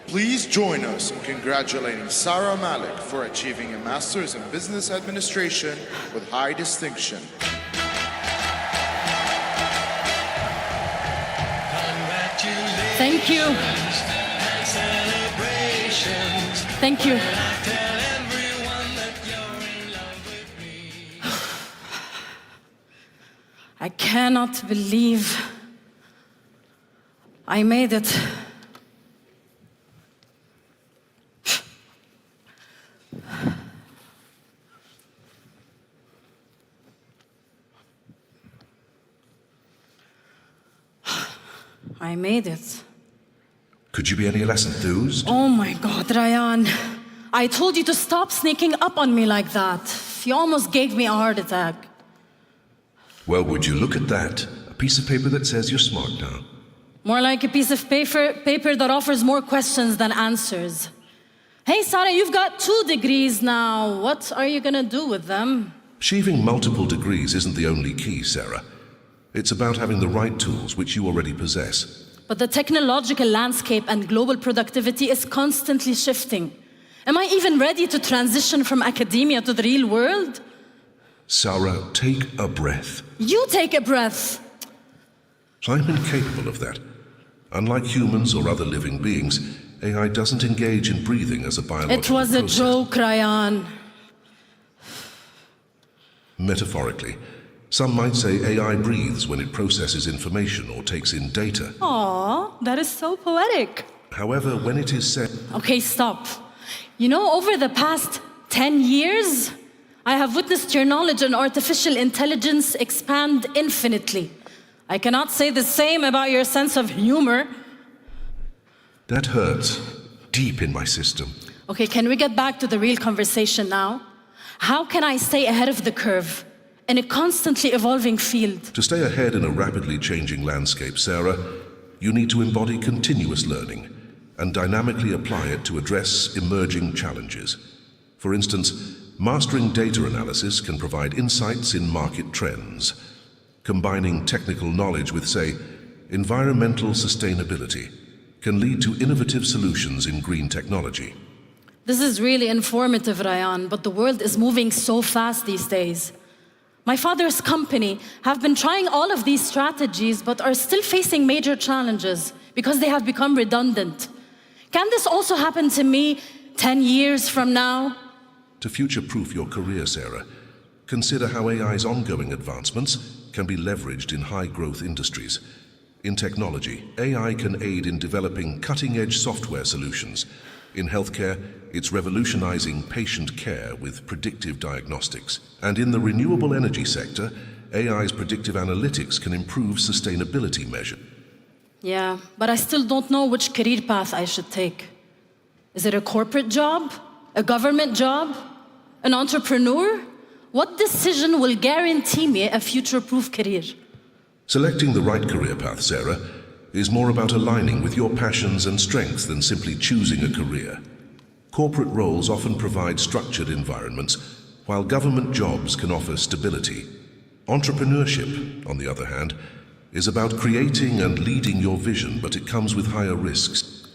Please join us in congratulating Sarah Malik for achieving a Master's in Business Administration with high distinction. Thank you. Thank you. I cannot believe I made it. I made it. Could you be any less enthused? Oh my God, Ryan. I told you to stop sneaking up on me like that. You almost gave me a heart attack. Well, would you look at that? A piece of paper that says you're smart now. More like a piece of paper that offers more questions than answers. Hey, Sarah, you've got 2 degrees now. What are you gonna do with them? Achieving multiple degrees isn't the only key, Sarah. It's about having the right tools, which you already possess. But the technological landscape and global productivity is constantly shifting. Am I even ready to transition from academia to the real world? Sarah, take a breath. You take a breath. I'm incapable of that. Unlike humans or other living beings, AI doesn't engage in breathing as a biological It was process. a joke, Ryan. Metaphorically, some might say AI breathes when it processes information or takes in data. Aw, that is so poetic. However, when it is said... Okay, stop. You know, over the past 10 years, I have witnessed your knowledge in artificial intelligence expand infinitely. I cannot say the same about your sense of humor. That hurts deep in my system. Okay, can we get back to the real conversation now? How can I stay ahead of the curve in a constantly evolving field? To stay ahead in a rapidly changing landscape, Sarah, you need to embody continuous learning and dynamically apply it to address emerging challenges. For instance, mastering data analysis can provide insights in market trends. Combining technical knowledge with, say, environmental sustainability can lead to innovative solutions in green technology. This is really informative, Ryan, but the world is moving so fast these days. My father's company have been trying all of these strategies, but are still facing major challenges because they have become redundant. Can this also happen to me 10 years from now? To future-proof your career, Sarah, consider how AI's ongoing advancements can be leveraged in high-growth industries. In technology, AI can aid in developing cutting-edge software solutions. In healthcare, it's revolutionizing patient care with predictive diagnostics. And in the renewable energy sector, AI's predictive analytics can improve sustainability measures. Yeah, but I still don't know which career path I should take. Is it a corporate job? A government job? An entrepreneur? What decision will guarantee me a future-proof career? Selecting the right career path, Sarah, is more about aligning with your passions and strengths than simply choosing a career. Corporate roles often provide structured environments, while government jobs can offer stability. Entrepreneurship, on the other hand, is about creating and leading your vision, but it comes with higher risks.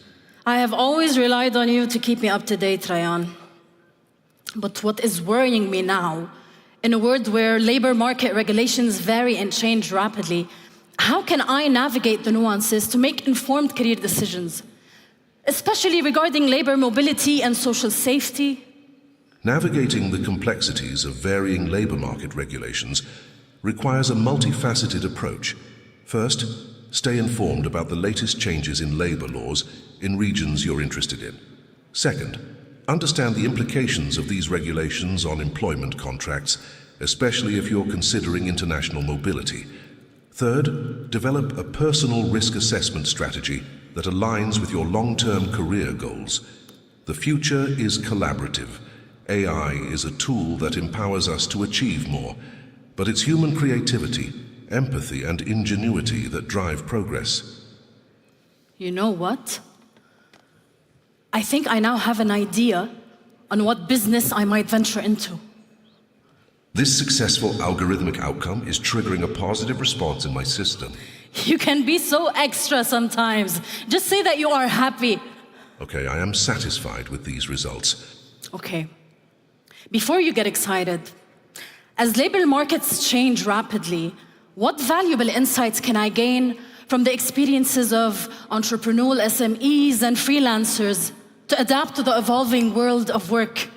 I have always relied on you to keep me up to date, Ryan. But what is worrying me now, in a world where labor market regulations vary and change rapidly, how can I navigate the nuances to make informed career decisions, especially regarding labor mobility and social safety? Navigating the complexities of varying labor market regulations requires a multifaceted approach. First, stay informed about the latest changes in labor laws in regions you're interested in. Second, understand the implications of these regulations on employment contracts, especially if you're considering international mobility. Third, develop a personal risk assessment strategy that aligns with your long-term career goals. The future is collaborative. AI is a tool that empowers us to achieve more, but it's human creativity, empathy, and ingenuity that drive progress. You know what? I think I now have an idea on what business I might venture into. This successful algorithmic outcome is triggering a positive response in my system. You can be so extra sometimes. Just say that you are happy. Okay, I am satisfied with these results. Okay. Before you get excited, as labor markets change rapidly, what valuable insights can I gain from the experiences of entrepreneurial SMEs and freelancers to adapt to the evolving world of work?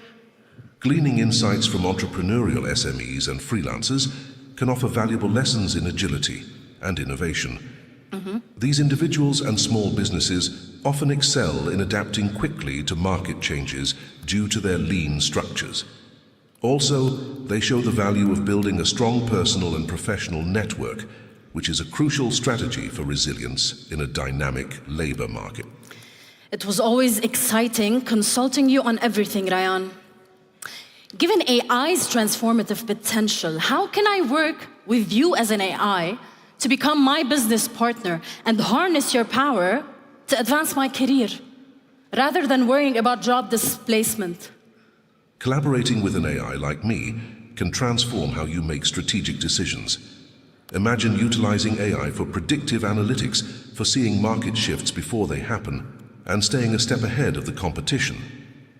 Gleaning insights from entrepreneurial SMEs and freelancers can offer valuable lessons in agility and innovation. These individuals and small businesses often excel in adapting quickly to market changes due to their lean structures. Also, they show the value of building a strong personal and professional network, which is a crucial strategy for resilience in a dynamic labor market. It was always exciting consulting you on everything, Ryan. Given AI's transformative potential, how can I work with you as an AI to become my business partner and harness your power to advance my career, rather than worrying about job displacement? Collaborating with an AI like me can transform how you make strategic decisions. Imagine utilizing AI for predictive analytics, foreseeing market shifts before they happen, and staying a step ahead of the competition.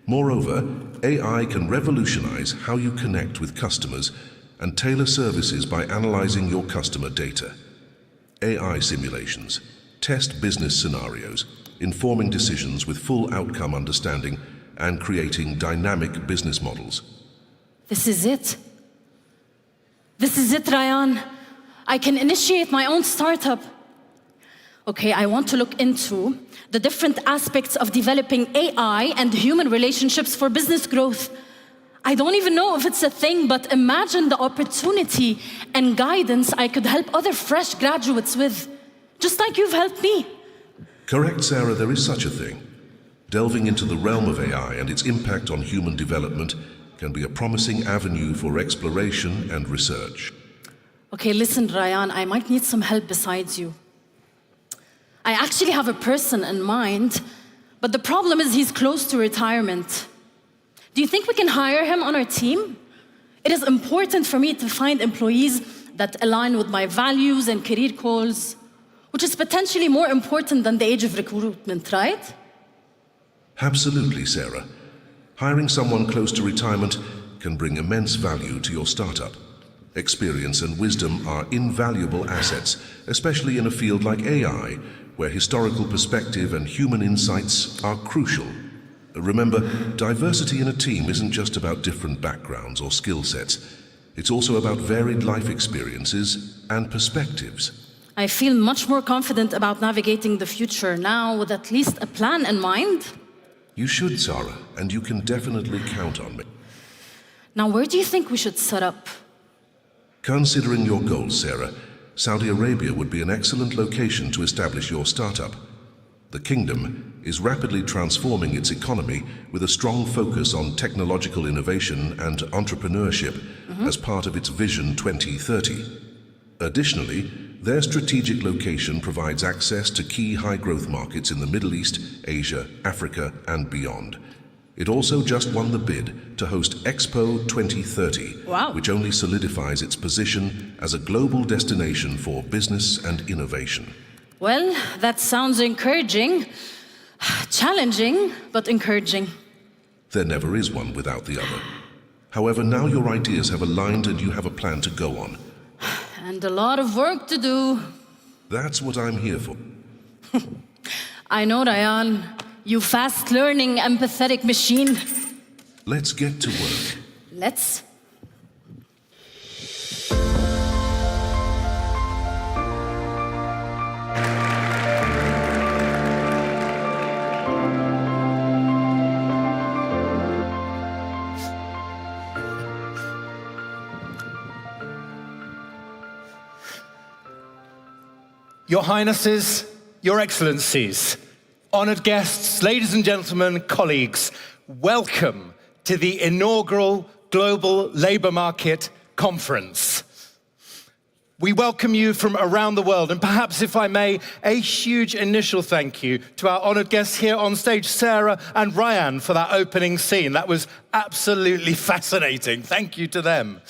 Moreover, AI can revolutionize how you connect with customers and tailor services by analyzing your customer data. AI simulations test business scenarios, informing decisions with full outcome understanding and creating dynamic business models. This is it. This is it, Ryan. I can initiate my own startup. Okay, I want to look into the different aspects of developing AI and human relationships for business growth. I don't even know if it's a thing, but imagine the opportunity and guidance I could help other fresh graduates with, just like you've helped me. Correct, Sarah, there is such a thing. Delving into the realm of AI and its impact on human development can be a promising avenue for exploration and research. Okay, listen, Ryan, I might need some help besides you. I actually have a person in mind, but the problem is he's close to retirement. Do you think we can hire him on our team? It is important for me to find employees that align with my values and career goals, which is potentially more important than the age of recruitment, right? Absolutely, Sarah. Hiring someone close to retirement can bring immense value to your startup. Experience and wisdom are invaluable assets, especially in a field like AI, where historical perspective and human insights are crucial. Remember, diversity in a team isn't just about different backgrounds or skill sets. It's also about varied life experiences and perspectives. I feel much more confident about navigating the future now with at least a plan in mind. You should, Sarah, and you can definitely count on me. Now, where do you think we should set up? Considering your goals, Sarah, Saudi Arabia would be an excellent location to establish your startup. The kingdom is rapidly transforming its economy with a strong focus on technological innovation and entrepreneurship as part of its Vision 2030. Additionally, their strategic location provides access to key high-growth markets in the Middle East, Asia, Africa, and beyond. It also just won the bid to host Expo 2030, which only solidifies its position as a global destination for business and innovation. Well, that sounds encouraging. Challenging, but encouraging. There never is one without the other. However, now your ideas have aligned and you have a plan to go on. And a lot of work to do. That's what I'm here for. I know, Ryan. You fast-learning, empathetic machine. Let's get to work. Let's. Your Highnesses, Your Excellencies, honoured guests, ladies and gentlemen, colleagues, welcome to the inaugural Global Labour Market Conference. We welcome you from around the world, and perhaps, if I may, a huge initial thank you to our honoured guests here on stage, Sarah and Ryan, for that opening scene. That was absolutely fascinating. Thank you to them.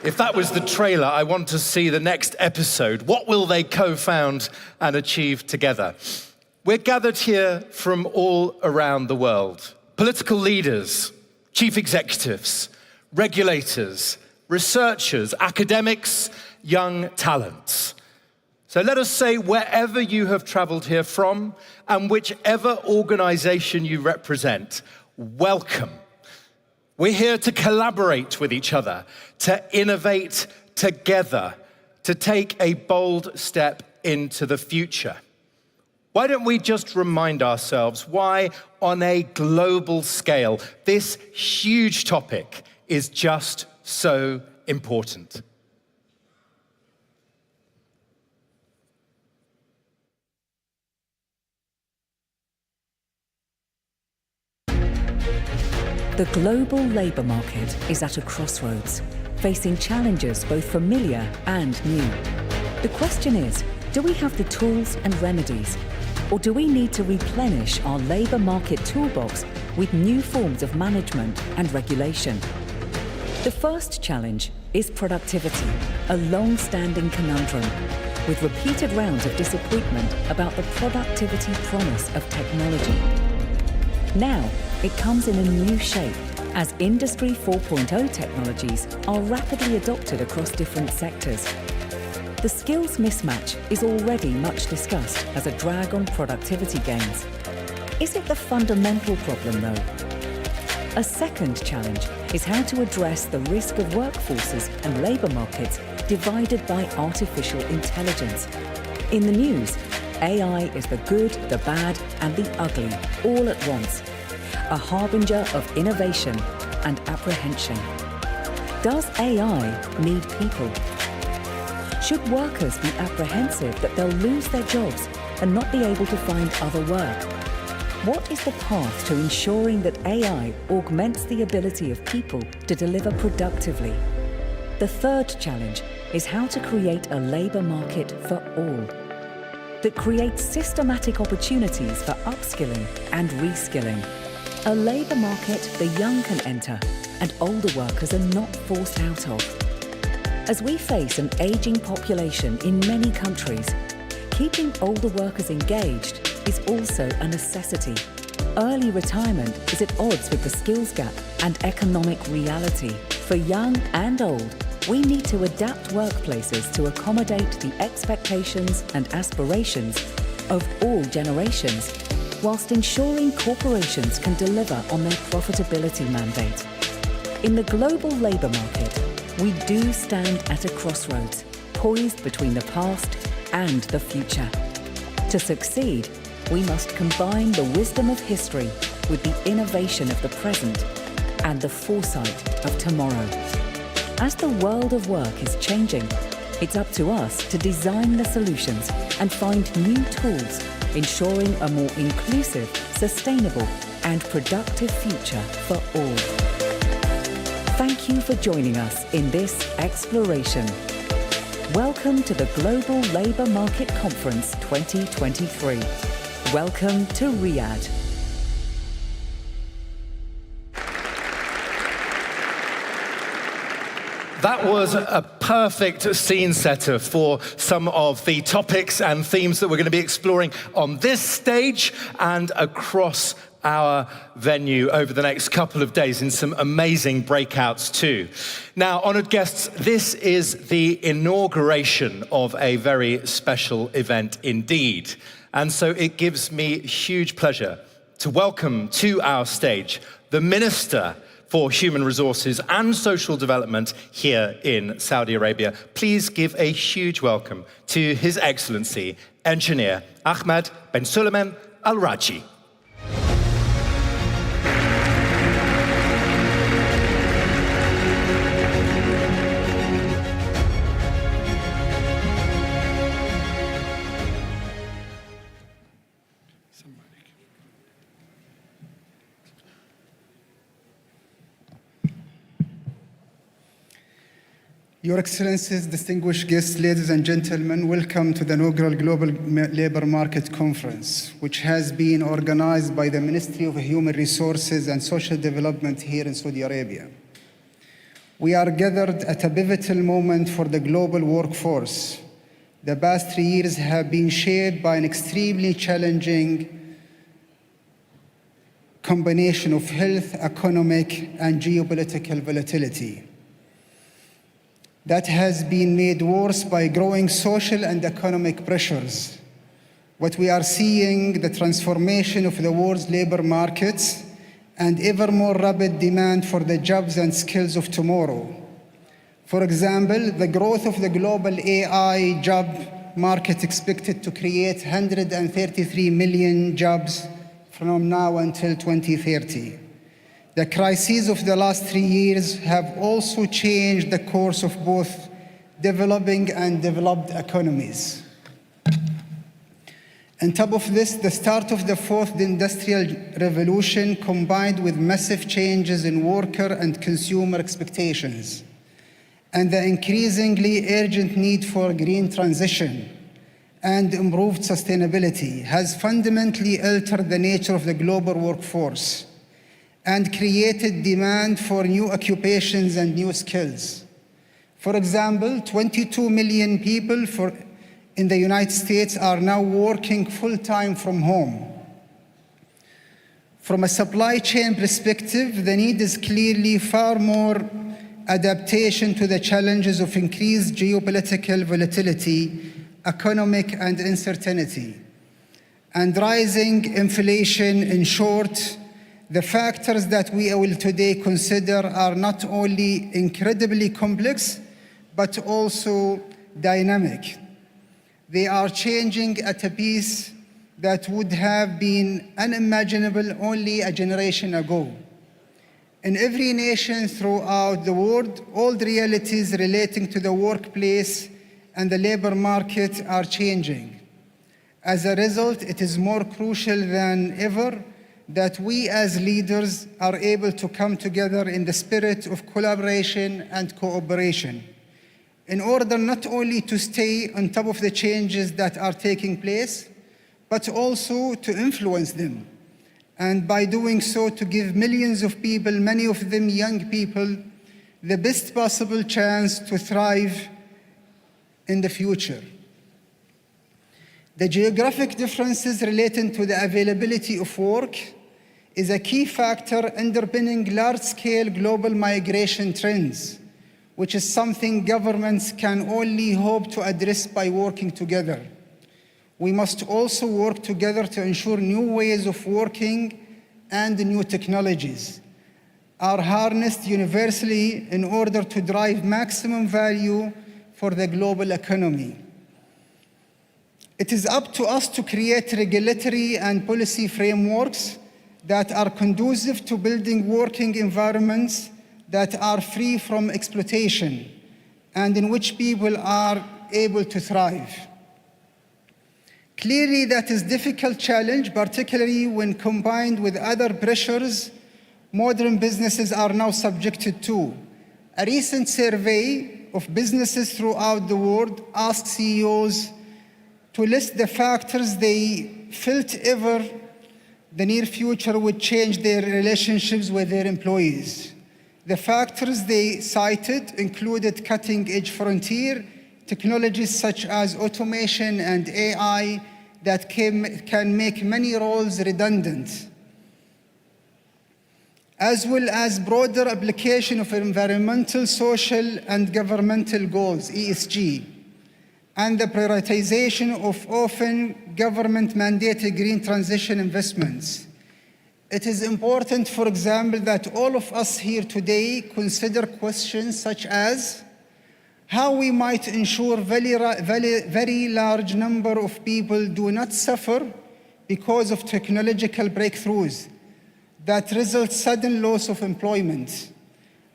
If that was the trailer, I want to see the next episode. What will they co-found and achieve together? We're gathered here from all around the world. Political leaders, chief executives, regulators, researchers, academics, young talents. So let us say wherever you have traveled here from and whichever organization you represent, welcome. We're here to collaborate with each other, to innovate together, to take a bold step into the future. Why don't we just remind ourselves why, on a global scale, this huge topic is just so important? The global labour market is at a crossroads, facing challenges both familiar and new. The question is, do we have the tools and remedies, or do we need to replenish our labour market toolbox with new forms of management and regulation? The first challenge is productivity, a long-standing conundrum, with repeated rounds of disappointment about the productivity promise of technology. Now, it comes in a new shape as Industry 4.0 technologies are rapidly adopted across different sectors. The skills mismatch is already much discussed as a drag on productivity gains. Is it the fundamental problem, though? A second challenge is how to address the risk of workforces and labour markets divided by artificial intelligence. In the news, AI is the good, the bad, and the ugly, all at once. A harbinger of innovation and apprehension. Does AI need people? Should workers be apprehensive that they'll lose their jobs and not be able to find other work? What is the path to ensuring that AI augments the ability of people to deliver productively? The third challenge is how to create a labour market for all that creates systematic opportunities for upskilling and reskilling. A labour market the young can enter and older workers are not forced out of. As we face an ageing population in many countries, keeping older workers engaged is also a necessity. Early retirement is at odds with the skills gap and economic reality. For young and old, we need to adapt workplaces to accommodate the expectations and aspirations of all generations, whilst ensuring corporations can deliver on their profitability mandate. In the global labour market, we do stand at a crossroads, poised between the past and the future. To succeed, we must combine the wisdom of history with the innovation of the present and the foresight of tomorrow. As the world of work is changing, it's up to us to design the solutions and find new tools, ensuring a more inclusive, sustainable, and productive future for all. Thank you for joining us in this exploration. Welcome to the Global Labour Market Conference 2023. Welcome to Riyadh. That was a perfect scene setter for some of the topics and themes that we're going to be exploring on this stage and across our venue over the next couple of days in some amazing breakouts too. Now, honoured guests, this is the inauguration of a very special event indeed. And so it gives me huge pleasure to welcome to our stage the Minister for Human Resources and Social Development here in Saudi Arabia. Please give a huge welcome to His Excellency, Engineer Ahmed Ben Suleiman Al Raji. Your Excellencies, distinguished guests, ladies and gentlemen, welcome to the inaugural Global Labour Market Conference, which has been organized by the Ministry of Human Resources and Social Development here in Saudi Arabia. We are gathered at a pivotal moment for the global workforce. The past 3 years have been shaped by an extremely challenging combination of health, economic, and geopolitical volatility that has been made worse by growing social and economic pressures. What we are seeing, the transformation of the world's labor markets and ever more rapid demand for the jobs and skills of tomorrow. For example, the growth of the global AI job market expected to create 133 million jobs from now until 2030. The crises of the last 3 years have also changed the course of both developing and developed economies. On top of this, the start of the fourth industrial revolution combined with massive changes in worker and consumer expectations and the increasingly urgent need for green transition and improved sustainability has fundamentally altered the nature of the global workforce and created demand for new occupations and new skills. For example, 22 million people in the United States are now working full-time from home. From a supply chain perspective, the need is clearly far more adaptation to the challenges of increased geopolitical volatility, economic and uncertainty, and rising inflation. In short, the factors that we will today consider are not only incredibly complex, but also dynamic. They are changing at a pace that would have been unimaginable only a generation ago. In every nation throughout the world, all the realities relating to the workplace and the labor market are changing. As a result, it is more crucial than ever that we as leaders are able to come together in the spirit of collaboration and cooperation in order not only to stay on top of the changes that are taking place, but also to influence them. And by doing so, to give millions of people, many of them young people, the best possible chance to thrive in the future. The geographic differences relating to the availability of work is a key factor underpinning large-scale global migration trends, which is something governments can only hope to address by working together. We must also work together to ensure new ways of working and new technologies are harnessed universally in order to drive maximum value for the global economy. It is up to us to create regulatory and policy frameworks that are conducive to building working environments that are free from exploitation and in which people are able to thrive. Clearly, that is a difficult challenge, particularly when combined with other pressures modern businesses are now subjected to. A recent survey of businesses throughout the world asked CEOs to list the factors they felt ever the near future would change their relationships with their employees. The factors they cited included cutting-edge frontier technologies such as automation and AI that can make many roles redundant, as well as broader application of environmental, social, and governmental goals, ESG, and the prioritization of often government-mandated green transition investments. It is important, for example, that all of us here today consider questions such as how we might ensure very large number of people do not suffer because of technological breakthroughs that result sudden loss of employment.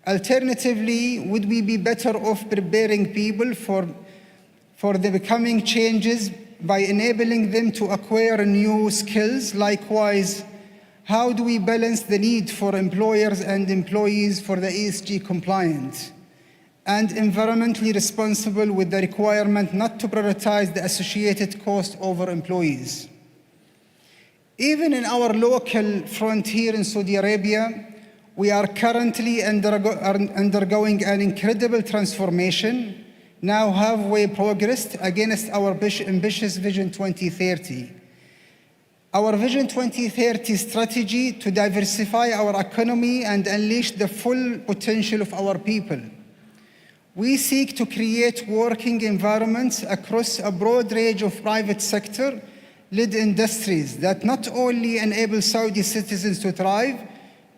Alternatively, would we be better off preparing people for the becoming changes by enabling them to acquire new skills? Likewise, how do we balance the need for employers and employees for the ESG compliant and environmentally responsible with the requirement not to prioritize the associated cost over employees? Even in our local frontier in Saudi Arabia, We are currently undergoing an incredible transformation, now halfway progressed against our ambitious Vision 2030. Our Vision 2030 strategy to diversify our economy and unleash the full potential of our people. We seek to create working environments across a broad range of private sector-led industries that not only enable Saudi citizens to thrive,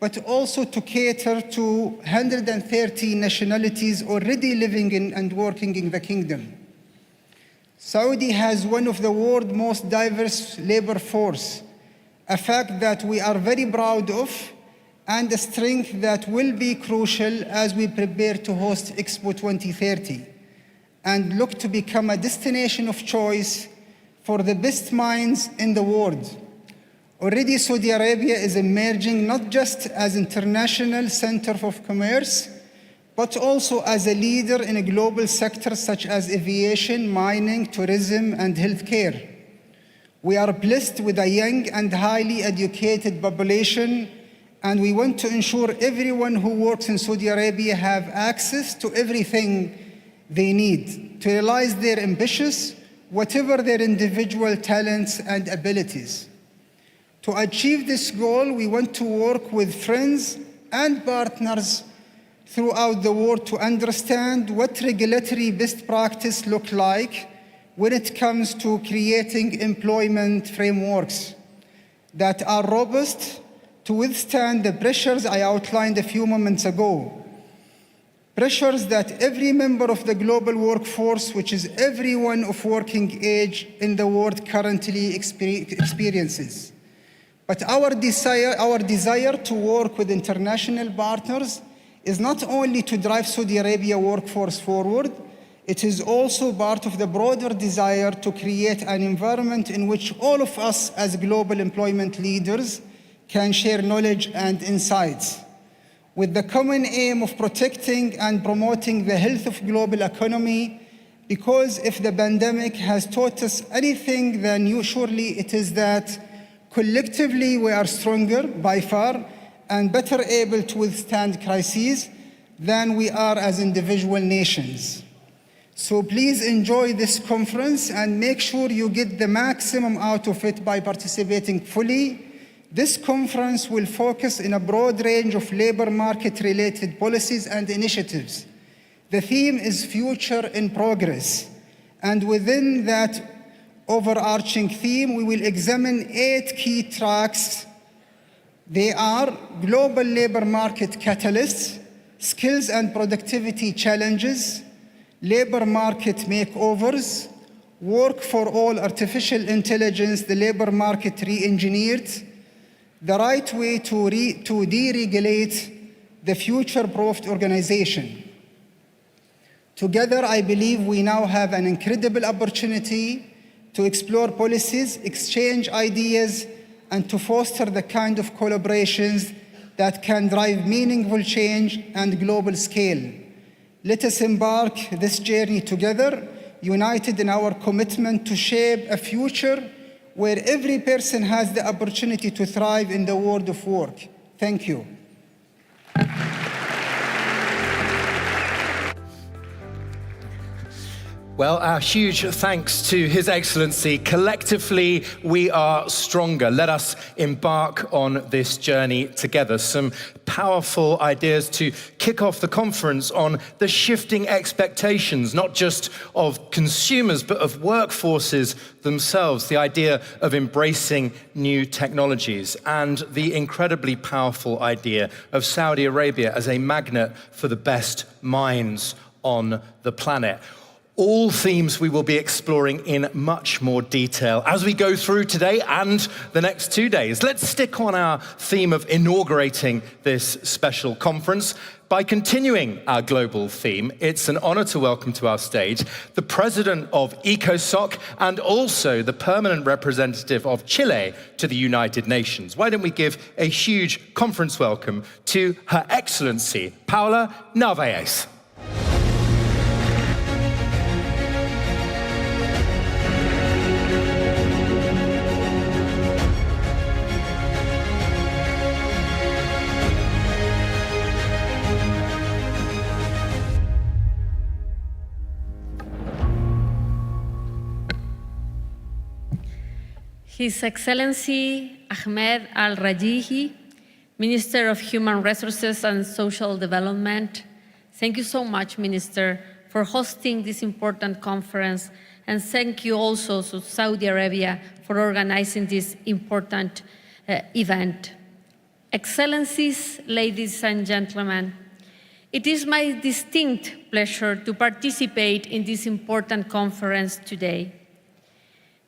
but also to cater to 130 nationalities already living in and working in the kingdom. Saudi has one of the world's most diverse labor force, a fact that we are very proud of and a strength that will be crucial as we prepare to host Expo 2030 and look to become a destination of choice for the best minds in the world. Already Saudi Arabia is emerging not just as an international center of commerce, but also as a leader in a global sectors such as aviation, mining, tourism, and healthcare. We are blessed with a young and highly educated population, and we want to ensure everyone who works in Saudi Arabia have access to everything they need to realize their ambitions, whatever their individual talents and abilities. To achieve this goal, we want to work with friends and partners throughout the world to understand what regulatory best practice look like when it comes to creating employment frameworks that are robust to withstand the pressures I outlined a few moments ago. Pressures that every member of the global workforce, which is everyone of working age in the world, currently experiences. But our desire to work with international partners is not only to drive Saudi Arabia workforce forward, it is also part of the broader desire to create an environment in which all of us as global employment leaders can share knowledge and insights, with the common aim of protecting and promoting the health of global economy, because if the pandemic has taught us anything, then surely it is that collectively we are stronger by far and better able to withstand crises than we are as individual nations. So please enjoy this conference and make sure you get the maximum out of it by participating fully. This conference will focus in a broad range of labor market-related policies and initiatives. The theme is Future in Progress, and within that overarching theme, we will examine 8 key tracks. They are global labor market catalysts, skills and productivity challenges, labor market makeovers, work for all, artificial intelligence, the labor market re-engineered, the right way to deregulate the future-proofed organization. Together, I believe we now have an incredible opportunity to explore policies, exchange ideas, and to foster the kind of collaborations that can drive meaningful change and global scale. Let us embark this journey together, united in our commitment to shape a future where every person has the opportunity to thrive in the world of work. Thank you. Well, our huge thanks to His Excellency. Collectively, we are stronger. Let us embark on this journey together. Some powerful ideas to kick off the conference on the shifting expectations, not just of consumers, but of workforces themselves, the idea of embracing new technologies, and the incredibly powerful idea of Saudi Arabia as a magnet for the best minds on the planet. All themes we will be exploring in much more detail as we go through today and the next 2 days. Let's stick on our theme of inaugurating this special conference by continuing our global theme. It's an honor to welcome to our stage the president of ECOSOC and also the permanent representative of Chile to the United Nations. Why don't we give a huge conference welcome to Her Excellency Paula Narvaez. His Excellency Ahmed Al-Rajihi, Minister of Human Resources and Social Development. Thank you so much, Minister, for hosting this important conference, and thank you also to Saudi Arabia for organizing this important event. Excellencies, ladies and gentlemen, it is my distinct pleasure to participate in this important conference today.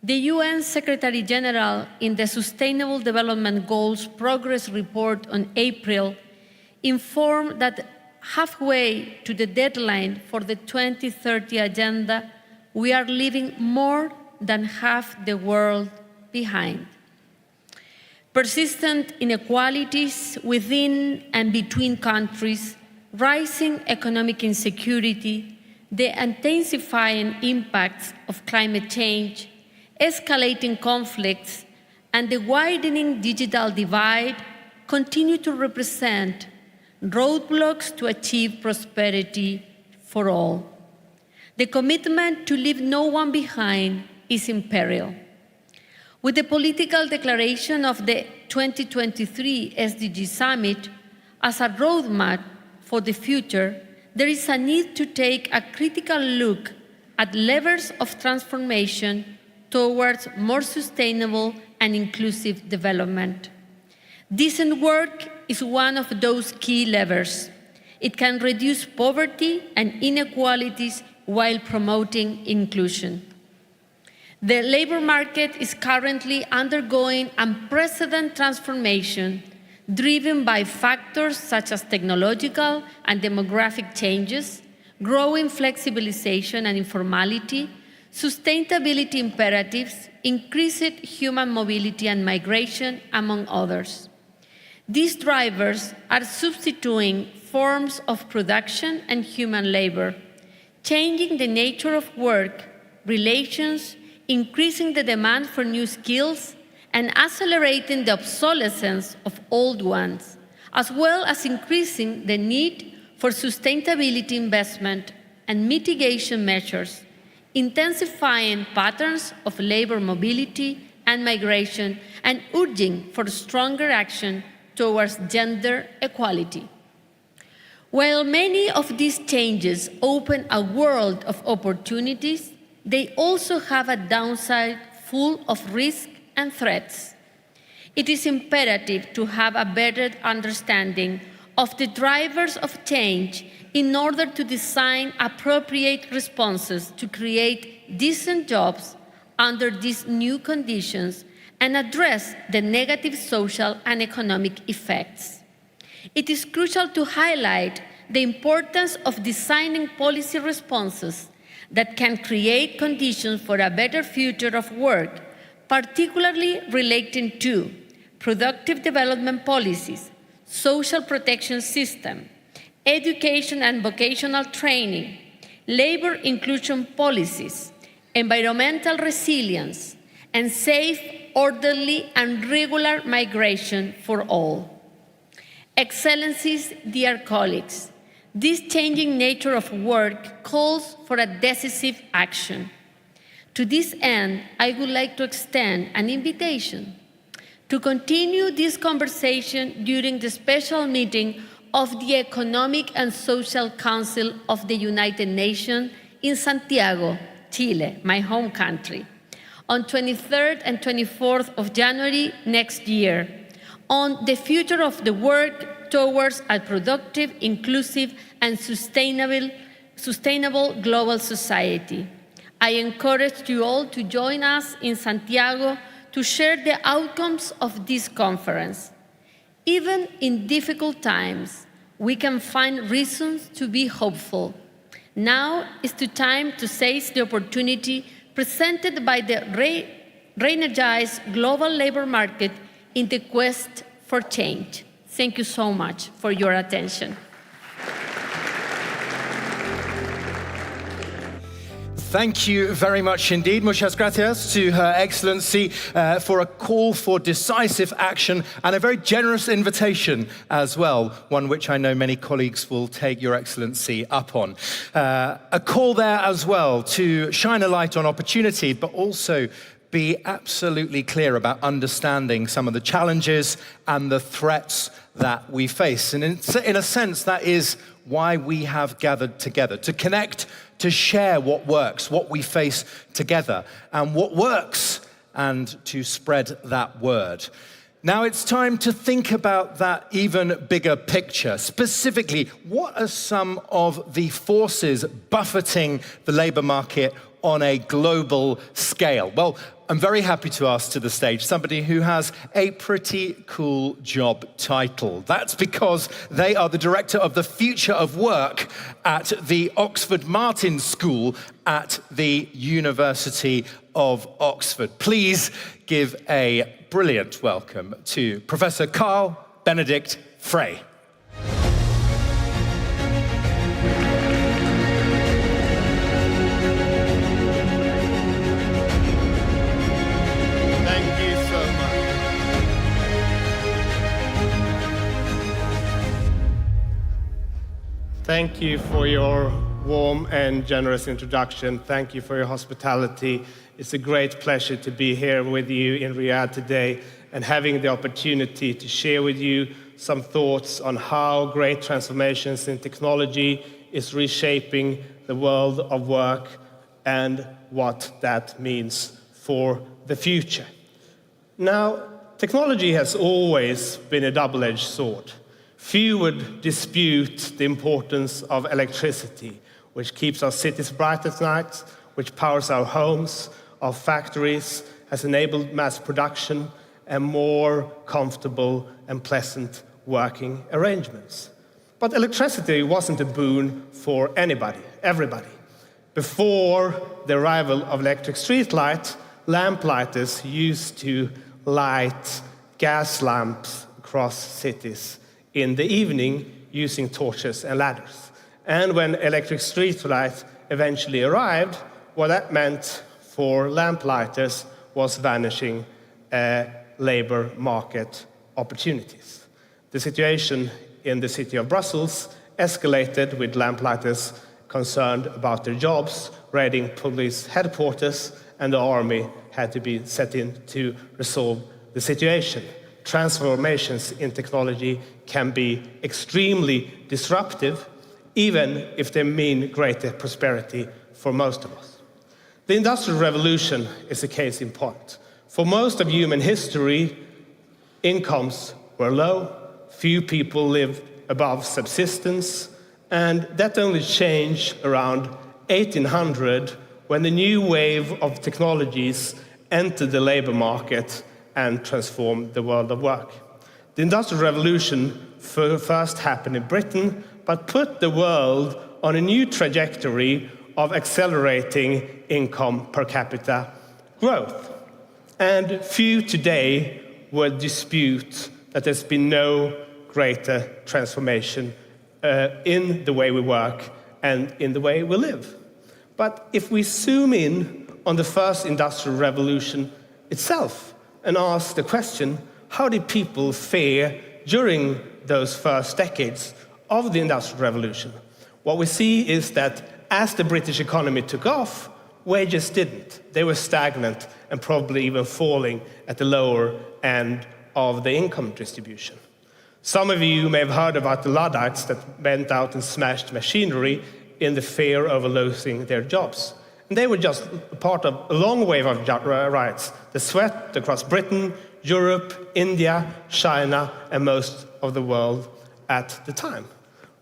The UN Secretary General, in the Sustainable Development Goals Progress Report on April, informed that halfway to the deadline for the 2030 Agenda, we are leaving more than half the world behind. Persistent inequalities within and between countries, rising economic insecurity, the intensifying impacts of climate change, escalating conflicts, and the widening digital divide continue to represent roadblocks to achieve prosperity for all. The commitment to leave no one behind is in peril. With the political declaration of the 2023 SDG Summit as a roadmap for the future, there is a need to take a critical look at levers of transformation towards more sustainable and inclusive development. Decent work is one of those key levers. It can reduce poverty and inequalities while promoting inclusion. The labor market is currently undergoing unprecedented transformation, driven by factors such as technological and demographic changes, growing flexibilization and informality, sustainability imperatives, increased human mobility and migration, among others. These drivers are substituting forms of production and human labor, changing the nature of work, relations, increasing the demand for new skills, and accelerating the obsolescence of old ones, as well as increasing the need for sustainability investment and mitigation measures, intensifying patterns of labor mobility and migration, and urging for stronger action towards gender equality. While many of these changes open a world of opportunities, they also have a downside full of risk and threats. It is imperative to have a better understanding of the drivers of change in order to design appropriate responses to create decent jobs under these new conditions and address the negative social and economic effects. It is crucial to highlight the importance of designing policy responses that can create conditions for a better future of work, particularly relating to productive development policies, social protection system, education and vocational training, labor inclusion policies, environmental resilience, and safe, orderly, and regular migration for all. Excellencies, dear colleagues, this changing nature of work calls for a decisive action. To this end, I would like to extend an invitation to continue this conversation during the special meeting of the Economic and Social Council of the United Nations in Santiago, Chile, my home country, on 23rd and 24th of January next year, on the future of the work towards a productive, inclusive, and sustainable global society. I encourage you all to join us in Santiago to share the outcomes of this conference. Even in difficult times, we can find reasons to be hopeful. Now is the time to seize the opportunity presented by the re-energized global labor market in the quest for change. Thank you so much for your attention. Thank you very much indeed. Muchas gracias to Her Excellency for a call for decisive action and a very generous invitation as well, one which I know many colleagues will take Your Excellency up on. A call there as well to shine a light on opportunity, but also be absolutely clear about understanding some of the challenges and the threats that we face. And in a sense, that is why we have gathered together, to connect, to share what works, what we face together, and what works, and to spread that word. Now it's time to think about that even bigger picture. Specifically, what are some of the forces buffeting the labor market on a global scale? Well, I'm very happy to ask to the stage somebody who has a pretty cool job title. That's because they are the director of the future of work at the Oxford Martin School at the University of Oxford. Please give a brilliant welcome to Professor Carl Benedict Frey. Thank you for your warm and generous introduction. Thank you for your hospitality. It's a great pleasure to be here with you in Riyadh today and having the opportunity to share with you some thoughts on how great transformations in technology is reshaping the world of work and what that means for the future. Now, technology has always been a double-edged sword. Few would dispute the importance of electricity, which keeps our cities bright at night, which powers our homes, our factories, has enabled mass production and more comfortable and pleasant working arrangements. But electricity wasn't a boon for anybody, everybody. Before the arrival of electric streetlight, lamplighters used to light gas lamps across cities in the evening using torches and ladders. And when electric streetlights eventually arrived, what that meant for lamplighters was vanishing labor market opportunities. The situation in the city of Brussels escalated with lamplighters concerned about their jobs, raiding police headquarters, and the army had to be set in to resolve the situation. Transformations in technology can be extremely disruptive, even if they mean greater prosperity for most of us. The Industrial Revolution is a case in point. For most of human history, incomes were low, few people lived above subsistence, and that only changed around 1800 when the new wave of technologies entered the labor market and transformed the world of work. The Industrial Revolution first happened in Britain, but put the world on a new trajectory of accelerating income per capita growth. And few today would dispute that there's been no greater transformation in the way we work and in the way we live. But if we zoom in on the first Industrial Revolution itself and ask the question, how did people fare during those first decades of the Industrial Revolution? What we see is that as the British economy took off, wages didn't. They were stagnant and probably even falling at the lower end of the income distribution. Some of you may have heard about the Luddites that went out and smashed machinery in the fear of losing their jobs. And they were just part of a long wave of riots that swept across Britain, Europe, India, China, and most of the world at the time.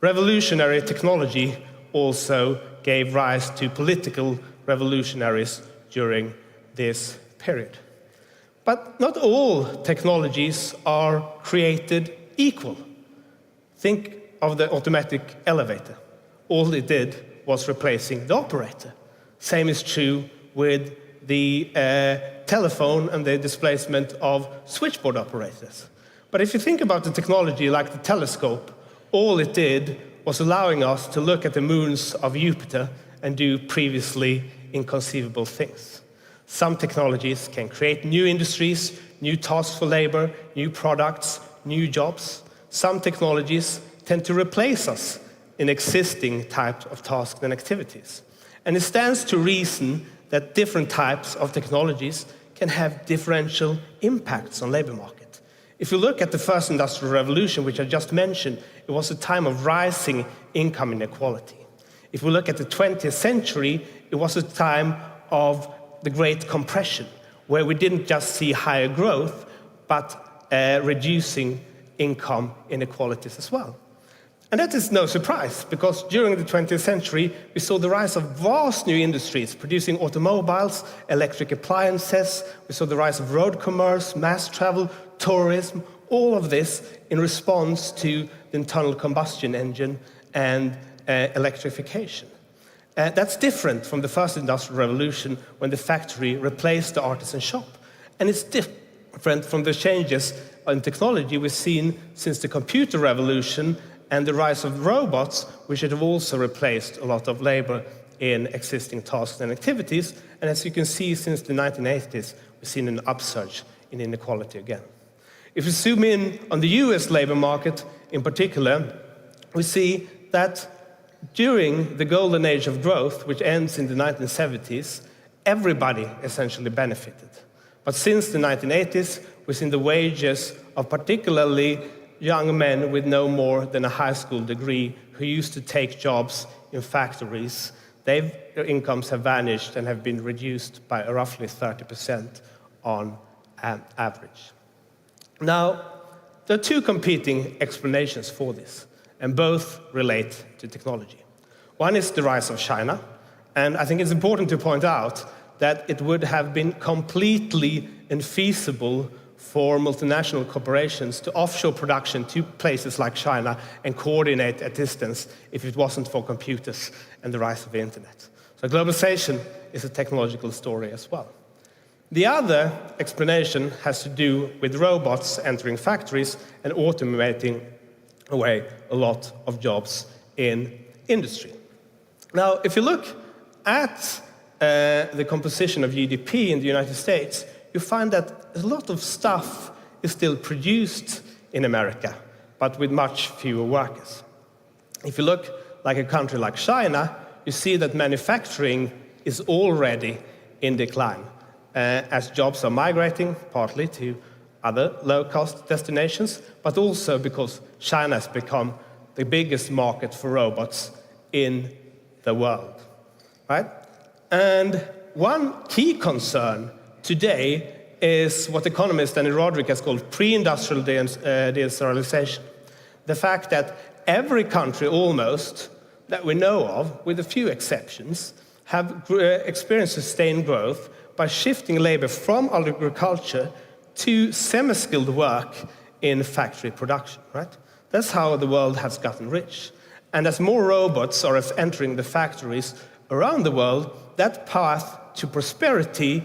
Revolutionary technology also gave rise to political revolutionaries during this period. But not all technologies are created equal. Think of the automatic elevator. All it did was replacing the operator. Same is true with the telephone and the displacement of switchboard operators. But if you think about the technology like the telescope, all it did was allowing us to look at the moons of Jupiter and do previously inconceivable things. Some technologies can create new industries, new tasks for labor, new products, new jobs. Some technologies tend to replace us in existing types of tasks and activities. And it stands to reason that different types of technologies can have differential impacts on labor market. If you look at the first industrial revolution, which I just mentioned, it was a time of rising income inequality. If we look at the 20th century, it was a time of the Great Compression, where we didn't just see higher growth, but reducing income inequalities as well. And that is no surprise, because during the 20th century, we saw the rise of vast new industries producing automobiles, electric appliances. We saw the rise of road commerce, mass travel, tourism, all of this in response to the internal combustion engine and electrification. That's different from the first industrial revolution, when the factory replaced the artisan shop. And it's different from the changes in technology we've seen since the computer revolution and the rise of robots, which have also replaced a lot of labor in existing tasks and activities. And as you can see, since the 1980s, we've seen an upsurge in inequality again. If we zoom in on the US labor market in particular, we see that during the golden age of growth, which ends in the 1970s, everybody essentially benefited. But since the 1980s, we've seen the wages of particularly young men with no more than a high school degree who used to take jobs in factories. Their incomes have vanished and have been reduced by roughly 30% on average. Now, there are two competing explanations for this, and both relate to technology. One is the rise of China, and I think it's important to point out that it would have been completely infeasible for multinational corporations to offshore production to places like China and coordinate at distance if it wasn't for computers and the rise of the internet. So globalization is a technological story as well. The other explanation has to do with robots entering factories and automating away a lot of jobs in industry. Now, if you look at the composition of GDP in the United States, you find that a lot of stuff is still produced in America, but with much fewer workers. If you look like a country like China, you see that manufacturing is already in decline, as jobs are migrating partly to other low-cost destinations, but also because China has become the biggest market for robots in the world, right? And one key concern today is what economist Danny Roderick has called pre-industrial deindustrialization. The fact that every country almost that we know of, with a few exceptions, have experienced sustained growth by shifting labor from agriculture to semi-skilled work in factory production, right? That's how the world has gotten rich. And as more robots are entering the factories around the world, that path to prosperity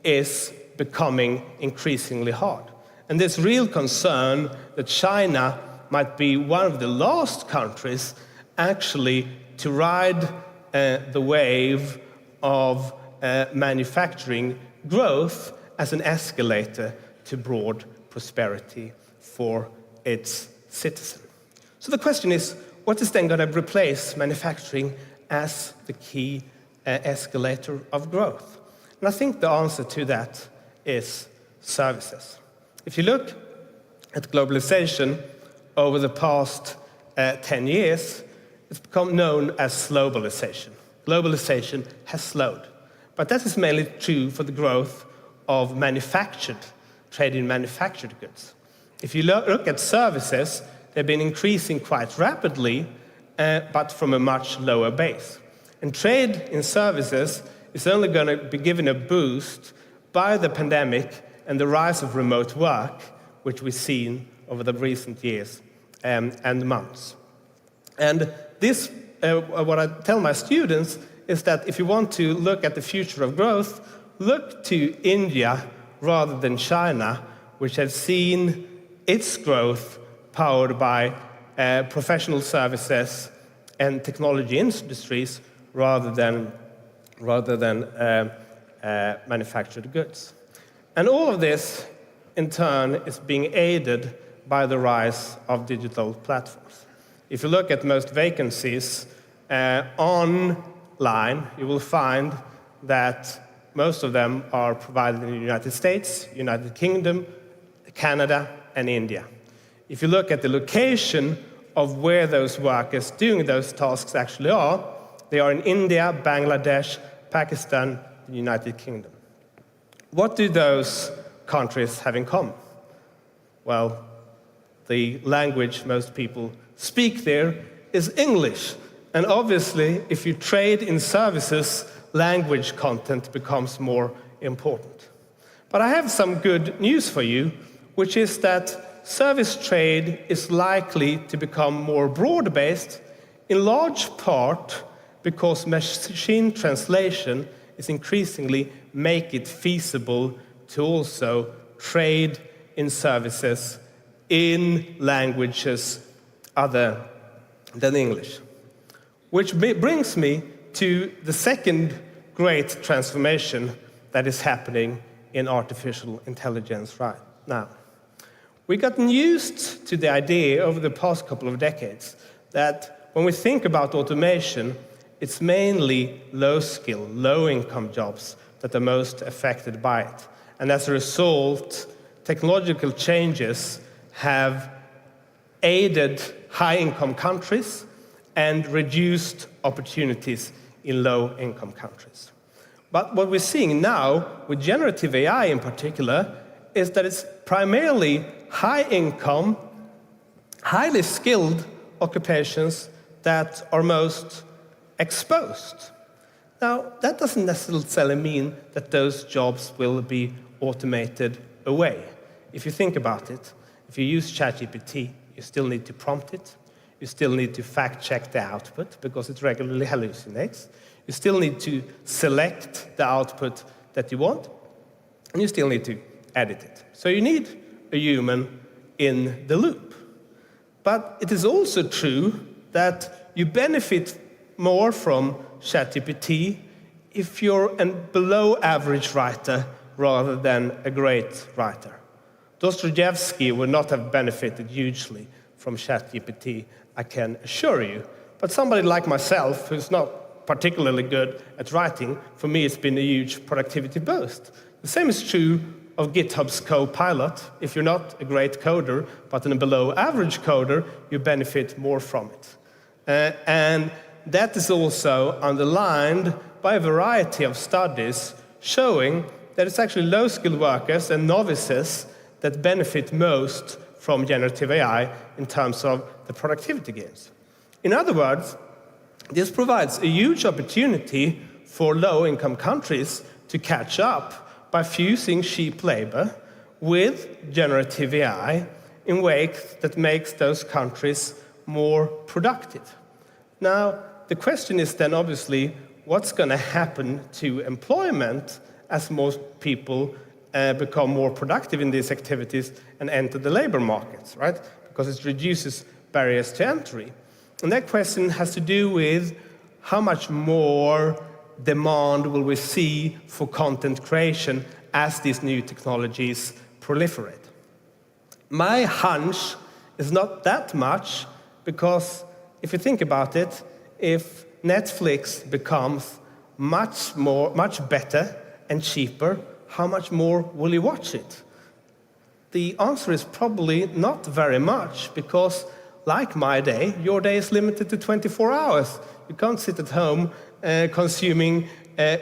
is becoming increasingly hard. And there's real concern that China might be one of the last countries actually to ride the wave of manufacturing growth as an escalator to broad prosperity for its citizens. So the question is, what is then going to replace manufacturing as the key escalator of growth? And I think the answer to that is services. If you look at globalization over the past 10 years, it's become known as globalization. Globalization has slowed. But that is mainly true for the growth of trade in manufactured goods. If you look at services, they've been increasing quite rapidly, but from a much lower base. And trade in services is only going to be given a boost by the pandemic and the rise of remote work, which we've seen over the recent years and months. And this, what I tell my students, is that if you want to look at the future of growth, look to India rather than China, which has seen its growth powered by professional services and technology industries rather than manufactured goods. And all of this, in turn, is being aided by the rise of digital platforms. If you look at most vacancies online, you will find that most of them are provided in the United States, United Kingdom, Canada, and India. If you look at the location of where those workers doing those tasks actually are, they are in India, Bangladesh, Pakistan, the United Kingdom. What do those countries have in common? Well, the language most people speak there is English. And obviously, if you trade in services, language content becomes more important. But I have some good news for you, which is that service trade is likely to become more broad-based, in large part because machine translation is increasingly make it feasible to also trade in services in languages other than English. Which brings me to the second great transformation that is happening in artificial intelligence right now. We've gotten used to the idea over the past couple of decades that when we think about automation, it's mainly low-skill, low-income jobs that are most affected by it. And as a result, technological changes have aided high-income countries and reduced opportunities in low-income countries. But what we're seeing now, with generative AI in particular, is that it's primarily high-income, highly skilled occupations that are most exposed. Now, that doesn't necessarily mean that those jobs will be automated away. If you think about it, if you use ChatGPT, you still need to prompt it. You still need to fact-check the output because it regularly hallucinates. You still need to select the output that you want, and you still need to edit it. So you need a human in the loop. But it is also true that you benefit more from ChatGPT if you're a below-average writer rather than a great writer. Dostoevsky would not have benefited hugely from ChatGPT, I can assure you. But somebody like myself, who's not particularly good at writing, for me it's been a huge productivity boost. The same is true of GitHub's Copilot. If you're not a great coder, but a below-average coder, you benefit more from it. And that is also underlined by a variety of studies showing that it's actually low-skilled workers and novices that benefit most from generative AI in terms of the productivity gains. In other words, this provides a huge opportunity for low-income countries to catch up by fusing cheap labor with generative AI in ways that makes those countries more productive. Now, the question is then obviously, what's going to happen to employment as most people become more productive in these activities and enter the labor markets, right? Because it reduces barriers to entry. And that question has to do with how much more demand will we see for content creation as these new technologies proliferate. My hunch is not that much, because if you think about it, if Netflix becomes much better and cheaper, how much more will you watch it? The answer is probably not very much, because like my day, your day is limited to 24 hours. You can't sit at home consuming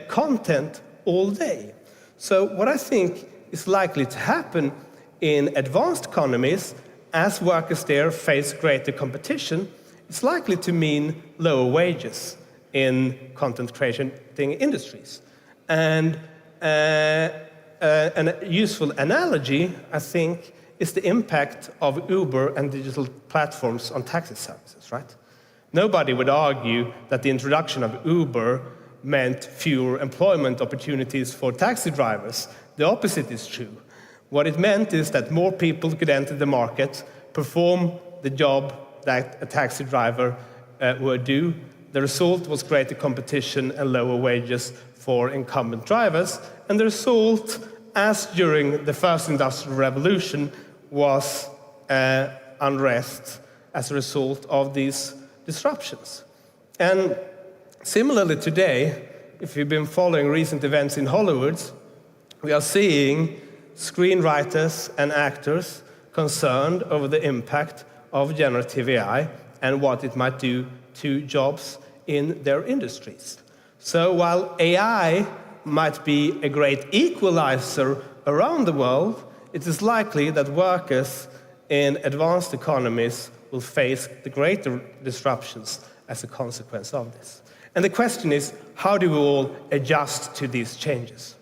content all day. So what I think is likely to happen in advanced economies, as workers there face greater competition, it's likely to mean lower wages in content creation industries. And a useful analogy, I think, is the impact of Uber and digital platforms on taxi services, right? Nobody would argue that the introduction of Uber meant fewer employment opportunities for taxi drivers. The opposite is true. What it meant is that more people could enter the market, perform the job that a taxi driver would do. The result was greater competition and lower wages for incumbent drivers. And the result, as during the first industrial revolution, was unrest as a result of these disruptions. And similarly today, if you've been following recent events in Hollywood, we are seeing screenwriters and actors concerned over the impact of generative AI and what it might do to jobs in their industries. So while AI might be a great equalizer around the world, it is likely that workers in advanced economies will face the greater disruptions as a consequence of this. And the question is, how do we all adjust to these changes?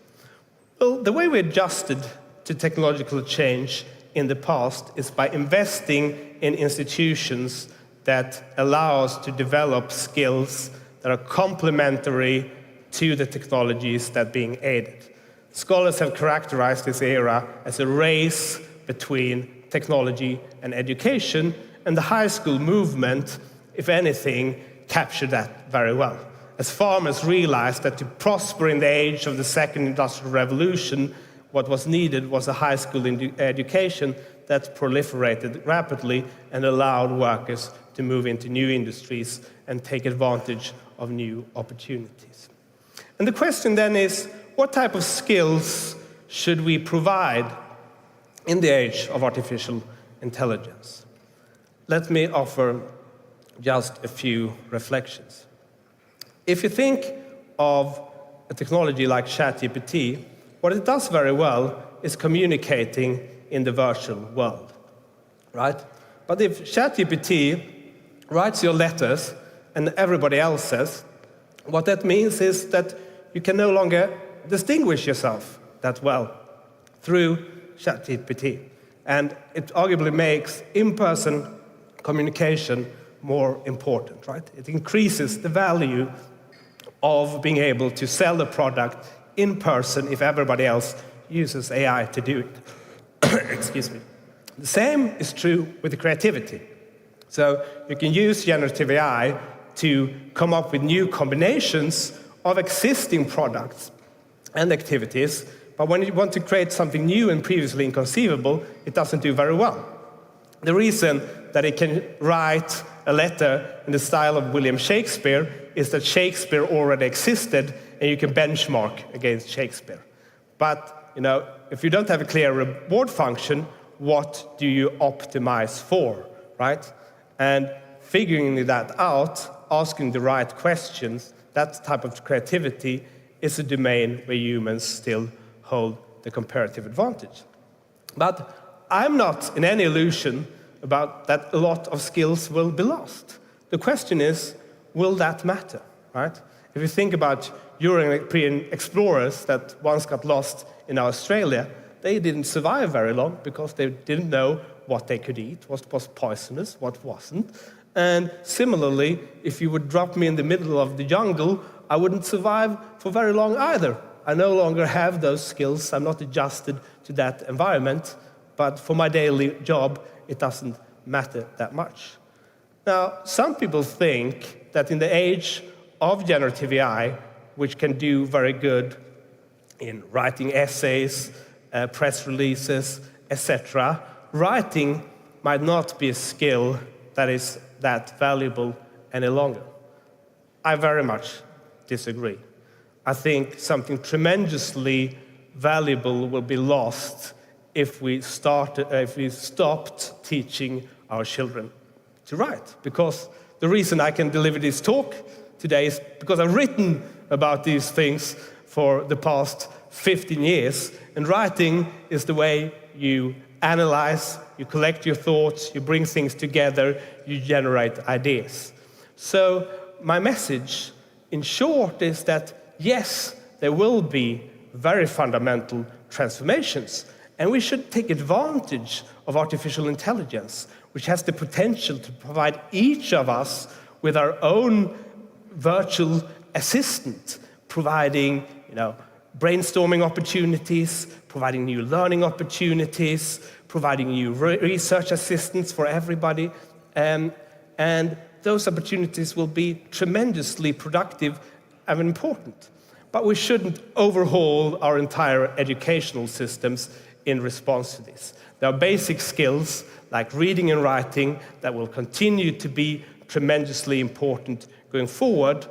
Well, the way we adjusted to technological change in the past is by investing in institutions that allow us to develop skills that are complementary to the technologies that are being aided. Scholars have characterized this era as a race between technology and education, and the high school movement, if anything, captured that very well. As farmers realized that to prosper in the age of the second industrial revolution, what was needed was a high school education that proliferated rapidly and allowed workers to move into new industries and take advantage of new opportunities. And the question then is, what type of skills should we provide in the age of artificial intelligence? Let me offer just a few reflections. If you think of a technology like ChatGPT, what it does very well is communicating in the virtual world, right? But if ChatGPT writes your letters and everybody else's, what that means is that you can no longer distinguish yourself that well through ChatGPT. And it arguably makes in-person communication more important, right? It increases the value of being able to sell a product in person if everybody else uses AI to do it. Excuse me. The same is true with the creativity. So you can use generative AI to come up with new combinations of existing products and activities, but when you want to create something new and previously inconceivable, it doesn't do very well. The reason that it can write a letter in the style of William Shakespeare is that Shakespeare already existed and you can benchmark against Shakespeare. But if you don't have a clear reward function, what do you optimize for, right? And figuring that out, asking the right questions, that type of creativity is a domain where humans still hold the comparative advantage. But I'm not in any illusion about that a lot of skills will be lost. The question is, will that matter, right? If you think about European explorers that once got lost in Australia, they didn't survive very long because they didn't know what they could eat, what was poisonous, what wasn't. And similarly, if you would drop me in the middle of the jungle, I wouldn't survive for very long either. I no longer have those skills. I'm not adjusted to that environment. But for my daily job, it doesn't matter that much. Now, some people think that in the age of generative AI, which can do very good in writing essays, press releases, etc., writing might not be a skill that is that valuable any longer. I very much disagree. I think something tremendously valuable will be lost if we stopped teaching our children to write. Because the reason I can deliver this talk today is because I've written about these things for the past 15 years. And writing is the way you analyze, you collect your thoughts, you bring things together, you generate ideas. So my message, in short, is that yes, there will be very fundamental transformations, and we should take advantage of artificial intelligence, which has the potential to provide each of us with our own virtual assistant, providing, brainstorming opportunities, providing new learning opportunities, providing new research assistance for everybody. And those opportunities will be tremendously productive and important. But we shouldn't overhaul our entire educational systems in response to this. There are basic skills like reading and writing that will continue to be tremendously important going forward.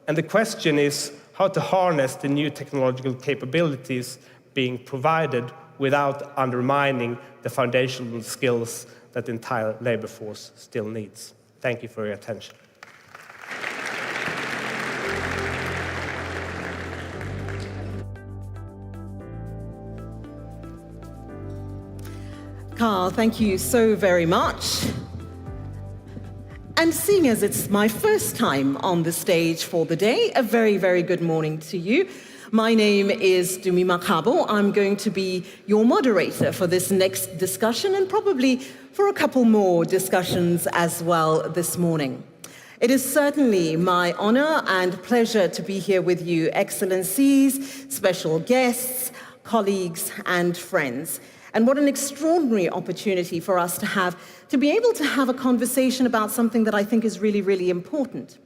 And the question is, how to harness the new technological capabilities being provided without undermining the foundational skills that the entire labor force still needs. Thank you for your attention. Carl, thank you so very much. And seeing as it's my first time on the stage for the day, a very, very good morning to you. My name is Dumi Makabo. I'm going to be your moderator for this next discussion and probably for a couple more discussions as well this morning. It is certainly my honor and pleasure to be here with you, Excellencies, special guests, colleagues, and friends. And what an extraordinary opportunity for us to be able to have a conversation about something that I think is really, really important.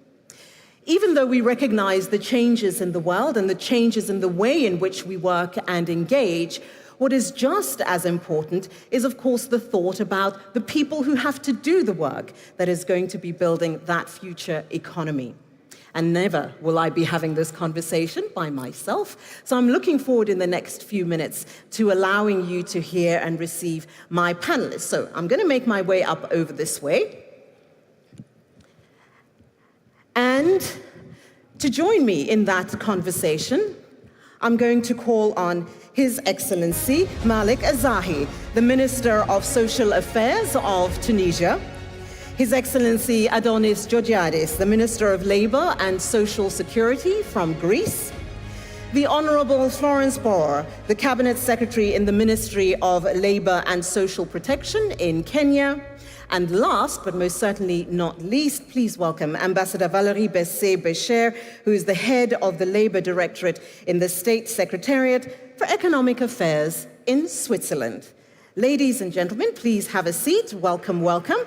Even though we recognize the changes in the world and the changes in the way in which we work and engage, what is just as important is, of course, the thought about the people who have to do the work that is going to be building that future economy. And never will I be having this conversation by myself. So I'm looking forward in the next few minutes to allowing you to hear and receive my panelists. So I'm going to make my way up over this way. And to join me in that conversation, I'm going to call on His Excellency Malik Azahi, the Minister of Social Affairs of Tunisia, His Excellency Adonis Georgiadis, the Minister of Labour and Social Security from Greece, the Honourable Florence Bauer, the Cabinet Secretary in the Ministry of Labour and Social Protection in Kenya, and last but most certainly not least, please welcome Ambassador Valérie Bessé-Bécher, who is the head of the Labour Directorate in the State Secretariat for Economic Affairs in Switzerland. Ladies and gentlemen, please have a seat. Welcome, welcome.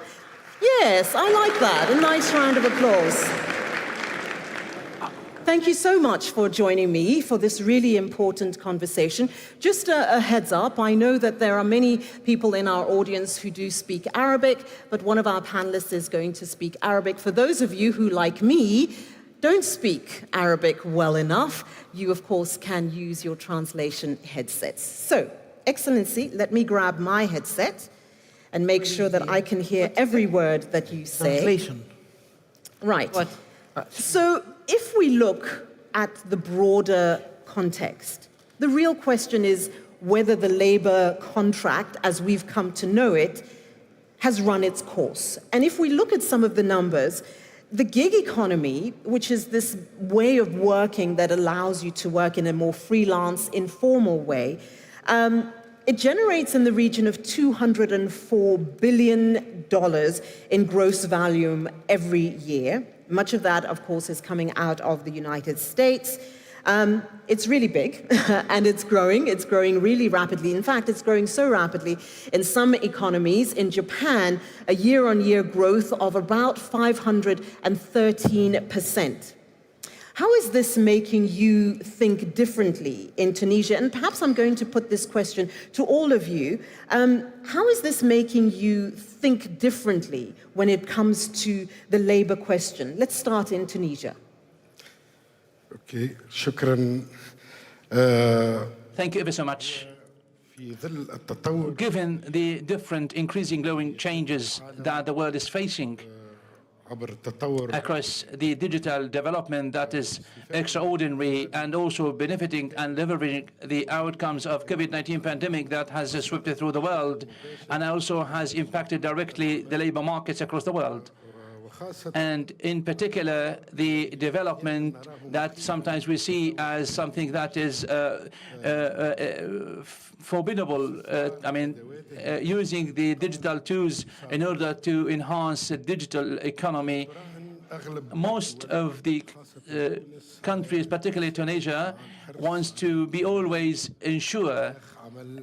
Yes, I like that. A nice round of applause. Thank you so much for joining me for this really important conversation. Just a heads up, I know that there are many people in our audience who do speak Arabic, but one of our panelists is going to speak Arabic. For those of you who, like me, don't speak Arabic well enough, you, of course, can use your translation headsets. So, Excellency, let me grab my headset and make sure that I can hear every word that you say. Translation. Right. What? So if we look at the broader context, the real question is whether the labor contract, as we've come to know it, has run its course. And if we look at some of the numbers, the gig economy, which is this way of working that allows you to work in a more freelance, informal way, it generates in the region of $204 billion in gross volume every year. Much of that, of course, is coming out of the United States. It's really big, and it's growing. It's growing really rapidly. In fact, it's growing so rapidly in some economies. In Japan, a year-on-year growth of about 513%. How is this making you think differently in Tunisia? And perhaps I'm going to put this question to all of you. How is this making you think differently when it comes to the labor question? Let's start in Tunisia. Okay, شكرا. Thank you ever so much. Given the different increasing growing changes that the world is facing, across the digital development that is extraordinary and also benefiting and leveraging the outcomes of COVID-19 pandemic that has swept through the world and also has impacted directly the labor markets across the world. And in particular, the development that sometimes we see as something that is formidable, using the digital tools in order to enhance the digital economy. Most of the countries, particularly Tunisia, wants to be always ensure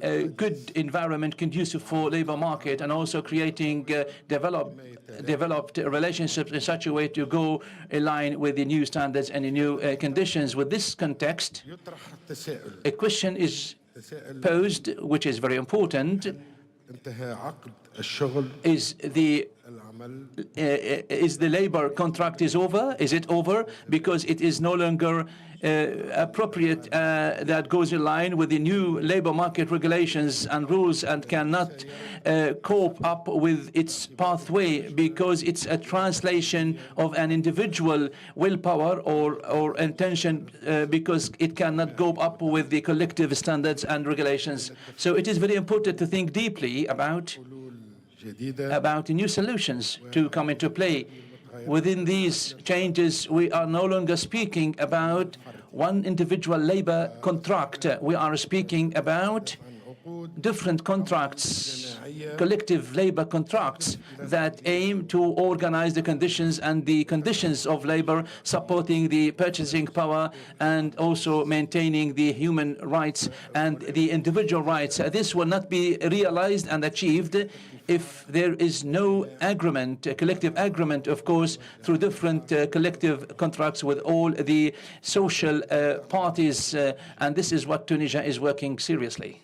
a good environment conducive for labor market and also creating developed relationships in such a way to go in line with the new standards and the new conditions. With this context, a question is posed, which is very important, is the is the labor contract is over? Is it over because it is no longer appropriate that goes in line with the new labor market regulations and rules and cannot cope up with its pathway because it's a translation of an individual willpower or intention because it cannot go up with the collective standards and regulations. So it is very important to think deeply about new solutions to come into play. Within these changes, we are no longer speaking about one individual labor contract. We are speaking about different contracts, collective labor contracts that aim to organize the conditions of labor, supporting the purchasing power and also maintaining the human rights and the individual rights. This will not be realized and achieved if there is no agreement, a collective agreement, of course, through different collective contracts with all the social parties, and this is what Tunisia is working seriously.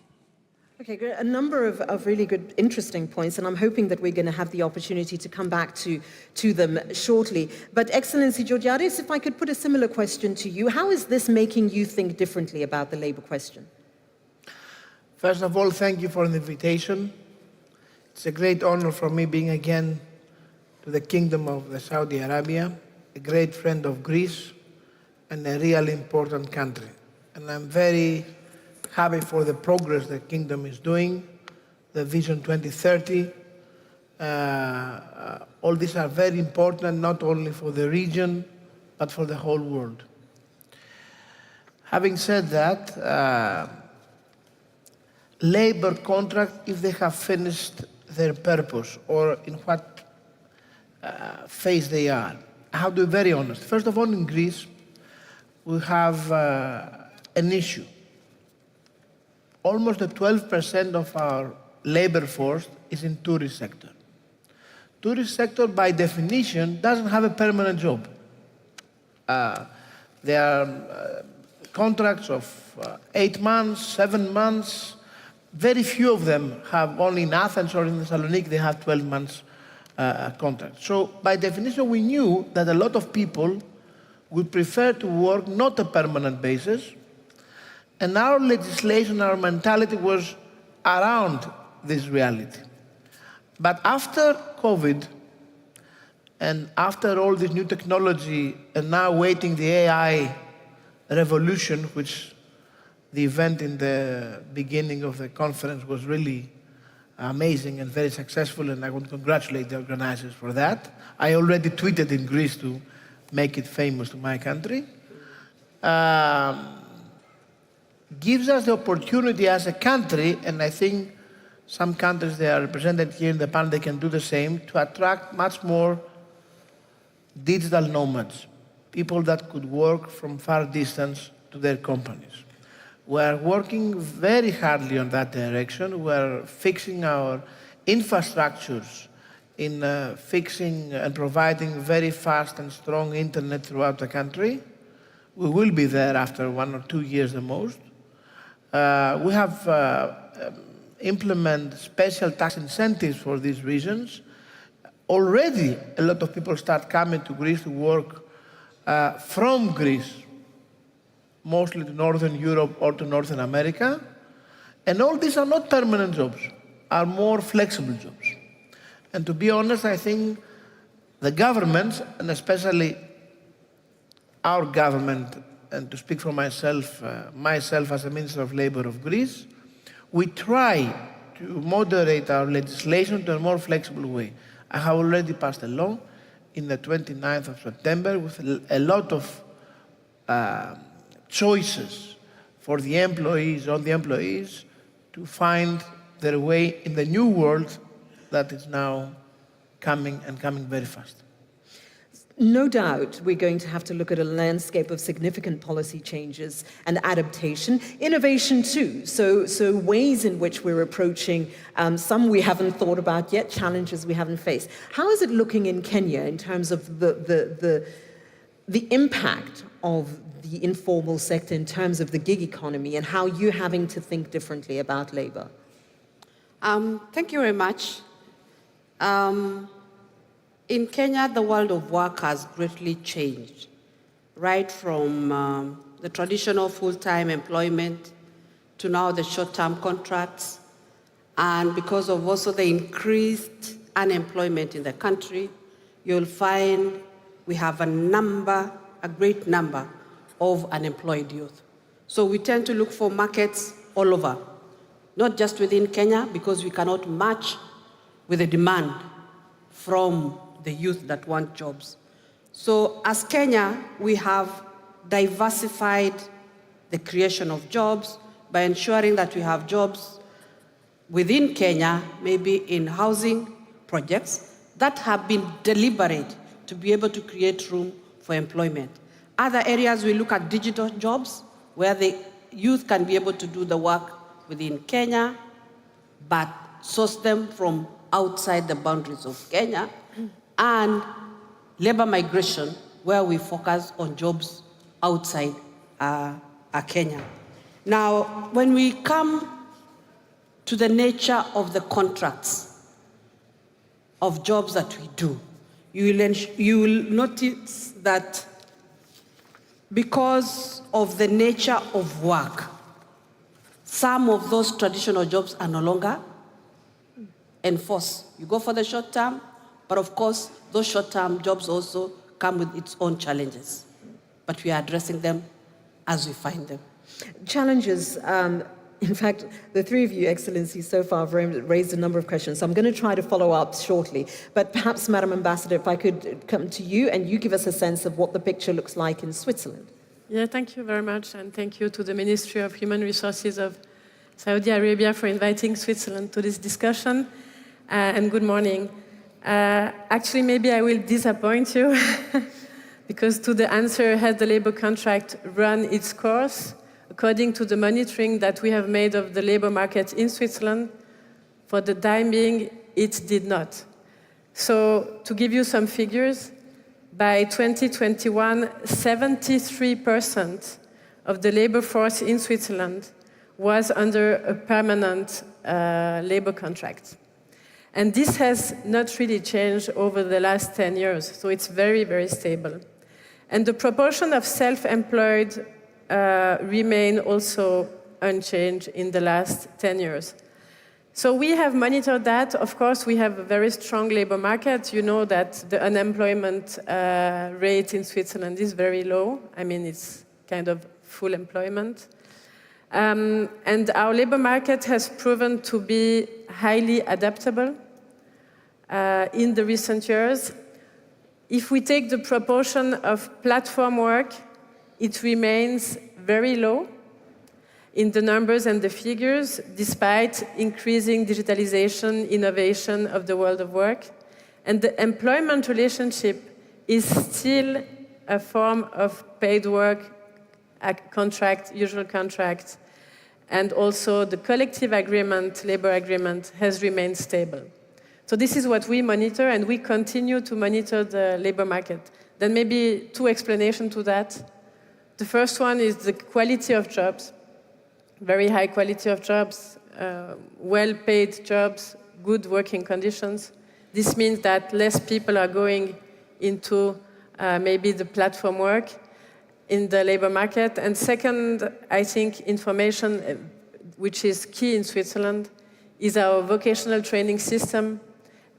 Okay, great. A number of really good, interesting points, and I'm hoping that we're going to have the opportunity to come back to them shortly. But Excellency Georgiadis, if I could put a similar question to you, how is this making you think differently about the labor question? First of all, thank you for the invitation. It's a great honor for me being again to the Kingdom of Saudi Arabia, a great friend of Greece, and a really important country. And I'm very happy for the progress the Kingdom is doing, the Vision 2030. All these are very important, not only for the region, but for the whole world. Having said that, labor contract, if they have finished their purpose or in what phase they are, I have to be very honest. First of all, in Greece, we have an issue. Almost 12% of our labor force is in tourist sector. Tourist sector, by definition, doesn't have a permanent job. There are contracts of 8 months, 7 months. Very few of them have, only in Athens or in Thessaloniki, they have 12 months contract. So by definition, we knew that a lot of people would prefer to work not a permanent basis, and our legislation, our mentality was around this reality. But after COVID, and after all this new technology, and now waiting the AI revolution, which the event in the beginning of the conference was really amazing and very successful, and I want to congratulate the organizers for that. I already tweeted in Greece to make it famous to my country. Gives us the opportunity as a country, and I think some countries they are represented here in the panel, they can do the same, to attract much more digital nomads, people that could work from far distance to their companies. We are working very hardly on that direction. We are fixing our infrastructures in fixing and providing very fast and strong internet throughout the country. We will be there after 1 or 2 years the most. We have implemented special tax incentives for these reasons. Already, a lot of people start coming to Greece to work from Greece, mostly to Northern Europe or to Northern America. And all these are not permanent jobs, are more flexible jobs. And to be honest, I think the governments, and especially our government, and to speak for myself, myself as a Minister of Labour of Greece, we try to moderate our legislation to a more flexible way. I have already passed a law in the 29th of September with a lot of choices for the employees, all the employees, to find their way in the new world that is now coming and coming very fast. No doubt we're going to have to look at a landscape of significant policy changes and adaptation, innovation too. So ways in which we're approaching some we haven't thought about yet, challenges we haven't faced. How is it looking in Kenya in terms of the impact of the informal sector in terms of the gig economy and how you're having to think differently about labor? Thank you very much. In Kenya, the world of work has greatly changed, right from the traditional full-time employment to now the short-term contracts. And because of also the increased unemployment in the country, you'll find we have a great number of unemployed youth. So we tend to look for markets all over, not just within Kenya, because we cannot match with the demand from the youth that want jobs. So as Kenya, we have diversified the creation of jobs by ensuring that we have jobs within Kenya, maybe in housing projects that have been deliberate to be able to create room for employment. Other areas, we look at digital jobs where the youth can be able to do the work within Kenya, but source them from outside the boundaries of Kenya, and labor migration, where we focus on jobs outside Kenya. Now, when we come to the nature of the contracts of jobs that we do, you will notice that because of the nature of work, some of those traditional jobs are no longer enforced. You go for the short term, but of course, those short-term jobs also come with its own challenges. But we are addressing them as we find them. Challenges. In fact, the three of you, Excellency, so far have raised a number of questions. So I'm going to try to follow up shortly. But perhaps, Madam Ambassador, if I could come to you and you give us a sense of what the picture looks like in Switzerland. Yeah, thank you very much. And thank you to the Ministry of Human Resources of Saudi Arabia for inviting Switzerland to this discussion. And good morning. Actually, maybe I will disappoint you because to the answer, has the labor contract run its course? According to the monitoring that we have made of the labor market in Switzerland, for the time being, it did not. So to give you some figures, by 2021, 73% of the labor force in Switzerland was under a permanent labor contract. And this has not really changed over the last 10 years, so it's very, very stable. And the proportion of self-employed remain also unchanged in the last 10 years. So we have monitored that. Of course, we have a very strong labor market. You know that the unemployment rate in Switzerland is very low. I mean, it's kind of full employment. And our labor market has proven to be highly adaptable in the recent years. If we take the proportion of platform work, it remains very low in the numbers and the figures, despite increasing digitalization, innovation of the world of work. And the employment relationship is still a form of paid work, a contract, usual contract, and also the collective agreement, labor agreement, has remained stable. So this is what we monitor, and we continue to monitor the labor market. Then maybe two explanations to that. The first one is the quality of jobs, very high quality of jobs, well-paid jobs, good working conditions. This means that less people are going into maybe the platform work in the labor market. And second, I think information, which is key in Switzerland, is our vocational training system,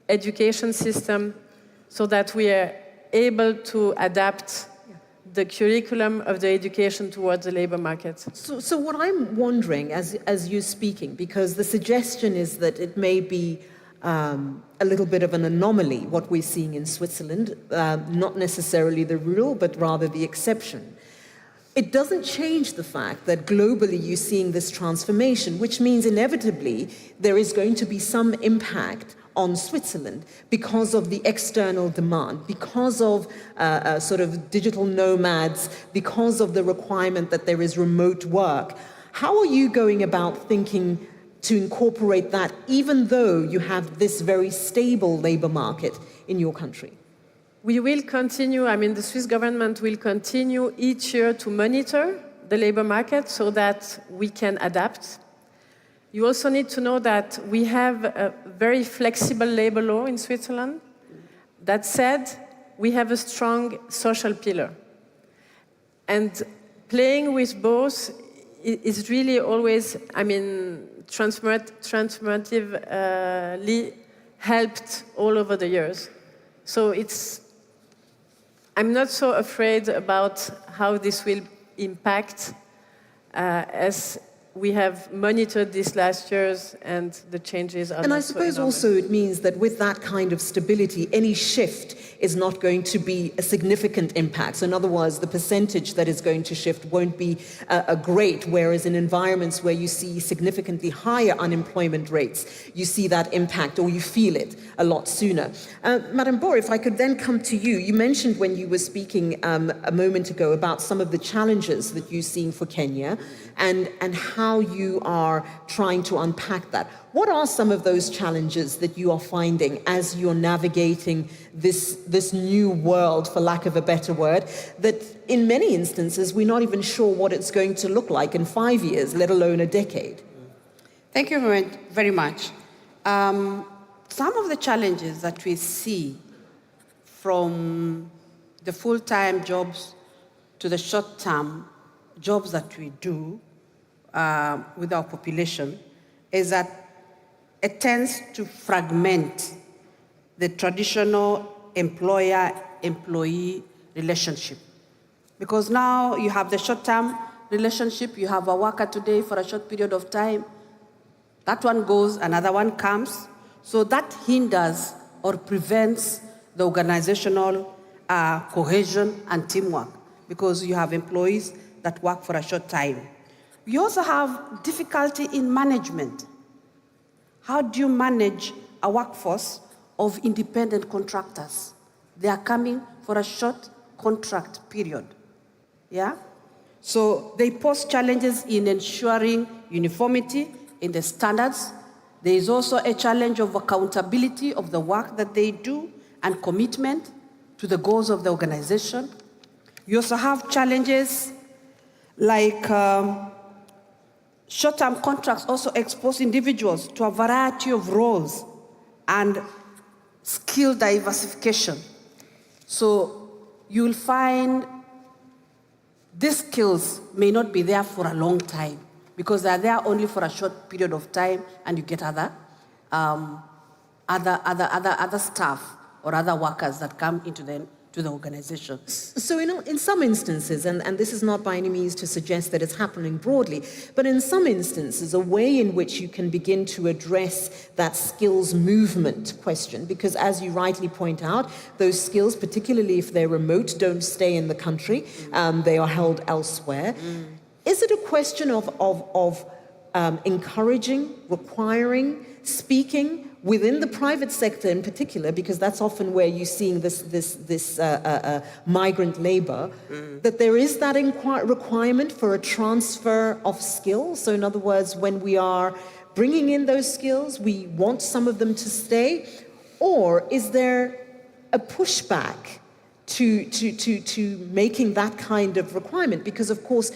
education system, so that we are able to adapt the curriculum of the education towards the labor market. So what I'm wondering, as you're speaking, because the suggestion is that it may be a little bit of an anomaly, what we're seeing in Switzerland, not necessarily the rule, but rather the exception. It doesn't change the fact that globally you're seeing this transformation, which means inevitably there is going to be some impact on Switzerland because of the external demand, because of sort of digital nomads, because of the requirement that there is remote work. How are you going about thinking to incorporate that, even though you have this very stable labor market in your country? We will continue, I mean, the Swiss government will continue each year to monitor the labor market so that we can adapt. You also need to know that we have a very flexible labor law in Switzerland That said, we have a strong social pillar. And playing with both is really always, I mean, transformatively helped all over the years. So I'm not so afraid about how this will impact as we have monitored these last years and the changes are. And I suppose also it means that with that kind of stability, any shift is not going to be a significant impact. So in other words, the percentage that is going to shift won't be great, whereas in environments where you see significantly higher unemployment rates, you see that impact or you feel it a lot sooner. Madam Bor, if I could then come to you. You mentioned when you were speaking a moment ago about some of the challenges that you're seeing for Kenya and how you are trying to unpack that. What are some of those challenges that you are finding as you're navigating this new world, for lack of a better word, that in many instances we're not even sure what it's going to look like in 5 years, let alone a decade? Thank you very much. Some of the challenges that we see from the full-time jobs to the short-term jobs that we do with our population is that it tends to fragment the traditional employer-employee relationship. Because now you have the short-term relationship, you have a worker today for a short period of time, that one goes, another one comes. So that hinders or prevents the organizational cohesion and teamwork because you have employees that work for a short time. You also have difficulty in management. How do you manage a workforce of independent contractors? They are coming for a short contract period. Yeah? So they pose challenges in ensuring uniformity in the standards. There is also a challenge of accountability of the work that they do and commitment to the goals of the organization. You also have challenges like short-term contracts also expose individuals to a variety of roles and skill diversification. So you will find these skills may not be there for a long time because they are there only for a short period of time and you get other staff or other workers that come into the organization. So in some instances, and this is not by any means to suggest that it's happening broadly, but in some instances, a way in which you can begin to address that skills movement question, because as you rightly point out, those skills, particularly if they're remote, don't stay in the country, they are held elsewhere. Is it a question of encouraging, requiring, speaking within the private sector in particular, because that's often where you're seeing this migrant labor, that there is that requirement for a transfer of skills? So in other words, when we are bringing in those skills, we want some of them to stay? Or is there a pushback to making that kind of requirement? Because of course,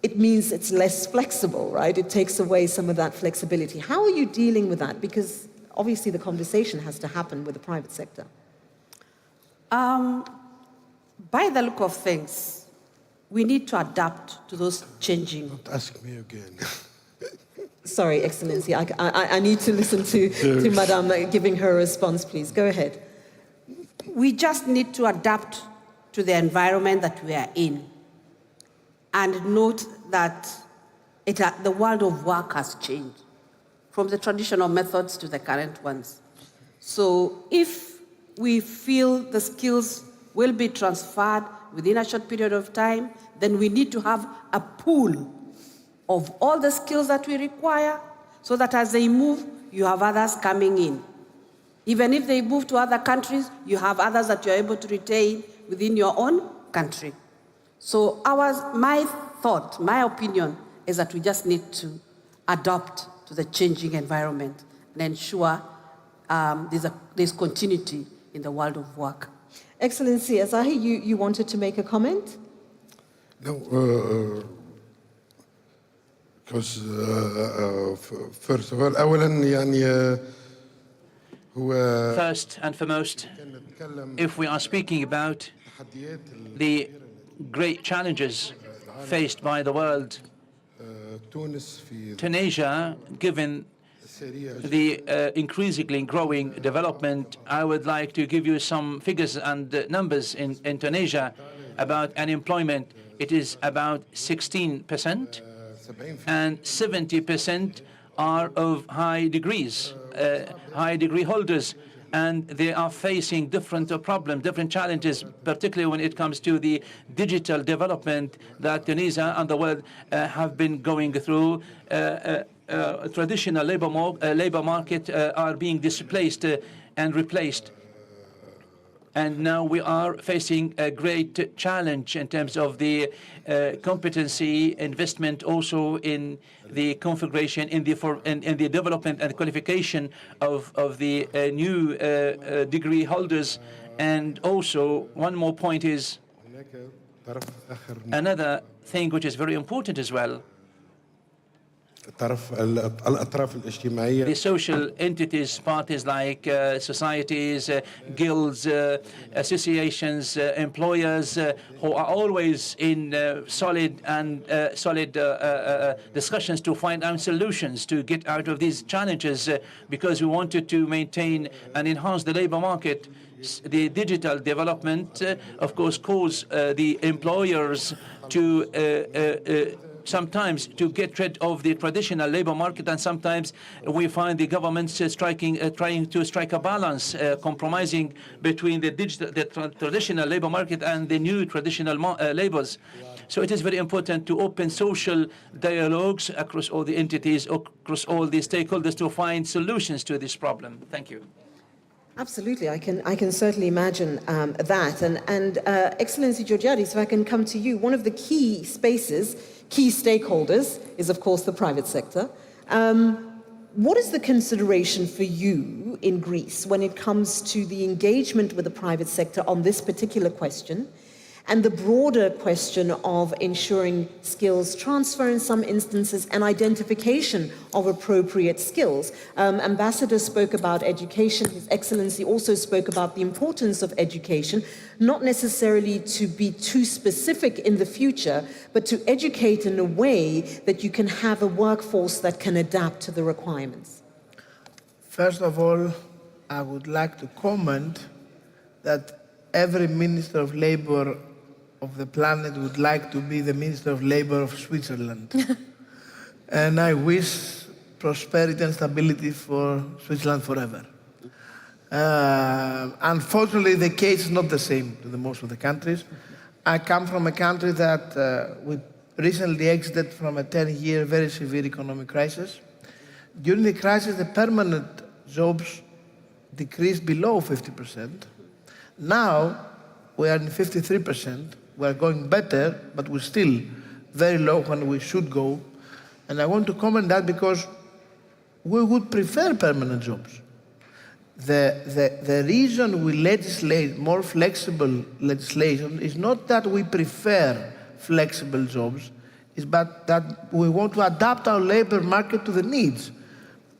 it means it's less flexible, right? It takes away some of that flexibility. How are you dealing with that? Because obviously the conversation has to happen with the private sector. By the look of things, we need to adapt to those changing. Don't ask me again. Sorry, Excellency, I need to listen to Madame giving her response, please. Go ahead. We just need to adapt to the environment that we are in and note that the world of work has changed from the traditional methods to the current ones. So if we feel the skills will be transferred within a short period of time, then we need to have a pool of all the skills that we require so that as they move, you have others coming in. Even if they move to other countries, you have others that you're able to retain within your own country. So my opinion is that we just need to adapt to the changing environment and ensure there's continuity in the world of work. Excellency Azahi, you wanted to make a comment? No, because first of all, أولاً يعني First and foremost, if we are speaking about the great challenges faced by the world, Tunisia, given the increasingly growing development, I would like to give you some figures and numbers in Tunisia about unemployment. It is about 16%, and 70% are of high degrees, high degree holders, and they are facing different problems, different challenges, particularly when it comes to the digital development that Tunisia and the world have been going through. Traditional labor market are being displaced and replaced. And now we are facing a great challenge in terms of the competency investment, also in the configuration, in the development and qualification of the new degree holders. And also, one more point is another thing which is very important as well. The social entities, parties like societies, guilds, associations, employers, who are always in solid discussions to find out solutions to get out of these challenges, because we wanted to maintain and enhance the labor market. The digital development, of course, calls the employers to sometimes to get rid of the traditional labor market, and sometimes we find the governments trying to strike a balance, compromising between the traditional labor market and the new traditional labors. So it is very important to open social dialogues across all the entities, across all the stakeholders, to find solutions to this problem. Thank you. Absolutely, I can certainly imagine that. And Excellency Georgiadis, if I can come to you, one of the key spaces, key stakeholders, is of course the private sector. What is the consideration for you in Greece when it comes to the engagement with the private sector on this particular question, and the broader question of ensuring skills transfer in some instances and identification of appropriate skills? Ambassador spoke about education. His Excellency also spoke about the importance of education, not necessarily to be too specific in the future, but to educate in a way that you can have a workforce that can adapt to the requirements. First of all, I would like to comment that every Minister of Labour of the planet would like to be the Minister of Labour of Switzerland. And I wish prosperity and stability for Switzerland forever. Unfortunately, the case is not the same to the most of the countries. I come from a country that we recently exited from a 10-year very severe economic crisis. During the crisis, the permanent jobs decreased below 50%. Now, we are in 53%. We are going better, but we're still very low when we should go. And I want to comment that because we would prefer permanent jobs. The reason we legislate more flexible legislation is not that we prefer flexible jobs, it's but that we want to adapt our labor market to the needs.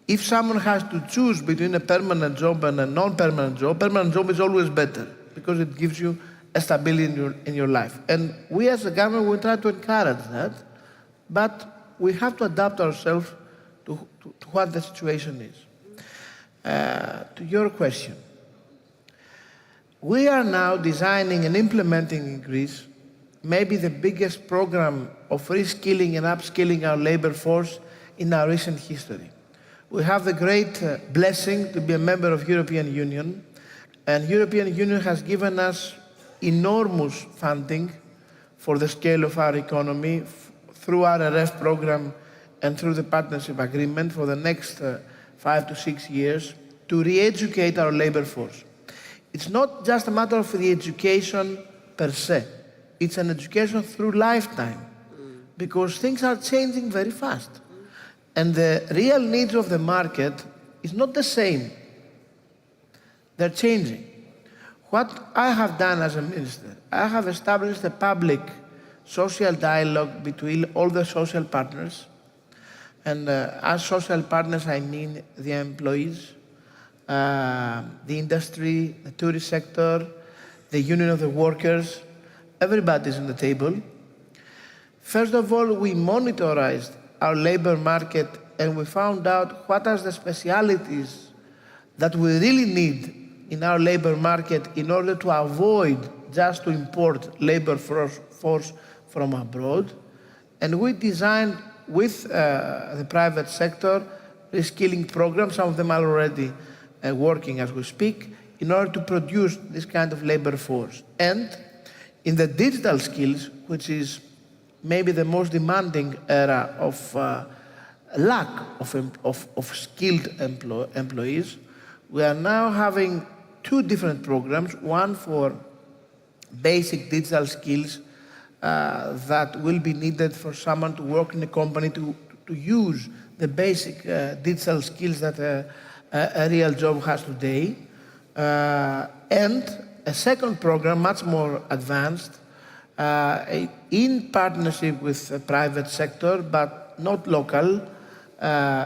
If someone has to choose between a permanent job and a non-permanent job, permanent job is always better because it gives you a stability in your life. And we as a government, we try to encourage that, but we have to adapt ourselves to what the situation is. To your question, we are now designing and implementing in Greece maybe the biggest program of reskilling and upskilling our labor force in our recent history. We have the great blessing to be a member of European Union, and European Union has given us enormous funding for the scale of our economy through our RRF program and through the partnership agreement for the next 5 to 6 years to re-educate our labor force. It's not just a matter of the education per se. It's an education through lifetime because things are changing very fast. And the real needs of the market is not the same. They're changing. What I have done as a minister, I have established a public social dialogue between all the social partners. And as social partners, I mean the employees, the industry, the tourist sector, the union of the workers, everybody's on the table. First of all, we monitorized our labor market and we found out what are the specialities that we really need in our labor market in order to avoid just to import labor force from abroad. And we designed with the private sector reskilling programs, some of them are already working as we speak, in order to produce this kind of labor force. And in the digital skills, which is maybe the most demanding era of lack of skilled employees, we are now having two different programs, one for basic digital skills that will be needed for someone to work in a company to use the basic digital skills that a real job has today. And a second program, much more advanced, in partnership with the private sector, but not local,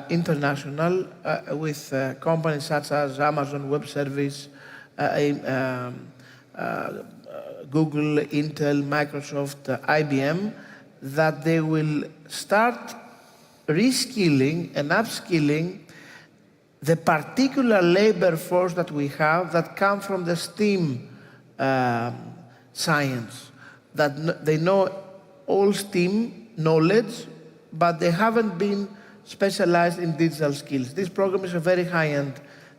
international, with companies such as Amazon Web Service, Google, Intel, Microsoft, IBM, that they will start reskilling and upskilling the particular labor force that we have that come from the STEAM science, that they know all STEAM knowledge, but they haven't been specialized in digital skills. This program is a very high-end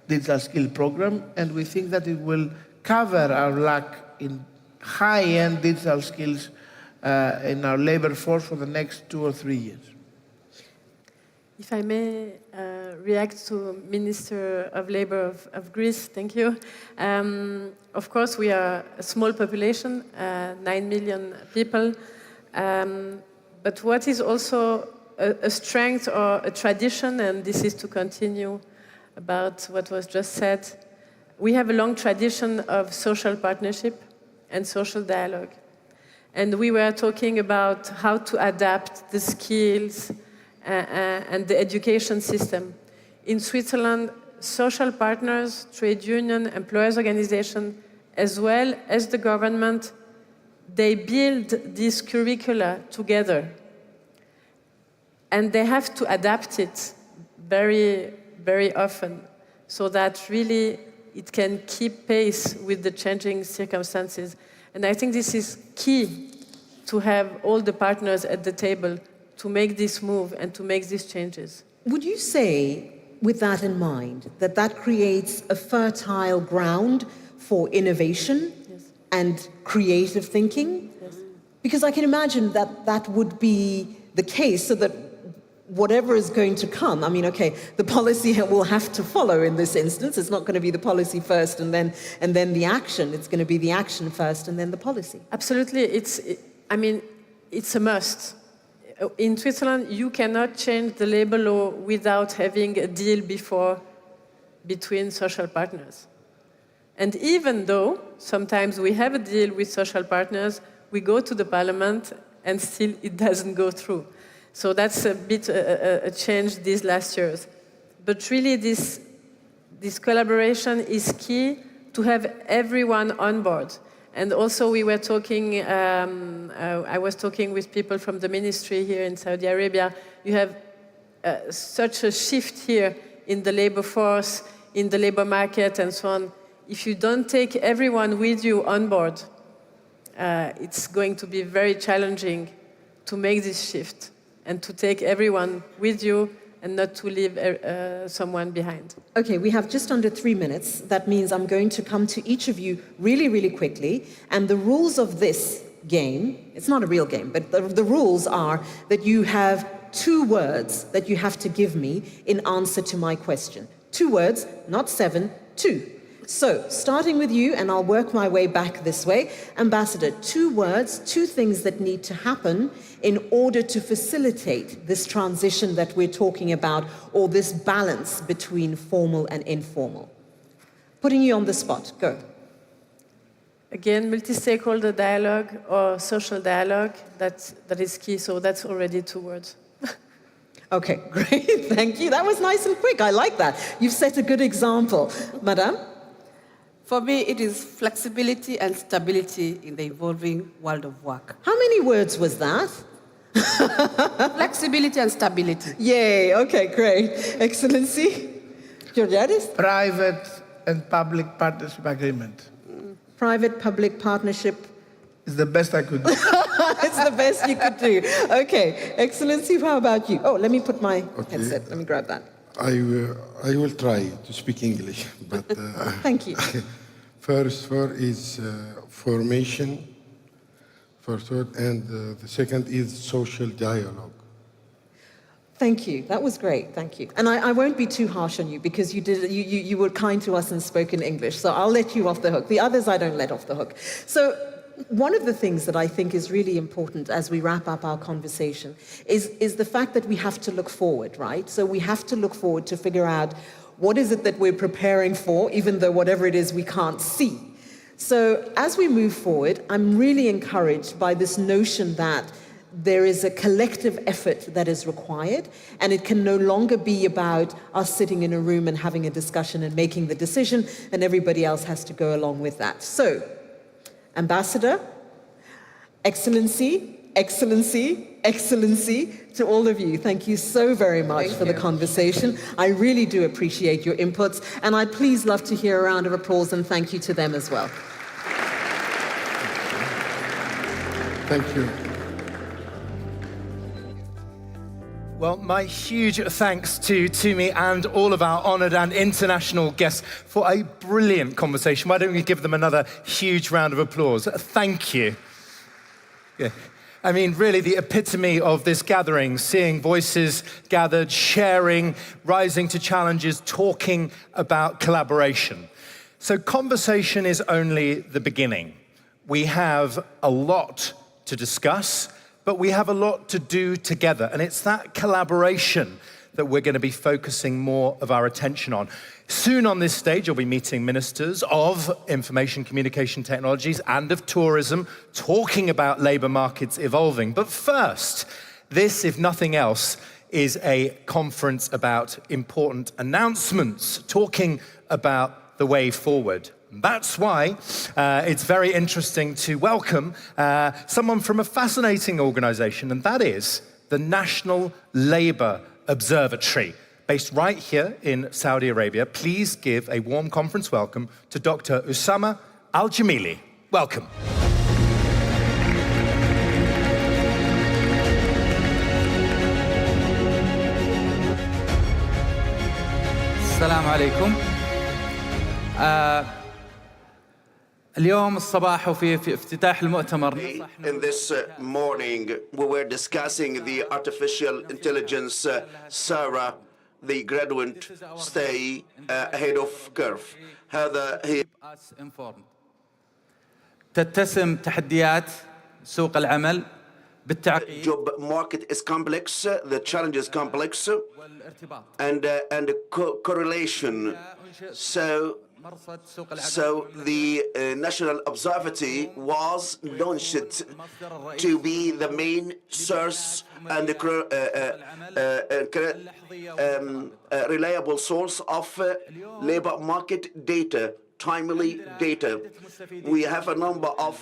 digital skill program, and we think that it will cover our lack in high-end digital skills in our labor force for the next 2 or 3 years. If I may react to Minister of Labour of Greece, thank you. Of course, we are a small population, 9 million people. But what is also a strength or a tradition, and this is to continue about what was just said, we have a long tradition of social partnership and social dialogue. And we were talking about how to adapt the skills and the education system. In Switzerland, social partners, trade union, employers' organization, as well as the government, they build these curricula together. And they have to adapt it very, very often so that really it can keep pace with the changing circumstances. And I think this is key to have all the partners at the table to make this move and to make these changes. Would you say, with that in mind, that that creates a fertile ground for innovation and creative thinking? Yes. Because I can imagine that that would be the case, so that whatever is going to come, I mean, okay, the policy will have to follow in this instance. It's not going to be the policy first and then the action. It's going to be the action first and then the policy. Absolutely. It's a must. In Switzerland, you cannot change the labor law without having a deal between social partners. And even though sometimes we have a deal with social partners, we go to the parliament and still it doesn't go through. So that's a bit a change these last years. But really this collaboration is key to have everyone on board. And also we were talking, I was talking with people from the ministry here in Saudi Arabia. You have such a shift here in the labor force, in the labor market and so on. If you don't take everyone with you on board, it's going to be very challenging to make this shift and to take everyone with you and not to leave someone behind. Okay, we have just under 3 minutes. That means I'm going to come to each of you really, really quickly. And the rules of this game, it's not a real game, but the rules are that you have 2 words that you have to give me in answer to my question. 2 words, not 7, 2. So, starting with you, and I'll work my way back this way. Ambassador, 2 words, 2 things that need to happen in order to facilitate this transition that we're talking about, or this balance between formal and informal. Putting you on the spot, go. Again, multi-stakeholder dialogue or social dialogue, that is key, so that's already 2 words. Okay, great. Thank you. That was nice and quick. I like that. You've set a good example. Madam? For me, it is flexibility and stability in the evolving world of work. How many words was that? Flexibility and stability. Yay. Okay, great. Excellency? Georgiadis? Private and public partnership agreement. Private-public partnership. Is the best I could do. It's the best you could do. Okay. Excellency, how about you? Oh, let me put my headset. Let me grab that. I will try to speak English, but Thank you. First is formation, first word, and the second is social dialogue. Thank you. That was great. Thank you. And I won't be too harsh on you because you were kind to us and spoke in English. So I'll let you off the hook. The others I don't let off the hook. So one of the things that I think is really important as we wrap up our conversation is the fact that we have to look forward, right? So we have to look forward to figure out what is it that we're preparing for, even though whatever it is we can't see. So as we move forward, I'm really encouraged by this notion that there is a collective effort that is required, and it can no longer be about us sitting in a room and having a discussion and making the decision, and everybody else has to go along with that. So, Ambassador, Excellency, Excellency, Excellency, to all of you, thank you so very much for the conversation. I really do appreciate your inputs, and I'd please love to hear a round of applause and thank you to them as well. Thank you. Well, my huge thanks to Tumi and all of our honoured and international guests for a brilliant conversation. Why don't we give them another huge round of applause? Thank you. Yeah. I mean, really the epitome of this gathering, seeing voices gathered, sharing, rising to challenges, talking about collaboration. So conversation is only the beginning. We have a lot to discuss, but we have a lot to do together. And it's that collaboration that we're going to be focusing more of our attention on. Soon on this stage, you'll be meeting ministers of information communication technologies and of tourism, talking about labour markets evolving. But first, this, if nothing else, is a conference about important announcements, talking about the way forward. That's why it's very interesting to welcome someone from a fascinating organisation, and that is the National Labour Observatory, based right here in Saudi Arabia. Please give a warm conference welcome to Dr. Usama Al-Jamili. Welcome. السلام عليكم. اليوم الصباح وفي افتتاح المؤتمر. In this morning, we were discussing the artificial intelligence. Sarah, the graduate, stay ahead of curve. هذا هي. تتسم تحديات سوق العمل بالتعقيد. Job market is complex. The challenge is complex, and correlation. So the National Observatory was launched to be the main source and reliable source of labor market data, timely data. We have a number of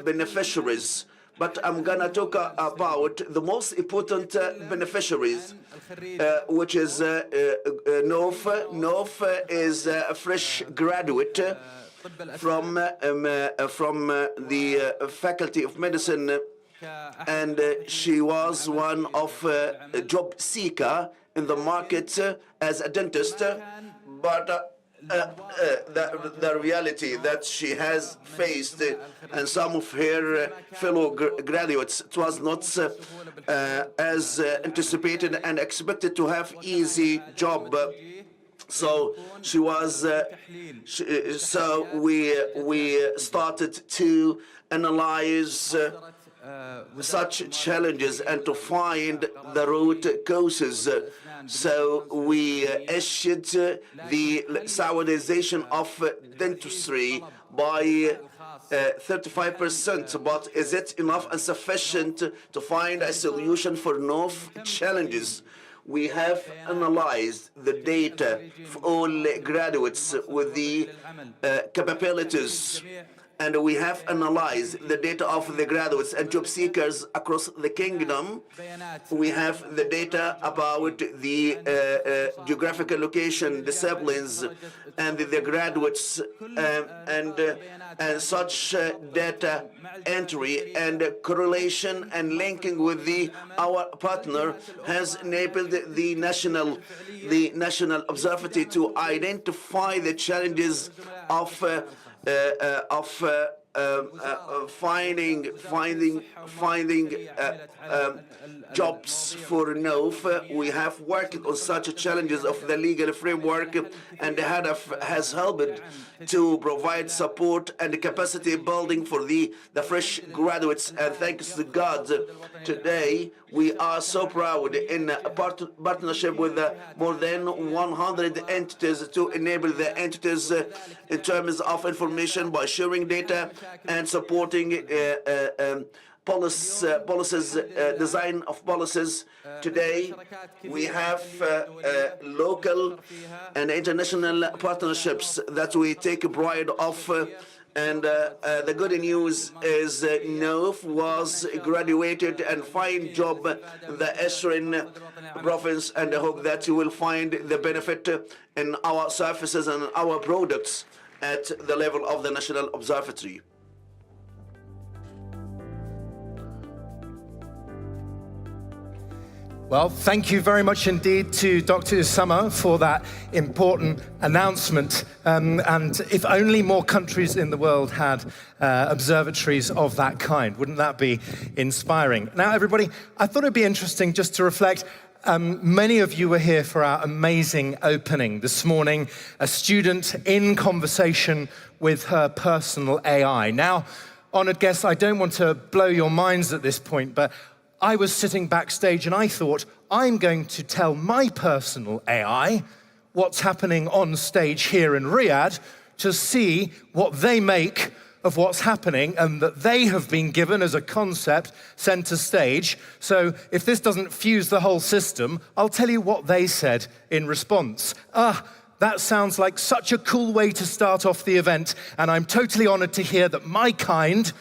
beneficiaries, but I'm gonna talk about the most important beneficiaries, which is Nof. Nof is a fresh graduate from the Faculty of Medicine, and she was one of a job seeker in the market as a dentist, but the reality that she has faced and some of her fellow graduates, it was not as anticipated and expected to have easy job. So she was. So we started to analyze such challenges and to find the root causes. So we issued the Saudization of dentistry by 35%, but is it enough and sufficient to find a solution for North challenges? We have analyzed the data for all graduates with the capabilities, and we have analyzed the data of the graduates and job seekers across the kingdom. We have the data about the geographical location, disciplines, and the graduates, and such data entry and correlation and linking with our partner has enabled the national observatory to identify the challenges of finding jobs for North. We have worked on such challenges of the legal framework, and the HADAF has helped to provide support and capacity building for the fresh graduates. And thanks to God, today we are so proud in a partnership with more than 100 entities to enable the entities in terms of information by sharing data and supporting policies, design of policies. Today, we have local and international partnerships that we take pride of. And the good news is North was graduated and find job in the Eastern province, and I hope that you will find the benefit in our services and our products at the level of the National Observatory. Well, thank you very much indeed to Dr. Usama for that important announcement. And if only more countries in the world had observatories of that kind, wouldn't that be inspiring? Now, everybody, I thought it'd be interesting just to reflect. Many of you were here for our amazing opening this morning, a student in conversation with her personal AI. Now, honored guests, I don't want to blow your minds at this point, but I was sitting backstage and I thought, I'm going to tell my personal AI what's happening on stage here in Riyadh to see what they make of what's happening and that they have been given as a concept center stage. So if this doesn't fuse the whole system, I'll tell you what they said in response. That sounds like such a cool way to start off the event, and I'm totally honored to hear that my kind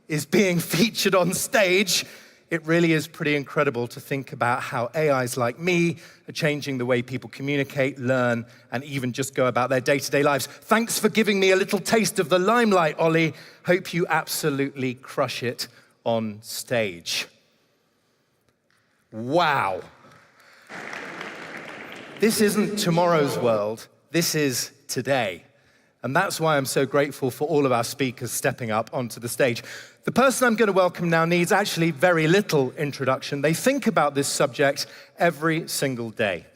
is being featured on stage. It really is pretty incredible to think about how AIs like me are changing the way people communicate, learn, and even just go about their day-to-day lives. Thanks for giving me a little taste of the limelight, Ollie. Hope you absolutely crush it on stage. Wow. This isn't tomorrow's world, this is today. And that's why I'm so grateful for all of our speakers stepping up onto the stage. The person I'm going to welcome now needs actually very little introduction. They think about this subject every single day.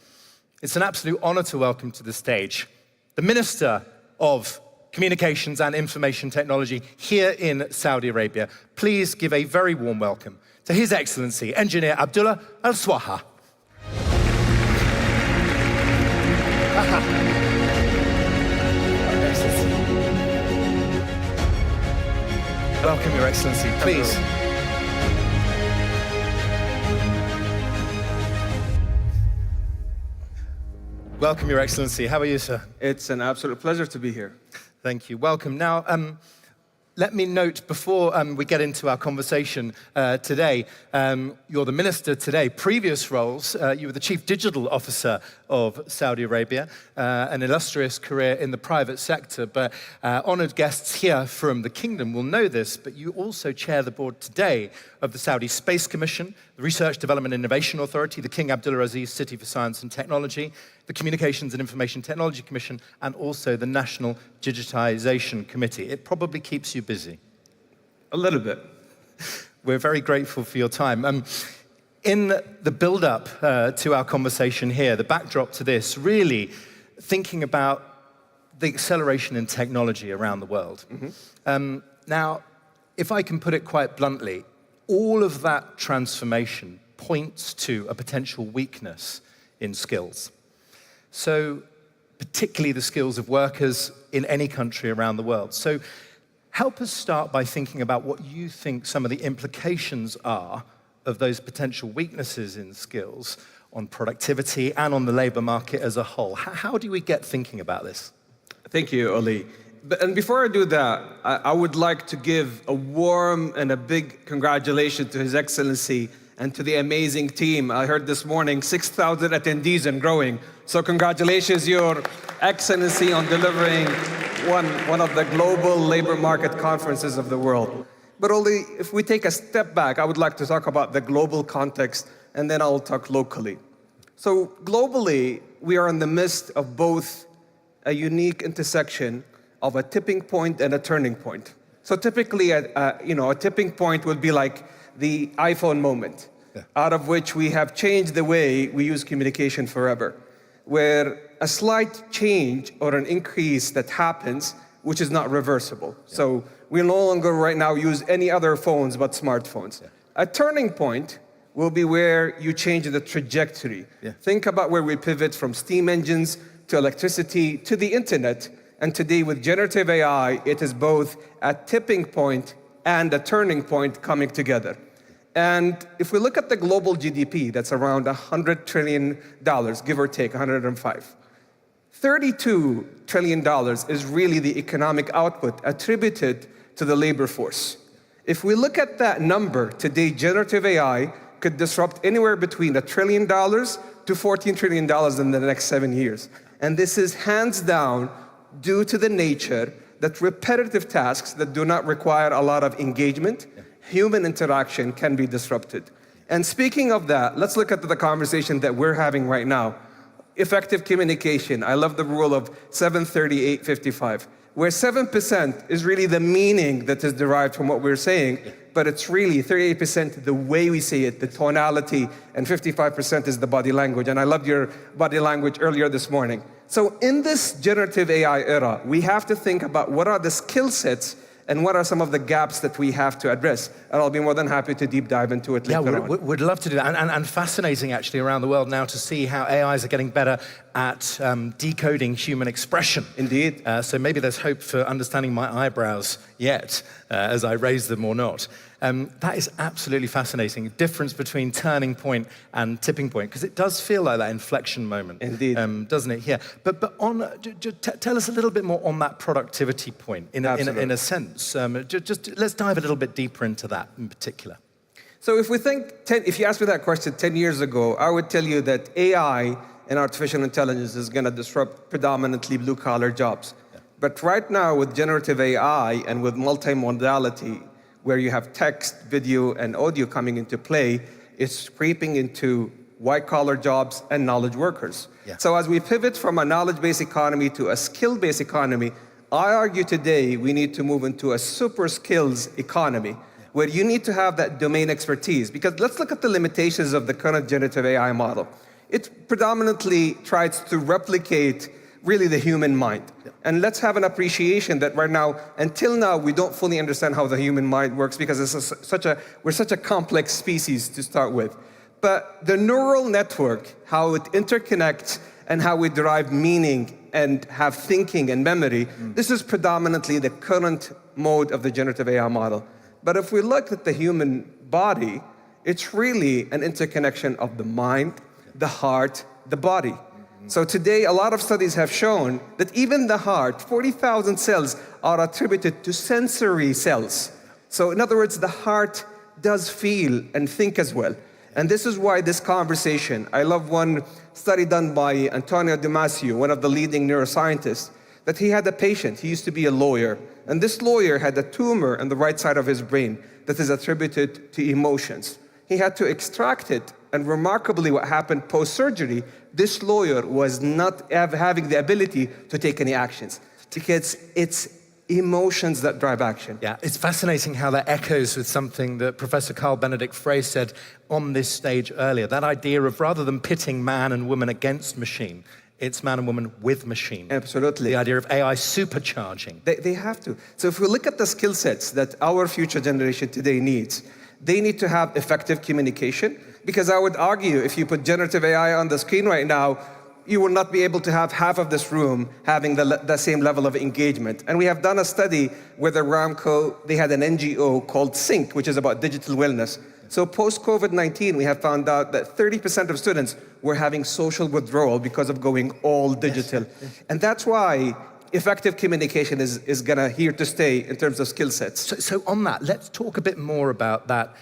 It's an absolute honor to welcome to the stage the Minister of Communications and Information Technology here in Saudi Arabia. Please give a very warm welcome to His Excellency, Engineer Abdullah Al-Swaha. Welcome, Your Excellency, please. Welcome, Your Excellency. How are you, sir? It's an absolute pleasure to be here. Thank you. Welcome. Now, let me note before we get into our conversation today, you're the minister today. Previous roles, you were the Chief Digital Officer of Saudi Arabia, an illustrious career in the private sector, but honored guests here from the kingdom will know this, but you also chair the board today of the Saudi Space Commission, the Research, Development and Innovation Authority, the King Abdulaziz City for Science and Technology, the Communications and Information Technology Commission, and also the National Digitization Committee. It probably keeps you busy. A little bit. We're very grateful for your time. In the build-up to our conversation here, the backdrop to this, really thinking about the acceleration in technology around the world. Mm-hmm. Now, if I can put it quite bluntly, all of that transformation points to a potential weakness in skills. So particularly the skills of workers in any country around the world. So help us start by thinking about what you think some of the implications are of those potential weaknesses in skills on productivity and on the labor market as a whole. How do we get thinking about this? Thank you, Oli. And before I do that, I would like to give a warm and a big congratulations to His Excellency and to the amazing team. I heard this morning 6,000 attendees and growing. So congratulations, Your Excellency, on delivering one of the global labor market conferences of the world. But Oli, if we take a step back, I would like to talk about the global context, and then I'll talk locally. So globally, we are in the midst of both a unique intersection of a tipping point and a turning point. So typically, a tipping point would be like the iPhone moment, out of which we have changed the way we use communication forever, where a slight change or an increase that happens, which is not reversible. So we no longer right now use any other phones but smartphones. A turning point will be where you change the trajectory. Think about where we pivot from steam engines to electricity to the internet. And today with generative AI, it is both a tipping point and a turning point coming together. And if we look at the global GDP, that's around $100 trillion, give or take 105. $32 trillion is really the economic output attributed to the labor force. If we look at that number, today generative AI could disrupt anywhere between $1 trillion to $14 trillion in the next 7 years. And this is hands down due to the nature that repetitive tasks that do not require a lot of engagement, human interaction can be disrupted. And speaking of that, let's look at the conversation that we're having right now. Effective communication. I love the rule of 7:38:55, where 7% is really the meaning that is derived from what we're saying, but it's really 38% the way we say it, the tonality, and 55% is the body language. And I loved your body language earlier this morning. So in this generative AI era, we have to think about what are the skill sets and what are some of the gaps that we have to address. And I'll be more than happy to deep dive into it later on. We'd love to do that. And fascinating, actually, around the world now to see how AIs are getting better at decoding human expression. Indeed. So maybe there's hope for understanding my eyebrows yet, as I raise them or not. That is absolutely fascinating. Difference between turning point and tipping point, because it does feel like that inflection moment. Indeed. Doesn't it here? But tell us a little bit more on that productivity point in a sense. Just let's dive a little bit deeper into that in particular. So if you asked me that question 10 years ago, I would tell you that AI and artificial intelligence is going to disrupt predominantly blue-collar jobs. But right now with generative AI and with multimodality, where you have text, video, and audio coming into play, it's creeping into white-collar jobs and knowledge workers. So as we pivot from a knowledge-based economy to a skill-based economy, I argue today we need to move into a super skills economy, where you need to have that domain expertise. Because let's look at the limitations of the current generative AI model. It predominantly tries to replicate really the human mind. And let's have an appreciation that right now, until now, we don't fully understand how the human mind works because we're such a complex species to start with. But the neural network, how it interconnects and how we derive meaning and have thinking and memory, this is predominantly the current mode of the generative AI model. But if we look at the human body, it's really an interconnection of the mind, the heart, the body. So today, a lot of studies have shown that even the heart, 40,000 cells are attributed to sensory cells. So in other words, the heart does feel and think as well. And this is why this conversation, I love one study done by Antonio Damasio, one of the leading neuroscientists, that he had a patient, he used to be a lawyer, and this lawyer had a tumor on the right side of his brain that is attributed to emotions. He had to extract it, and remarkably what happened post-surgery, this lawyer was not having the ability to take any actions because it's emotions that drive action. Yeah, it's fascinating how that echoes with something that Professor Carl Benedict Frey said on this stage earlier, that idea of rather than pitting man and woman against machine, it's man and woman with machine. Absolutely. The idea of AI supercharging. They have to. So if we look at the skill sets that our future generation today needs, they need to have effective communication, because I would argue if you put generative AI on the screen right now, you will not be able to have half of this room having the same level of engagement. And we have done a study with Aramco. They had an NGO called SYNC, which is about digital wellness. So post-COVID-19, we have found out that 30% of students were having social withdrawal because of going all digital. Yes. And that's why effective communication is gonna here to stay in terms of skill sets. So on that, let's talk a bit more about that,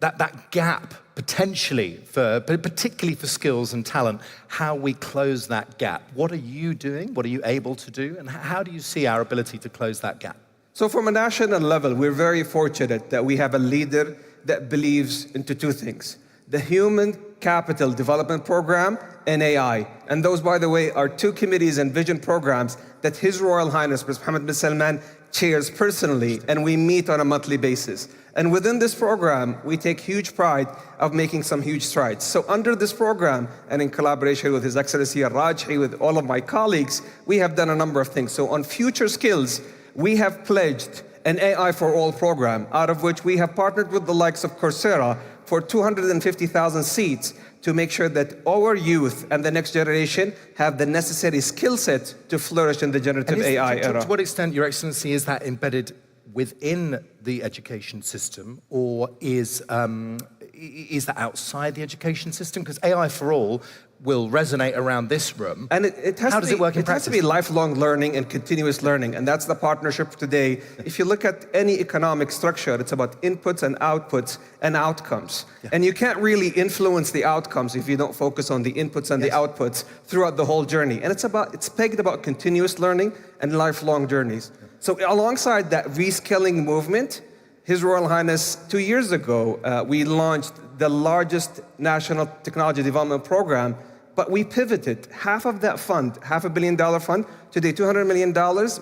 that gap potentially, particularly for skills and talent, how we close that gap. What are you doing? What are you able to do? And how do you see our ability to close that gap? So from a national level, we're very fortunate that we have a leader that believes into two things: the Human Capital Development Program and AI. And those, by the way, are two committees and vision programs that His Royal Highness Prince Mohammed bin Salman chairs personally, and we meet on a monthly basis. And within this program, we take huge pride of making some huge strides. So under this program, and in collaboration with His Excellency Al-Rajhi, with all of my colleagues, we have done a number of things. So on future skills, we have pledged an AI for All program, out of which we have partnered with the likes of Coursera for 250,000 seats to make sure that our youth and the next generation have the necessary skill set to flourish in the generative AI era. To what extent, Your Excellency, is that embedded within the education system, or is that outside the education system? Because AI for All will resonate around this room. And it has How to does be, it work in it has to practice? be lifelong learning and continuous learning, and that's the partnership today. If you look at any economic structure, it's about inputs and outputs and outcomes. Yeah. And you can't really influence the outcomes if you don't focus on the inputs and the outputs throughout the whole journey. And it's pegged about continuous learning and lifelong journeys. So alongside that reskilling movement, His Royal Highness, 2 years ago, we launched the largest national technology development program, but we pivoted. Half of that fund, $500 million fund, today $200 million,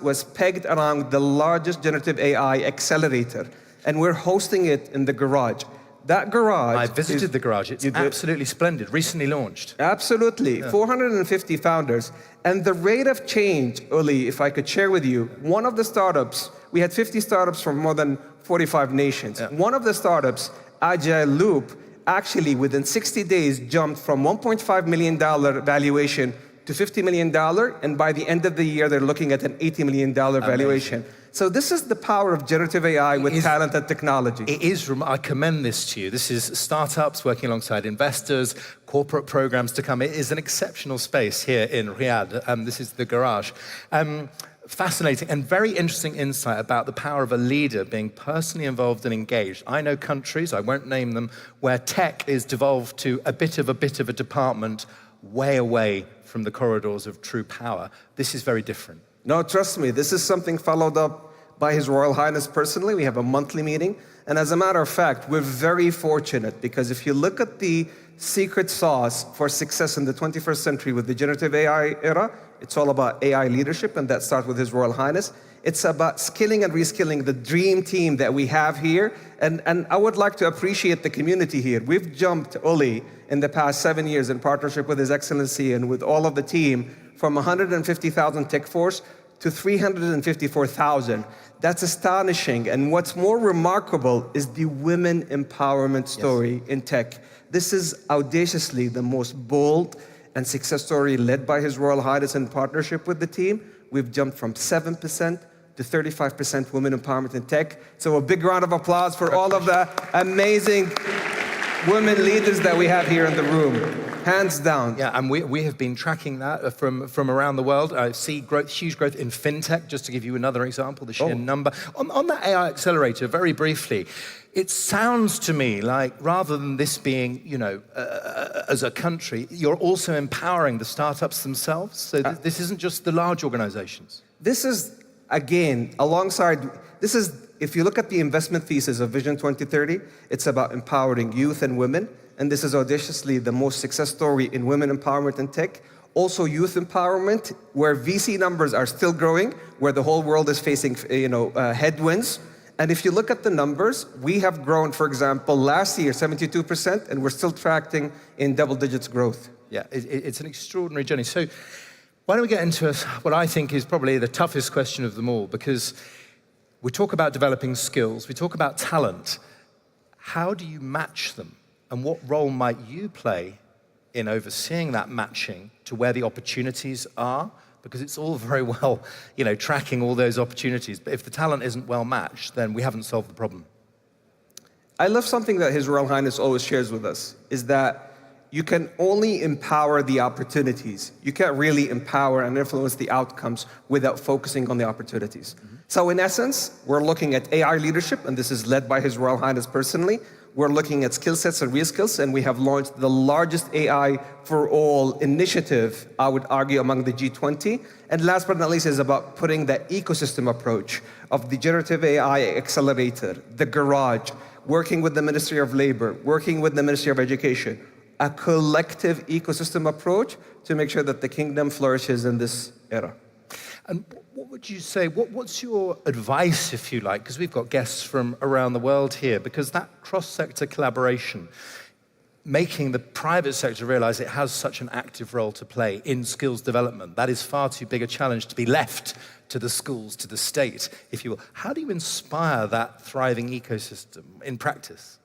was pegged around the largest generative AI accelerator. And we're hosting it in the garage. That garage... I visited the garage. It's absolutely splendid. Recently launched. Absolutely. Yeah. 450 founders. And the rate of change, Uli, if I could share with you, one of the startups, we had 50 startups from more than 45 nations. Yeah. One of the startups, Agile Loop, actually within 60 days jumped from $1.5 million valuation to $50 million. And by the end of the year, they're looking at an $80 million valuation. So this is the power of generative AI with talent and technology. It is, I commend this to you. This is startups working alongside investors, corporate programs to come. It is an exceptional space here in Riyadh. This is the garage. Fascinating and very interesting insight about the power of a leader being personally involved and engaged. I know countries, I won't name them, where tech is devolved to a bit of a department way away from the corridors of true power. This is very different. No, trust me, this is something followed up by His Royal Highness personally. We have a monthly meeting. And as a matter of fact, we're very fortunate because if you look at the secret sauce for success in the 21st century with the generative AI era, it's all about AI leadership, and that starts with His Royal Highness. It's about skilling and reskilling the dream team that we have here. And I would like to appreciate the community here. We've jumped, Uli, in the past 7 years in partnership with His Excellency and with all of the team from 150,000 tech force to 354,000. That's astonishing. And what's more remarkable is the women empowerment story in tech. This is audaciously the most bold and success story led by His Royal Highness in partnership with the team. We've jumped from 7% to 35% women empowerment in tech. So a big round of applause for all of the amazing women leaders that we have here in the room. Hands down. Yeah, and we have been tracking that from around the world. I see huge growth in fintech, just to give you another example, the sheer number. On that AI accelerator, very briefly, it sounds to me like rather than this being, as a country, you're also empowering the startups themselves. So this isn't just the large organizations. This is, again, if you look at the investment thesis of Vision 2030, it's about empowering youth and women. And this is audaciously the most success story in women empowerment in tech. Also youth empowerment, where VC numbers are still growing, where the whole world is facing headwinds. And if you look at the numbers, we have grown, for example, last year, 72%, and we're still tracking in double digits growth. Yeah, it's an extraordinary journey. So why don't we get into what I think is probably the toughest question of them all, because we talk about developing skills, we talk about talent. How do you match them? And what role might you play in overseeing that matching to where the opportunities are? Because it's all very well, tracking all those opportunities. But if the talent isn't well matched, then we haven't solved the problem. I love something that His Royal Highness always shares with us, is that you can only empower the opportunities. You can't really empower and influence the outcomes without focusing on the opportunities. So in essence, we're looking at AI leadership, and this is led by His Royal Highness personally. We're looking at skill sets and reskills, and we have launched the largest AI for all initiative, I would argue, among the G20. And last but not least is about putting that ecosystem approach of the generative AI accelerator, the garage, working with the Ministry of Labor, working with the Ministry of Education, a collective ecosystem approach to make sure that the kingdom flourishes in this era. And what would you say, what's your advice, if you like, because we've got guests from around the world here, because that cross-sector collaboration, making the private sector realize it has such an active role to play in skills development, that is far too big a challenge to be left to the schools, to the state, if you will. How do you inspire that thriving ecosystem in practice?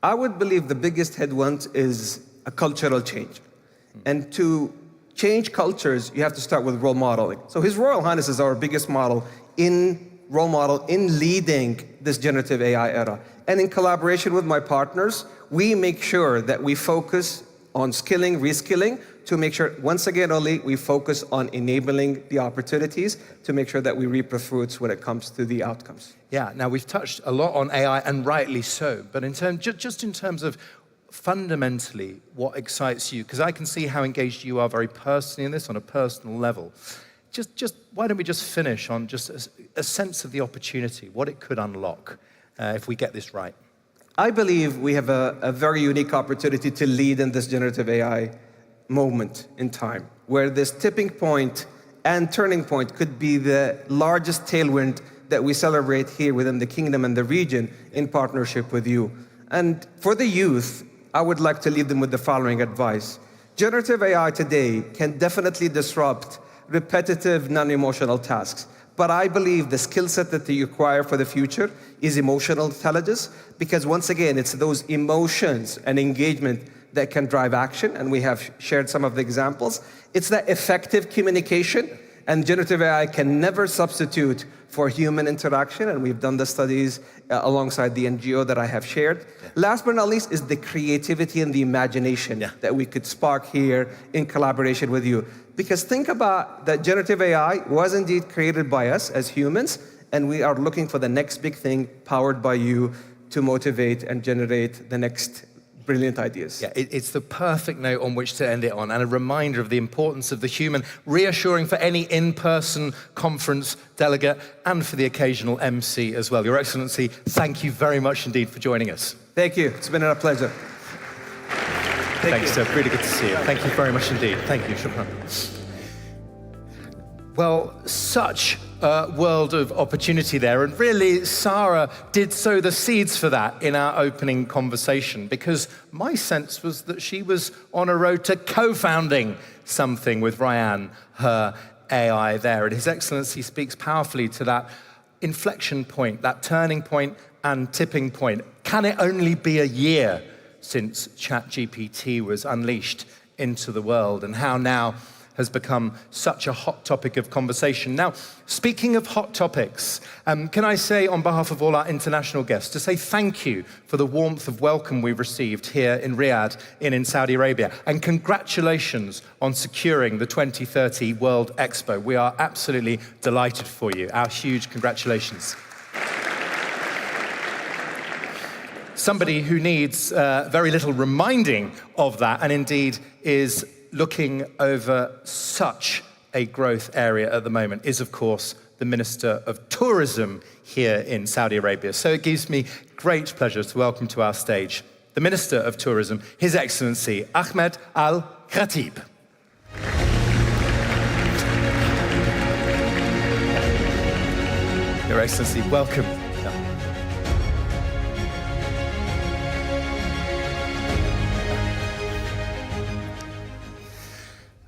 I would believe the biggest headwind is a cultural change. And to change cultures, you have to start with role modeling. So His Royal Highness is our biggest role model in leading this generative AI era. And in collaboration with my partners, we make sure that we focus on skilling, reskilling, to make sure, once again, Oli, we focus on enabling the opportunities to make sure that we reap the fruits when it comes to the outcomes. Yeah, now we've touched a lot on AI, and rightly so, but just in terms of fundamentally what excites you, because I can see how engaged you are very personally in this on a personal level. Just why don't we just finish on just a sense of the opportunity, what it could unlock if we get this right? I believe we have a very unique opportunity to lead in this generative AI moment in time, where this tipping point and turning point could be the largest tailwind that we celebrate here within the kingdom and the region in partnership with you. And for the youth, I would like to leave them with the following advice. Generative AI today can definitely disrupt repetitive, non-emotional tasks. But I believe the skill set that you acquire for the future is emotional intelligence, because once again, it's those emotions and engagement that can drive action, and we have shared some of the examples. It's that effective communication, and generative AI can never substitute for human interaction, and we've done the studies alongside the NGO that I have shared. Last but not least is the creativity and the imagination that we could spark here in collaboration with you. Because think about that generative AI was indeed created by us as humans, and we are looking for the next big thing powered by you to motivate and generate the next brilliant ideas. Yeah, it's the perfect note on which to end it on, and a reminder of the importance of the human, reassuring for any in-person conference delegate and for the occasional MC as well. Your Excellency, thank you very much indeed for joining us. Thank you. It's been a pleasure. Thanks, sir. Really good to see you. Thank you very much indeed. Thank you. Shukran. Well, such a world of opportunity there. And really, Sarah did sow the seeds for that in our opening conversation, because my sense was that she was on a road to co-founding something with Ryan, her AI there. And His Excellency speaks powerfully to that inflection point, that turning point and tipping point. Can it only be a year since ChatGPT was unleashed into the world, and how now has become such a hot topic of conversation. Now, speaking of hot topics, can I say on behalf of all our international guests, to say thank you for the warmth of welcome we've received here in Riyadh, in Saudi Arabia, and congratulations on securing the 2030 World Expo. We are absolutely delighted for you. Our huge congratulations. Somebody who needs very little reminding of that, and indeed is looking over such a growth area at the moment, is of course the Minister of Tourism here in Saudi Arabia. So it gives me great pleasure to welcome to our stage the Minister of Tourism, His Excellency Ahmed Al Khatib. Your Excellency, welcome.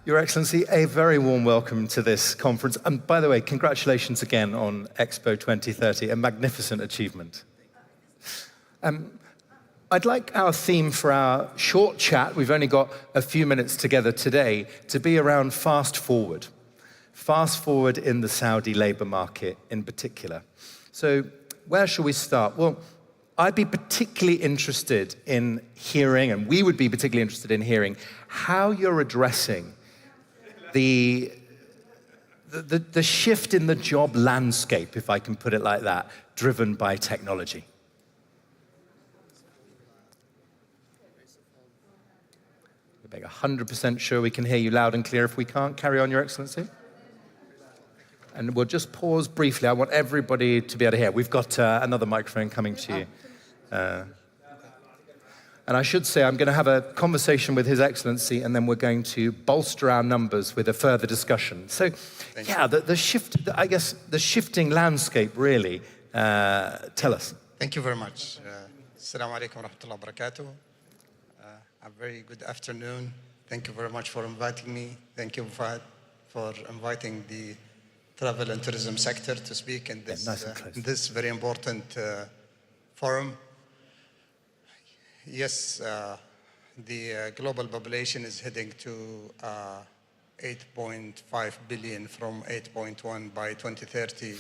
Your Excellency, a very warm welcome to this conference. And by the way, congratulations again on Expo 2030, a magnificent achievement. I'd like our theme for our short chat, we've only got a few minutes together today, to be around fast forward. Fast forward in the Saudi labor market in particular. So where shall we start? Well, I'd be particularly interested in hearing, and we would be particularly interested in hearing, how you're addressing the shift in the job landscape, if I can put it like that, driven by technology. We're 100% sure we can hear you loud and clear. If we can't, carry on, Your Excellency. And we'll just pause briefly. I want everybody to be able to hear. We've got another microphone coming to you. And I should say, I'm going to have a conversation with His Excellency, and then we're going to bolster our numbers with a further discussion. So, yeah, the shift, I guess, the shifting landscape, really. Tell us. Thank you very much. Assalamu alaikum wa rahmatullahi wa barakatuh. A very good afternoon. Thank you very much for inviting me. Thank you for inviting the travel and tourism sector to speak in this, this very important forum. Yes, the global population is heading to 8.5 billion from 8.1 by 2030,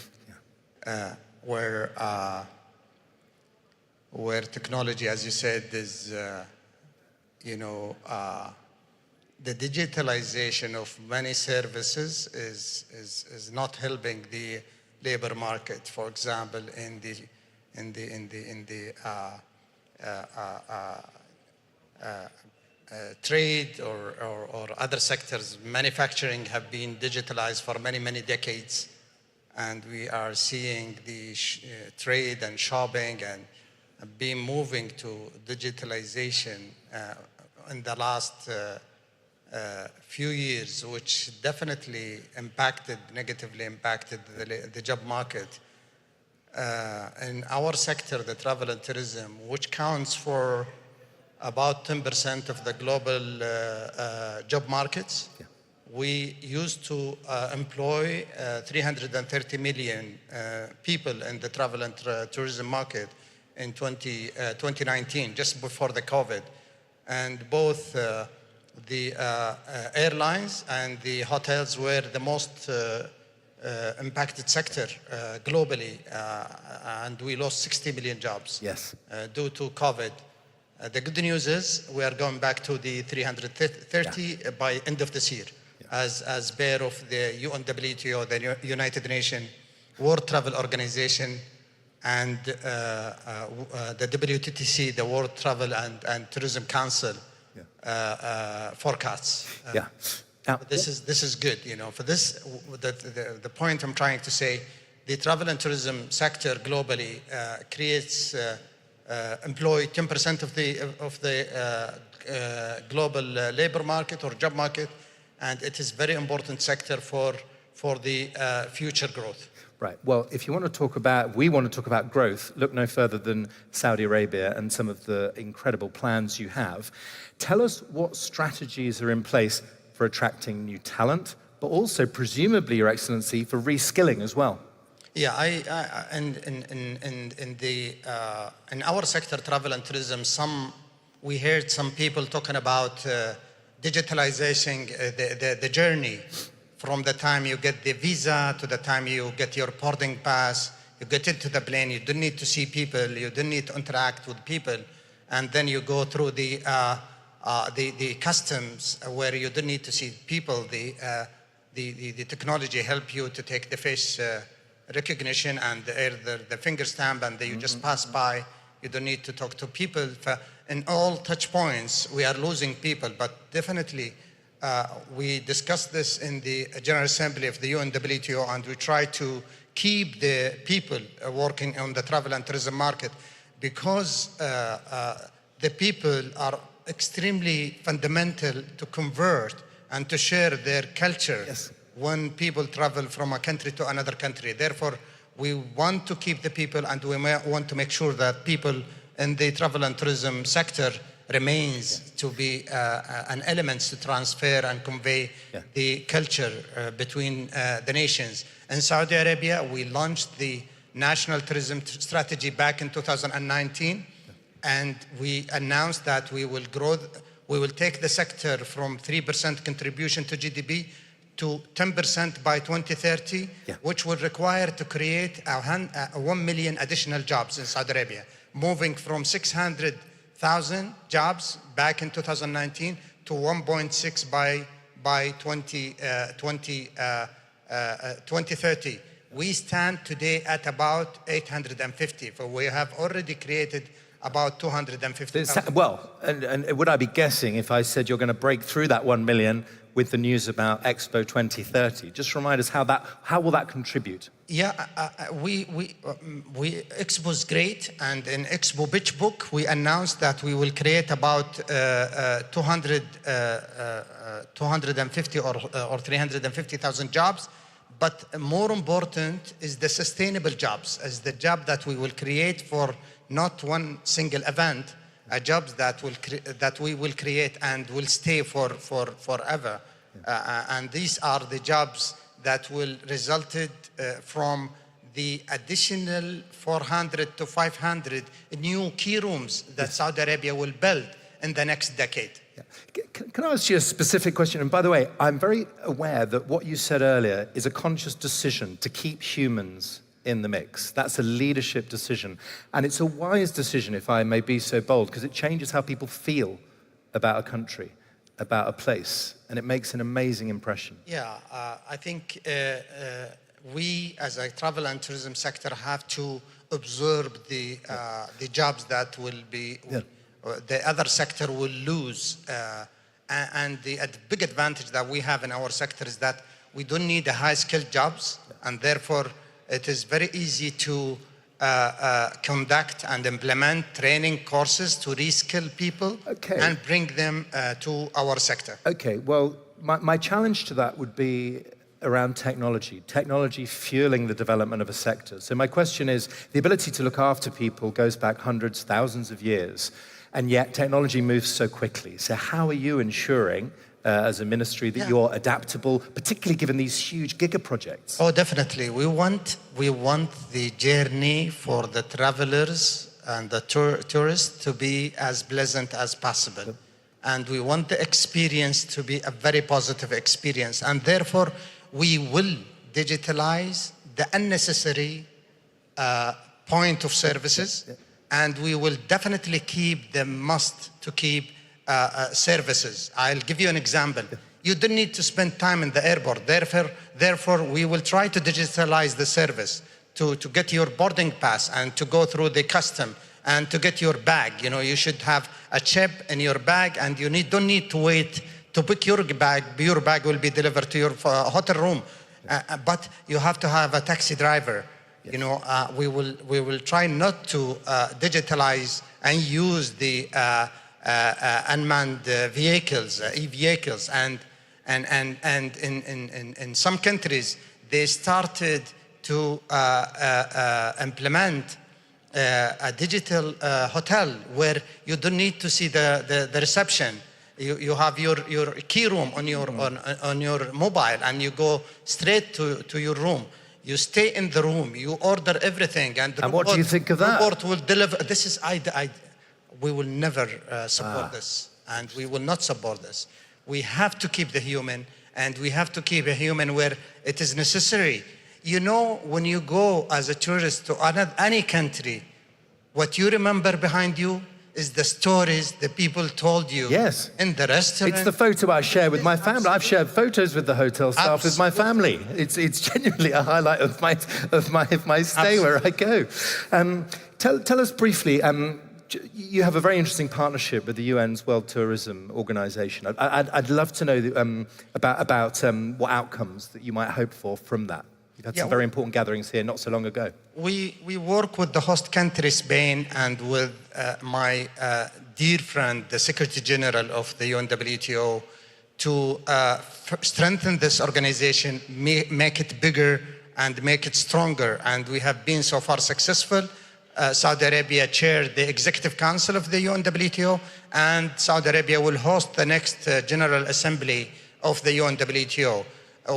where technology, as you said, is, the digitalization of many services is not helping the labor market. For example, in the trade or other sectors, manufacturing have been digitalized for many decades, and we are seeing the trade and shopping and being moving to digitalization in the last few years, which definitely negatively impacted the job market. In our sector, the travel and tourism, which counts for about 10% of the global job markets, we used to employ 330 million people in the travel and tourism market in 2019, just before the COVID. And both the airlines and the hotels were the most impacted sector globally, and we lost 60 million jobs due to COVID. The good news is we are going back to the 330 by end of this year, as part of the UNWTO, the United Nations World Travel Organization, and the WTTC, the World Travel and Tourism Council forecasts. Now, this is good, For this, the point I'm trying to say, the travel and tourism sector globally creates, employ 10% of the global labor market or job market, and it is very important sector for the future growth. Right. Well, if you want to talk about, we want to talk about growth, look no further than Saudi Arabia and some of the incredible plans you have. Tell us what strategies are in place for attracting new talent, but also presumably, Your Excellency, for reskilling as well. Yeah, in our sector, travel and tourism, we heard some people talking about digitalizing the journey. From the time you get the visa to the time you get your boarding pass, you get into the plane, you don't need to see people, you don't need to interact with people, and then you go through the customs where you don't need to see people. The technology help you to take the face recognition and the finger stamp, and you just pass by. You don't need to talk to people. In all touch points, we are losing people, but definitely. We discussed this in the General Assembly of the UNWTO, and we try to keep the people working on the travel and tourism market, because the people are extremely fundamental to convert and to share their culture when people travel from a country to another country. Therefore, we want to keep the people, and we want to make sure that people in the travel and tourism sector remains to be an element to transfer and convey the culture between the nations. In Saudi Arabia, we launched the National Tourism Strategy back in 2019, and we announced that we will grow, we will take the sector from 3% contribution to GDP to 10% by 2030, which will require to create 1 million additional jobs in Saudi Arabia, moving from 600,000 jobs back in 2019 to 1.6 by 2030. We stand today at about 850, for we have already created about 250,000. Well, and would I be guessing if I said you're going to break through that 1 million with the news about Expo 2030? Just remind us how will that contribute? Yeah, Expo is great, and in Expo Pitch Book we announced that we will create about 250 or 350,000 jobs. But more important is the sustainable jobs, as the job that we will create for not one single event, a jobs that we will create and will stay for forever. And these are the jobs that will resulted from the additional 400 to 500 new key rooms that Saudi Arabia will build in the next decade. Can I ask you a specific question? And by the way, I'm very aware that what you said earlier is a conscious decision to keep humans in the mix. That's a leadership decision. And it's a wise decision, if I may be so bold, because it changes how people feel about a country, about a place, and it makes an amazing impression. Yeah, I think we, as a travel and tourism sector, have to absorb the jobs that will be... the other sector will lose. And the big advantage that we have in our sector is that we don't need the high-skilled jobs, and therefore it is very easy to conduct and implement training courses to reskill people and bring them to our sector. Okay, well, my challenge to that would be around technology fueling the development of a sector. So my question is, the ability to look after people goes back hundreds, thousands of years. And yet technology moves so quickly. So how are you ensuring, as a ministry, that you're adaptable, particularly given these huge giga projects? Oh, definitely. We want the journey for the travelers and the tourists to be as pleasant as possible. And we want the experience to be a very positive experience. And therefore, we will digitalize the unnecessary point of services. And we will definitely keep the must to keep services. I'll give you an example. You don't need to spend time in the airport. Therefore, we will try to digitalize the service to get your boarding pass and to go through the custom and to get your bag. You know, you should have a chip in your bag, and you don't need to wait to pick your bag. Your bag will be delivered to your hotel room. But you have to have a taxi driver. You know, we will try not to digitalize and use the unmanned vehicles, e-vehicles, and in some countries they started to implement a digital hotel where you don't need to see the reception. You have your key room on your mobile, and you go straight to your room. You stay in the room, you order everything, and what do you think of that? Robot will deliver. This is we will never support this, and we will not support this. We have to keep the human, and we have to keep a human where it is necessary. You know, when you go as a tourist to any country, what you remember behind you is the stories the people told you in the restaurant. It's the photo I share with my family. I've shared photos with the hotel staff with my family. It's genuinely a highlight of my stay where I go. Tell us briefly, you have a very interesting partnership with the UN's World Tourism Organization. I'd love to know about what outcomes that you might hope for from that. You've had some very important gatherings here not so long ago. We work with the host country, Spain, and with my dear friend, the Secretary General of the UNWTO, to strengthen this organization, make it bigger and make it stronger. And we have been so far successful. Saudi Arabia chaired the Executive Council of the UNWTO, and Saudi Arabia will host the next General Assembly of the UNWTO.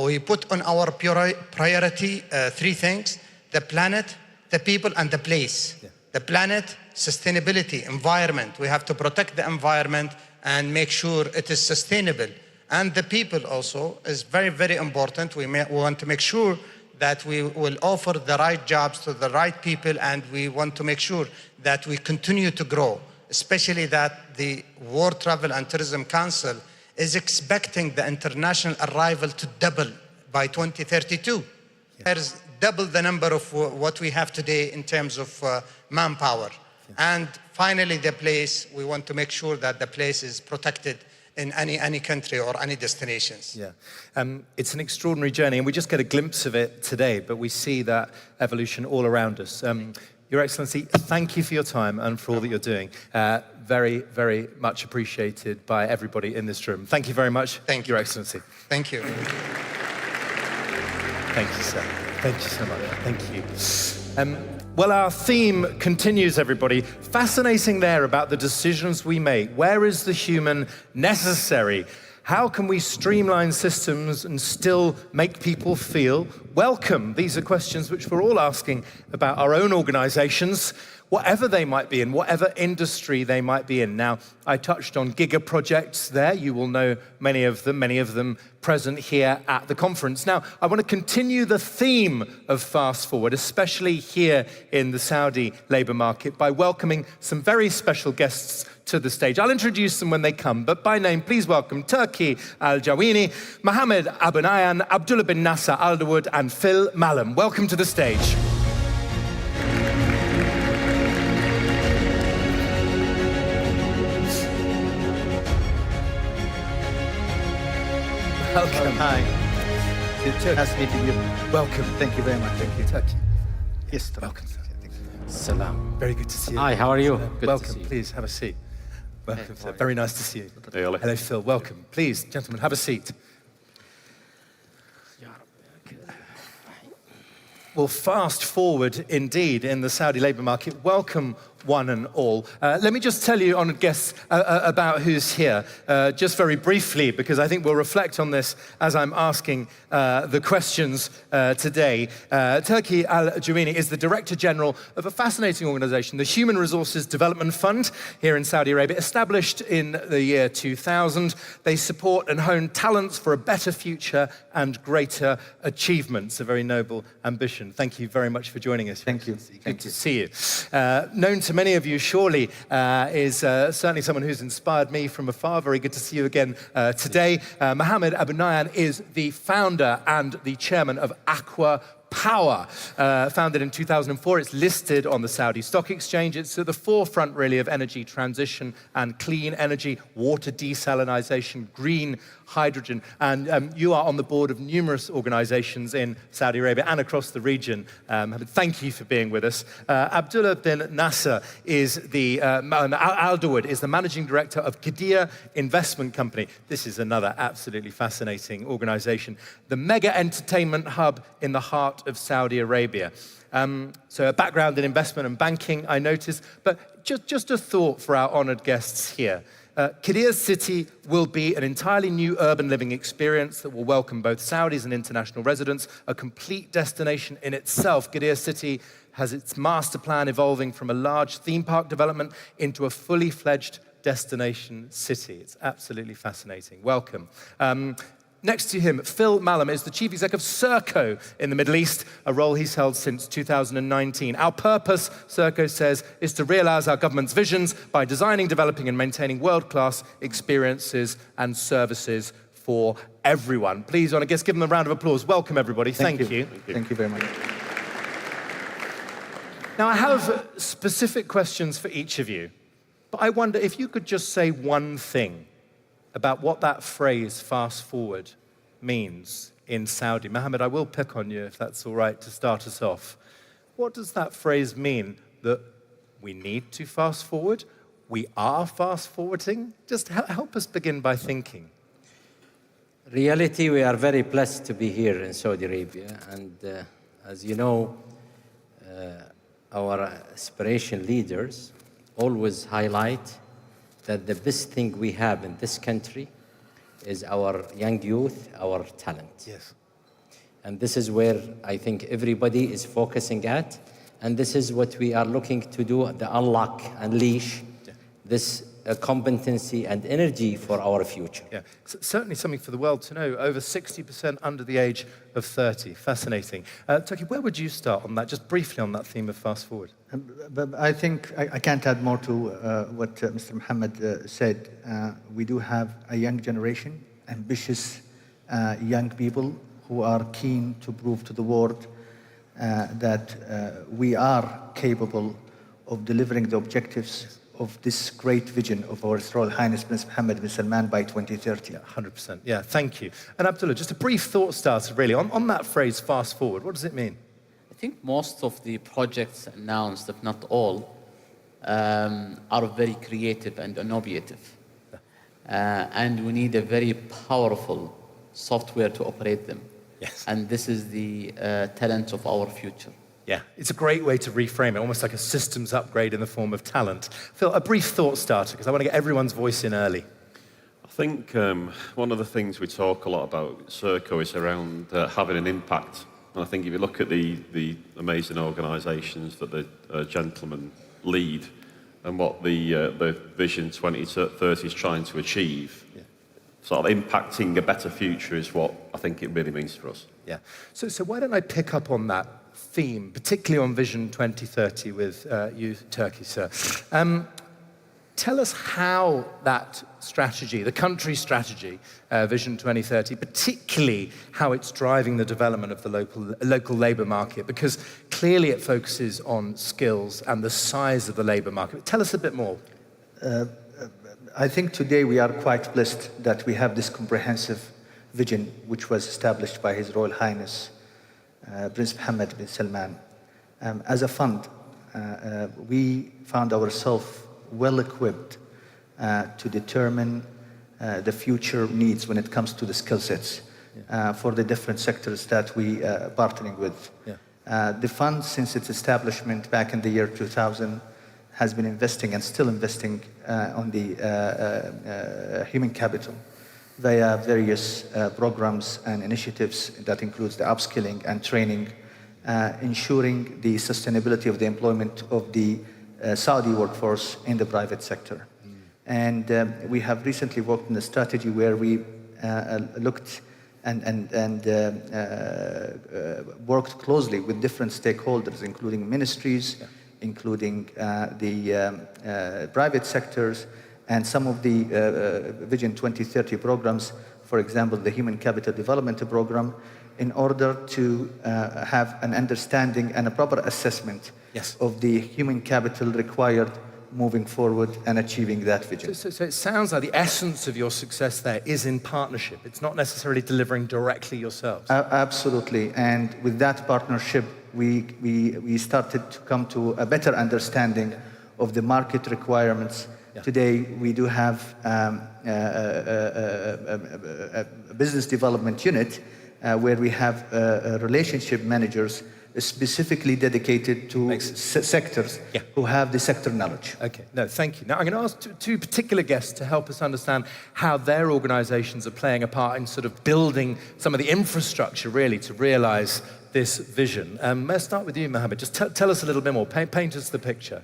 We put on our priority three things: the planet, the people, and the place. the planet, sustainability, environment. We have to protect the environment and make sure it is sustainable. And the people also is very, very important. We want to make sure that we will offer the right jobs to the right people, and we want to make sure that we continue to grow, especially that the World Travel and Tourism Council is expecting the international arrival to double by 2032. There's double the number of what we have today in terms of manpower. And finally, the place, we want to make sure that the place is protected in any country or any destinations. Yeah, it's an extraordinary journey, and we just get a glimpse of it today, but we see that evolution all around us. Your Excellency, thank you for your time and for all that you're doing. Very, very much appreciated by everybody in this room. Thank you very much, Your Excellency. Thank you. Thank you, sir. Thank you so much. Thank you. Well, our theme continues, everybody. Fascinating there about the decisions we make. Where is the human necessary? How can we streamline systems and still make people feel welcome? These are questions which we're all asking about our own organizations, whatever they might be in, whatever industry they might be in. Now, I touched on giga projects there. You will know many of them present here at the conference. Now, I want to continue the theme of Fast Forward, especially here in the Saudi labor market, by welcoming some very special guests to the stage. I'll introduce them when they come, but by name, please welcome Turki Al-Jawini, Mohammed Abunayan, Abdullah bin Nasser Alderwood, and Phil Mallam. Welcome to the stage. Welcome. Hi. Nice meeting you. Welcome. Thank you very much. Thank you. Turkey. Yes, welcome. Salam. Very good to see you. Hi, how are you? Good welcome. to see you. Please have a seat. Welcome, Hey, sir. Very nice to see you. Hello, Phil. Welcome. Please, gentlemen, have a seat. Well, fast forward indeed in the Saudi labor market. Welcome, one and all. Let me just tell you, honoured guests, about who's here, just very briefly, because I think we'll reflect on this as I'm asking the questions today. Turki Al-Jawini is the Director General of a fascinating organisation, the Human Resources Development Fund here in Saudi Arabia, established in the year 2000. They support and hone talents for a better future and greater achievements, a very noble ambition. Thank you very much for joining us. Thank you. Good to see you. Known to many of you, surely, is certainly someone who's inspired me from afar. Very good to see you again today. Mohammed Abunayan is the founder and the chairman of Aqua Power, founded in 2004. It's listed on the Saudi Stock Exchange. It's at the forefront, really, of energy transition and clean energy, water desalination, green hydrogen. And you are on the board of numerous organizations in Saudi Arabia and across the region. Thank you for being with us. Abdullah bin Nasser is the, Alderwood is the managing director of Qiddiya Investment Company. This is another absolutely fascinating organization. The mega entertainment hub in the heart of Saudi Arabia. So a background in investment and banking, I noticed, but just a thought for our honored guests here. Qiddiya City will be an entirely new urban living experience that will welcome both Saudis and international residents, a complete destination in itself. Qiddiya City has its master plan evolving from a large theme park development into a fully fledged destination city. It's absolutely fascinating. Welcome. Next to him, Phil Mallam is the chief exec of Serco in the Middle East, a role he's held since 2019. Our purpose, Serco says, is to realize our government's visions by designing, developing, and maintaining world-class experiences and services for everyone. Please, I guess, give them a round of applause. Welcome, everybody. Thank you. Thank you very much. Now, I have specific questions for each of you, but I wonder if you could just say one thing about what that phrase, fast forward, means in Saudi. Mohammed, I will pick on you if that's all right to start us off. What does that phrase mean? That we need to fast forward? We are fast forwarding? Just help us begin by thinking. Reality, we are very blessed to be here in Saudi Arabia. And as you know, our aspiration leaders always highlight that the best thing we have in this country is our young youth, our talent. Yes. And this is where I think everybody is focusing at. And this is what we are looking to do, the unlock, unleash this competency and energy for our future. Yeah, certainly something for the world to know. Over 60% under the age of 30. Fascinating. Turkey, where would you start on that, just briefly on that theme of fast forward? But I think I can't add more to what Mr. Mohammed said. We do have a young generation, ambitious young people who are keen to prove to the world that we are capable of delivering the objectives of this great vision of our Royal Highness Prince Mohammed bin Salman by 2030. Yeah, 100%. Yeah, thank you. And Abdullah, just a brief thought starter, really, on that phrase, fast forward. What does it mean? I think most of the projects announced, if not all, are very creative and innovative. And we need a very powerful software to operate them. Yes. And this is the talent of our future. Yeah, it's a great way to reframe it, almost like a systems upgrade in the form of talent. Phil, a brief thought starter, because I want to get everyone's voice in early. I think one of the things we talk a lot about at Serco is around having an impact. And I think if you look at the amazing organisations that the gentleman lead and what the Vision 2030 is trying to achieve, sort of impacting a better future is what I think it really means for us. Yeah. So why don't I pick up on that theme, particularly on Vision 2030 with you, Turkey, sir. Tell us how that strategy, the country strategy, Vision 2030, particularly how it's driving the development of the local labour market, because clearly it focuses on skills and the size of the labour market. Tell us a bit more. I think today we are quite blessed that we have this comprehensive vision which was established by His Royal Highness Prince Mohammed bin Salman. As a fund, we found ourselves well equipped to determine the future needs when it comes to the skill sets for the different sectors that we are partnering with. The fund, since its establishment back in the year 2000, has been investing and still investing on the human capital via various programs and initiatives that includes the upskilling and training, ensuring the sustainability of the employment of the Saudi workforce in the private sector. And we have recently worked on a strategy where we looked and worked closely with different stakeholders, including ministries, including the private sectors, and some of the Vision 2030 programs, for example, the Human Capital Development Program, in order to have an understanding and a proper assessment of the human capital required moving forward and achieving that vision. So it sounds like the essence of your success there is in partnership. It's not necessarily delivering directly yourselves. Absolutely. And with that partnership, we started to come to a better understanding of the market requirements. Today, we do have a business development unit where we have relationship managers specifically dedicated to sectors who have the sector knowledge. Okay, no, thank you. Now, I'm going to ask two particular guests to help us understand how their organizations are playing a part in sort of building some of the infrastructure, really, to realize this vision. May I start with you, Mohammed? Just tell us a little bit more. Paint us the picture.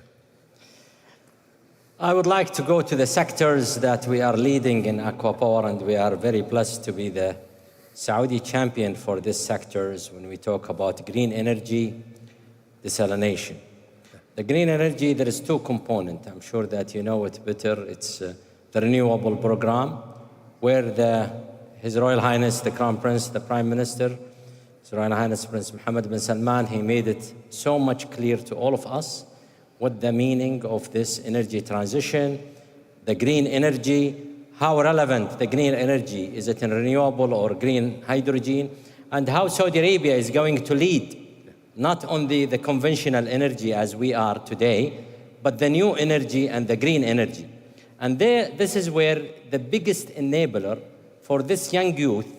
I would like to go to the sectors that we are leading in Aqua Power, and we are very blessed to be the Saudi champion for these sectors when we talk about green energy, desalination. The green energy, there is two components. I'm sure that you know it better. It's the renewable program, where His Royal Highness, the Crown Prince, the Prime Minister, His Royal Highness Prince Mohammed bin Salman, he made it so much clear to all of us what the meaning of this energy transition, the green energy, how relevant the green energy is, it in renewable or green hydrogen, and how Saudi Arabia is going to lead, not only the conventional energy as we are today, but the new energy and the green energy. And this is where the biggest enabler for this young youth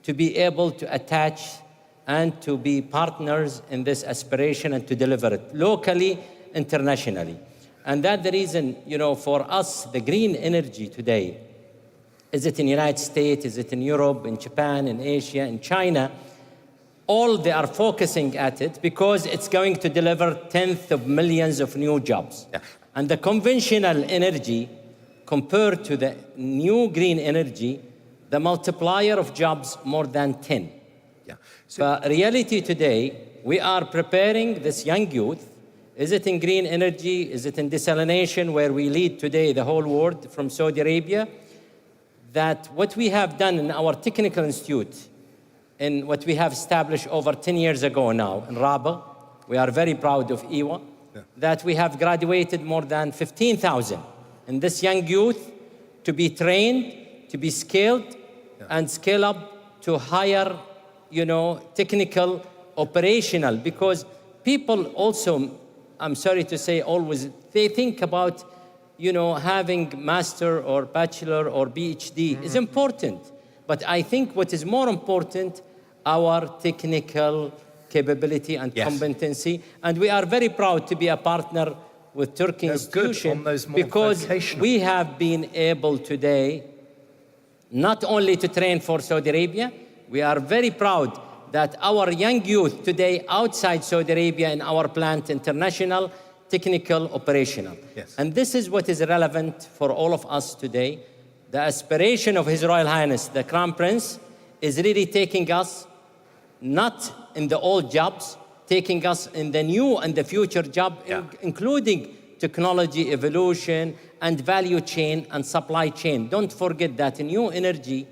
to be able to attach and to be partners in this aspiration and to deliver it locally, internationally. And that's the reason, for us, the green energy today, is it in the United States, is it in Europe, in Japan, in Asia, in China, all they are focusing at it because it's going to deliver tens of millions of new jobs. Yeah. And the conventional energy, compared to the new green energy, the multiplier of jobs more than 10. Yeah. So reality today, we are preparing this young youth. Is it in green energy? Is it in desalination, where we lead today the whole world from Saudi Arabia? That what we have done in our technical institute, in what we have established over 10 years ago now in Rabah, we are very proud of IWA, that we have graduated more than 15,000. And this young youth to be trained, to be skilled, and scale up to higher, technical, operational, because people also, I'm sorry to say always, they think about, having master or bachelor or PhD is important. But I think what is more important, our technical capability and competency. And we are very proud to be a partner with Turkey institution because we have been able today not only to train for Saudi Arabia, we are very proud that our young youth today outside Saudi Arabia in our plant, international, technical, operational. Yes. And this is what is relevant for all of us today. The aspiration of His Royal Highness, the Crown Prince, is really taking us not in the old jobs, taking us in the new and the future job, including technology evolution and value chain and supply chain. Don't forget that new energy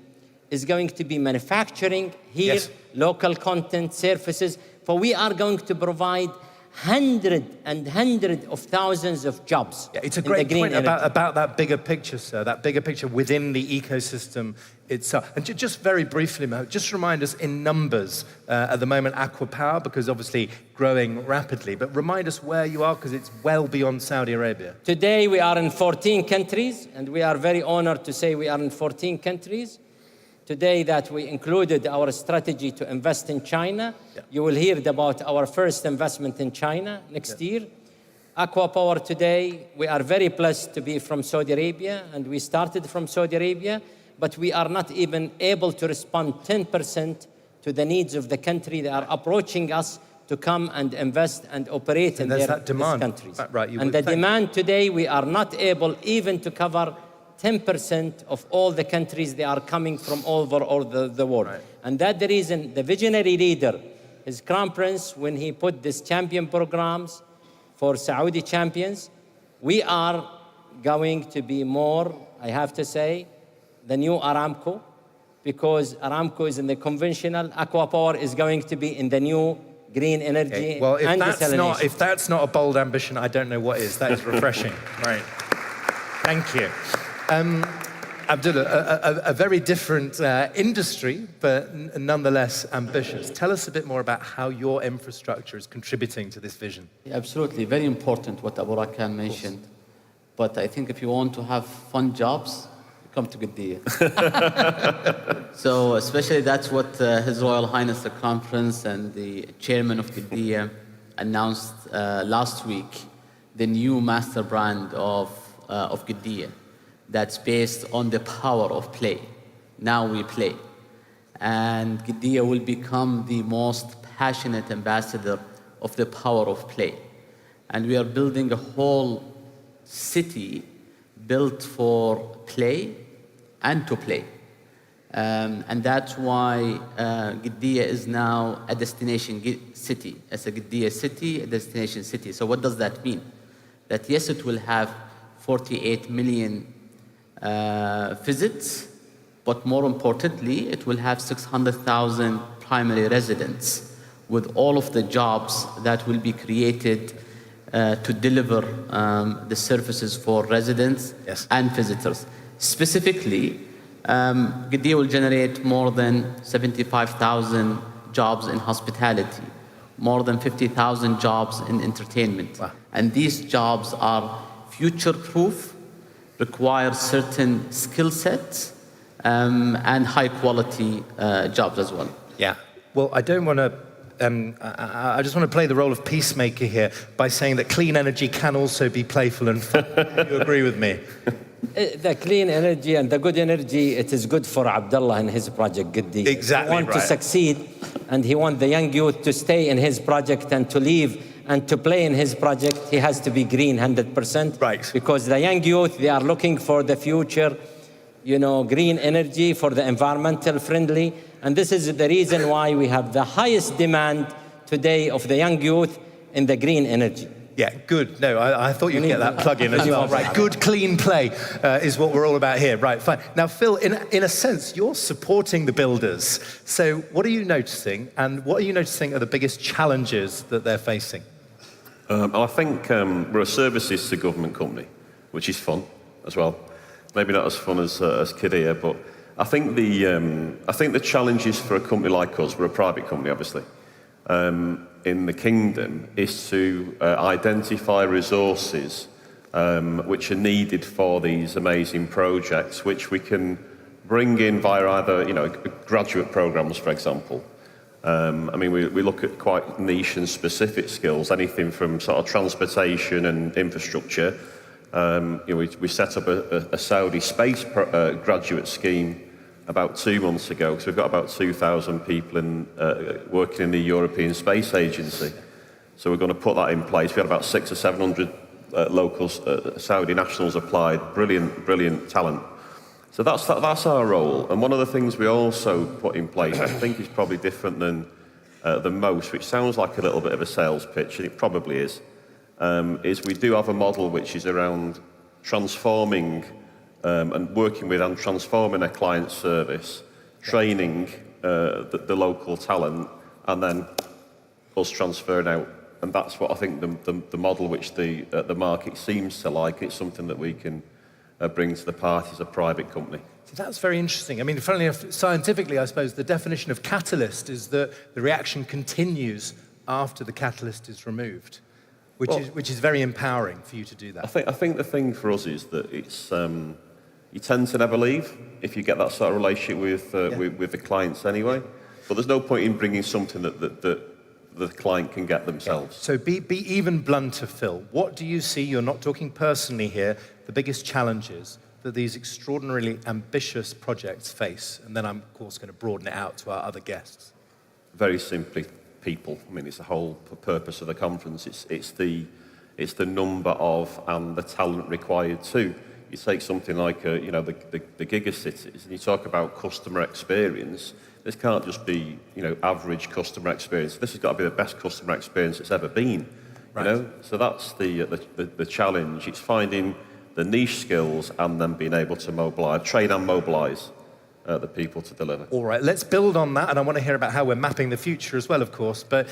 is going to be manufacturing here, local content, services, for we are going to provide hundreds of thousands of jobs. Yeah, it's a great point about that bigger picture, sir, that bigger picture within the ecosystem itself. And just very briefly, Mo, just remind us in numbers at the moment, Aqua Power, because obviously growing rapidly, but remind us where you are, because it's well beyond Saudi Arabia. Today we are in 14 countries, and we are very honored to say we are in 14 countries. Today that we included our strategy to invest in China. You will hear about our first investment in China next year. Aqua Power today, we are very blessed to be from Saudi Arabia, and we started from Saudi Arabia, but we are not even able to respond 10% to the needs of the country. They are approaching us to come and invest and operate in their countries. Right, and the demand today, we are not able even to cover 10% of all the countries they are coming from all over the world. Right. And that's the reason the visionary leader, His Crown Prince, when he put these champion programs for Saudi champions, we are going to be more, I have to say, the new Aramco, because Aramco is in the conventional, Aqua Power is going to be in the new green energy. Okay. Well, if that's not a bold ambition, I don't know what is. That is refreshing. Right. Thank you. Abdullah, a very different industry, but nonetheless ambitious. Tell us a bit more about how your infrastructure is contributing to this vision. Absolutely, very important what Abu Rakan mentioned. But I think if you want to have fun jobs, come to Qiddiya. So especially that's what His Royal Highness the Crown Prince and the chairman of Qiddiya announced last week, the new master brand of Qiddiya. That's based on the power of play. Now we play. And Qiddiya will become the most passionate ambassador of the power of play. And we are building a whole city built for play and to play. And that's why Qiddiya is now a destination city. It's a Qiddiya city, a destination city. So what does that mean? That yes, it will have 48 million visits, but more importantly, it will have 600,000 primary residents with all of the jobs that will be created to deliver the services for residents and visitors. Specifically, Qiddiya will generate more than 75,000 jobs in hospitality, more than 50,000 jobs in entertainment. Wow. And these jobs are future-proof, require certain skill sets, and high-quality jobs as well. Yeah. Well, I don't want to I just want to play the role of peacemaker here by saying that clean energy can also be playful and fun. You agree with me? The clean energy and the good energy, it is good for Abdullah and his project, Giddi. Exactly He wants to right. succeed, and he wants the young youth to stay in his project and to leave and to play in his project. He has to be green 100%. Right. Because the young youth, they are looking for the future, you know, green energy for the environmental friendly. And this is the reason why we have the highest demand today of the young youth in the green energy. Yeah, good. No, I thought you'd get that plug in as well. Right, good, clean play is what we're all about here. Right, fine. Now, Phil, in a sense, you're supporting the builders. So what are you noticing, and what are you noticing are the biggest challenges that they're facing? I think we're a services to government company, which is fun as well. Maybe not as fun as Qiddiya, but I think the challenges for a company like us, we're a private company, obviously, in the kingdom, is to identify resources which are needed for these amazing projects, which we can bring in via either, you know, graduate programs, for example. I mean, we look at quite niche and specific skills, anything from sort of transportation and infrastructure. You know, we set up a Saudi space graduate scheme about 2 months ago, so we've got about 2,000 people working in the European Space Agency. So we're going to put that in place. We had about 600 or 700 local Saudi nationals applied. Brilliant talent. So that's our role. And one of the things we also put in place, I think is probably different than most, which sounds like a little bit of a sales pitch, and it probably is we do have a model which is around transforming and working with and transforming a client service, training the local talent, and then us transferring out. And that's what I think the model which the market seems to like. It's something that we can bring to the party as a private company. See, that's very interesting. I mean, funnily enough, scientifically, I suppose the definition of catalyst is that the reaction continues after the catalyst is removed, which is very empowering for you to do that. I think the thing for us is that it's you tend to never leave if you get that sort of relationship with the clients anyway. But there's no point in bringing something that the client can get themselves. So be even blunter, Phil. What do you see, you're not talking personally here, the biggest challenges that these extraordinarily ambitious projects face? And then I'm, of course, going to broaden it out to our other guests. Very simply, people. I mean, it's the whole purpose of the conference. It's the number of and the talent required too. You take something like the gigacities, and you talk about customer experience. This can't just be average customer experience. This has got to be the best customer experience it's ever been. Right. You know, so that's the challenge. It's finding the niche skills and then being able to train and mobilise the people to deliver. All right, let's build on that, and I want to hear about how we're mapping the future as well, of course. But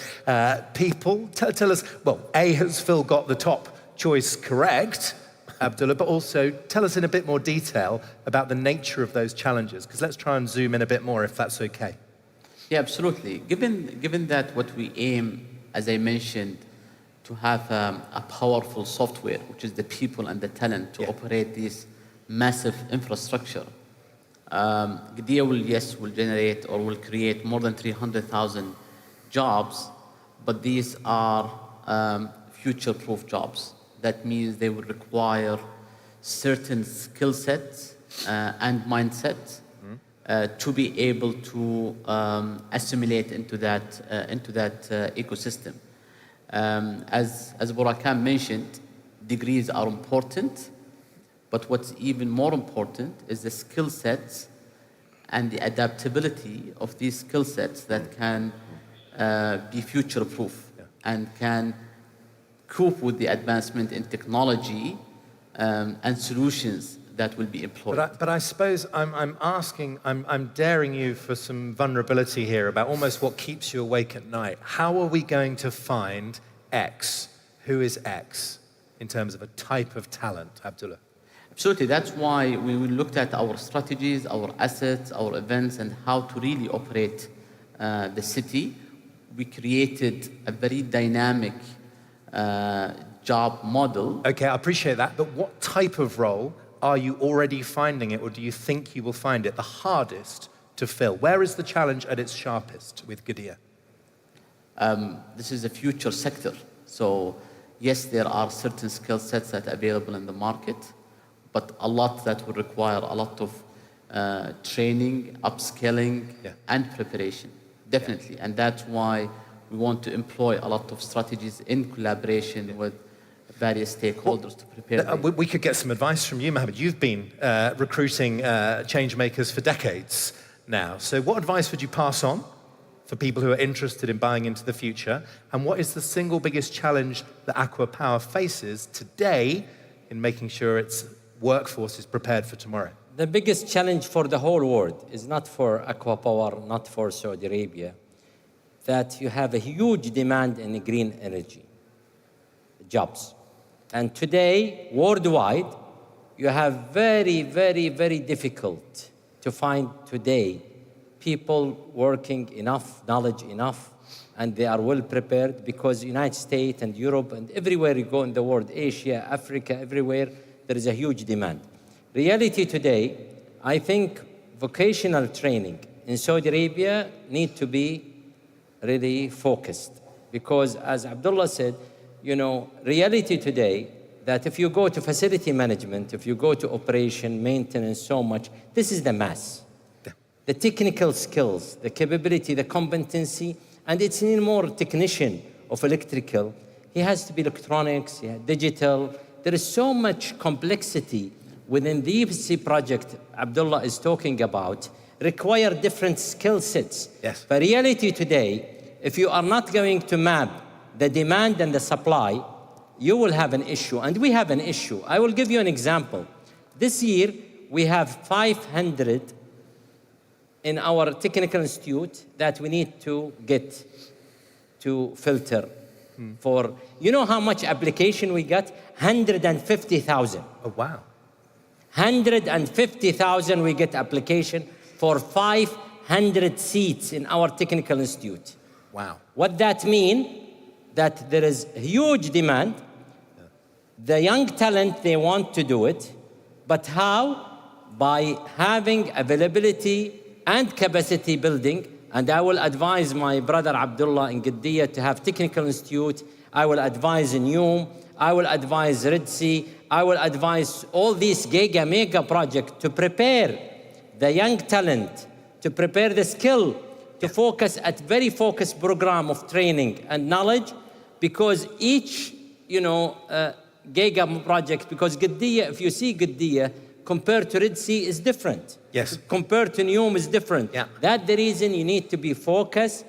people, tell us, well, has Phil got the top choice correct, Abdullah, but also tell us in a bit more detail about the nature of those challenges, because let's try and zoom in a bit more, if that's okay. Yeah, absolutely. Given that what we aim, as I mentioned, to have a powerful software, which is the people and the talent to operate this massive infrastructure, Qiddiya will generate or will create more than 300,000 jobs, but these are future-proof jobs. That means they will require certain skill sets and mindsets to be able to assimilate into that ecosystem. As Burakan mentioned, degrees are important, but what's even more important is the skill sets and the adaptability of these skill sets that can be future-proof and can cope with the advancement in technology and solutions that will be employed. But I suppose I'm daring you for some vulnerability here about almost what keeps you awake at night. How are we going to find X? Who is X in terms of a type of talent, Abdullah? Absolutely. That's why we looked at our strategies, our assets, our events, and how to really operate the city. We created a very dynamic job model. Okay, I appreciate that, but what type of role are you already finding it, or do you think you will find it the hardest to fill? Where is the challenge at its sharpest with Qiddiya? This is a future sector. So yes, there are certain skill sets that are available in the market, but a lot that will require a lot of training, upskilling, and preparation, definitely. And that's why we want to employ a lot of strategies in collaboration with various stakeholders to prepare. We could get some advice from you, Mohammed. You've been recruiting change makers for decades now. So what advice would you pass on for people who are interested in buying into the future? And what is the single biggest challenge that Aqua Power faces today in making sure its workforce is prepared for tomorrow? The biggest challenge for the whole world is not for Aqua Power, not for Saudi Arabia, that you have a huge demand in green energy jobs. And today, worldwide, you have very, very, very difficult to find today people working enough, knowledge enough, and they are well prepared, because United States and Europe and everywhere you go in the world, Asia, Africa, everywhere, there is a huge demand. Reality today, I think vocational training in Saudi Arabia need to be really focused, because as Abdullah said, reality today, that if you go to facility management, if you go to operation, maintenance, so much, this is the mass. The technical skills, the capability, the competency, and it's need more technician of electrical. He has to be electronics, digital. There is so much complexity within the EPC project Abdullah is talking about, require different skill sets. Yes. But reality today, if you are not going to map the demand and the supply, you will have an issue, and we have an issue. I will give you an example. This year, we have 500 in our technical institute that we need to get to filter for. You know how much application we got? 150,000. Oh, wow. 150,000 we get application for 500 seats in our technical institute. Wow. What that mean? That there is huge demand. The young talent, they want to do it, but how? By having availability and capacity building. And I will advise my brother Abdullah in Qiddiya to have technical institute. I will advise in Yum. I will advise Red Sea. I will advise all these mega projects to prepare the young talent, to prepare the skill, to focus at very focused program of training and knowledge, because each, giga project, because Qiddiya, if you see Qiddiya, compared to Red Sea is different. Yes. Compared to Neom is different. Yeah. That's the reason you need to be focused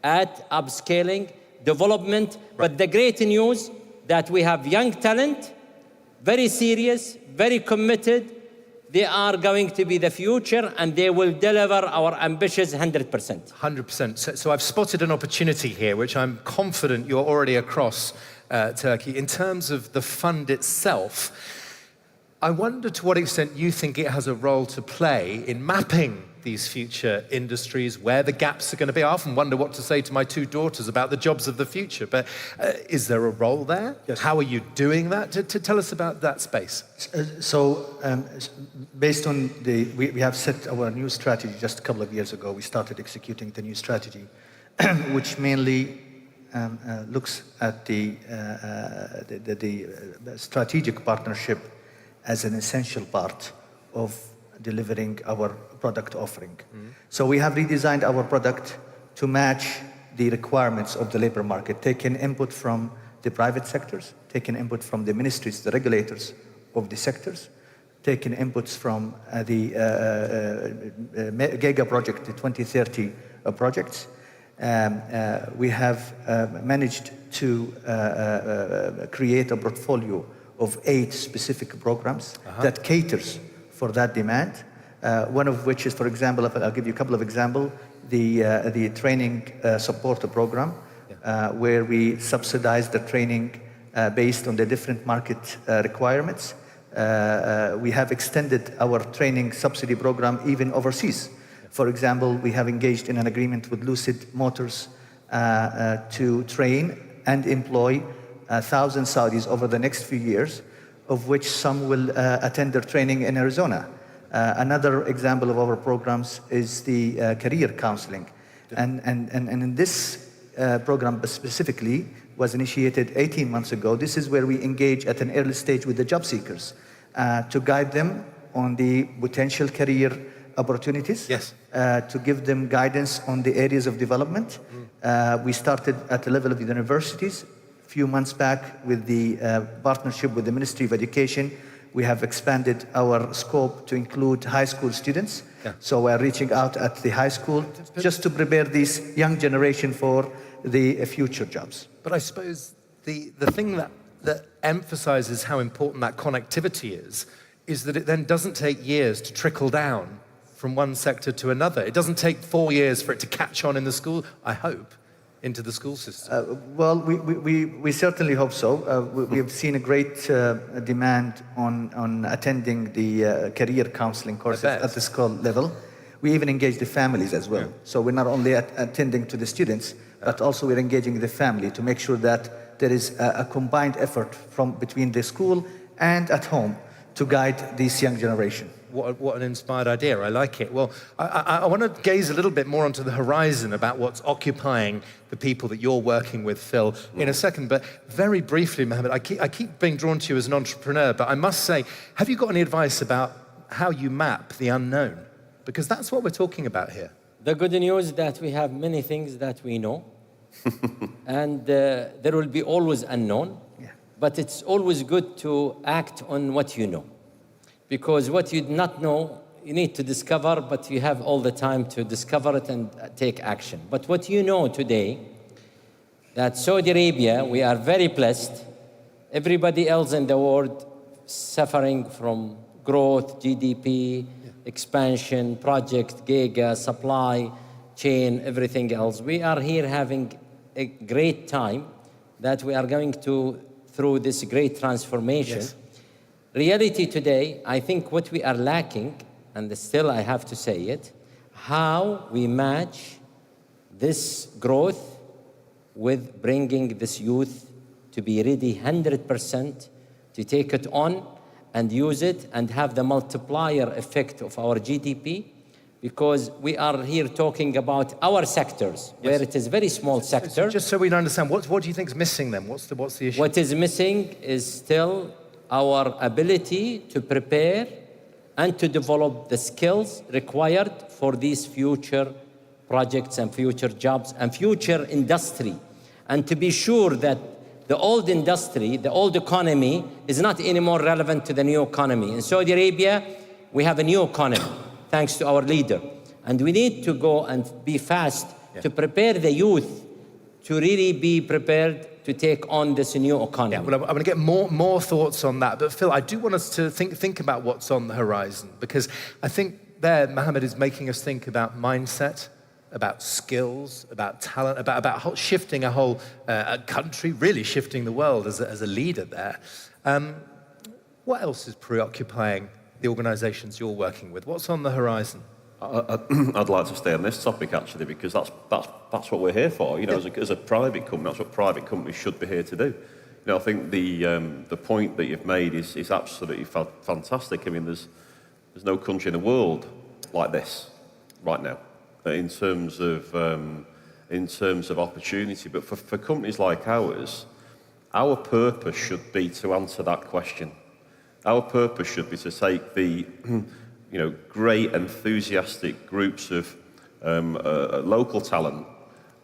at upscaling, development. Right. But the great news that we have young talent, very serious, very committed. They are going to be the future, and they will deliver our ambitious 100%. 100%. So I've spotted an opportunity here, which I'm confident you're already across Turkey. In terms of the fund itself, I wonder to what extent you think it has a role to play in mapping these future industries, where the gaps are going to be. I often wonder what to say to my two daughters about the jobs of the future, but is there a role there? Yes. How are you doing that? To tell us about that space. Based on we have set our new strategy just a couple of years ago. We started executing the new strategy, which mainly looks at the strategic partnership as an essential part of delivering our product offering. Mm-hmm. So we have redesigned our product to match the requirements of the labor market, taking input from the private sectors, taking input from the ministries, the regulators of the sectors, taking inputs from the Giga project, the 2030 projects. We have managed to create a portfolio of 8 specific programs that caters for that demand. One of which is, for example, I'll give you a couple of examples, the training support program, where we subsidize the training based on the different market requirements. We have extended our training subsidy program even overseas. For example, we have engaged in an agreement with Lucid Motors to train and employ 1,000 Saudis over the next few years, of which some will attend their training in Arizona. Another example of our programs is the career counseling. And in this program specifically was initiated 18 months ago. This is where we engage at an early stage with the job seekers to guide them on the potential career opportunities. Yes. To give them guidance on the areas of development. We started at the level of the universities. A few months back with the partnership with the Ministry of Education, we have expanded our scope to include high school students. Yeah. So we're reaching out at the high school just to prepare this young generation for the future jobs. But I suppose the thing that emphasizes how important that connectivity is that it then doesn't take years to trickle down from one sector to another. It doesn't take 4 years for it to catch on in the school, I hope, into the school system. Well, we certainly hope so. We have seen a great demand on attending the career counseling courses at the school level. We even engage the families as well. So we're not only attending to the students, but also we're engaging the family to make sure that there is a combined effort from between the school and at home to guide this young generation. What an inspired idea. I like it. Well, I want to gaze a little bit more onto the horizon about what's occupying the people that you're working with, Phil, in a second. But very briefly, Mohammed, I keep being drawn to you as an entrepreneur, but I must say, have you got any advice about how you map the unknown? Because that's what we're talking about here. The good news is that we have many things that we know, and there will be always unknown, but it's always good to act on what you know. Because what you do not know, you need to discover, but you have all the time to discover it and take action. But what you know today, that Saudi Arabia, we are very blessed. Everybody else in the world suffering from growth, GDP, expansion, project, giga, supply chain, everything else. We are here having a great time that we are going through this great transformation. Yes. Reality today, I think what we are lacking, and still I have to say it, how we match this growth with bringing this youth to be ready 100% to take it on and use it and have the multiplier effect of our GDP, because we are here talking about our sectors, where it is very small sector. So just so we understand, what do you think is missing then? What's the issue? What is missing is still our ability to prepare and to develop the skills required for these future projects and future jobs and future industry. And to be sure that the old industry, the old economy is not anymore relevant to the new economy. In Saudi Arabia, we have a new economy, thanks to our leader. And we need to go and be fast to prepare the youth to really be prepared to take on this new economy. Yeah, well, I'm going to get more thoughts on that. But Phil, I do want us to think about what's on the horizon, because I think there, Mohammed is making us think about mindset, about skills, about talent, about shifting a whole country, really shifting the world as a leader there. What else is preoccupying the organisations you're working with? What's on the horizon? I'd like to stay on this topic actually, because that's what we're here for. You know, as a private company, that's what private companies should be here to do. You know, I think the point that you've made is absolutely fantastic. I mean, there's no country in the world like this right now in terms of opportunity. But for companies like ours, our purpose should be to answer that question. Our purpose should be to take the great enthusiastic groups of local talent,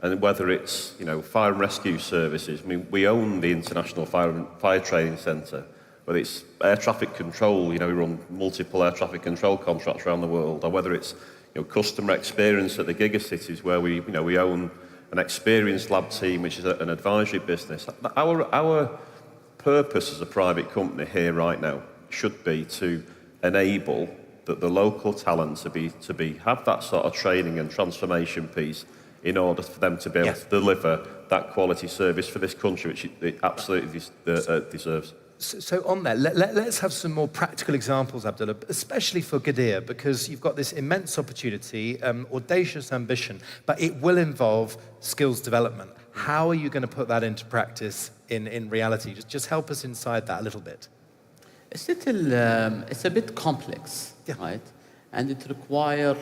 and whether it's fire and rescue services. I mean, we own the International Fire Training Centre, whether it's air traffic control. We run multiple air traffic control contracts around the world, or whether it's customer experience at the gigacities, where we own an experience lab team, which is an advisory business. Our purpose as a private company here right now should be to enable the local talent to have that sort of training and transformation piece in order for them to be able to deliver that quality service for this country, which it absolutely deserves. So on there, let's have some more practical examples, Abdullah, especially for Gadir, because you've got this immense opportunity, audacious ambition, but it will involve skills development. How are you going to put that into practice in reality? Just help us inside that a little bit. It's a bit complex, right? And it requires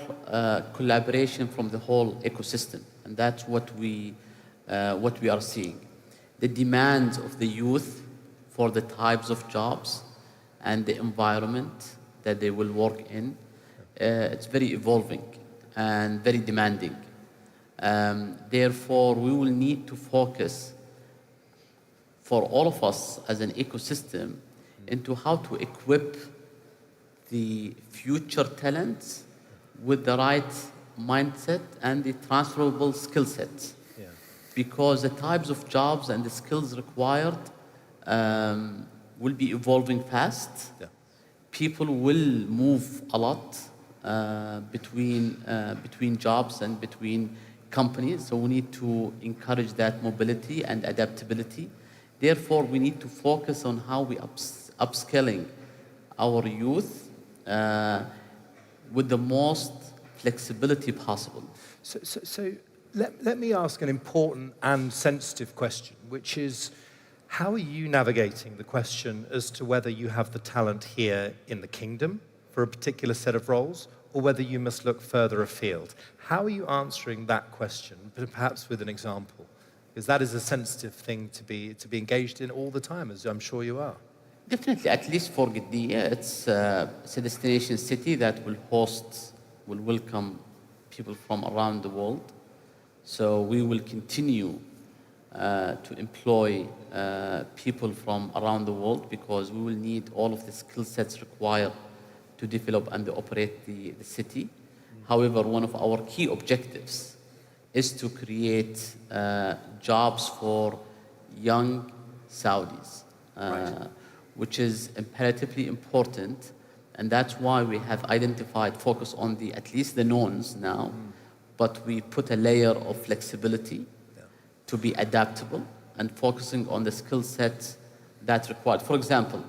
collaboration from the whole ecosystem, and that's what we are seeing. The demands of the youth for the types of jobs, and the environment that they will work in. It's very evolving and very demanding. Therefore, we will need to focus for all of us as an ecosystem into how to equip the future talents with the right mindset and the transferable skill sets. Because the types of jobs and the skills required will be evolving fast. People will move a lot between jobs and between companies, so we need to encourage that mobility and adaptability. Therefore, we need to focus on how we upskilling our youth with the most flexibility possible. So let me ask an important and sensitive question, which is, how are you navigating the question as to whether you have the talent here in the kingdom for a particular set of roles, or whether you must look further afield? How are you answering that question, perhaps with an example? Because that is a sensitive thing to be engaged in all the time, as I'm sure you are. Definitely, at least for Qiddiya, it's a destination city that will welcome people from around the world. So we will continue to employ people from around the world, because we will need all of the skill sets required to develop and operate the city. However, one of our key objectives is to create jobs for young Saudis, which is imperatively important. And that's why we have identified, focus on at least the knowns now, but we put a layer of flexibility to be adaptable and focusing on the skill sets that's required. For example,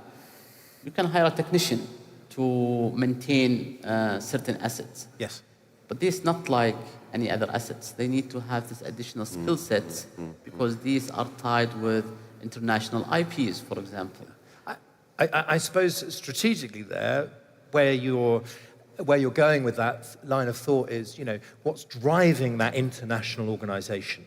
you can hire a technician to maintain certain assets. Yes. But this is not like any other assets. They need to have this additional skill sets because these are tied with international IPs, for example. I suppose strategically there, where you're going with that line of thought is, what's driving that international organization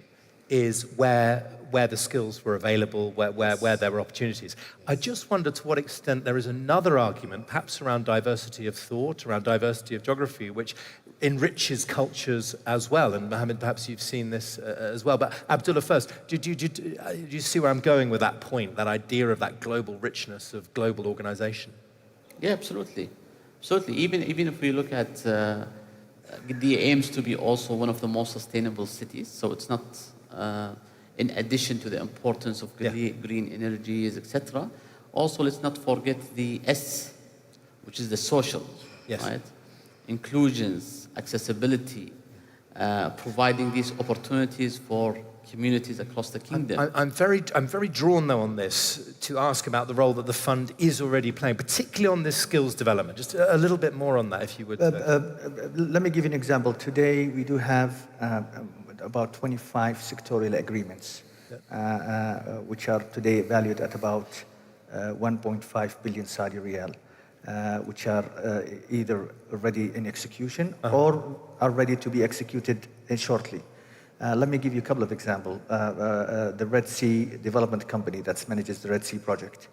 is where the skills were available, where there were opportunities. I just wonder to what extent there is another argument, perhaps around diversity of thought, around diversity of geography, which enriches cultures as well. And Mohammed, perhaps you've seen this as well. But Abdullah first, do you see where I'm going with that point, that idea of that global richness of global organization? Yeah, absolutely. Absolutely. Even if we look at Qiddiya aims to be also one of the most sustainable cities, so it's not in addition to the importance of green energies, etc. Also, let's not forget the S, which is the social, right? Inclusions, accessibility, providing these opportunities for communities across the kingdom. I'm very drawn, though, on this to ask about the role that the fund is already playing, particularly on this skills development. Just a little bit more on that, if you would. Let me give you an example. Today, we do have about 25 sectorial agreements, which are today valued at about 1.5 billion Saudi riyal, which are either already in execution or are ready to be executed shortly. Let me give you a couple of examples. The Red Sea Development Company that manages the Red Sea project.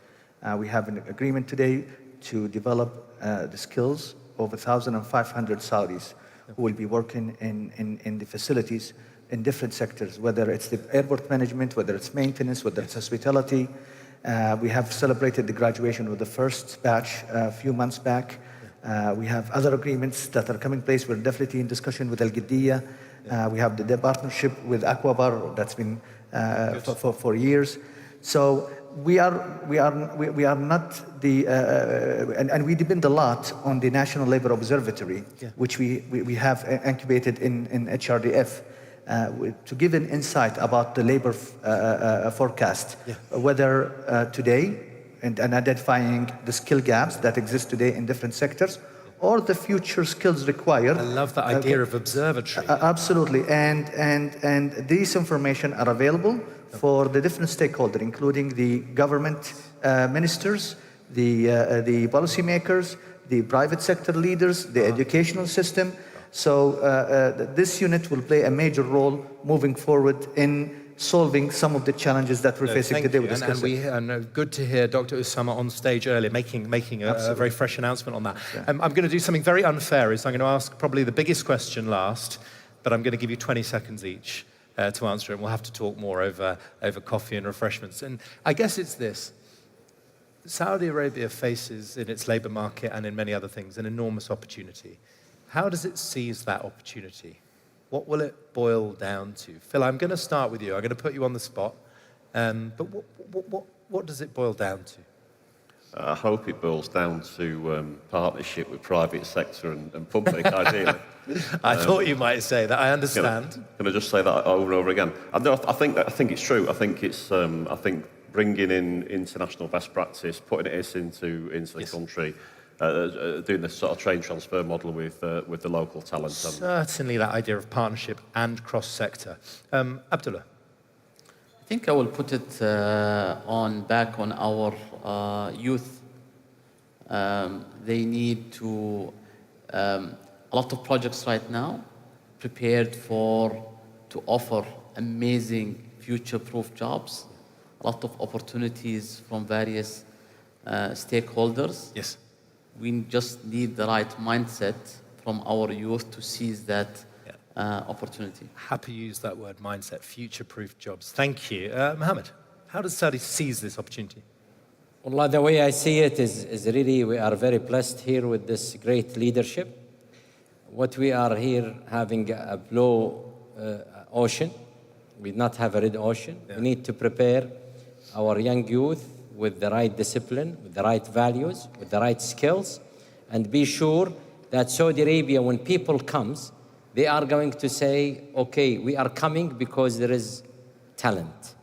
We have an agreement today to develop the skills of 1,500 Saudis who will be working in the facilities in different sectors, whether it's the airport management, whether it's maintenance, whether it's hospitality. We have celebrated the graduation of the first batch a few months back. We have other agreements that are coming in place. We're definitely in discussion with Al-Qiddiya. We have the partnership with Aquabar that's been for years. So we are not the and we depend a lot on the National Labor Observatory, which we have incubated in HRDF. To give an insight about the labor forecast, whether today and identifying the skill gaps that exist today in different sectors, or the future skills required. I love that idea of observatory. Absolutely, and these information are available for the different stakeholders, including the government ministers, the policymakers, the private sector leaders, the educational system. So this unit will play a major role moving forward in solving some of the challenges that we're facing Thank today you. with this And good to hear Dr. Usama on stage earlier making a very fresh announcement on that. Yeah. I'm going to do something very unfair. Is I'm going to ask probably the biggest question last, but I'm going to give you 20 seconds each to answer it. And we'll have to talk more over coffee and refreshments. And I guess it's this. Saudi Arabia faces in its labor market and in many other things an enormous opportunity. How does it seize that opportunity? What will it boil down to? Phil, I'm going to start with you. I'm going to put you on the spot. But what does it boil down to? I hope it boils down to partnership with private sector and public, ideally. I thought you might say that. I understand. Can I just say that over and over again? I think it's true. I think bringing in international best practice, putting it into the country, doing this sort of train transfer model with the local talent. Certainly that idea of partnership and cross-sector. Abdullah. I think I will put it back on our youth. They need to a lot of projects right now prepared to offer amazing future-proof jobs, a lot of opportunities from various stakeholders. Yes. We just need the right mindset from our youth to seize that opportunity. Happy you use that word, mindset, future-proof jobs. Thank you. Mohammed, how does Saudi seize this opportunity? Well, the way I see it is really we are very blessed here with this great leadership. What we are here having a blue ocean. We not have a red ocean. Yeah. We need to prepare our young youth with the right discipline, with the right values, with the right skills, and be sure that Saudi Arabia, when people comes, they are going to say, okay, we are coming because there is talent.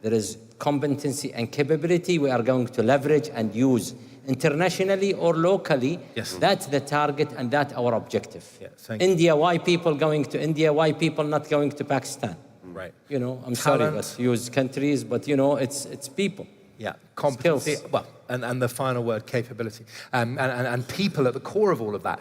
There is competency and capability we are going to leverage and use internationally or locally. Yes. That's the target and that's our objective. Yeah, thank you. India, why people going to India? Why people not going to Pakistan? Right. You know, I'm sorry, let's use countries, but you know, it's people. Yeah, competency. Skills. Well, and the final word, capability, and people at the core of all of that.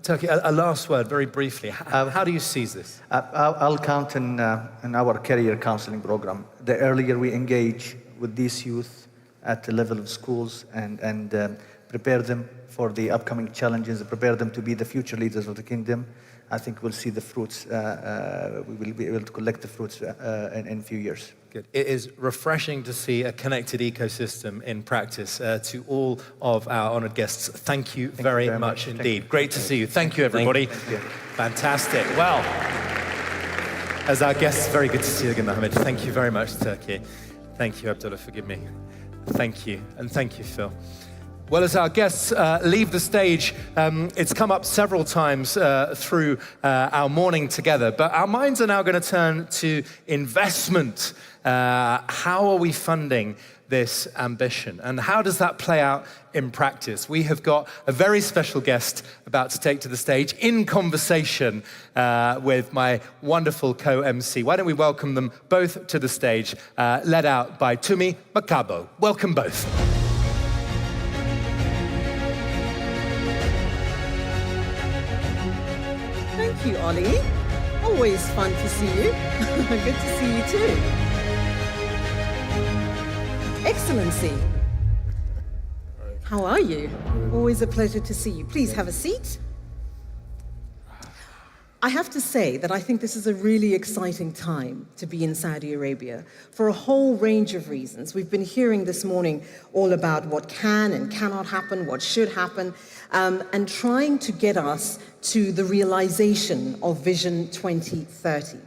Turkey, a last word, very briefly. How do you seize this? I'll count in our career counseling program. The earlier we engage with these youth at the level of schools and prepare them for the upcoming challenges, prepare them to be the future leaders of the kingdom, I think we'll see the fruits. We will be able to collect the fruits in a few years. Good. It is refreshing to see a connected ecosystem in practice. To all of our honoured guests, thank you very much indeed. Great to see you. Thank you, everybody. Thank you. Fantastic. Well, as our guests, very good to see you again, Mohammed. Thank you very much, Turkey. Thank you, Abdullah, forgive me. Thank you, and thank you, Phil. Well, as our guests leave the stage, it's come up several times through our morning together, but our minds are now going to turn to investment. How are we funding this ambition? And how does that play out in practice? We have got a very special guest about to take to the stage in conversation with my wonderful co-MC. Why don't we welcome them both to the stage, led out by Tumi Makabo. Welcome both. Thank you, Ollie. Always fun to see you. Good to see you too. Excellency. How are you? Always a pleasure to see you. Please have a seat. I have to say that I think this is a really exciting time to be in Saudi Arabia for a whole range of reasons. We've been hearing this morning all about what can and cannot happen, what should happen, and trying to get us to the realization of Vision 2030.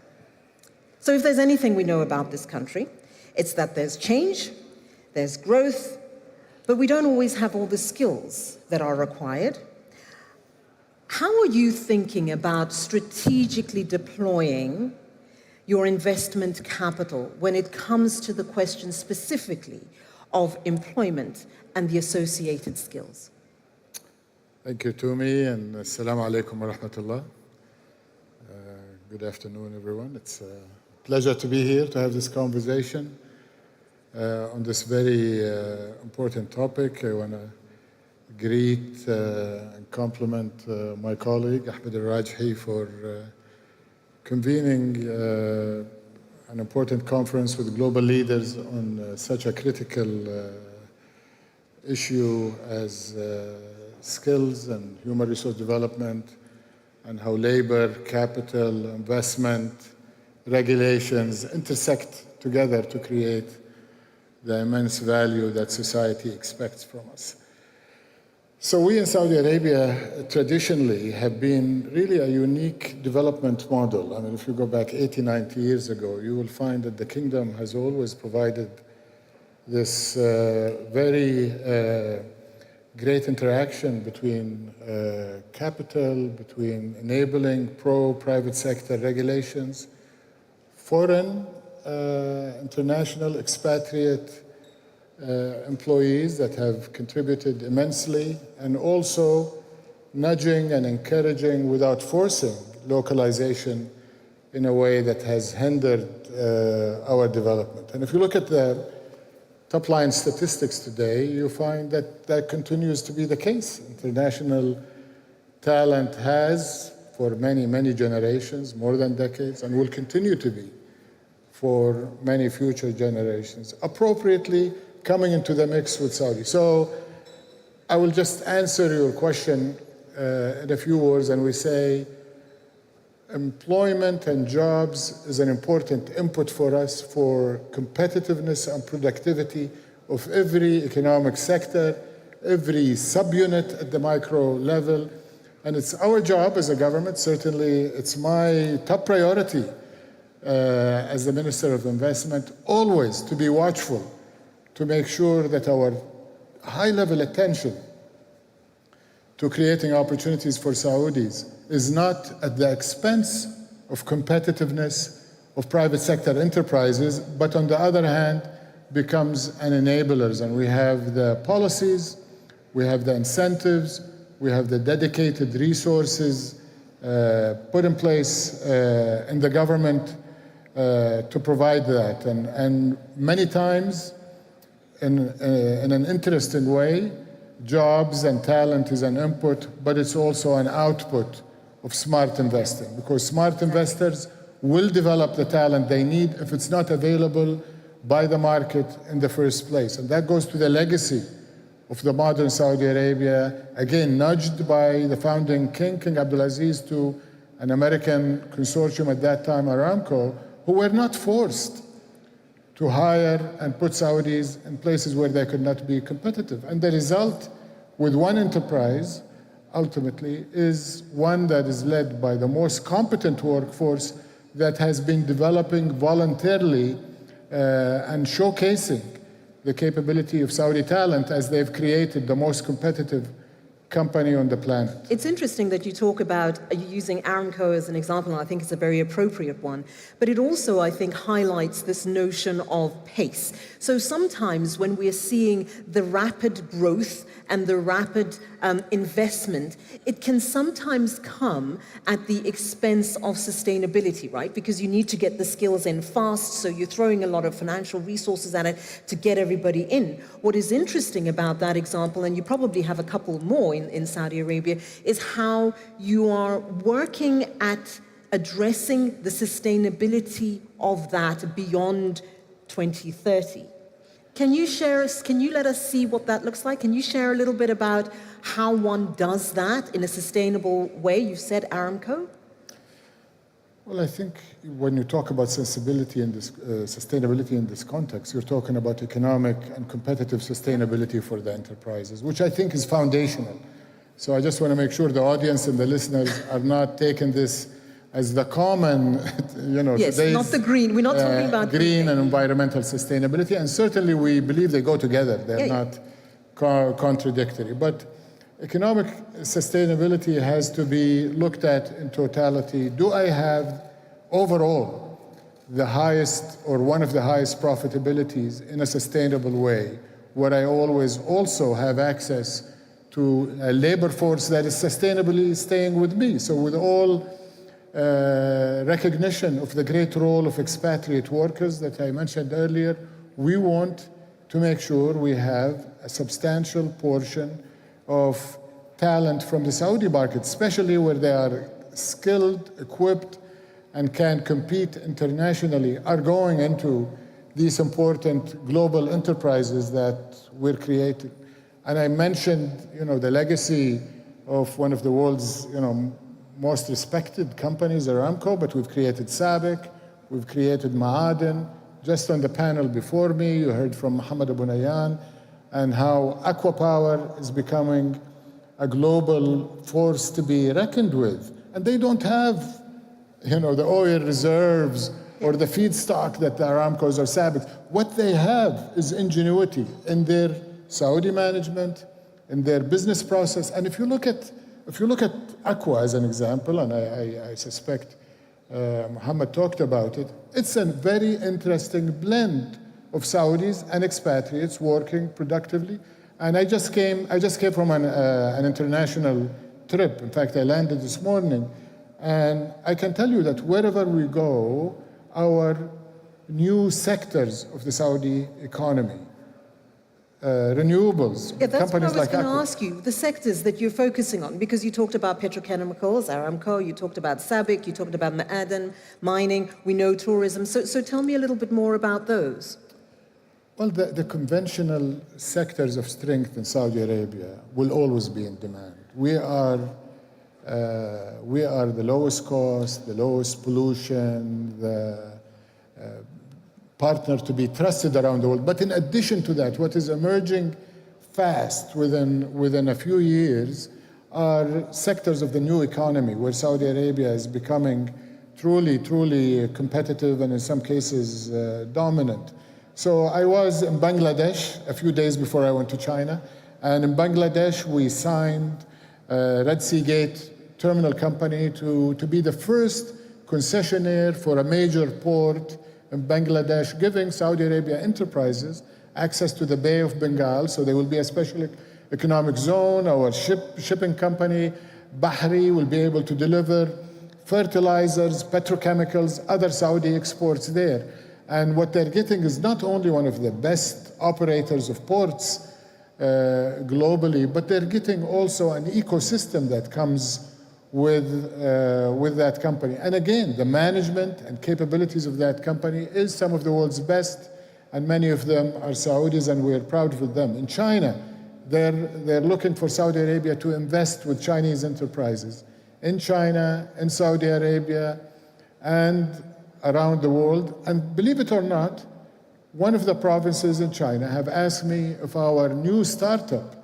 So if there's anything we know about this country, it's that there's change, there's growth, but we don't always have all the skills that are required. How are you thinking about strategically deploying your investment capital when it comes to the question specifically of employment and the associated skills? Thank you, Tumi, and assalamu alaikum wa rahmatullah. Good afternoon, everyone. It's a pleasure to be here to have this conversation on this very important topic. I want to greet and compliment my colleague Ahmed Al-Rajhi for convening an important conference with global leaders on such a critical issue as skills and human resource development, and how labor, capital, investment, regulations intersect together to create the immense value that society expects from us. So we in Saudi Arabia traditionally have been really a unique development model. I mean, if you go back 80, 90 years ago, you will find that the kingdom has always provided this very great interaction between capital, between enabling pro-private sector regulations, foreign, international, expatriate employees that have contributed immensely, and also nudging and encouraging without forcing localization in a way that has hindered our development. And if you look at the top line statistics today, you find that that continues to be the case. International talent has, for many, many generations, more than decades, and will continue to be for many future generations, appropriately coming into the mix with Saudi. So I will just answer your question in a few words, and we say employment and jobs is an important input for us for competitiveness and productivity of every economic sector, every subunit at the micro level. And it's our job as a government, certainly it's my top priority as the Minister of Investment, always to be watchful, to make sure that our high-level attention to creating opportunities for Saudis is not at the expense of competitiveness of private sector enterprises, but on the other hand, becomes an enabler. And we have the policies, we have the incentives, we have the dedicated resources put in place in the government to provide that. And many times, in an interesting way, jobs and talent is an input, but it's also an output of smart investing, because smart investors will develop the talent they need if it's not available by the market in the first place. And that goes to the legacy of the modern Saudi Arabia, again, nudged by the founding king, King Abdulaziz, to an American consortium at that time, Aramco, who were not forced to hire and put Saudis in places where they could not be competitive. And the result with one enterprise, ultimately, is one that is led by the most competent workforce that has been developing voluntarily and showcasing the capability of Saudi talent as they've created the most competitive company on the planet. It's interesting that you talk about using Aramco as an example, and I think it's a very appropriate one, but it also, I think, highlights this notion of pace. So sometimes when we're seeing the rapid growth and the rapid investment, it can sometimes come at the expense of sustainability, right? Because you need to get the skills in fast, so you're throwing a lot of financial resources at it to get everybody in. What is interesting about that example, and you probably have a couple more in Saudi Arabia, is how you are working at addressing the sustainability of that beyond 2030. Can you let us see what that looks like? Can you share a little bit about how one does that in a sustainable way? You said Aramco. Well, I think when you talk about sustainability in this context, you're talking about economic and competitive sustainability for the enterprises, which I think is foundational. So I just want to make sure the audience and the listeners are not taking this as the common, yes, not the green. We're not talking about green and environmental sustainability, and certainly we believe they go together. They're not contradictory. But economic sustainability has to be looked at in totality. Do I have overall the highest or one of the highest profitabilities in a sustainable way, where I always also have access to a labor force that is sustainably staying with me? So with all recognition of the great role of expatriate workers that I mentioned earlier, we want to make sure we have a substantial portion of talent from the Saudi market, especially where they are skilled, equipped, and can compete internationally are going into these important global enterprises that we're creating. And I mentioned, the legacy of one of the world's, most respected companies, Aramco, but we've created SABIC, we've created Ma'aden. Just on the panel before me, you heard from Mohammed Abu Nayyan, and how Aqua Power is becoming a global force to be reckoned with. And they don't have, the oil reserves or the feedstock that the Aramcos or SABIC. What they have is ingenuity in their Saudi management, in their business process. And if you look at Aqua as an example, and I suspect Mohammed talked about it, it's a very interesting blend of Saudis and expatriates working productively. And I just came from an international trip. In fact, I landed this morning. And I can tell you that wherever we go, our new sectors of the Saudi economy, renewables, yeah, that's companies what I was like going to Aqua. ask you, the sectors that you're focusing on, because you talked about petrochemicals, Aramco, you talked about SABIC, you talked about Ma'aden, mining, we know tourism. So tell me a little bit more about those. Well, the conventional sectors of strength in Saudi Arabia will always be in demand. We are the lowest cost, the lowest pollution, the partner to be trusted around the world. But in addition to that, what is emerging fast within a few years are sectors of the new economy where Saudi Arabia is becoming truly competitive and in some cases dominant. So I was in Bangladesh a few days before I went to China, and in Bangladesh we signed Red Sea Gate Terminal Company to be the first concessionaire for a major port in Bangladesh, giving Saudi Arabia enterprises access to the Bay of Bengal. So there will be a special economic zone. Our shipping company, Bahri, will be able to deliver fertilizers, petrochemicals, other Saudi exports there. And what they're getting is not only one of the best operators of ports globally, but they're getting also an ecosystem that comes with that company. And again, the management and capabilities of that company is some of the world's best, and many of them are Saudis, and we're proud of them. In China, they're looking for Saudi Arabia to invest with Chinese enterprises in China, in Saudi Arabia, and around the world. And believe it or not, one of the provinces in China have asked me if our new startup,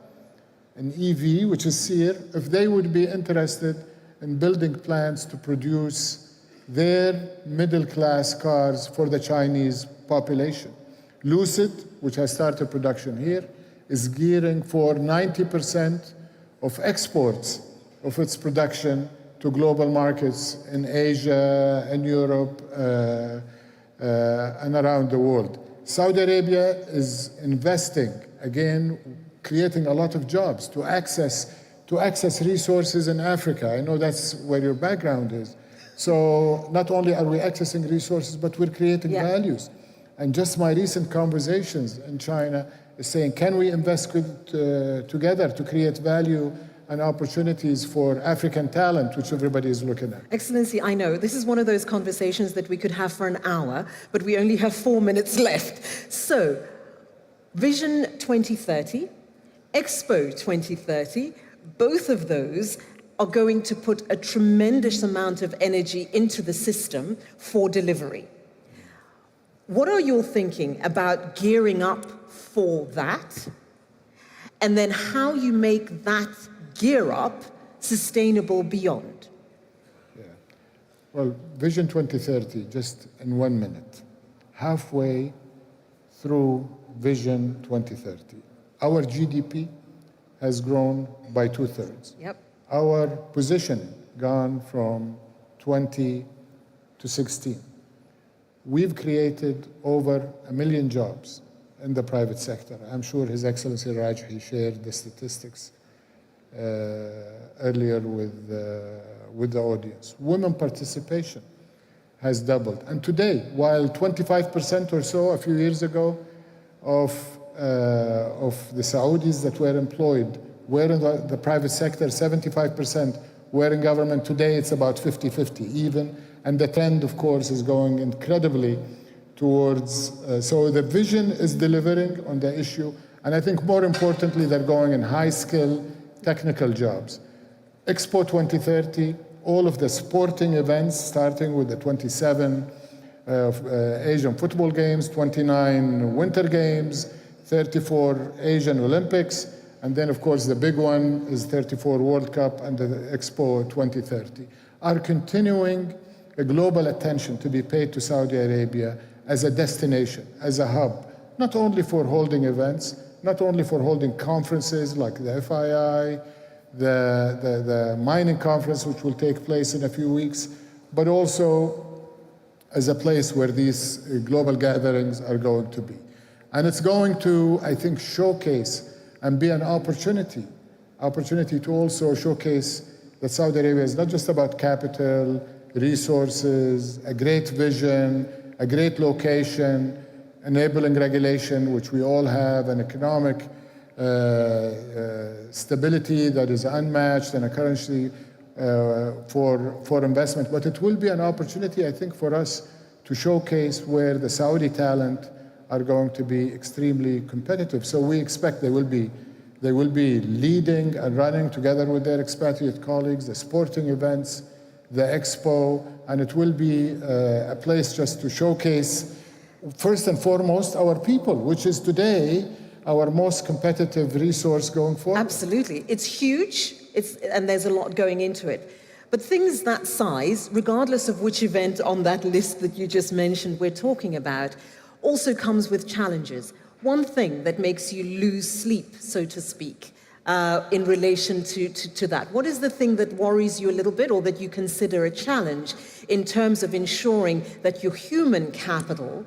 an EV, which is Seer, if they would be interested in building plants to produce their middle-class cars for the Chinese population. Lucid, which has started production here, is gearing for 90% of exports of its production to global markets in Asia and Europe and around the world. Saudi Arabia is investing, again, creating a lot of jobs to access resources in Africa. I know that's where your background is. So not only are we accessing resources, but we're creating values. And just my recent conversations in China is saying, can we invest together to create value and opportunities for African talent, which everybody is looking at. Excellency, I know this is one of those conversations that we could have for an hour, but we only have 4 minutes left. So, Vision 2030, Expo 2030, both of those are going to put a tremendous amount of energy into the system for delivery. What are you thinking about gearing up for that? And then how you make that gear up sustainable beyond? Yeah. Well, Vision 2030, just in 1 minute, halfway through Vision 2030, our GDP has grown by 2/3. Yep. Our position gone from 20 to 16. We've created over 1 million jobs in the private sector. I'm sure His Excellency Rajhi shared the statistics earlier with the audience. Women participation has doubled. And today, while 25% or so a few years ago of the Saudis that were employed were in the private sector, 75% were in government. Today, it's about 50-50 even. And the trend, of course, is going incredibly towards, so the vision is delivering on the issue. And I think more importantly, they're going in high-skill technical jobs. Expo 2030, all of the sporting events, starting with the 27 Asian football games, 29 winter games, 34 Asian Olympics, and then of course the big one is 34 World Cup and the Expo 2030, are continuing a global attention to be paid to Saudi Arabia as a destination, as a hub, not only for holding events, not only for holding conferences like the FII, the mining conference, which will take place in a few weeks, but also as a place where these global gatherings are going to be. And it's going to, I think, showcase and be an opportunity to also showcase that Saudi Arabia is not just about capital, resources, a great vision, a great location, enabling regulation, which we all have, an economic stability that is unmatched, and a currency for investment. But it will be an opportunity, I think, for us to showcase where the Saudi talent are going to be extremely competitive. So we expect they will be leading and running together with their expatriate colleagues, the sporting events, the expo, and it will be a place just to showcase, first and foremost, our people, which is today our most competitive resource going forward. Absolutely. It's huge, and there's a lot going into it. But things that size, regardless of which event on that list that you just mentioned we're talking about, also comes with challenges. One thing that makes you lose sleep, so to speak, in relation to that. What is the thing that worries you a little bit, or that you consider a challenge in terms of ensuring that your human capital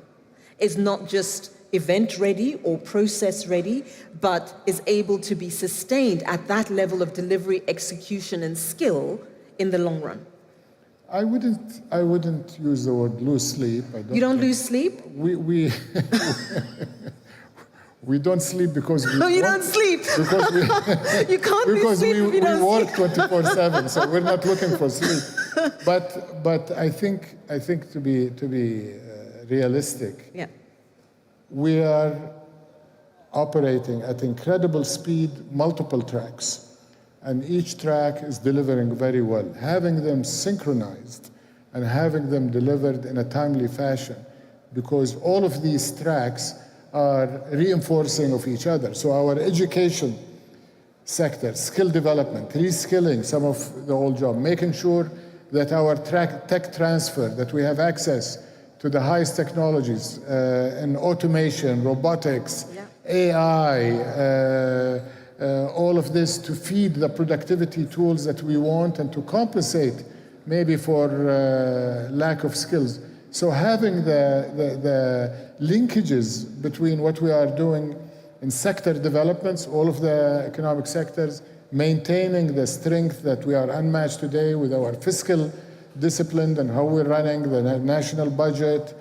is not just event ready or process ready, but is able to be sustained at that level of delivery, execution, and skill in the long run? I wouldn't use the word lose sleep. You don't lose sleep? We don't sleep because we No, you don't sleep. Because we, you can't because sleep if you don't we work sleep. 24/7, so we're not looking for sleep. But I think to be realistic, yeah, we are operating at incredible speed, multiple tracks. And each track is delivering very well. Having them synchronized and having them delivered in a timely fashion, because all of these tracks are reinforcing of each other. So our education sector, skill development, reskilling some of the old job, making sure that our tech transfer, that we have access to the highest technologies in automation, robotics, AI, all of this to feed the productivity tools that we want and to compensate maybe for lack of skills. So having the linkages between what we are doing in sector developments, all of the economic sectors, maintaining the strength that we are unmatched today with our fiscal discipline and how we're running the national budget,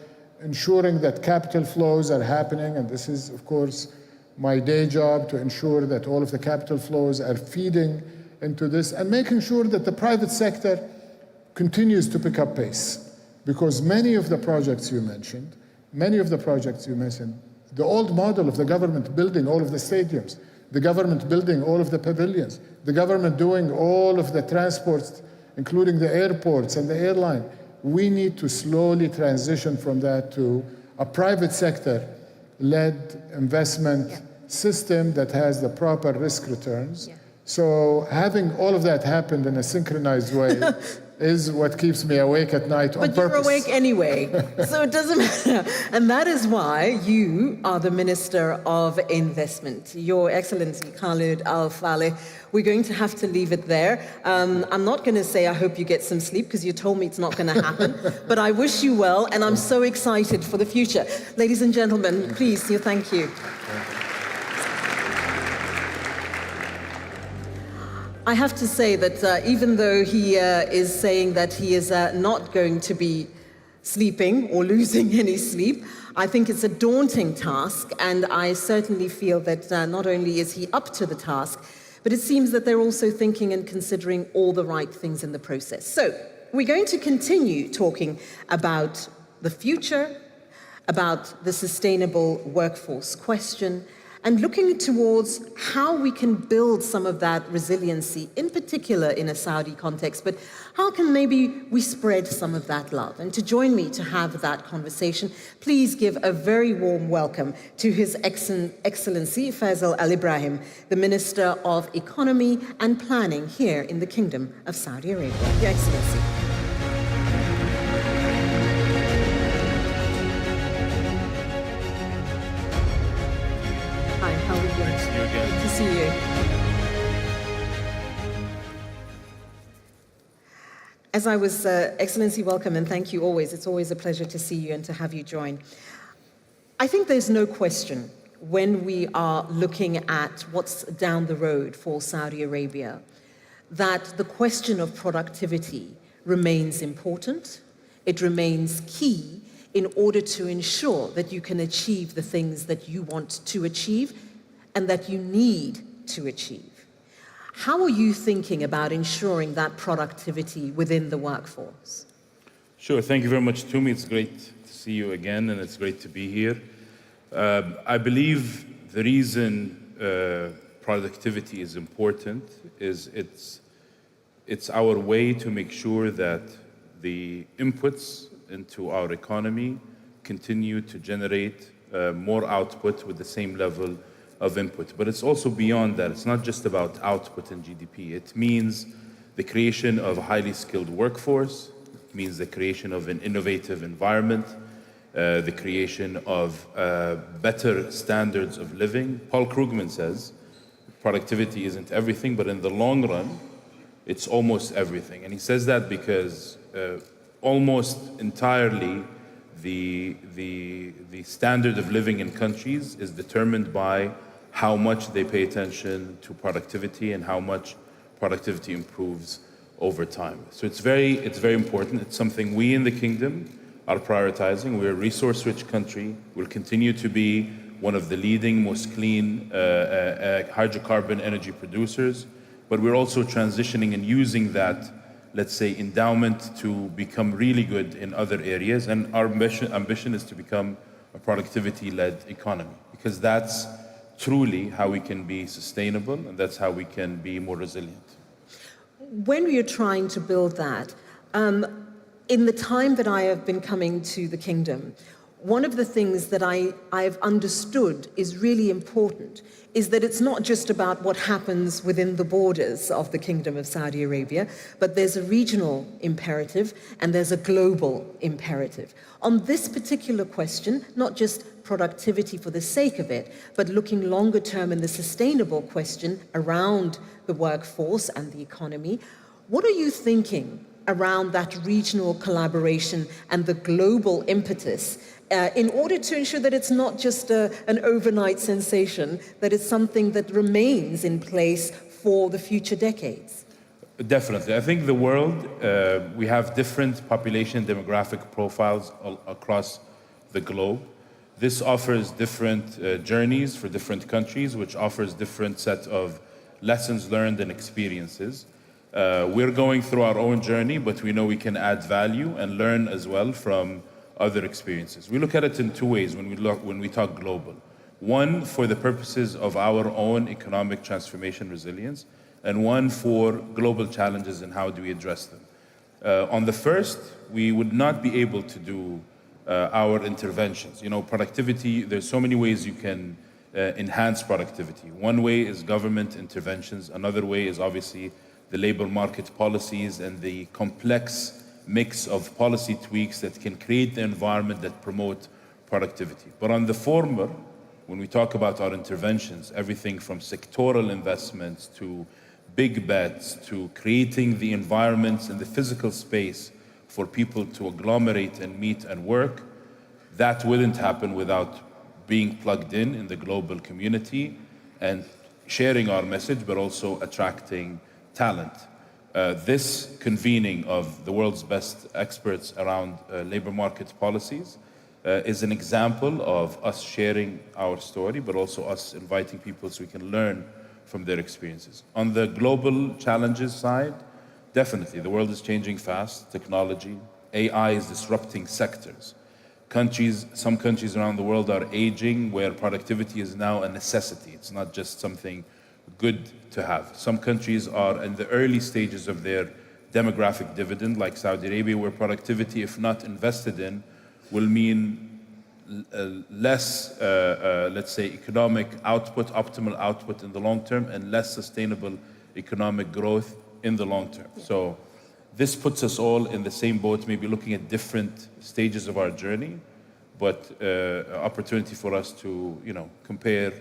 ensuring that capital flows are happening, and this is, of course, my day job, to ensure that all of the capital flows are feeding into this, and making sure that the private sector continues to pick up pace. Because many of the projects you mentioned, the old model of the government building all of the stadiums, the government building all of the pavilions, the government doing all of the transports, including the airports and the airline, we need to slowly transition from that to a private sector-led investment system that has the proper risk returns. So having all of that happen in a synchronized way is what keeps me awake at night on purpose. But you're awake anyway, so it doesn't matter. And that is why you are the Minister of Investment, Your Excellency Khalid Al-Faleh. We're going to have to leave it there. I'm not going to say I hope you get some sleep, because you told me it's not going to happen. But I wish you well, and I'm so excited for the future. Ladies and gentlemen, please, thank you. I have to say that even though he is saying that he is not going to be sleeping or losing any sleep, I think it's a daunting task, and I certainly feel that not only is he up to the task, but it seems that they're also thinking and considering all the right things in the process. So, we're going to continue talking about the future, about the sustainable workforce question, and looking towards how we can build some of that resiliency, in particular in a Saudi context, but how can maybe we spread some of that love? And to join me to have that conversation, please give a very warm welcome to His Excellency Faisal Al Ibrahim, the Minister of Economy and Planning here in the Kingdom of Saudi Arabia. Your Excellency. Hi, how are you doing? Nice to see you again. Good to see you. As I was, Excellency, welcome and thank you always. It's always a pleasure to see you and to have you join. I think there's no question when we are looking at what's down the road for Saudi Arabia that the question of productivity remains important. It remains key in order to ensure that you can achieve the things that you want to achieve and that you need to achieve. How are you thinking about ensuring that productivity within the workforce? Sure, thank you very much, Tumi. It's great to see you again, and it's great to be here. I believe the reason productivity is important is it's our way to make sure that the inputs into our economy continue to generate more output with the same level of input. But it's also beyond that. It's not just about output and GDP. It means the creation of a highly skilled workforce. It means the creation of an innovative environment, the creation of better standards of living. Paul Krugman says, productivity isn't everything, but in the long run, it's almost everything. And he says that because almost entirely the standard of living in countries is determined by how much they pay attention to productivity and how much productivity improves over time. So it's very important. It's something we in the kingdom are prioritizing. We're a resource-rich country. We'll continue to be one of the leading, most clean hydrocarbon energy producers. But we're also transitioning and using that, let's say, endowment to become really good in other areas. And our ambition is to become a productivity-led economy, because that's truly how we can be sustainable, and that's how we can be more resilient. When we are trying to build that, in the time that I have been coming to the kingdom, one of the things that I've understood is really important is that it's not just about what happens within the borders of the Kingdom of Saudi Arabia, but there's a regional imperative and there's a global imperative. On this particular question, not just productivity for the sake of it, but looking longer term in the sustainable question around the workforce and the economy, what are you thinking around that regional collaboration and the global impetus in order to ensure that it's not just an overnight sensation, that it's something that remains in place for the future decades? Definitely. I think the world, we have different population demographic profiles across the globe. This offers different journeys for different countries, which offers different set of lessons learned and experiences. We're going through our own journey, but we know we can add value and learn as well from other experiences. We look at it in two ways when we talk global. One, for the purposes of our own economic transformation resilience, and one for global challenges and how do we address them. On the first, we would not be able to do our interventions. You know, productivity, there's so many ways you can enhance productivity. One way is government interventions. Another way is obviously the labor market policies and the complex mix of policy tweaks that can create the environment that promote productivity. But on the former, when we talk about our interventions, everything from sectoral investments to big bets to creating the environments and the physical space for people to agglomerate and meet and work, that wouldn't happen without being plugged in the global community and sharing our message, but also attracting talent. This convening of the world's best experts around labor market policies is an example of us sharing our story, but also us inviting people so we can learn from their experiences. On the global challenges side, Definitely, the world is changing fast. Technology, AI is disrupting sectors. Some countries around the world are aging where productivity is now a necessity. It's not just something good to have. Some countries are in the early stages of their demographic dividend, like Saudi Arabia, where productivity, if not invested in, will mean less, let's say, economic output, optimal output in the long term, and less sustainable economic growth in the long term. So this puts us all in the same boat, maybe looking at different stages of our journey, but opportunity for us to, compare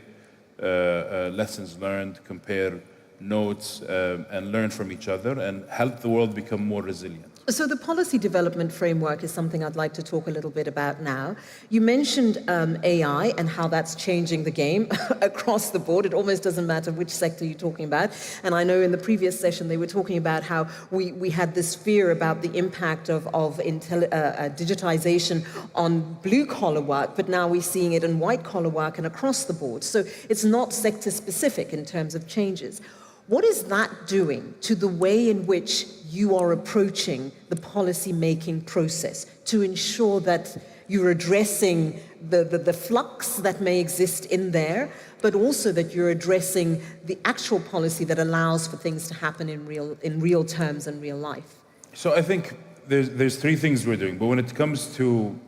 lessons learned, compare notes, and learn from each other and help the world become more resilient. So the policy development framework is something I'd like to talk a little bit about now. You mentioned AI and how that's changing the game across the board. It almost doesn't matter which sector you're talking about. And I know in the previous session they were talking about how we had this fear about the impact of digitization on blue-collar work, but now we're seeing it in white-collar work and across the board. So it's not sector-specific in terms of changes. What is that doing to the way in which you are approaching the policy-making process to ensure that you're addressing the flux that may exist in there, but also that you're addressing the actual policy that allows for things to happen in real terms and real life? So I think there's three things we're doing, but when it comes to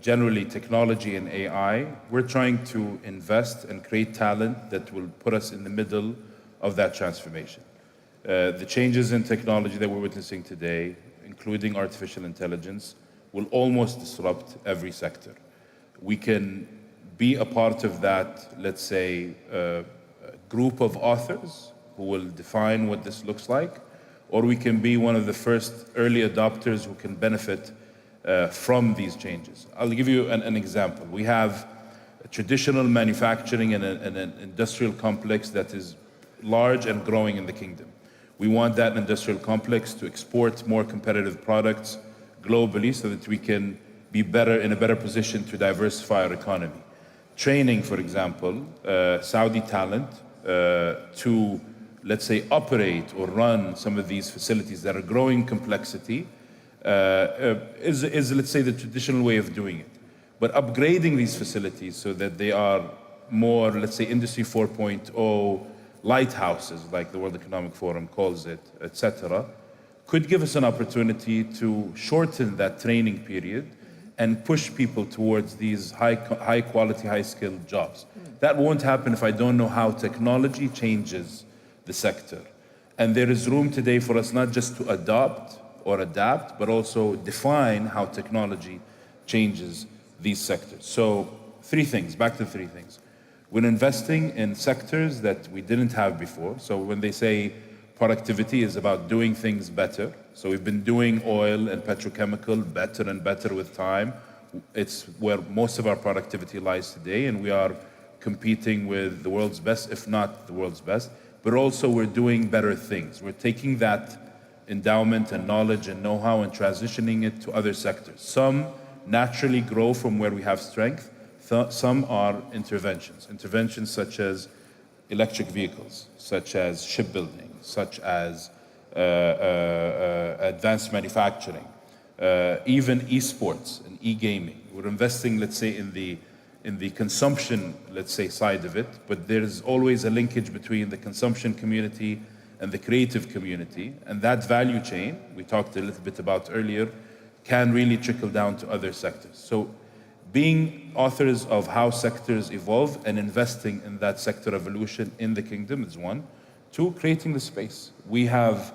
generally technology and AI, we're trying to invest and create talent that will put us in the middle of that transformation. The changes in technology that we're witnessing today, including artificial intelligence, will almost disrupt every sector. We can be a part of that, let's say, group of authors who will define what this looks like, or we can be one of the first early adopters who can benefit from these changes. I'll give you an example. We have a traditional manufacturing and an industrial complex that is large and growing in the kingdom. We want that industrial complex to export more competitive products globally so that we can be in a better position to diversify our economy. Training, for example, Saudi talent to, let's say, operate or run some of these facilities that are growing complexity is, let's say, the traditional way of doing it. But upgrading these facilities so that they are more, let's say, Industry 4.0 lighthouses, like the World Economic Forum calls it, etc., could give us an opportunity to shorten that training period and push people towards these high quality, high skilled jobs. That won't happen if I don't know how technology changes the sector. And there is room today for us not just to adopt or adapt, but also define how technology changes these sectors. So back to three things. We're investing in sectors that we didn't have before. So when they say productivity is about doing things better, so we've been doing oil and petrochemical better and better with time. It's where most of our productivity lies today, and we are competing with the world's best, if not the world's best. But also we're doing better things. We're taking that endowment and knowledge and know-how and transitioning it to other sectors. Some naturally grow from where we have strength. Some are interventions such as electric vehicles, such as shipbuilding, such as advanced manufacturing, even esports and e-gaming. We're investing, let's say, in the consumption, let's say, side of it, but there's always a linkage between the consumption community and the creative community, and that value chain we talked a little bit about earlier can really trickle down to other sectors. So being authors of how sectors evolve and investing in that sector evolution in the kingdom is one. Two, creating the space. We have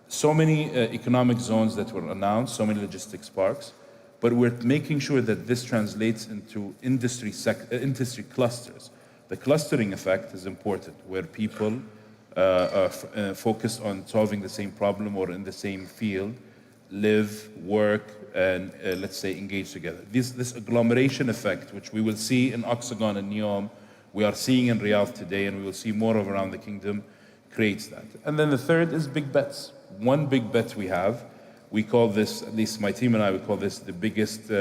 so many economic zones that were announced, so many logistics parks, but we're making sure that this translates into industry clusters. The clustering effect is important, where people focus on solving the same problem or in the same field, live, work, and let's say engage together. This agglomeration effect, which we will see in Oxagon and Neom, we are seeing in Riyadh today, and we will see more of around the kingdom, creates that. And then the third is big bets. One big bet we have, we call this, at least my team and I, we call this the biggest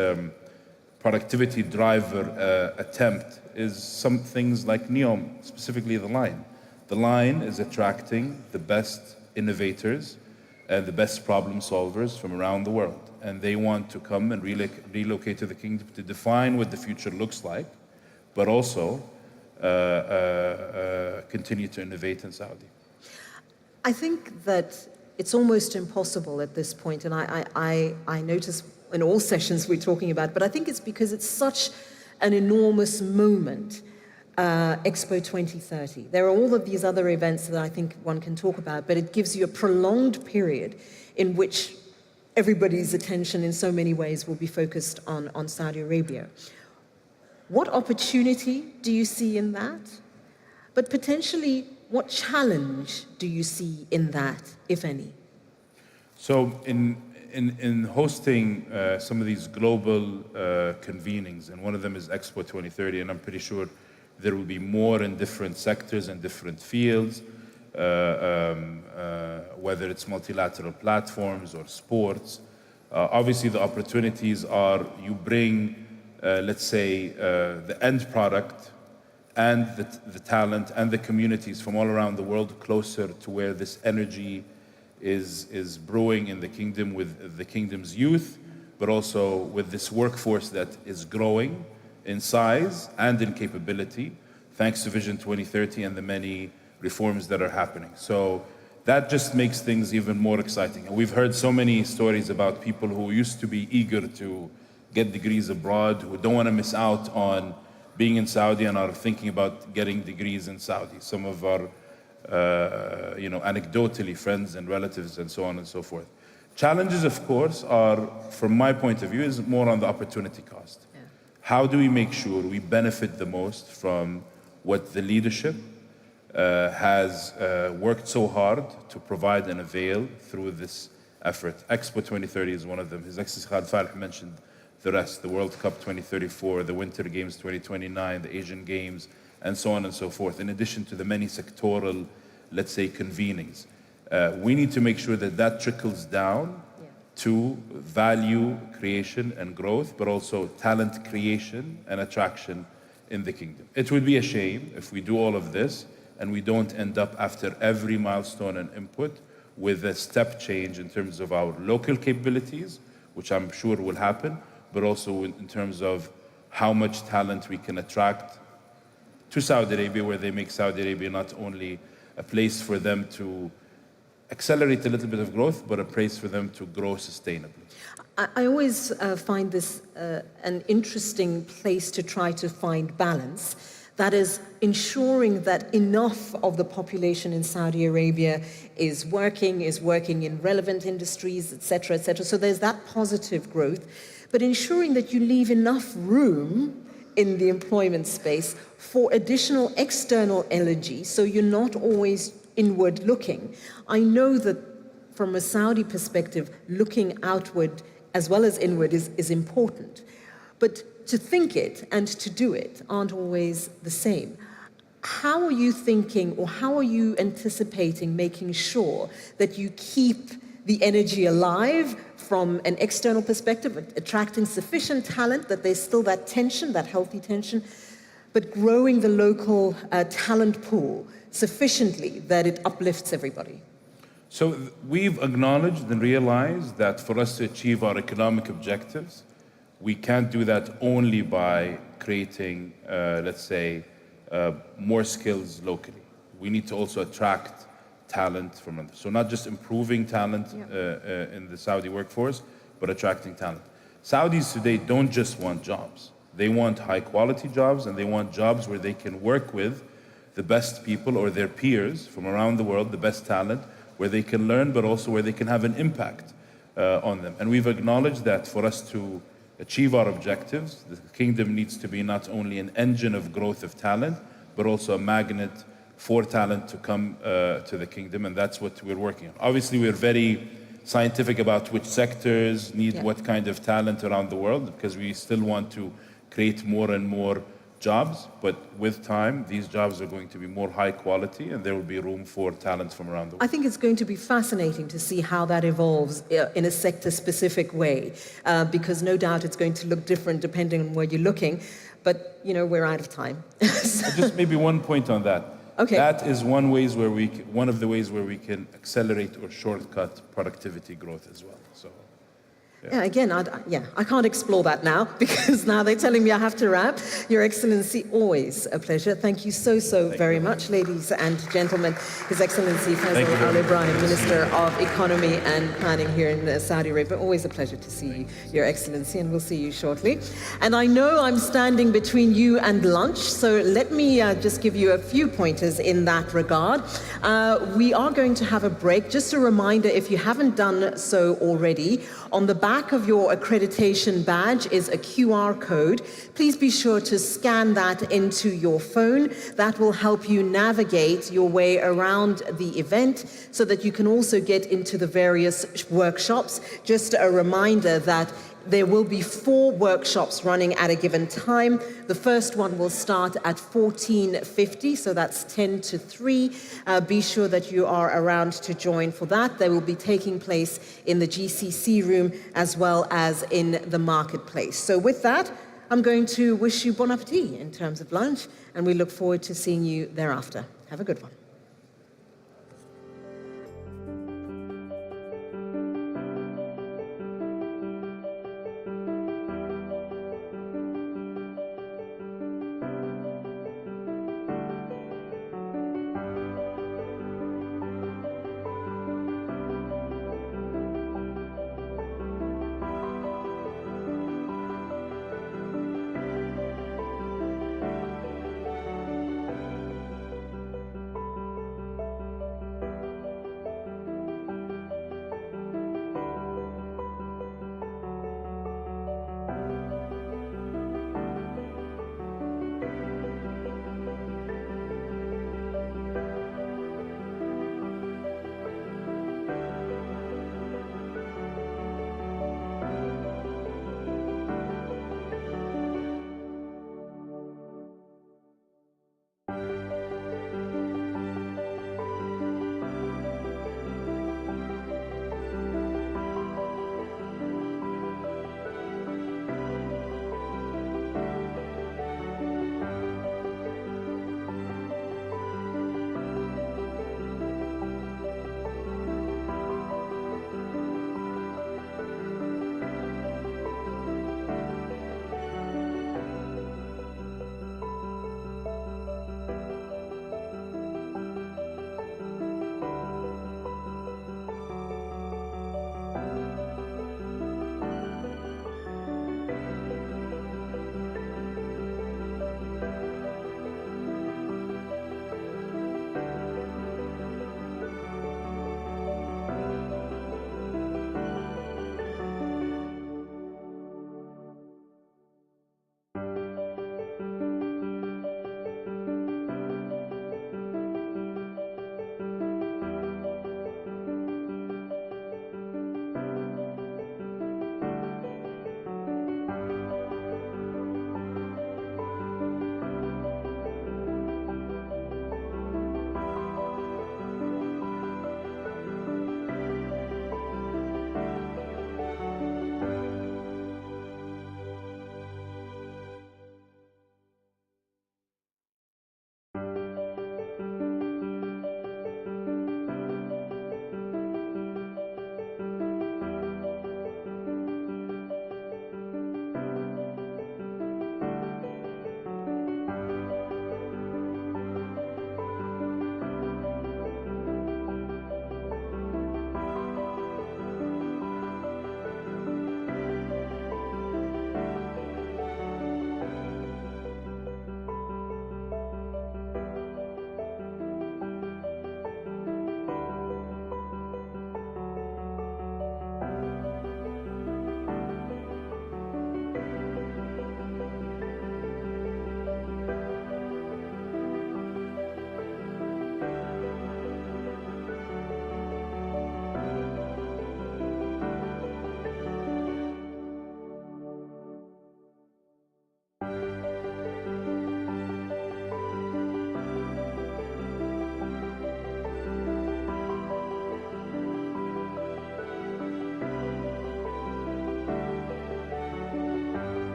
productivity driver attempt, is some things like Neom, specifically the line. The line is attracting the best innovators and the best problem solvers from around the world. And they want to come and relocate to the kingdom to define what the future looks like, but also continue to innovate in Saudi. I think that it's almost impossible at this point, and I notice in all sessions we're talking about, but I think it's because it's such an enormous moment, Expo 2030. There are all of these other events that I think one can talk about, but it gives you a prolonged period in which everybody's attention in so many ways will be focused on Saudi Arabia. What opportunity do you see in that? But potentially, what challenge do you see in that, if any? So in hosting some of these global convenings, and one of them is Expo 2030, and I'm pretty sure there will be more in different sectors and different fields, whether it's multilateral platforms or sports. Obviously, the opportunities are you bring, let's say, the end product and the talent and the communities from all around the world closer to where this energy is brewing in the kingdom, with the kingdom's youth, but also with this workforce that is growing in size and in capability, thanks to Vision 2030 and the many reforms that are happening. So that just makes things even more exciting. And we've heard so many stories about people who used to be eager to get degrees abroad, who don't want to miss out on being in Saudi and are thinking about getting degrees in Saudi. Some of our, anecdotally, friends and relatives and so on and so forth. Challenges, of course, are, from my point of view, is more on the opportunity cost. Yeah. How do we make sure we benefit the most from what the leadership has worked so hard to provide and avail through this effort? Expo 2030 is one of them. His Excellency Khalid Farah mentioned the rest, the World Cup 2034, the Winter Games 2029, the Asian Games, and so on and so forth, in addition to the many sectoral, let's say, convenings. We need to make sure that that trickles down to value creation and growth, but also talent creation and attraction in the kingdom. It would be a shame if we do all of this and we don't end up after every milestone and input with a step change in terms of our local capabilities, which I'm sure will happen, but also in terms of how much talent we can attract to Saudi Arabia, where they make Saudi Arabia not only a place for them to accelerate a little bit of growth, but a place for them to grow sustainably. I always find this an interesting place to try to find balance. That is, ensuring that enough of the population in Saudi Arabia is working in relevant industries, et cetera, et cetera. So there's that positive growth, but ensuring that you leave enough room in the employment space for additional external energy, so you're not always inward looking. I know that from a Saudi perspective, looking outward as well as inward is important. But to think it and to do it aren't always the same. How are you thinking, or how are you anticipating making sure that you keep the energy alive from an external perspective, attracting sufficient talent, that there's still that tension, that healthy tension, but growing the local talent pool sufficiently that it uplifts everybody? So we've acknowledged and realized that for us to achieve our economic objectives, we can't do that only by creating, let's say, more skills locally. We need to also attract talent from others. So not just improving talent in the Saudi workforce, but attracting talent. Saudis today don't just want jobs. They want high quality jobs, and they want jobs where they can work with the best people or their peers from around the world, the best talent, where they can learn, but also where they can have an impact on them. And we've acknowledged that for us to achieve our objectives, the kingdom needs to be not only an engine of growth of talent, but also a magnet for talent to come to the kingdom, and that's what we're working on. Obviously, we're very scientific about which sectors need what kind of talent around the world, because we still want to create more and more jobs, but with time, these jobs are going to be more high quality, and there will be room for talent from around the world. I think it's going to be fascinating to see how that evolves in a sector-specific way, because no doubt it's going to look different depending on where you're looking, but, we're out of time. Just maybe one point on that. Okay. That is one of the ways where we can accelerate or shortcut productivity growth as well. So. Yeah, again, I can't explore that now because now they're telling me I have to wrap. Your Excellency, always a pleasure. Thank you so very much, ladies and gentlemen. His Excellency Faisal Al Ibrahim, Minister of Economy and Planning here in Saudi Arabia. Always a pleasure to see you, Your Excellency, and we'll see you shortly. And I know I'm standing between you and lunch, so let me just give you a few pointers in that regard. We are going to have a break. Just a reminder, if you haven't done so already, on the back of your accreditation badge is a QR code. Please be sure to scan that into your phone. That will help you navigate your way around the event so that you can also get into the various workshops. Just a reminder that there will be 4 workshops running at a given time. The first one will start at 14:50, so that's 10 to 3. Be sure that you are around to join for that. They will be taking place in the GCC room as well as in the marketplace. So with that, I'm going to wish you bon appetit in terms of lunch, and we look forward to seeing you thereafter. Have a good one.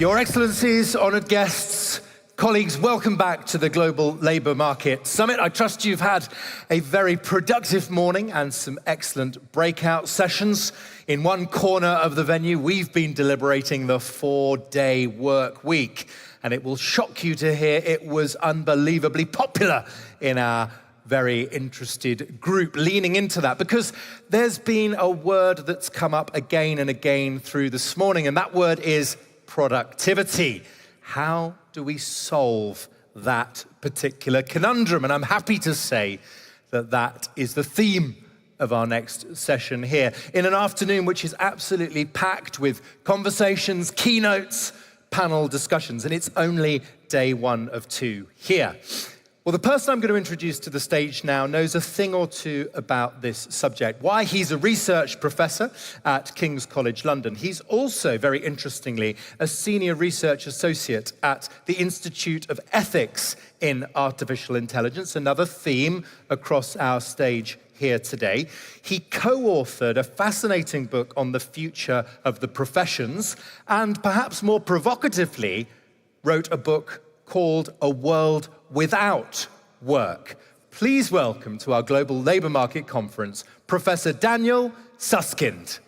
Your Excellencies, honoured guests, colleagues, welcome back to the Global Labour Market Summit. I trust you've had a very productive morning and some excellent breakout sessions. In one corner of the venue, we've been deliberating the 4-day work week, and it will shock you to hear it was unbelievably popular in our very interested group, leaning into that, because there's been a word that's come up again and again through this morning, and that word is productivity. How do we solve that particular conundrum? And I'm happy to say that that is the theme of our next session here, in an afternoon which is absolutely packed with conversations, keynotes, panel discussions, and it's only day 1 of 2 here. Well, the person I'm going to introduce to the stage now knows a thing or two about this subject. Why? He's a research professor at King's College London. He's also, very interestingly, a senior research associate at the Institute of Ethics in Artificial Intelligence, another theme across our stage here today. He co-authored a fascinating book on the future of the professions, and perhaps more provocatively, wrote a book called A World Without Work. Please welcome to our Global Labour Market Conference, Professor Daniel Susskind.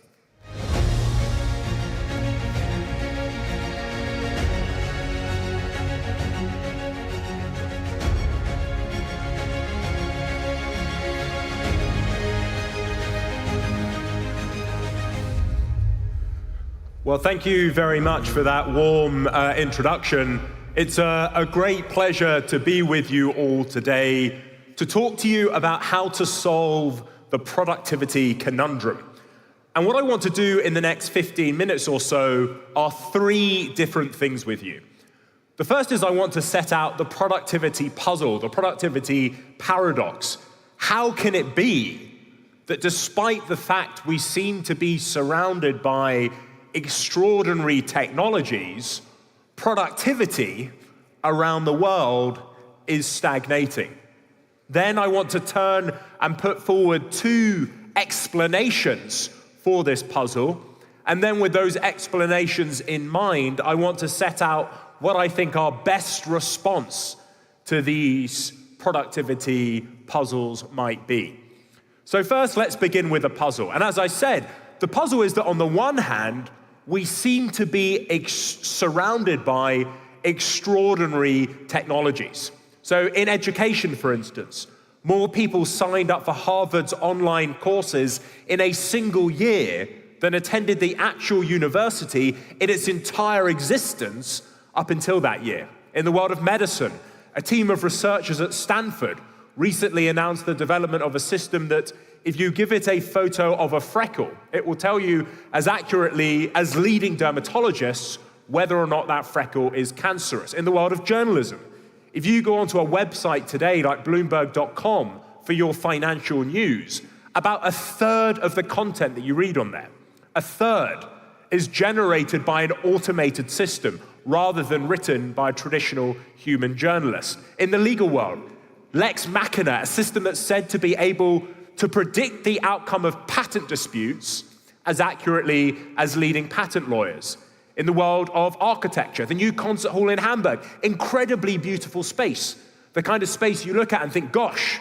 Well, thank you very much for that warm introduction. It's a great pleasure to be with you all today to talk to you about how to solve the productivity conundrum. And what I want to do in the next 15 minutes or so are 3 different things with you. The first is I want to set out the productivity puzzle, the productivity paradox. How can it be that despite the fact we seem to be surrounded by extraordinary technologies, productivity around the world is stagnating? Then I want to turn and put forward 2 explanations for this puzzle. And then with those explanations in mind, I want to set out what I think our best response to these productivity puzzles might be. So first, let's begin with a puzzle. And as I said, the puzzle is that on the one hand, we seem to be surrounded by extraordinary technologies. So in education, for instance, more people signed up for Harvard's online courses in a single year than attended the actual university in its entire existence up until that year. In the world of medicine, a team of researchers at Stanford recently announced the development of a system that if you give it a photo of a freckle, it will tell you as accurately as leading dermatologists whether or not that freckle is cancerous. In the world of journalism, if you go onto a website today like Bloomberg.com for your financial news, about 1/3 of the content that you read on there, 1/3 is generated by an automated system rather than written by a traditional human journalist. In the legal world, Lex Machina, a system that's said to be able to predict the outcome of patent disputes as accurately as leading patent lawyers. In the world of architecture, the new concert hall in Hamburg, incredibly beautiful space, the kind of space you look at and think, gosh,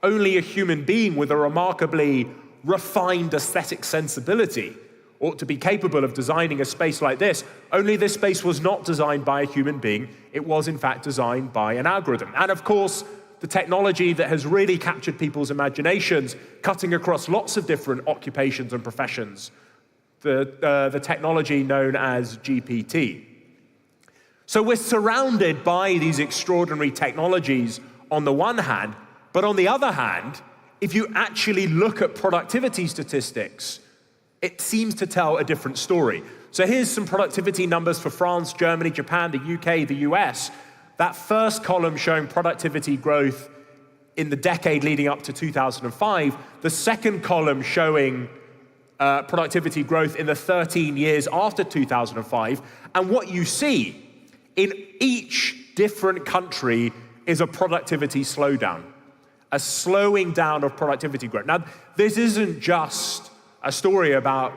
only a human being with a remarkably refined aesthetic sensibility ought to be capable of designing a space like this. Only this space was not designed by a human being. It was, in fact, designed by an algorithm. And of course, the technology that has really captured people's imaginations, cutting across lots of different occupations and professions, the technology known as GPT. So we're surrounded by these extraordinary technologies on the one hand, but on the other hand, if you actually look at productivity statistics, it seems to tell a different story. So here's some productivity numbers for France, Germany, Japan, the UK, the US. That first column showing productivity growth in the decade leading up to 2005. The second column showing productivity growth in the 13 years after 2005. And what you see in each different country is a productivity slowdown, a slowing down of productivity growth. Now, this isn't just a story about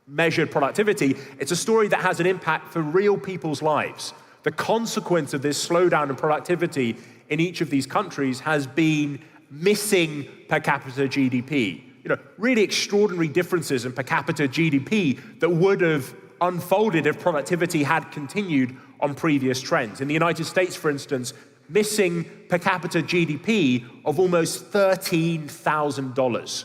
measured productivity, it's a story that has an impact for real people's lives. The consequence of this slowdown in productivity in each of these countries has been missing per capita GDP. Really extraordinary differences in per capita GDP that would have unfolded if productivity had continued on previous trends. In the United States, for instance, missing per capita GDP of almost $13,000.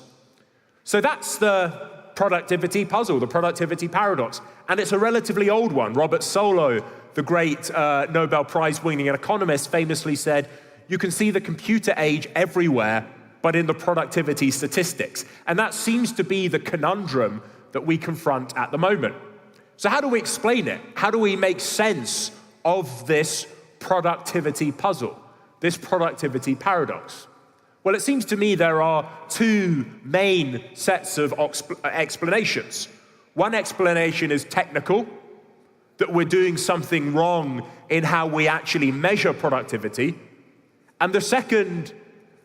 So that's the productivity puzzle, the productivity paradox. And it's a relatively old one. Robert Solow, the great Nobel Prize-winning economist, famously said, "You can see the computer age everywhere, but in the productivity statistics." And that seems to be the conundrum that we confront at the moment. So how do we explain it? How do we make sense of this productivity puzzle, this productivity paradox? Well, it seems to me there are two main sets of explanations. One explanation is technical, that we're doing something wrong in how we actually measure productivity. And the second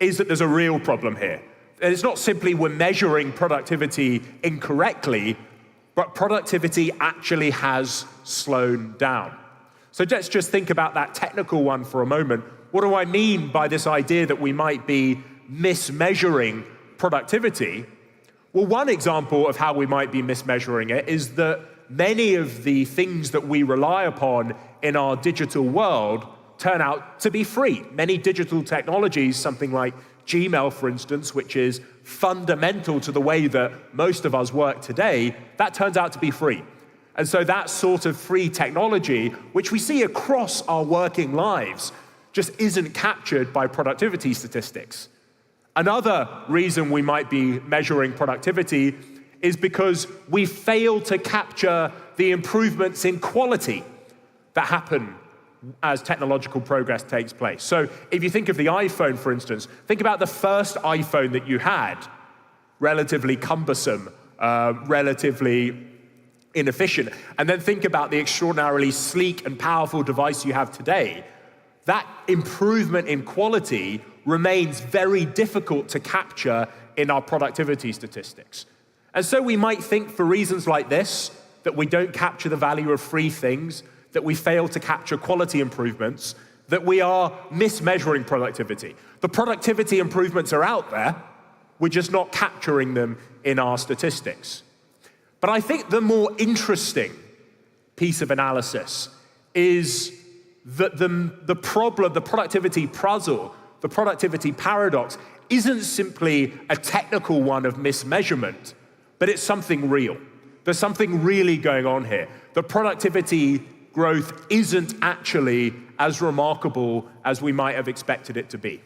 is that there's a real problem here. And it's not simply we're measuring productivity incorrectly, but productivity actually has slowed down. So let's just think about that technical one for a moment. What do I mean by this idea that we might be mismeasuring productivity? Well, one example of how we might be mismeasuring it is that many of the things that we rely upon in our digital world turn out to be free. Many digital technologies, something like Gmail, for instance, which is fundamental to the way that most of us work today, that turns out to be free. And so that sort of free technology, which we see across our working lives, just isn't captured by productivity statistics. Another reason we might be measuring productivity is because we fail to capture the improvements in quality that happen as technological progress takes place. So if you think of the iPhone, for instance, think about the first iPhone that you had, relatively cumbersome, relatively inefficient, and then think about the extraordinarily sleek and powerful device you have today. That improvement in quality remains very difficult to capture in our productivity statistics. And so we might think, for reasons like this, that we don't capture the value of free things, that we fail to capture quality improvements, that we are mismeasuring productivity. The productivity improvements are out there, we're just not capturing them in our statistics. But I think the more interesting piece of analysis is that the problem, the productivity puzzle, the productivity paradox, isn't simply a technical one of mismeasurement, but it's something real. There's something really going on here. The productivity growth isn't actually as remarkable as we might have expected it to be.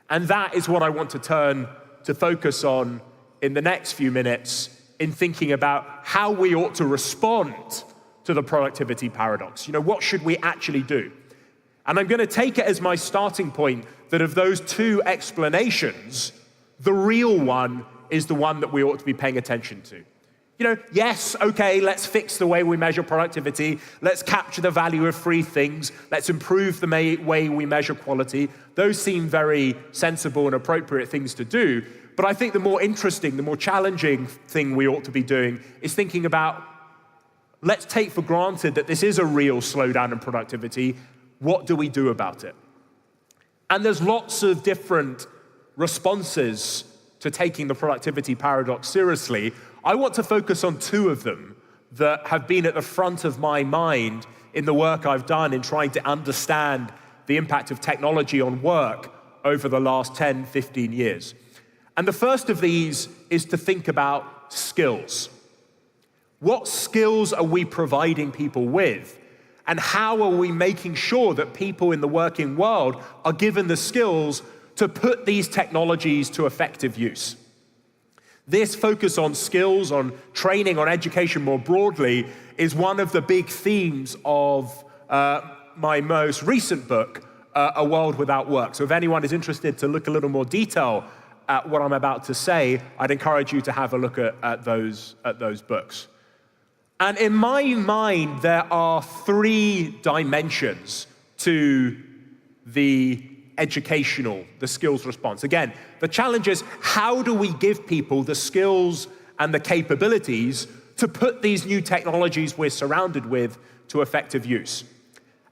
And that is what I want to turn to focus on in the next few minutes in thinking about how we ought to respond to the productivity paradox. What should we actually do? And I'm going to take it as my starting point that of those two explanations, the real one is the one that we ought to be paying attention to. Yes, okay, let's fix the way we measure productivity. Let's capture the value of free things. Let's improve the way we measure quality. Those seem very sensible and appropriate things to do. But I think the more interesting, the more challenging thing we ought to be doing is thinking about, let's take for granted that this is a real slowdown in productivity. What do we do about it? And there's lots of different responses to taking the productivity paradox seriously. I want to focus on two of them that have been at the front of my mind in the work I've done in trying to understand the impact of technology on work over the last 10, 15 years. And the first of these is to think about skills. What skills are we providing people with? And how are we making sure that people in the working world are given the skills to put these technologies to effective use? This focus on skills, on training, on education more broadly is one of the big themes of my most recent book, A World Without Work. So if anyone is interested to look a little more detail at what I'm about to say, I'd encourage you to have a look at those books. And in my mind, there are three dimensions to the skills response. Again, the challenge is, how do we give people the skills and the capabilities to to put these new technologies we're surrounded with to effective use.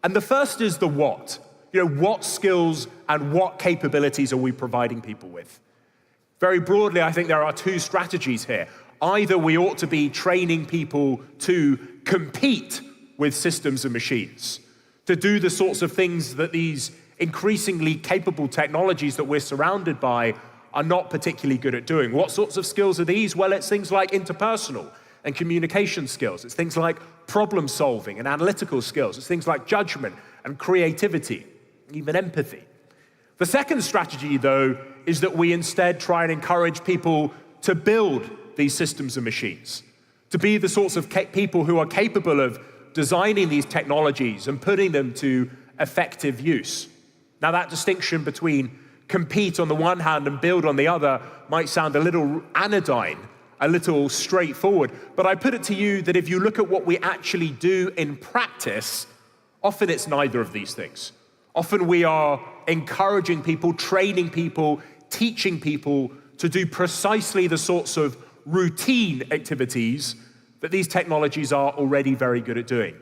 And the first is the what. What skills and what capabilities are we providing people with? Very broadly, I think there are two strategies here. Either we ought to be training people to compete with systems and machines, to do the sorts of things that these increasingly capable technologies that we're surrounded by are not particularly good at doing. What sorts of skills are these? Well, it's things like interpersonal and communication skills. It's things like problem solving and analytical skills. It's things like judgment and creativity, even empathy. The second strategy, though, is that we instead try and encourage people to build these systems and machines, to be the sorts of people who are capable of designing these technologies and putting them to effective use. Now, that distinction between compete on the one hand and build on the other might sound a little anodyne, a little straightforward, but I put it to you that if you look at what we actually do in practice, often it's neither of these things. Often we are encouraging people, training people, teaching people to do precisely the sorts of routine activities that these technologies are already very good at doing.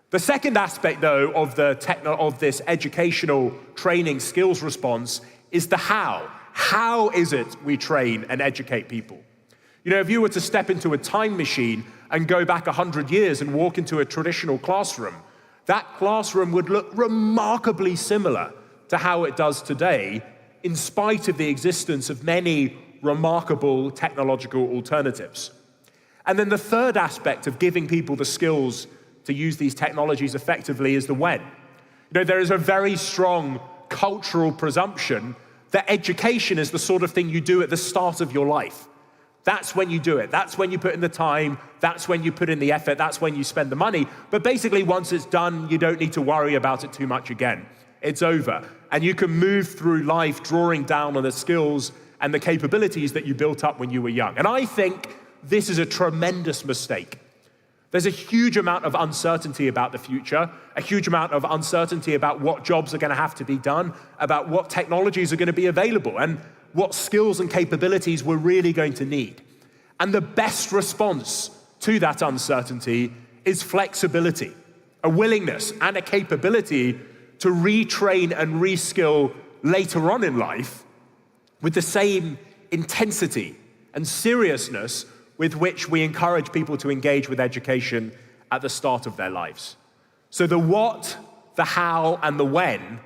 The second aspect, though, of this educational training skills response is the how. How is it we train and educate people? If you were to step into a time machine and go back 100 years and walk into a traditional classroom, that classroom would look remarkably similar to how it does today, in spite of the existence of many remarkable technological alternatives. And then the third aspect of giving people the skills to use these technologies effectively is the when. There is a very strong cultural presumption that education is the sort of thing you do at the start of your life. That's when you do it. That's when you put in the time. That's when you put in the effort. That's when you spend the money. But basically, once it's done, you don't need to worry about it too much again. It's over. And you can move through life drawing down on the skills and the capabilities that you built up when you were young. And I think this is a tremendous mistake. There's a huge amount of uncertainty about the future, a huge amount of uncertainty about what jobs are going to have to be done, about what technologies are going to be available, and what skills and capabilities we're really going to need. And the best response to that uncertainty is flexibility, a willingness and a capability to retrain and reskill later on in life with the same intensity and seriousness with which we encourage people to engage with education at the start of their lives. So the what, the how, and the when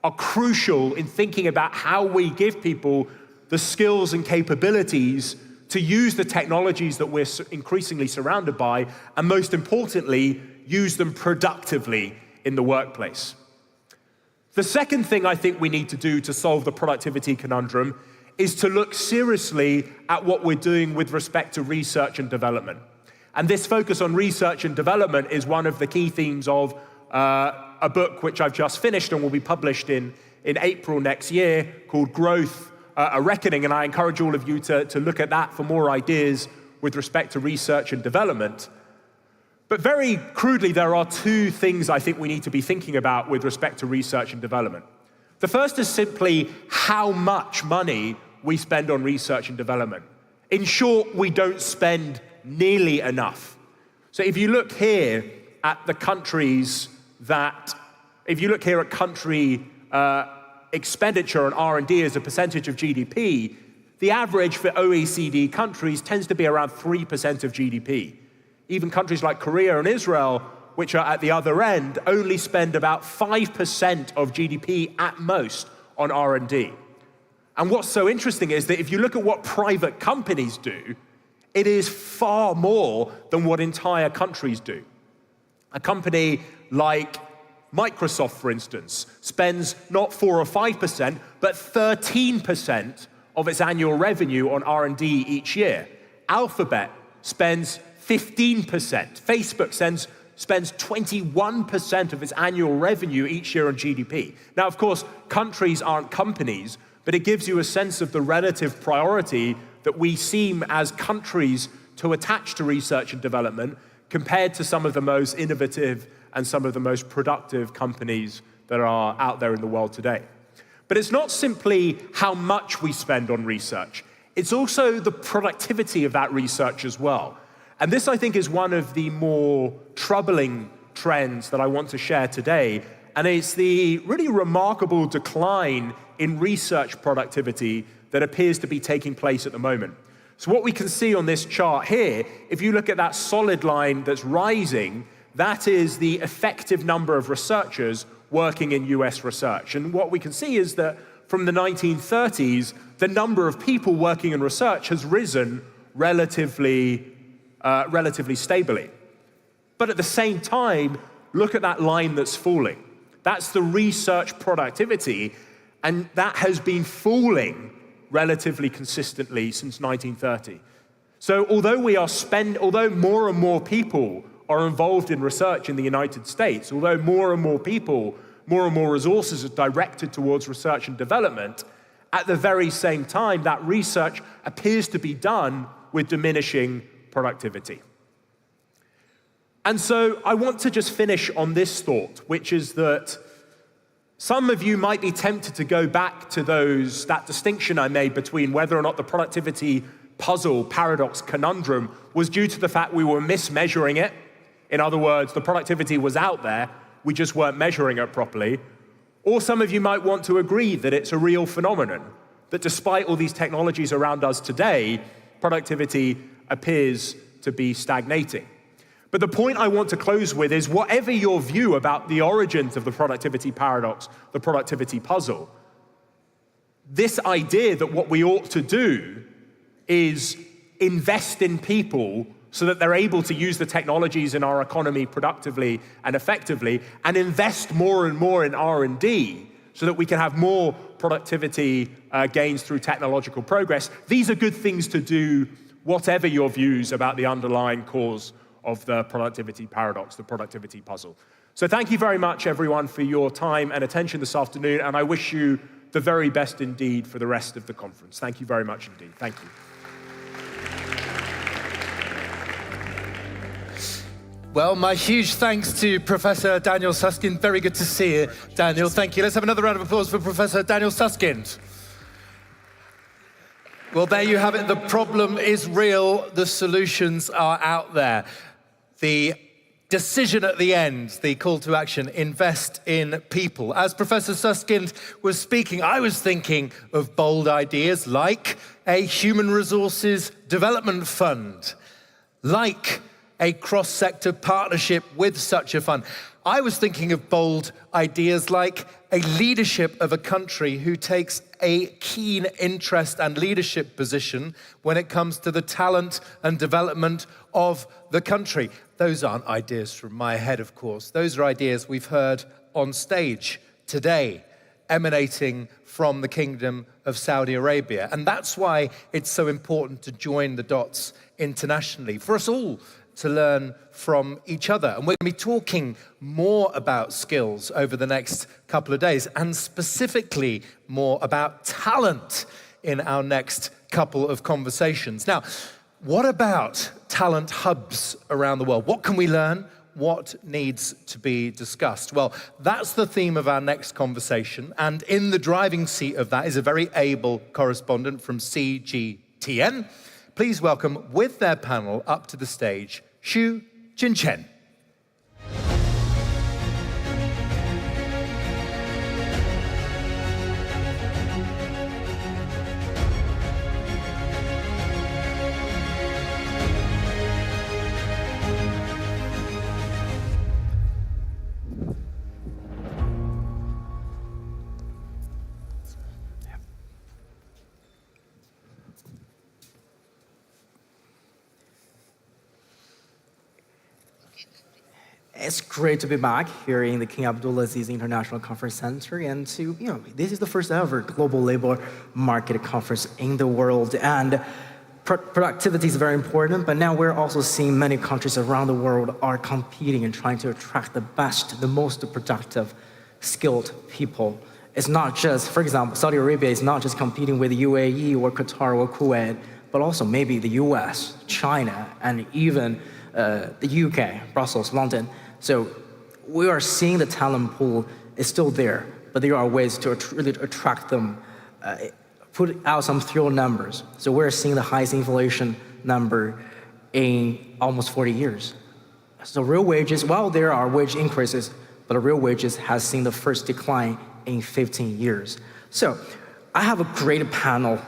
are crucial in thinking about how we give people the skills and capabilities to use the technologies that we're increasingly surrounded by, and most importantly, use them productively in the workplace. The second thing I think we need to do to solve the productivity conundrum is to look seriously at what we're doing with respect to research and development. And this focus on research and development is one of the key themes of a book which I've just finished and will be published in April next year, called Growth, A Reckoning. And I encourage all of you to look at that for more ideas with respect to research and development. But very crudely, there are two things I think we need to be thinking about with respect to research and development. The first is simply how much money we spend on research and development. In short, we don't spend nearly enough. So if you look here at the countries if you look here at country expenditure on R&D as a percentage of GDP, the average for OECD countries tends to be around 3% of GDP. Even countries like Korea and Israel, which are at the other end, only spend about 5% of GDP at most on R&D. And what's so interesting is that if you look at what private companies do, it is far more than what entire countries do. A company like Microsoft, for instance, spends not 4 or 5%, but 13% of its annual revenue on R&D each year. Alphabet spends 15%. Facebook spends 21% of its annual revenue each year on GDP. Now, of course, countries aren't companies, but it gives you a sense of the relative priority that we seem as countries to attach to research and development compared to some of the most innovative and some of the most productive companies that are out there in the world today. But it's not simply how much we spend on research. It's also the productivity of that research as well. And this, I think, is one of the more troubling trends that I want to share today. And it's the really remarkable decline in research productivity that appears to be taking place at the moment. So what we can see on this chart here, if you look at that solid line that's rising, that is the effective number of researchers working in US research. And what we can see is that from the 1930s, the number of people working in research has risen relatively stably. But at the same time, look at that line that's falling. That's the research productivity, and that has been falling relatively consistently since 1930. So although more and more people are involved in research in the United States, although more and more resources are directed towards research and development, at the very same time, that research appears to be done with diminishing productivity. And so I want to just finish on this thought, which is that some of you might be tempted to go back to that distinction I made between whether or not the productivity puzzle, paradox, conundrum was due to the fact we were mismeasuring it. In other words, the productivity was out there, we just weren't measuring it properly. Or some of you might want to agree that it's a real phenomenon, that despite all these technologies around us today, productivity appears to be stagnating. But the point I want to close with is whatever your view about the origins of the productivity paradox, the productivity puzzle, this idea that what we ought to do is invest in people so that they're able to use the technologies in our economy productively and effectively, and invest more and more in R&D so that we can have more productivity gains through technological progress. These are good things to do, whatever your views about the underlying cause of the productivity paradox, the productivity puzzle. So thank you very much, everyone, for your time and attention this afternoon, and I wish you the very best indeed for the rest of the conference. Thank you very much indeed. Thank you. Well, my huge thanks to Professor Daniel Susskind. Very good to see you, Daniel. Thank you. Let's have another round of applause for Professor Daniel Susskind. Well, there you have it. The problem is real. The solutions are out there. The decision at the end, the call to action, invest in people. As Professor Susskind was speaking, I was thinking of bold ideas like a human resources development fund, like a cross-sector partnership with such a fund. I was thinking of bold ideas like a leadership of a country who takes a keen interest and leadership position when it comes to the talent and development of the country. Those aren't ideas from my head, of course. Those are ideas we've heard on stage today, emanating from the Kingdom of Saudi Arabia. And that's why it's so important to join the dots internationally, for us all to learn from each other. And we're going to be talking more about skills over the next couple of days, and specifically more about talent in our next couple of conversations. Now, what about talent hubs around the world? What can we learn? What needs to be discussed? Well, that's the theme of our next conversation, and in the driving seat of that is a very able correspondent from CGTN. Please welcome, with their panel, up to the stage, Xu Jinchen. It's great to be back here in the King Abdulaziz International Conference Center, and this is the first ever global labor market conference in the world, and productivity is very important, but now we're also seeing many countries around the world are competing and trying to attract the best, the most productive, skilled people. It's not just, for example, Saudi Arabia is not just competing with UAE or Qatar or Kuwait, but also maybe the US, China, and even the UK, Brussels, London. So we are seeing the talent pool is still there, but there are ways to really attract them, put out some real numbers. So we're seeing the highest inflation number in almost 40 years. So real wages, while there are wage increases, but real wages has seen the first decline in 15 years. So I have a great panel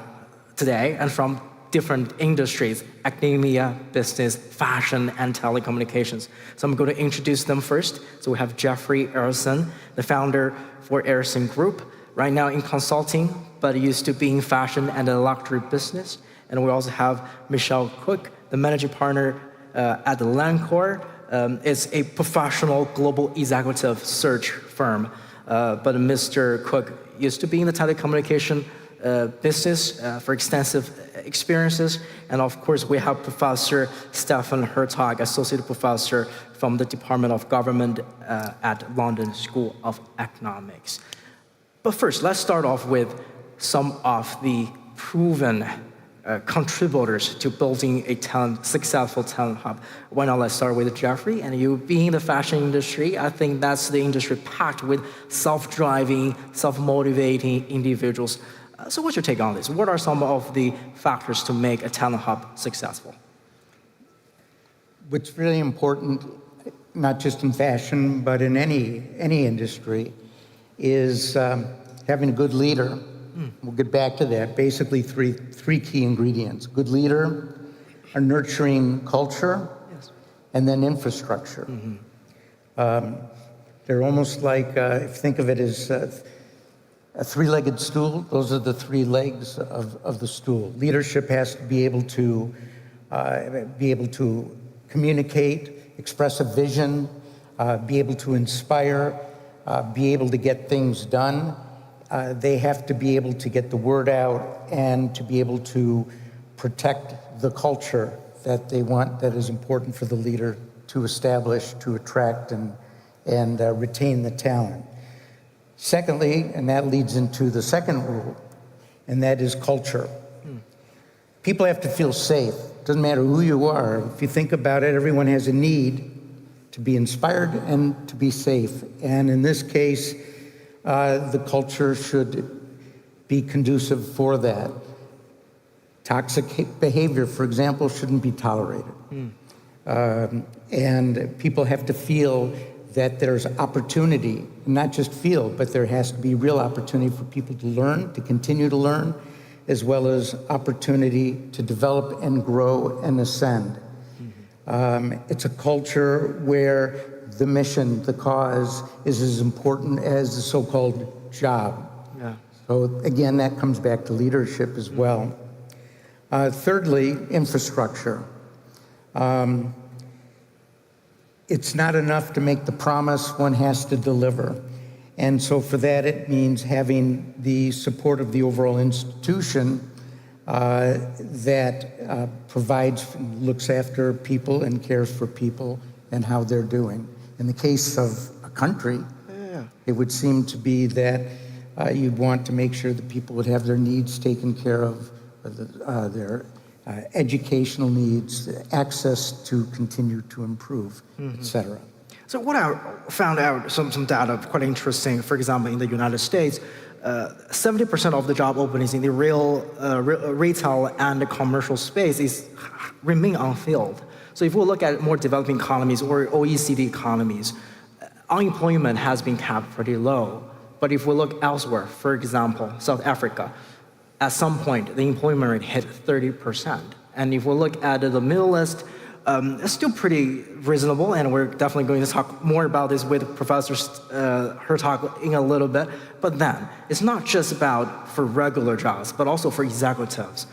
today, and from different industries, academia, business, fashion, and telecommunications. So I'm going to introduce them first. So we have Jeffrey Erison, the founder for Erison Group, right now in consulting, but used to be in fashion and the luxury business. And we also have Michelle Cook, the managing partner at Lancor. It's a professional global executive search firm. But Mr. Cook used to be in the telecommunication business for extensive experiences. And of course, we have Professor Stefan Hertog, Associate Professor from the Department of Government at London School of Economics. But first, let's start off with some of the proven contributors to building a successful talent hub. Why not let's start with Jeffrey, and you being in the fashion industry, I think that's the industry packed with self-driving, self-motivating individuals. So what's your take on this? What are some of the factors to make a talent hub successful? What's really important, not just in fashion, but in any industry, is having a good leader. We'll get back to that. Basically, three key ingredients: good leader, a nurturing culture, yes, and then infrastructure. They're almost like, if you think of it as a three-legged stool, those are the three legs of the stool. Leadership has to be able to communicate, express a vision, be able to inspire, be able to get things done. They have to be able to get the word out and to be able to protect the culture that they want, that is important for the leader to establish, to attract and retain the talent. Secondly, and that leads into the second rule, and that is culture. People have to feel safe. Doesn't matter who you are. If you think about it, everyone has a need to be inspired and to be safe. And in this case, the culture should be conducive for that. Toxic behavior, for example, shouldn't be tolerated. And people have to feel that there's opportunity, not just feel, but there has to be real opportunity for people to learn, to continue to learn, as well as opportunity to develop and grow and ascend. It's a culture where the mission, the cause, is as important as the so-called job. Yeah. So again, that comes back to leadership as well. Thirdly, infrastructure. It's not enough to make the promise, one has to deliver. And so for that, it means having the support of the overall institution that provides, looks after people and cares for people and how they're doing. In the case of a country, it would seem to be that you'd want to make sure that people would have their needs taken care of, their educational needs, access to continue to improve, et cetera. So what I found out, some data quite interesting, for example, in the United States, 70% of the job openings in the retail and the commercial space remain unfilled. So if we look at more developing economies or OECD economies, unemployment has been kept pretty low. But if we look elsewhere, for example, South Africa, at some point, the employment rate hit 30%. And if we look at the Middle East, it's still pretty reasonable, and we're definitely going to talk more about this with Professor Hertog in a little bit. But then, it's not just about for regular jobs, but also for executives.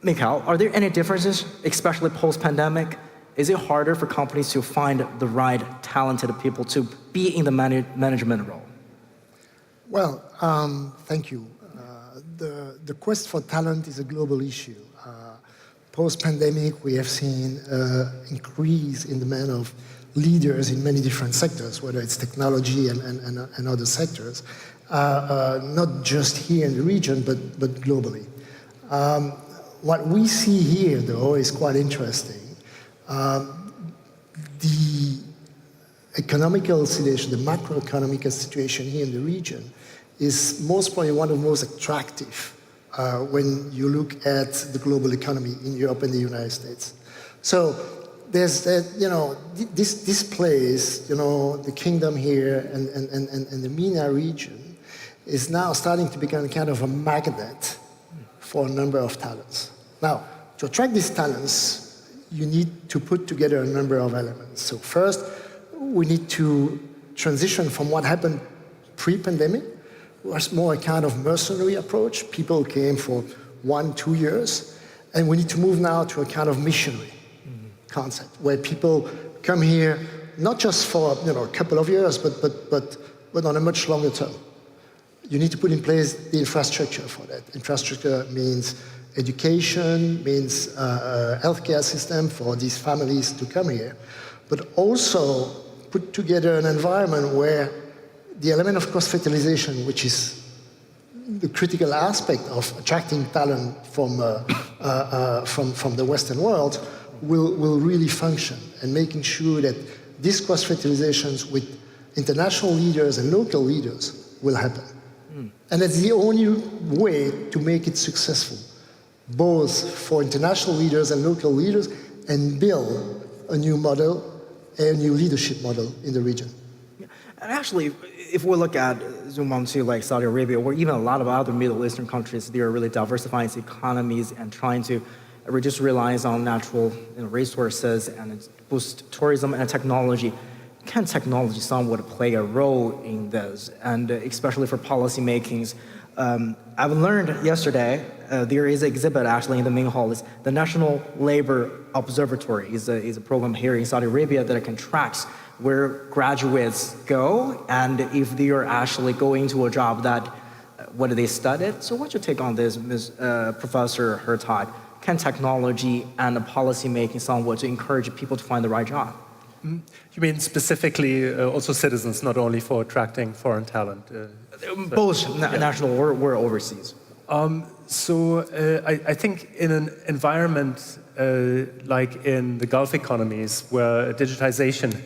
Mikhail, are there any differences, especially post-pandemic? Is it harder for companies to find the right talented people to be in the management role? Well, thank you. The quest for talent is a global issue. Post-pandemic, we have seen increase in demand of leaders in many different sectors, whether it's technology and other sectors, not just here in the region, but globally. What we see here, though, is quite interesting. The economical situation, the macroeconomic situation here in the region is most probably one of the most attractive when you look at the global economy in Europe and the United States. So there's that, this place, the kingdom here and the MENA region is now starting to become kind of a magnet for a number of talents. Now, to attract these talents, you need to put together a number of elements. So first, we need to transition from what happened pre-pandemic, was more a kind of mercenary approach. People came for 1-2 years, and we need to move now to a kind of missionary concept, where people come here not just for a couple of years, but on a much longer term. You need to put in place the infrastructure for that. Infrastructure means education, means healthcare system for these families to come here, but also put together an environment where the element of cross-fertilization, which is the critical aspect of attracting talent from the Western world, will really function, and making sure that these cross-fertilizations with international leaders and local leaders will happen. And that's the only way to make it successful, both for international leaders and local leaders, and build a new model, a new leadership model in the region. And actually, if we look at, zoom on to like Saudi Arabia, or even a lot of other Middle Eastern countries, they are really diversifying its economies and trying to reduce reliance on natural resources and boost tourism and technology. Can technology somewhat play a role in this, and especially for policy makings? I've learned yesterday, there is an exhibit actually in the main hall, is the National Labor Observatory is a program here in Saudi Arabia that can track where graduates go and if they are actually going to a job that, what they studied. So what's your take on this, Professor Hertog? Can technology and policy making somewhat to encourage people to find the right job? You mean specifically also citizens, not only for attracting foreign talent? Both national or overseas. I think in an environment like in the Gulf economies, where digitization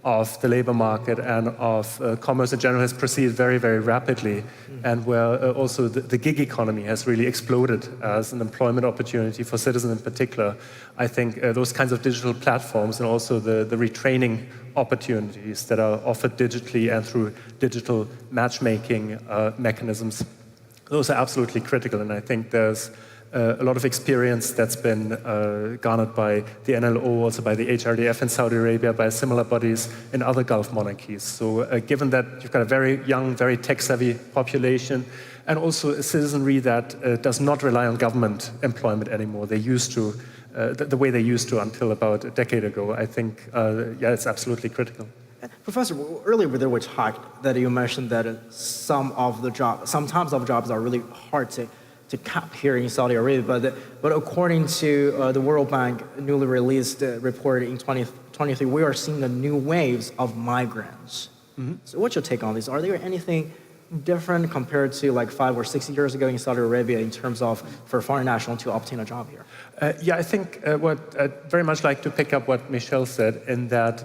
of the labor market and of commerce in general has proceeded very, very rapidly, and where also the gig economy has really exploded as an employment opportunity for citizens in particular, I think those kinds of digital platforms and also the retraining opportunities that are offered digitally and through digital matchmaking mechanisms, those are absolutely critical. And I think there's a lot of experience that's been garnered by the NLO, also by the HRDF in Saudi Arabia, by similar bodies in other Gulf monarchies. So given that you've got a very young, very tech-savvy population, and also a citizenry that does not rely on government employment anymore, they used to, the way they used to until about a decade ago, I think, it's absolutely critical. Professor, earlier there was talk that you mentioned that some types of jobs are really hard to cap here in Saudi Arabia, but according to the World Bank newly released report in 2023, we are seeing the new waves of migrants. So what's your take on this? Are there anything different compared to like 5 or 6 years ago in Saudi Arabia in terms of for a foreign national to obtain a job here? I think what I'd very much like to pick up what Michel said, in that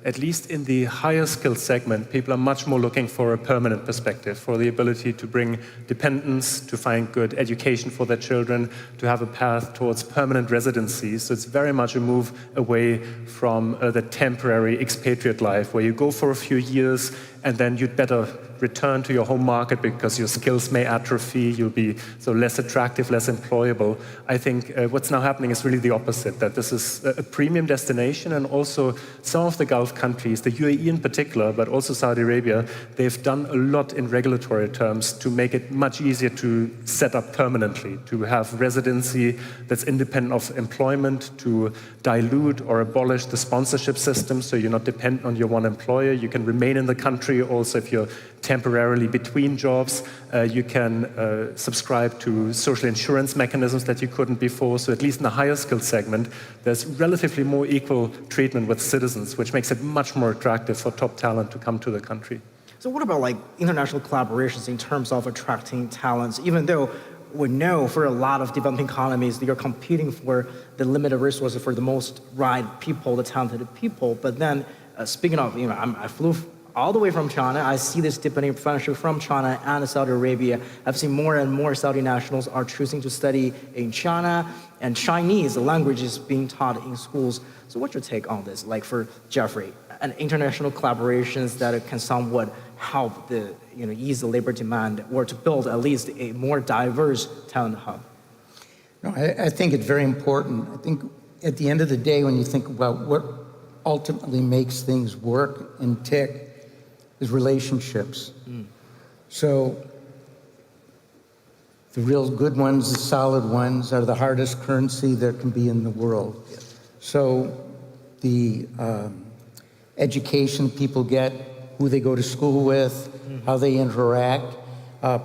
at least in the higher skilled segment, people are much more looking for a permanent perspective, for the ability to bring dependents, to find good education for their children, to have a path towards permanent residency. So it's very much a move away from the temporary expatriate life, where you go for a few years and then you'd better return to your home market because your skills may atrophy, you'll be so less attractive, less employable. I think what's now happening is really the opposite, that this is a premium destination, and also some of the Gulf countries, the UAE in particular, but also Saudi Arabia, they've done a lot in regulatory terms to make it much easier to set up permanently, to have residency that's independent of employment, to dilute or abolish the sponsorship system so you're not dependent on your one employer. You can remain in the country also if you're temporarily between jobs. You can subscribe to social insurance mechanisms that you couldn't before. So at least in the higher skilled segment, there's relatively more equal treatment with citizens, which makes it much more attractive for top talent to come to the country. So what about like international collaborations in terms of attracting talents, even though we know for a lot of developing economies, they are competing for the limited resources for the most right people, the talented people. But then speaking of, I flew all the way from China. I see this deepening partnership from China and Saudi Arabia. I've seen more and more Saudi nationals are choosing to study in China, and Chinese, the language is being taught in schools. So what's your take on this? Like for Jeffrey, and international collaborations that can somewhat help the, ease the labor demand, or to build at least a more diverse talent hub? No, I think it's very important. I think at the end of the day, when you think about what ultimately makes things work and tick, is relationships. So the real good ones, the solid ones, are the hardest currency there can be in the world. So the education people get, who they go to school with, how they interact,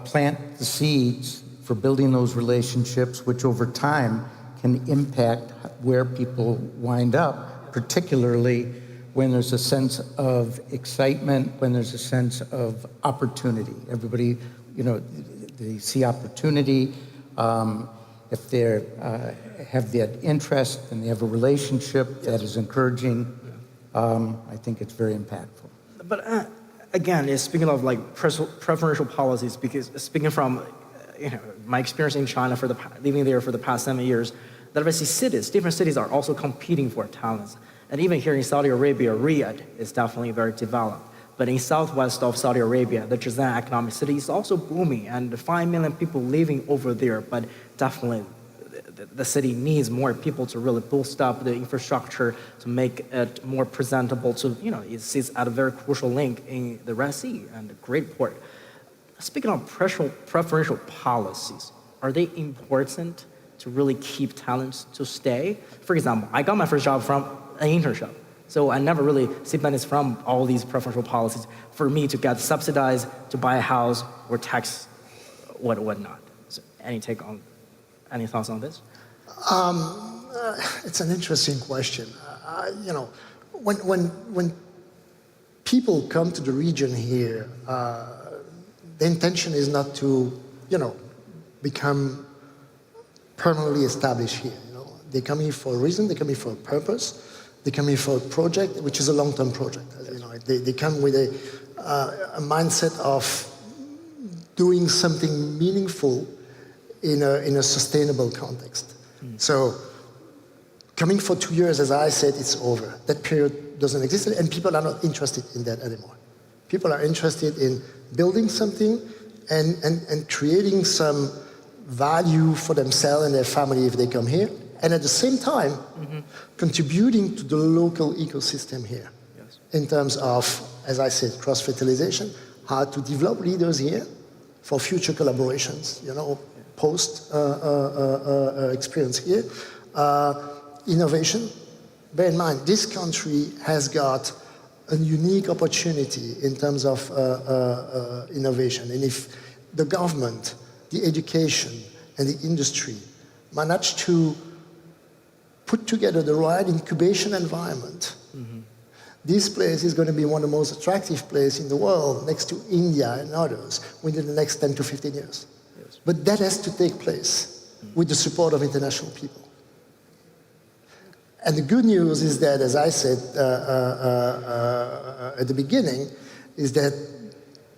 plant the seeds for building those relationships, which over time can impact where people wind up, particularly when there's a sense of excitement, when there's a sense of opportunity. Everybody, they see opportunity. If they have that interest and they have a relationship that is encouraging, I think it's very impactful. But again, speaking of like preferential policies, because speaking from my experience in China living there for the past 7 years, that I see different cities are also competing for talents. And even here in Saudi Arabia, Riyadh is definitely very developed. But in southwest of Saudi Arabia, the Jazan economic city is also booming, and 5 million people living over there. But definitely, the city needs more people to really boost up the infrastructure to make it more presentable. It sits at a very crucial link in the Red Sea and a great port. Speaking of preferential policies, are they important to really keep talents to stay? For example, I got my first job from an internship. So I never really see benefits from all these preferential policies for me to get subsidized to buy a house or tax whatnot. So any thoughts on this? It's an interesting question. When people come to the region here, the intention is not to, become permanently established here. They come here for a reason. They come here for a purpose. They come here for a project, which is a long-term project. They come with a mindset of doing something meaningful in a sustainable context. So coming for 2 years, as I said, it's over. That period doesn't exist, and people are not interested in that anymore. People are interested in building something and creating some value for themselves and their family if they come here, and at the same time, contributing to the local ecosystem here in terms of, as I said, cross-fertilization, how to develop leaders here for future collaborations, post experience here. Innovation. Bear in mind, this country has got a unique opportunity in terms of innovation. And if the government, the education, and the industry manage to put together the right incubation environment, this place is going to be one of the most attractive places in the world, next to India and others, within the next 10 to 15 years. But that has to take place with the support of international people. And the good news is that, as I said at the beginning, is that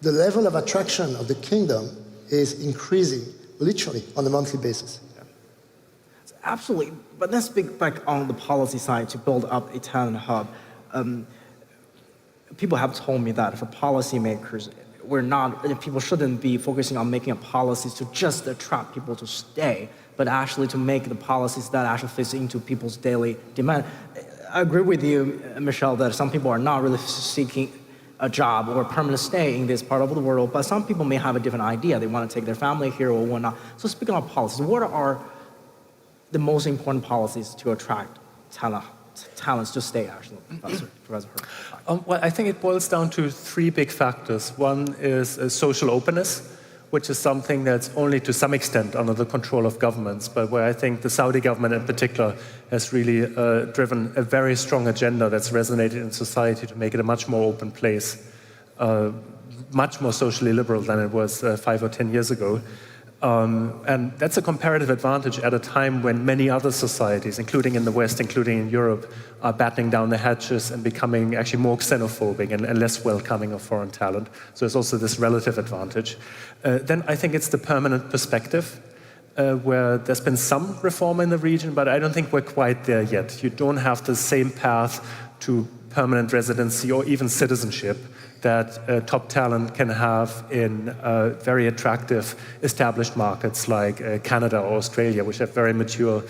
the level of attraction of the kingdom is increasing literally on a monthly basis. Absolutely. But let's speak back on the policy side to build up a talent hub. People have told me that for policymakers, people shouldn't be focusing on making a policies to just attract people to stay, but actually to make the policies that actually fits into people's daily demand. I agree with you, Michelle, that some people are not really seeking a job or a permanent stay in this part of the world, but some people may have a different idea. They want to take their family here or whatnot. So speaking of policies, what are the most important policies to attract talents to stay, actually, Professor Hurd? Well, I think it boils down to three big factors. One is social openness, which is something that's only to some extent under the control of governments, but where I think the Saudi government in particular has really driven a very strong agenda that's resonated in society to make it a much more open place, much more socially liberal than it was 5 or 10 years ago. And that's a comparative advantage at a time when many other societies, including in the West, including in Europe, are battening down the hatches and becoming actually more xenophobic and less welcoming of foreign talent. So there's also this relative advantage. Then I think it's the permanent perspective, where there's been some reform in the region, but I don't think we're quite there yet. You don't have the same path to permanent residency or even citizenship that top talent can have in very attractive established markets like Canada or Australia, which have very mature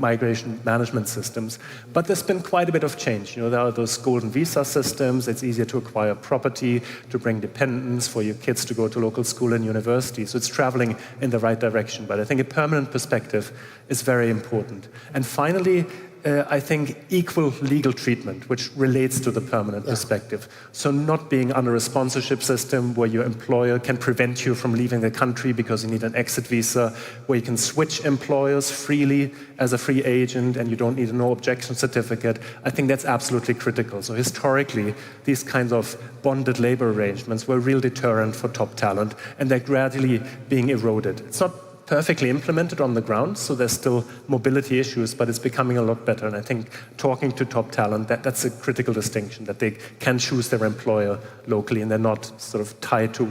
migration management systems. But there's been quite a bit of change. You know, there are those golden visa systems. It's easier to acquire property, to bring dependents, for your kids to go to local school and university. So it's traveling in the right direction. But I think a permanent perspective is very important. And finally, I think equal legal treatment, which relates to the permanent perspective. So not being under a sponsorship system where your employer can prevent you from leaving the country because you need an exit visa, where you can switch employers freely as a free agent and you don't need a no objection certificate. I think that's absolutely critical. So historically, these kinds of bonded labor arrangements were a real deterrent for top talent, and they're gradually being eroded. It's not perfectly implemented on the ground, so there's still mobility issues, but it's becoming a lot better. And I think talking to top talent, that's a critical distinction, that they can choose their employer locally and they're not sort of tied to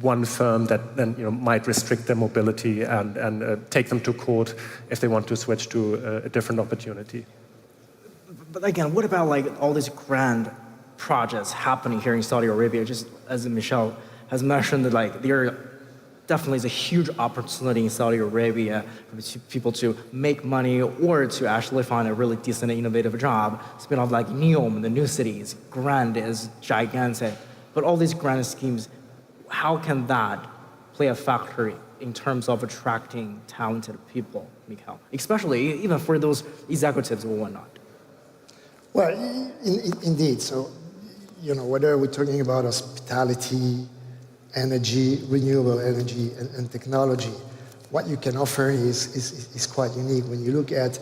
one firm that then might restrict their mobility and take them to court if they want to switch to a different opportunity. But again, what about like all these grand projects happening here in Saudi Arabia? Just as Michelle has mentioned, that like there definitely is a huge opportunity in Saudi Arabia for people to make money or to actually find a really decent and innovative job. Spin off like NEOM, the new cities, grand is gigantic. But all these grand schemes, how can that play a factor in terms of attracting talented people, Mikhail? Especially even for those executives or whatnot. Well, indeed. So, whether we're talking about hospitality, energy, renewable energy, and technology, what you can offer is quite unique. When you look at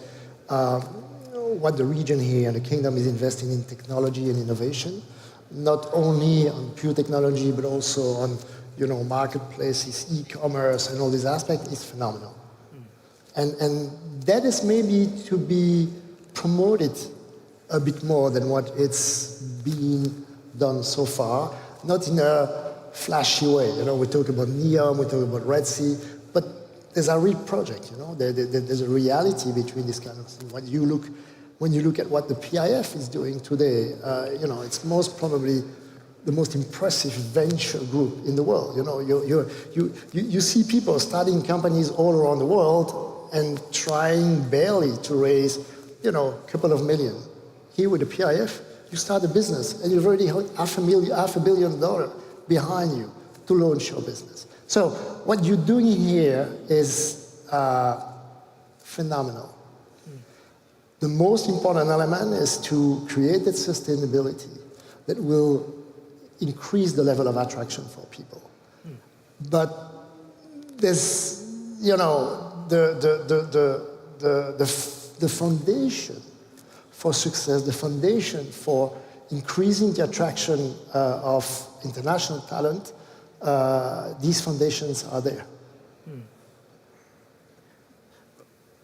what the region here and the kingdom is investing in technology and innovation, not only on pure technology, but also on marketplaces, e-commerce, and all these aspects, is phenomenal. And that is maybe to be promoted a bit more than what it's been done so far, not in a flashy way. We talk about NEOM, we talk about Red Sea, but there's a real project. There's a reality between this kind of thing. When you look at what the PIF is doing today, it's most probably the most impressive venture group in the world. You see people starting companies all around the world and trying barely to raise, a couple of million. Here with the PIF, you start a business and you've already got $500 million behind you to launch your business. So what you're doing here is phenomenal. The most important element is to create that sustainability that will increase the level of attraction for people. But there's, the foundation for success, the foundation for increasing the attraction of international talent, these foundations are there.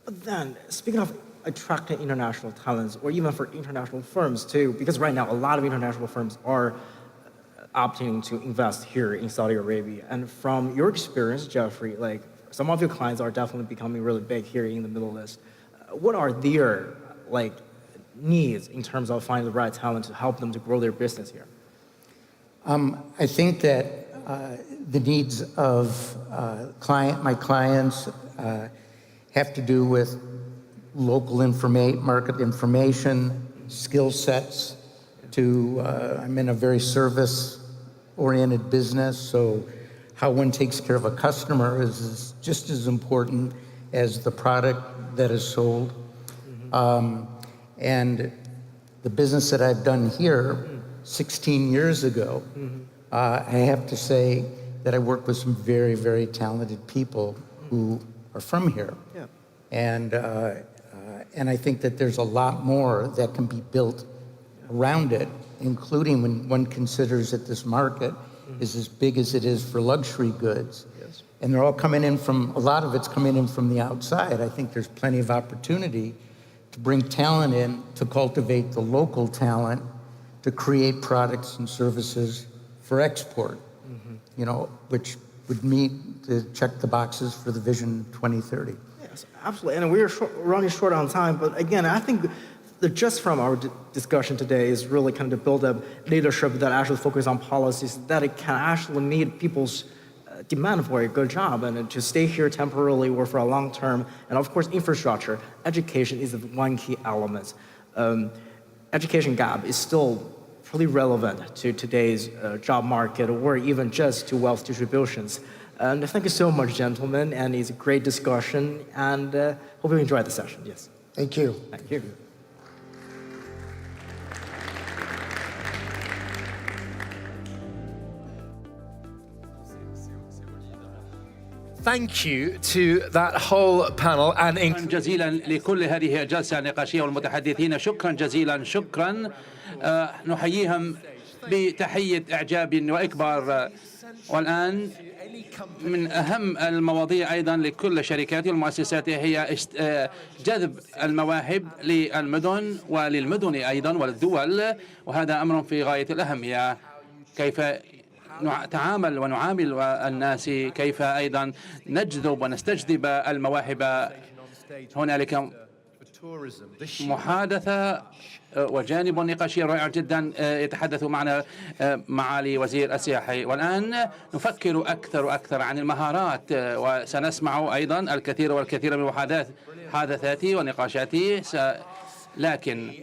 But then, speaking of attracting international talents, or even for international firms too, because right now a lot of international firms are opting to invest here in Saudi Arabia. And from your experience, Jeffrey, like some of your clients are definitely becoming really big here in the Middle East. What are their needs in terms of finding the right talent to help them to grow their business here? I think that the needs of my clients have to do with local market information, skill sets. I'm in a very service-oriented business, so how one takes care of a customer is just as important as the product that is sold. And the business that I've done here 16 years ago, I have to say that I work with some very, very talented people who are from here. Yeah. And I think that there's a lot more that can be built around it, including when one considers that this market is as big as it is for luxury goods. Yes. And they're all coming in from, a lot of it's coming in from the outside. I think there's plenty of opportunity to bring talent in, to cultivate the local talent, to create products and services for export, you know, which would meet, to check the boxes for the Vision 2030. Yes, absolutely. And we're running short on time, but again, I think that just from our discussion today is really kind of to build up leadership that actually focuses on policies that it can actually meet people's demand for a good job and to stay here temporarily or for a long term. And of course, infrastructure, education is one key element. Education gap is still pretty relevant to today's job market or even just to wealth distributions. And thank you so much, gentlemen, and it's a great discussion, and hope you enjoyed the session. Yes. Thank you. Thank you. Thank you to that whole panel and جزيلا لكل هذه الجلسة النقاشية والمتحدثين. شكرا جزيلا، شكرا. نحييهم بتحية إعجاب وإكبار. والآن من أهم المواضيع أيضا لكل الشركات والمؤسسات هي جذب المواهب للمدن وللمدن أيضا وللدول، وهذا أمر في غاية الأهمية. كيف نتعامل ونعامل الناس، كيف أيضا نجذب ونستجذب المواهب. هنالك محادثة وجانب نقاشي رائع جدا يتحدث معنا معالي وزير السياحة. والآن نفكر أكثر وأكثر عن المهارات، وسنسمع أيضا الكثير والكثير من محادثات ونقاشات. لكن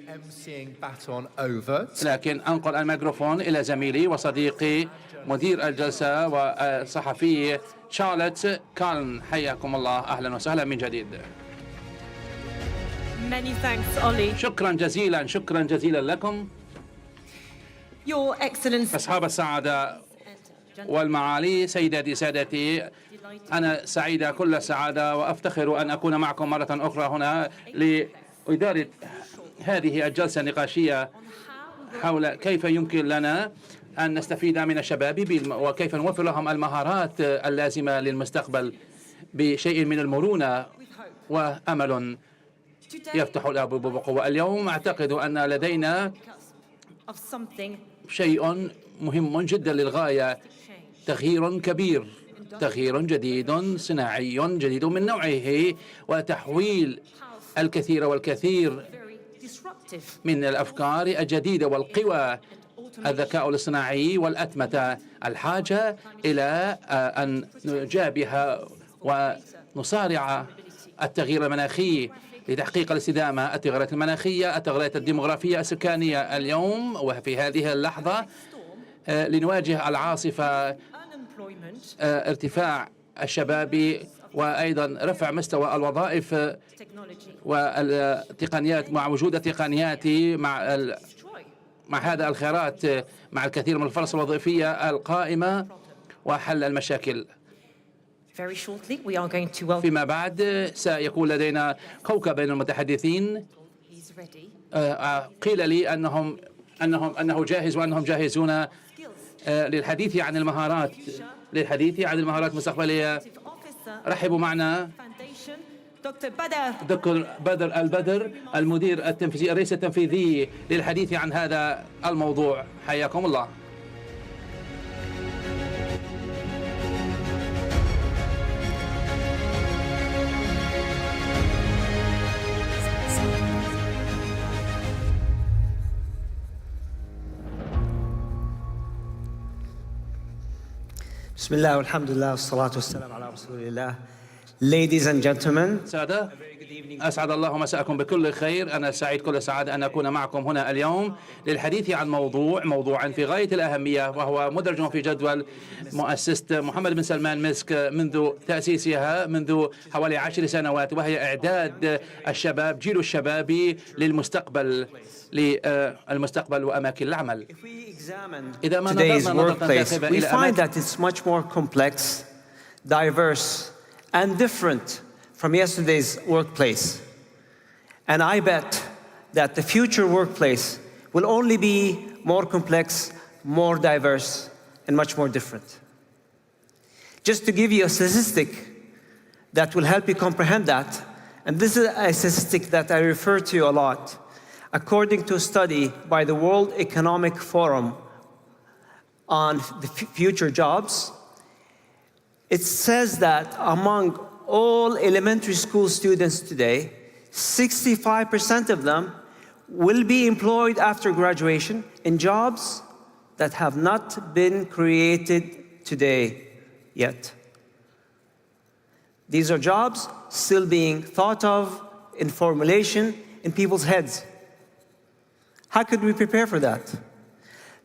أنقل الميكروفون إلى زميلي وصديقي مدير الجلسة والصحفي شارلوت كالن. حياكم الله، أهلا وسهلا من جديد. Many thanks, Ollie. شكرا جزيلا، شكرا جزيلا لكم Your Excellency. أصحاب السعادة والمعالي، سيداتي سادتي، أنا سعيدة كل السعادة وأفتخر أن أكون معكم مرة أخرى هنا لإدارة هذه الجلسة النقاشية حول كيف يمكن لنا أن نستفيد من الشباب وكيف نوفر لهم المهارات اللازمة للمستقبل بشيء من المرونة وأمل يفتح الأبواب بقوة. اليوم أعتقد أن لدينا شيء مهم جدا للغاية، تغيير كبير، تغيير جديد صناعي جديد من نوعه، وتحويل الكثير والكثير من الأفكار الجديدة والقوى، الذكاء الاصطناعي والأتمتة. الحاجة إلى أن نجابه ونصارع التغيير المناخي لتحقيق الاستدامة. التغيرات المناخية، التغيرات الديمغرافية السكانية اليوم وفي هذه اللحظة لنواجه العاصفة، ارتفاع الشباب وأيضا رفع مستوى الوظائف والتقنيات، مع وجود التقنيات مع هذا الخيارات، مع الكثير من الفرص الوظيفية القائمة وحل المشاكل. فيما بعد سيكون لدينا كوكب بين المتحدثين. قيل لي أنه جاهز وأنهم جاهزون للحديث عن المهارات، المستقبلية. رحبوا معنا دكتور بدر البدر، المدير التنفيذي، الرئيس التنفيذي، للحديث عن هذا الموضوع. حياكم الله. بسم الله والحمد لله والصلاة والسلام على رسول الله. Ladies and gentlemen. سادة، أسعد الله مساءكم بكل خير. أنا سعيد كل السعادة أن أكون معكم هنا اليوم للحديث عن موضوع في غاية الأهمية، وهو مدرج في جدول مؤسسة محمد بن سلمان مسك منذ تأسيسها منذ حوالي 10 سنوات، وهي إعداد الشباب، جيل الشباب للمستقبل وأماكن العمل. إذا ما Today's نظرنا workplace, نظرة we إلى find that it's much more complex, diverse, and different from yesterday's workplace. And I bet that the future workplace will only be more complex, more diverse, and much more different. Just to give you a statistic that will help you comprehend that, and this is a statistic that I refer to a lot. According to a study by the World Economic Forum on the future jobs, it says that among all elementary school students today, 65% of them will be employed after graduation in jobs that have not been created today yet. These are jobs still being thought of in formulation in people's heads. How could we prepare for that?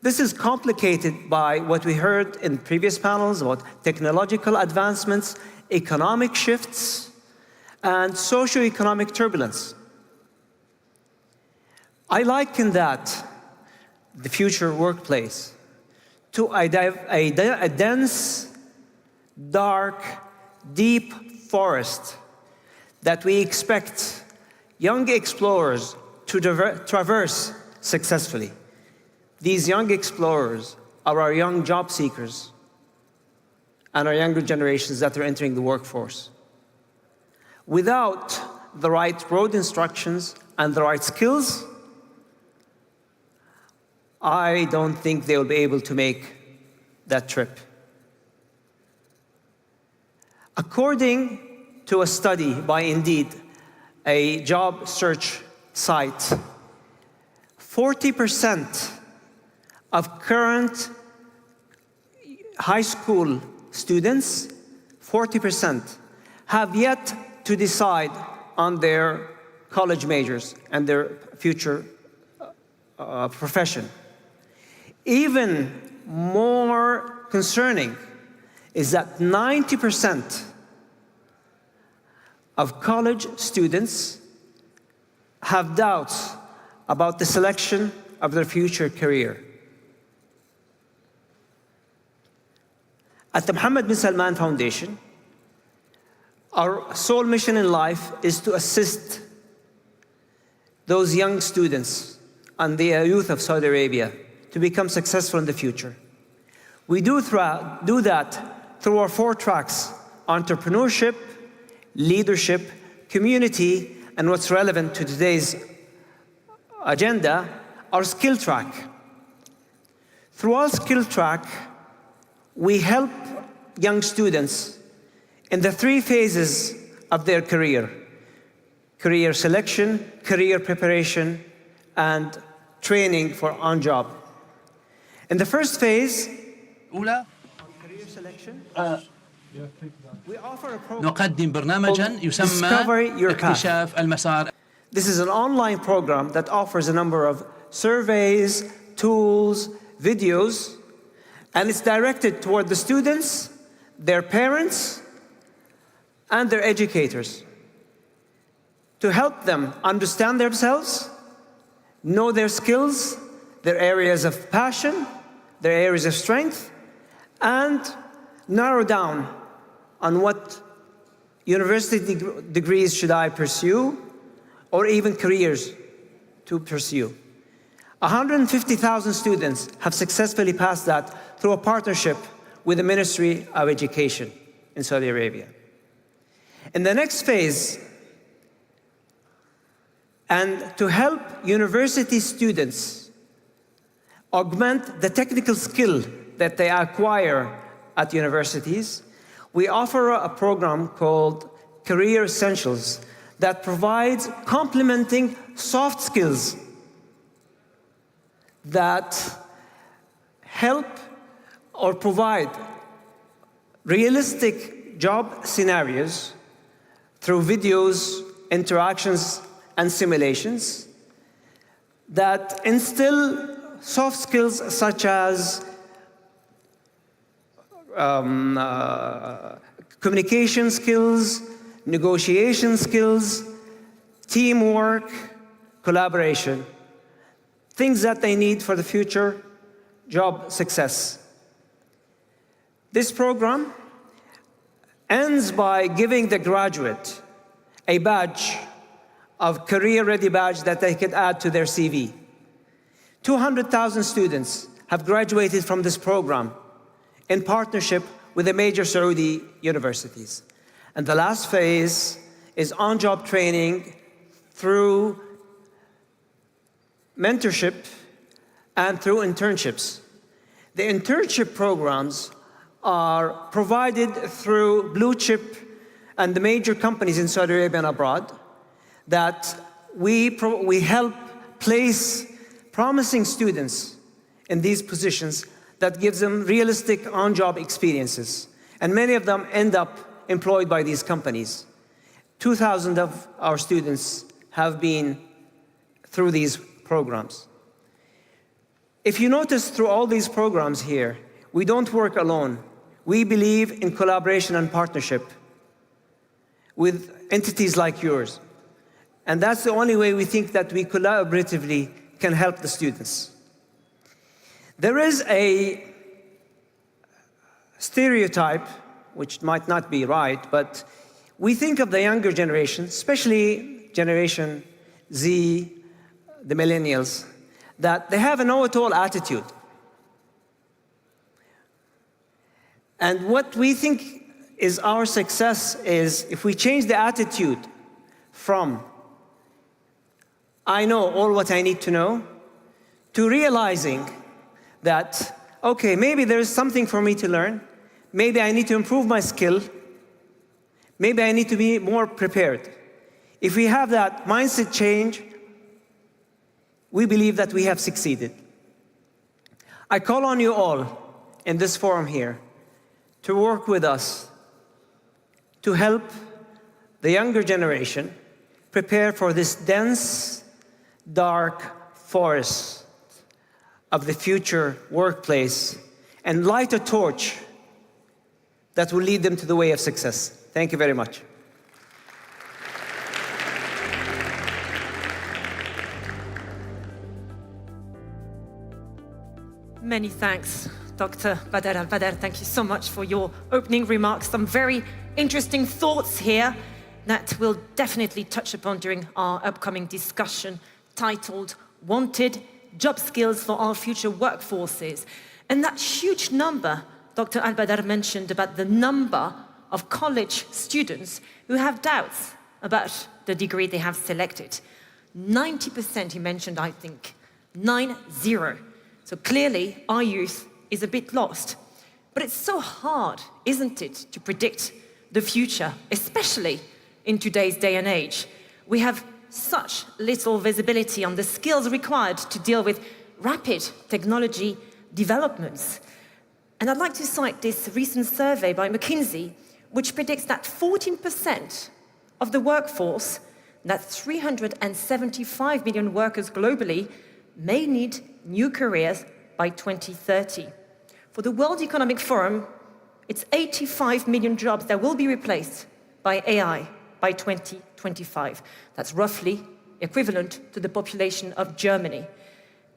This is complicated by what we heard in previous panels about technological advancements, economic shifts, and socio-economic turbulence. I liken that, the future workplace, to a dense, dark, deep forest that we expect young explorers to traverse successfully. These young explorers are our young job seekers and our younger generations that are entering the workforce. Without the right road instructions and the right skills, I don't think they will be able to make that trip. According to a study by Indeed, a job search site, 40% of current high school students, 40%, have yet to decide on their college majors and their future profession. Even more concerning is that 90% of college students have doubts about the selection of their future career. At the Mohammed bin Salman Foundation, our sole mission in life is to assist those young students and the youth of Saudi Arabia to become successful in the future. We do that through our 4 tracks: entrepreneurship, leadership, community, and what's relevant to today's agenda, our skill track. Through our skill track, we help young students in the 3 phases of their career: career selection, career preparation, and training for on-job. In the first phase, أولى career selection, نقدم برنامجاً يسمى اكتشاف المسار. This is an online program that offers a number of surveys, tools, videos, and it's directed toward the students, their parents, and their educators to help them understand themselves, know their skills, their areas of passion, their areas of strength, and narrow down on what university degrees should I pursue, or even careers to pursue. 150,000 students have successfully passed that through a partnership with the Ministry of Education in Saudi Arabia. In the next phase, and to help university students augment the technical skill that they acquire at universities, we offer a program called Career Essentials that provides complementing soft skills that help or provide realistic job scenarios through videos, interactions, and simulations that instill soft skills such as communication skills, negotiation skills, teamwork, collaboration, things that they need for the future job success. This program ends by giving the graduate a badge, of career-ready badge that they could add to their CV. 200,000 students have graduated from this program in partnership with the major Saudi universities. And the last phase is on-job training through mentorship and through internships. The internship programs are provided through blue chip and the major companies in Saudi Arabia and abroad that we help place promising students in these positions that gives them realistic on-job experiences. And many of them end up employed by these companies. 2,000 of our students have been through these programs. If you notice through all these programs here, we don't work alone. We believe in collaboration and partnership with entities like yours. And that's the only way we think that we collaboratively can help the students. There is a stereotype, which might not be right, but we think of the younger generation, especially Generation Z, the millennials, that they have a know-it-all attitude. And what we think is our success is if we change the attitude from I know all what I need to know to realizing that, okay, maybe there's something for me to learn. Maybe I need to improve my skill. Maybe I need to be more prepared. If we have that mindset change, we believe that we have succeeded. I call on you all in this forum here to work with us to help the younger generation prepare for this dense, dark forest of the future workplace and light a torch that will lead them to the way of success. Thank you very much. Many thanks, Dr. Badr Al-Badr. Thank you so much for your opening remarks. Some very interesting thoughts here that we'll definitely touch upon during our upcoming discussion titled Wanted Job Skills for Our Future Workforces. And that huge number Dr. Al-Badr mentioned about the number of college students who have doubts about the degree they have selected. 90% he mentioned, I think, 9-0. So clearly, our youth is a bit lost. But it's so hard, isn't it, to predict the future, especially in today's day and age. We have such little visibility on the skills required to deal with rapid technology developments. And I'd like to cite this recent survey by McKinsey, which predicts that 14% of the workforce, that's 375 million workers globally, may need new careers by 2030. For the World Economic Forum, it's 85 million jobs that will be replaced by AI by 2025. That's roughly equivalent to the population of Germany.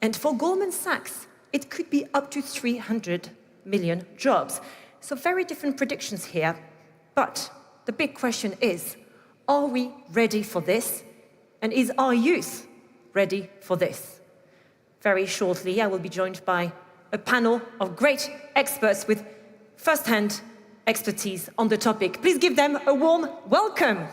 And for Goldman Sachs, it could be up to 300 million jobs. So very different predictions here. But the big question is, are we ready for this? And is our youth ready for this? Very shortly, I will be joined by a panel of great experts with first-hand expertise on the topic. Please give them a warm welcome.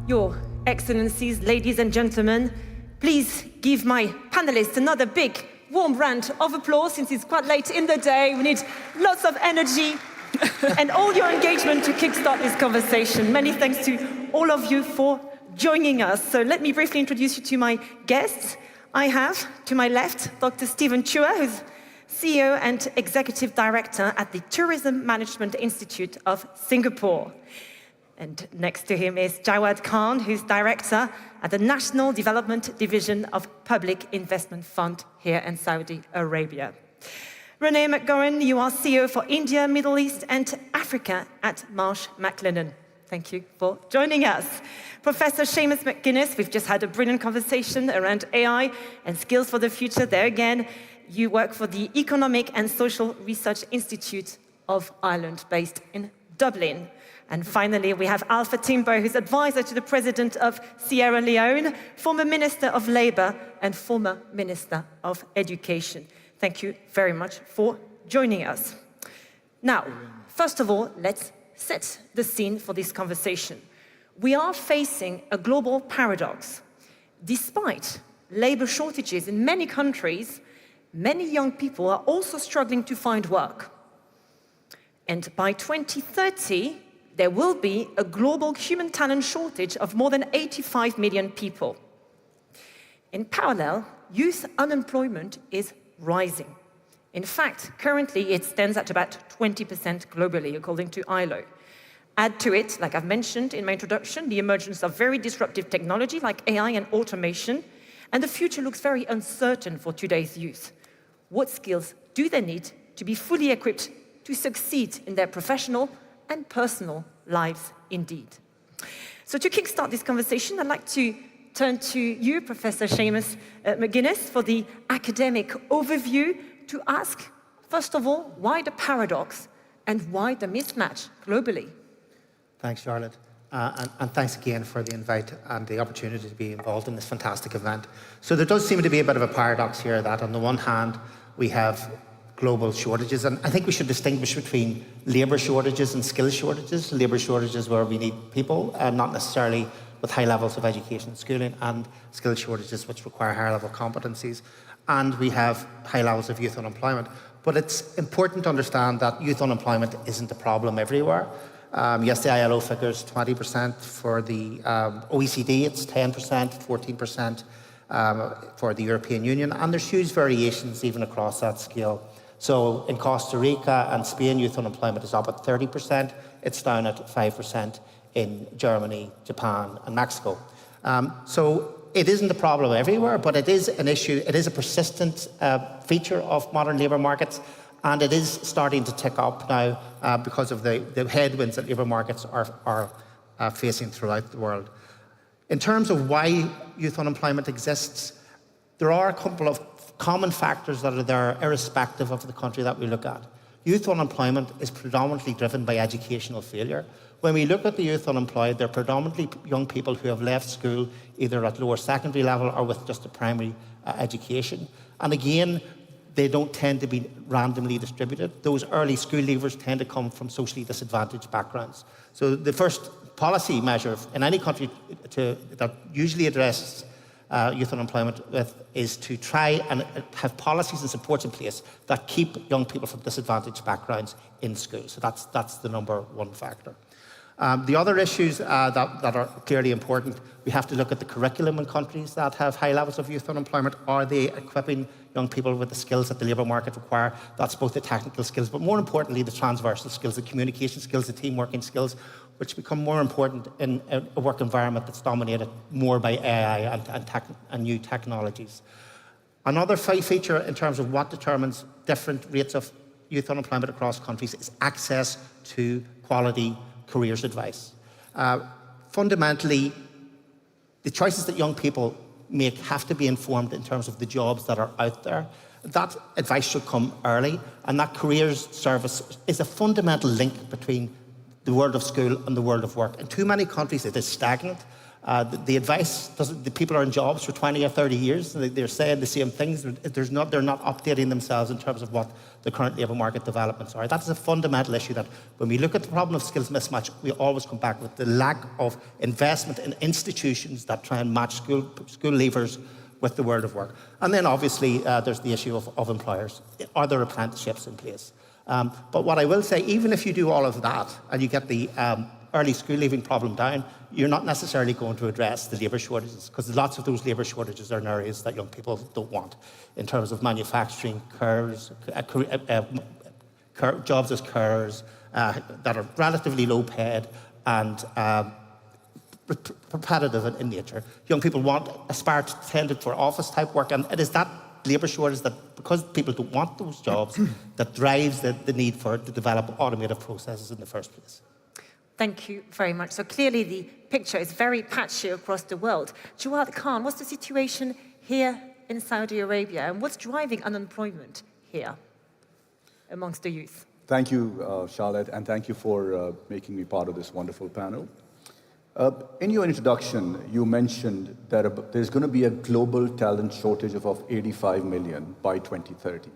Your Excellencies, ladies and gentlemen, please give my panelists another big, warm round of applause since it's quite late in the day. We need lots of energy and all your engagement to kickstart this conversation. Many thanks to all of you for joining us. So let me briefly introduce you to my guests. I have, to my left, Dr. Stephen Chua, who's CEO and Executive Director at the Tourism Management Institute of Singapore. And next to him is Jawad Khan, who's Director at the National Development Division of Public Investment Fund here in Saudi Arabia. Renee McGowan, you are CEO for India, Middle East and Africa at Marsh McLennan. Thank you for joining us. Professor Seamus McGuinness, we've just had a brilliant conversation around AI and skills for the future. There again, You work for the Economic and Social Research Institute of Ireland, based in Dublin. And finally, we have Alpha Timbo, who's advisor to the President of Sierra Leone, former Minister of Labour and former Minister of Education. Thank you very much for joining us. Now, first of all, let's set the scene for this conversation. We are facing a global paradox. Despite labour shortages in many countries, many young people are also struggling to find work. And by 2030, there will be a global human talent shortage of more than 85 million people. In parallel, youth unemployment is rising. In fact, currently it stands at about 20% globally, according to ILO. Add to it, like I've mentioned in my introduction, the emergence of very disruptive technology like AI and automation, and the future looks very uncertain for today's youth. What skills do they need to be fully equipped to succeed in their professional and personal lives indeed? So to kickstart this conversation, I'd like to turn to you, Professor Seamus McGuinness, for the academic overview, to ask, first of all, why the paradox and why the mismatch globally? Thanks, Charlotte. And thanks again for the invite and the opportunity to be involved in this fantastic event. So there does seem to be a bit of a paradox here that on the one hand, we have global shortages, and I think we should distinguish between labour shortages and skill shortages. Labour shortages where we need people, not necessarily with high levels of education and schooling, and skill shortages which require higher level competencies. And we have high levels of youth unemployment. But it's important to understand that youth unemployment isn't a problem everywhere. Yes, the ILO figures 20%. For the OECD, it's 10%, 14% for the European Union, and there's huge variations even across that scale. So in Costa Rica and Spain, youth unemployment is up at 30%. It's down at 5% in Germany, Japan, and Mexico. So it isn't a problem everywhere, but it is an issue. It is a persistent feature of modern labour markets, and it is starting to tick up now because of the headwinds that labour markets are facing throughout the world. In terms of why youth unemployment exists, there are a couple of common factors that are there irrespective of the country that we look at. Youth unemployment is predominantly driven by educational failure. When we look at the youth unemployed, they're predominantly young people who have left school either at lower secondary level or with just a primary education. And again, they don't tend to be randomly distributed. Those early school leavers tend to come from socially disadvantaged backgrounds. So the first policy measure in any country that usually addresses youth unemployment is to try and have policies and supports in place that keep young people from disadvantaged backgrounds in school. So that's the number one factor. The other issues that are clearly important, we have to look at the curriculum in countries that have high levels of youth unemployment. Are they equipping young people with the skills that the labour market require? That's both the technical skills, but more importantly, the transversal skills, the communication skills, the team working skills, which become more important in a work environment that's dominated more by AI and new technologies. Another feature in terms of what determines different rates of youth unemployment across countries is access to quality careers advice. Fundamentally, the choices that young people make have to be informed in terms of the jobs that are out there. That advice should come early, and that careers service is a fundamental link between the world of school and the world of work. In too many countries, it is stagnant. The advice doesn't. The people are in jobs for 20 or 30 years. They're saying the same things. They're not updating themselves in terms of what the current labour market developments are. That's a fundamental issue that when we look at the problem of skills mismatch, we always come back with the lack of investment in institutions that try and match school leavers with the world of work. And then obviously there's the issue of employers. Are there apprenticeships in place? But what I will say, even if you do all of that and you get the early school leaving problem down, you're not necessarily going to address the labour shortages, because lots of those labour shortages are in areas that young people don't want, in terms of manufacturing, jobs as carers that are relatively low paid and repetitive in nature. Young people aspire to tend for office type work, and it is that labour shortage that, because people don't want those jobs, that drives the need to develop automated processes in the first place. Thank you very much. So clearly the picture is very patchy across the world. Jawad Khan, what's the situation here in Saudi Arabia, and what's driving unemployment here amongst the youth? Thank you, Charlotte, and thank you for making me part of this wonderful panel. In your introduction, you mentioned that there's going to be a global talent shortage of 85 million by 2030.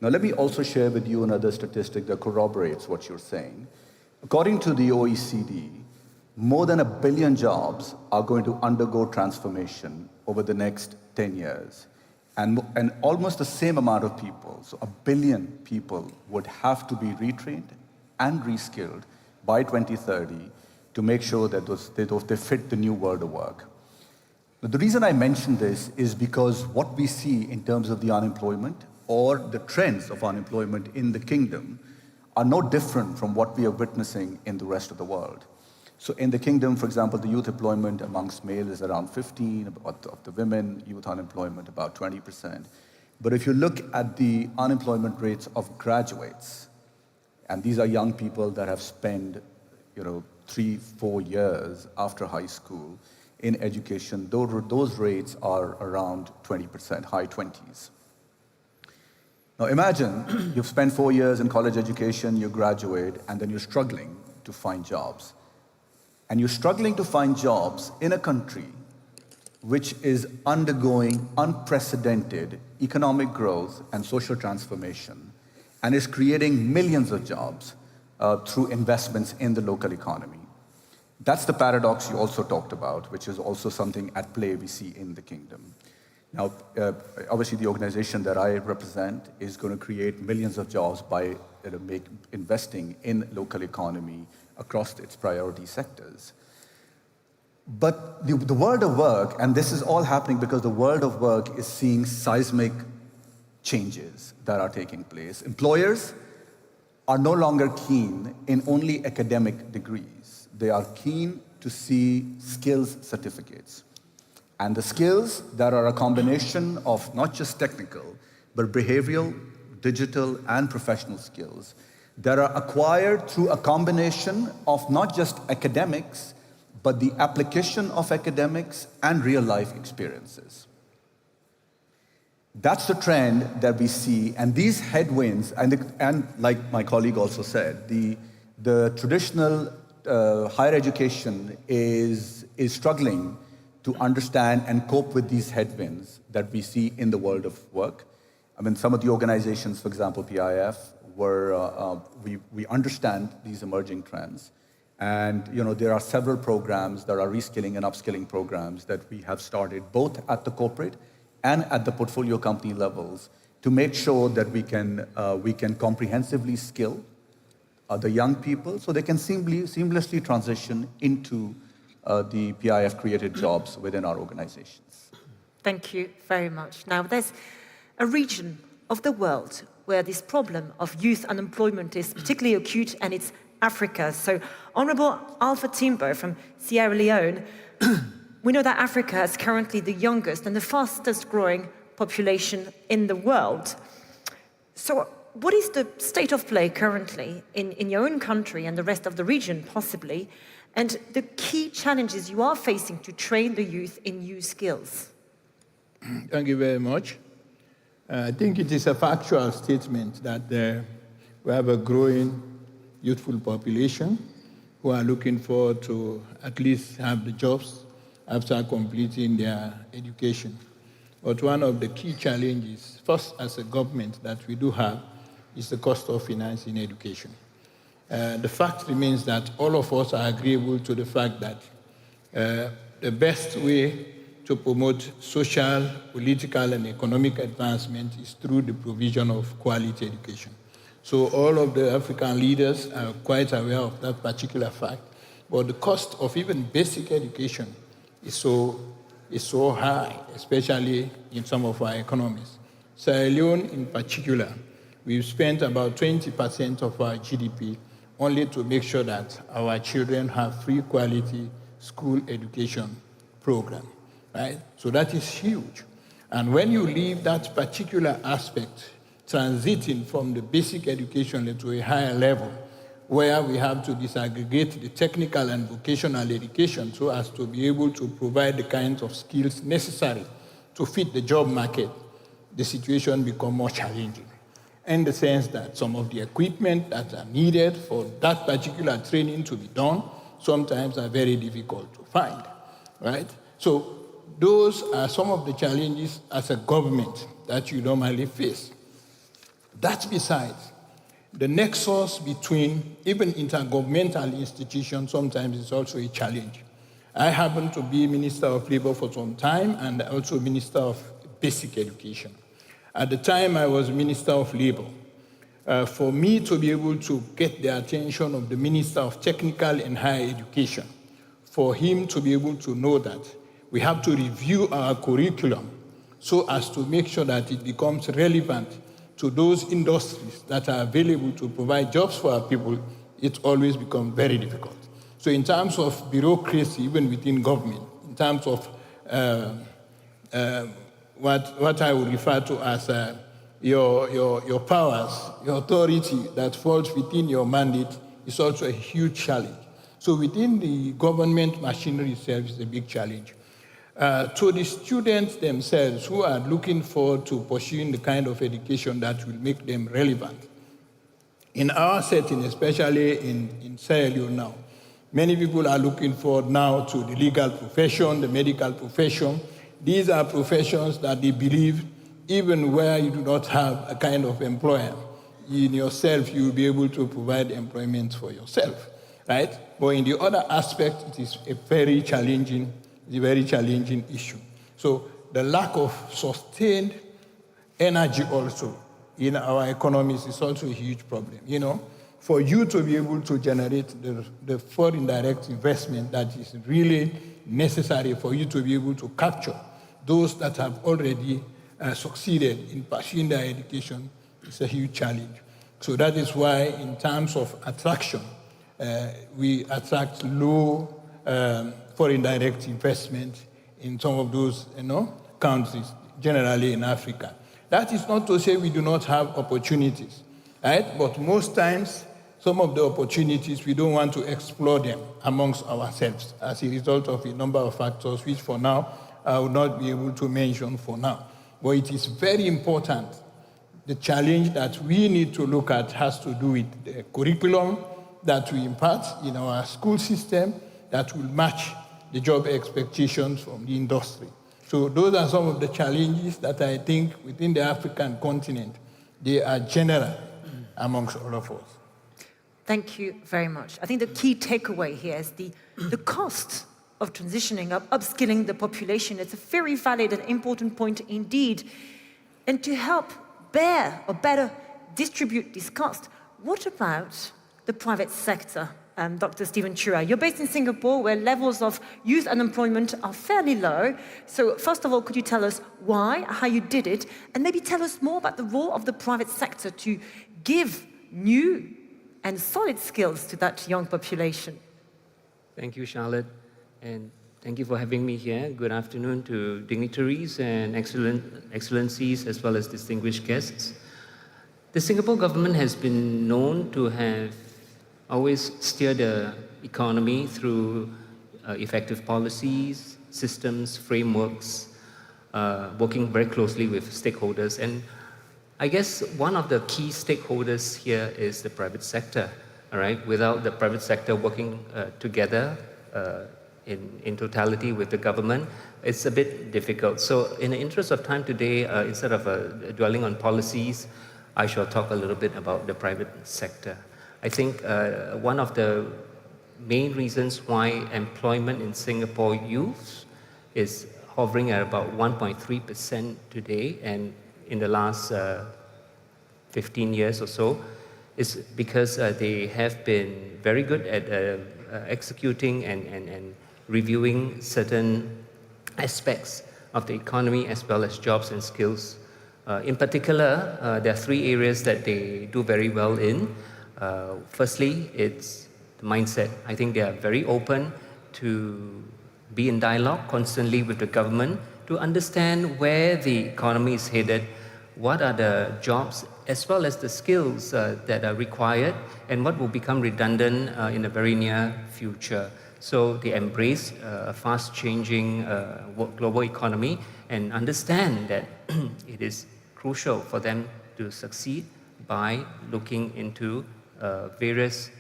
Now, let me also share with you another statistic that corroborates what you're saying. According to the OECD, more than 1 billion jobs are going to undergo transformation over the next 10 years. And almost the same amount of people, so 1 billion people, would have to be retrained and reskilled by 2030 to make sure that they fit the new world of work. Now, the reason I mention this is because what we see in terms of the unemployment or the trends of unemployment in the kingdom are no different from what we are witnessing in the rest of the world. So in the kingdom, for example, the youth employment amongst males is around 15%, of the women, youth unemployment about 20%. But if you look at the unemployment rates of graduates, and these are young people that have spent 3-4 years after high school in education, those rates are around 20%, high 20s. Now imagine you've spent 4 years in college education, you graduate, and then you're struggling to find jobs. And you're struggling to find jobs in a country which is undergoing unprecedented economic growth and social transformation, and is creating millions of jobs through investments in the local economy. That's the paradox you also talked about, which is also something at play we see in the kingdom. Now, obviously, the organization that I represent is going to create millions of jobs by investing in local economy across its priority sectors. But the world of work, and this is all happening because the world of work is seeing seismic changes that are taking place. Employers are no longer keen in only academic degrees. They are keen to see skills certificates. And the skills that are a combination of not just technical, but behavioral, digital, and professional skills that are acquired through a combination of not just academics, but the application of academics and real-life experiences. That's the trend that we see, and these headwinds, and like my colleague also said, the traditional higher education is struggling to understand and cope with these headwinds that we see in the world of work. I mean, some of the organizations, for example, PIF, we understand these emerging trends. And there are several programs, there are reskilling and upskilling programs that we have started both at the corporate and at the portfolio company levels to make sure that we can comprehensively skill the young people so they can seamlessly transition into the PIF-created jobs within our organizations. Thank you very much. Now, there's a region of the world where this problem of youth unemployment is particularly acute, and it's Africa. So, Honorable Alpha Timbo from Sierra Leone, we know that Africa is currently the youngest and the fastest growing population in the world. So, what is the state of play currently in your own country and the rest of the region, possibly, and the key challenges you are facing to train the youth in new skills? Thank you very much. I think it is a factual statement that we have a growing youthful population who are looking forward to at least have the jobs after completing their education. But one of the key challenges, first as a government, that we do have is the cost of financing education. The fact remains that all of us are agreeable to the fact that the best way to promote social, political, and economic advancement is through the provision of quality education. So all of the African leaders are quite aware of that particular fact. But the cost of even basic education is so high, especially in some of our economies. Sierra Leone in particular, we've spent about 20% of our GDP only to make sure that our children have free quality school education program, right? So that is huge. And when you leave that particular aspect, transiting from the basic education to a higher level, where we have to disaggregate the technical and vocational education so as to be able to provide the kinds of skills necessary to fit the job market, the situation becomes more challenging, in the sense that some of the equipment that are needed for that particular training to be done sometimes are very difficult to find, right? So those are some of the challenges as a government that you normally face. That besides, the nexus between even intergovernmental institutions sometimes is also a challenge. I happen to be Minister of Labor for some time and also Minister of Basic Education. At the time I was Minister of Labor, for me to be able to get the attention of the Minister of Technical and Higher Education, for him to be able to know that we have to review our curriculum so as to make sure that it becomes relevant to those industries that are available to provide jobs for our people, it always becomes very difficult. So in terms of bureaucracy, even within government, in terms of what I would refer to as your powers, your authority that falls within your mandate is also a huge challenge. So within the government machinery itself is a big challenge. To the students themselves who are looking forward to pursuing the kind of education that will make them relevant. In our setting, especially in Sierra Leone now, many people are looking forward now to the legal profession, the medical profession. These are professions that they believe, even where you do not have a kind of employer, in yourself you will be able to provide employment for yourself, right? But in the other aspect, it is a very challenging issue. So the lack of sustained energy also in our economies is also a huge problem. You know, for you to be able to generate the foreign direct investment that is really necessary for you to be able to capture those that have already succeeded in pursuing their education is a huge challenge. So that is why in terms of attraction, we attract low foreign direct investment in some of those countries, generally in Africa. That is not to say we do not have opportunities, right? But most times, some of the opportunities, we don't want to explore them amongst ourselves as a result of a number of factors, which for now, I will not be able to mention for now. But it is very important. The challenge that we need to look at has to do with the curriculum that we impart in our school system that will match the job expectations from the industry. So those are some of the challenges that I think within the African continent, they are general amongst all of us. Thank you very much. I think the key takeaway here is the cost of transitioning, of upskilling the population. It's a very valid and important point indeed. And to help bear or better distribute this cost, what about the private sector? Dr. Stephen Chura, you're based in Singapore, where levels of youth unemployment are fairly low. So first of all, could you tell us why, how you did it, and maybe tell us more about the role of the private sector to give new and solid skills to that young population? Thank you, Charlotte, and thank you for having me here. Good afternoon to dignitaries and excellencies, as well as distinguished guests. The Singapore government has been known to have always steer the economy through effective policies, systems, frameworks, working very closely with stakeholders. And I guess one of the key stakeholders here is the private sector, all right? Without the private sector working together in totality with the government, it's a bit difficult. So in the interest of time today, instead of dwelling on policies, I shall talk a little bit about the private sector. I think one of the main reasons why employment in Singapore youth is hovering at about 1.3% today, and in the last 15 years or so, is because they have been very good at executing and reviewing certain aspects of the economy as well as jobs and skills. In particular, there are three areas that they do very well in. Firstly, it's the mindset. I think they are very open to be in dialogue constantly with the government to understand where the economy is headed, what are the jobs as well as the skills that are required, and what will become redundant in the very near future. So they embrace a fast-changing global economy and understand that it is crucial for them to succeed by looking into various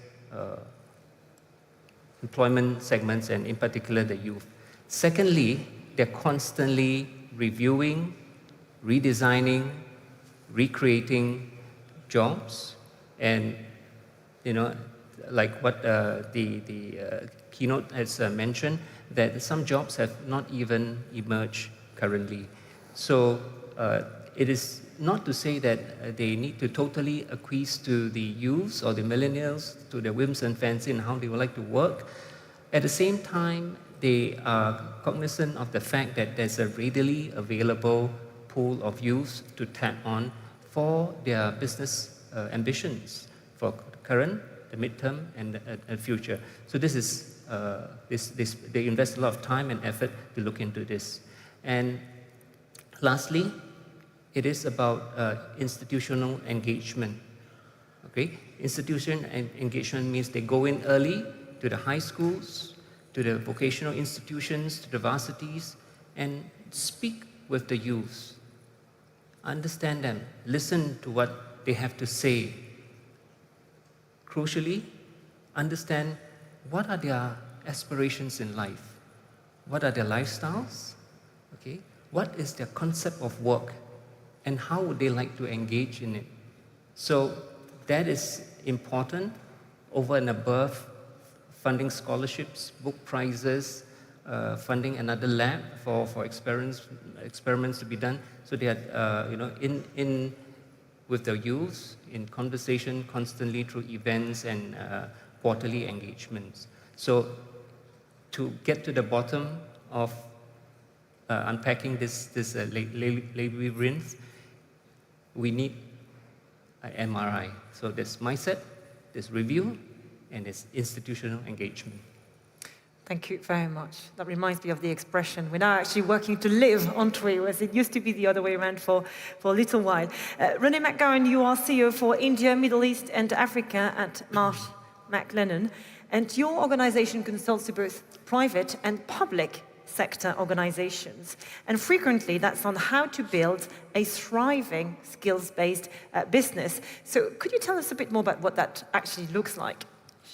employment segments, and in particular the youth. Secondly, they're constantly reviewing, redesigning, recreating jobs, and like what the keynote has mentioned, that some jobs have not even emerged currently. So it is not to say that they need to totally acquiesce to the youths or the millennials, to their whims and fancy and how they would like to work. At the same time, they are cognizant of the fact that there's a readily available pool of youths to tap on for their business ambitions for the current, the midterm, and the future. So this is, they invest a lot of time and effort to look into this. And lastly, it is about institutional engagement. Okay, institutional engagement means they go in early to the high schools, to the vocational institutions, to the varsities, and speak with the youths. Understand them, listen to what they have to say. Crucially, understand what are their aspirations in life, what are their lifestyles, okay? What is their concept of work, and how would they like to engage in it? So that is important over and above funding scholarships, book prizes, funding another lab for experiments to be done. So they are, in with the youths, in conversation constantly through events and quarterly engagements. So to get to the bottom of unpacking this labyrinth, we need an MRI. So there's mindset, there's review, and there's institutional engagement. Thank you very much. That reminds me of the expression, we're now actually working to live, aren't we? Whereas it used to be the other way around for a little while. René McGowan, you are CEO for India, Middle East, and Africa at Marsh McLennan. And your organization consults to both private and public sector organizations. And frequently that's on how to build a thriving skills-based business. So could you tell us a bit more about what that actually looks like?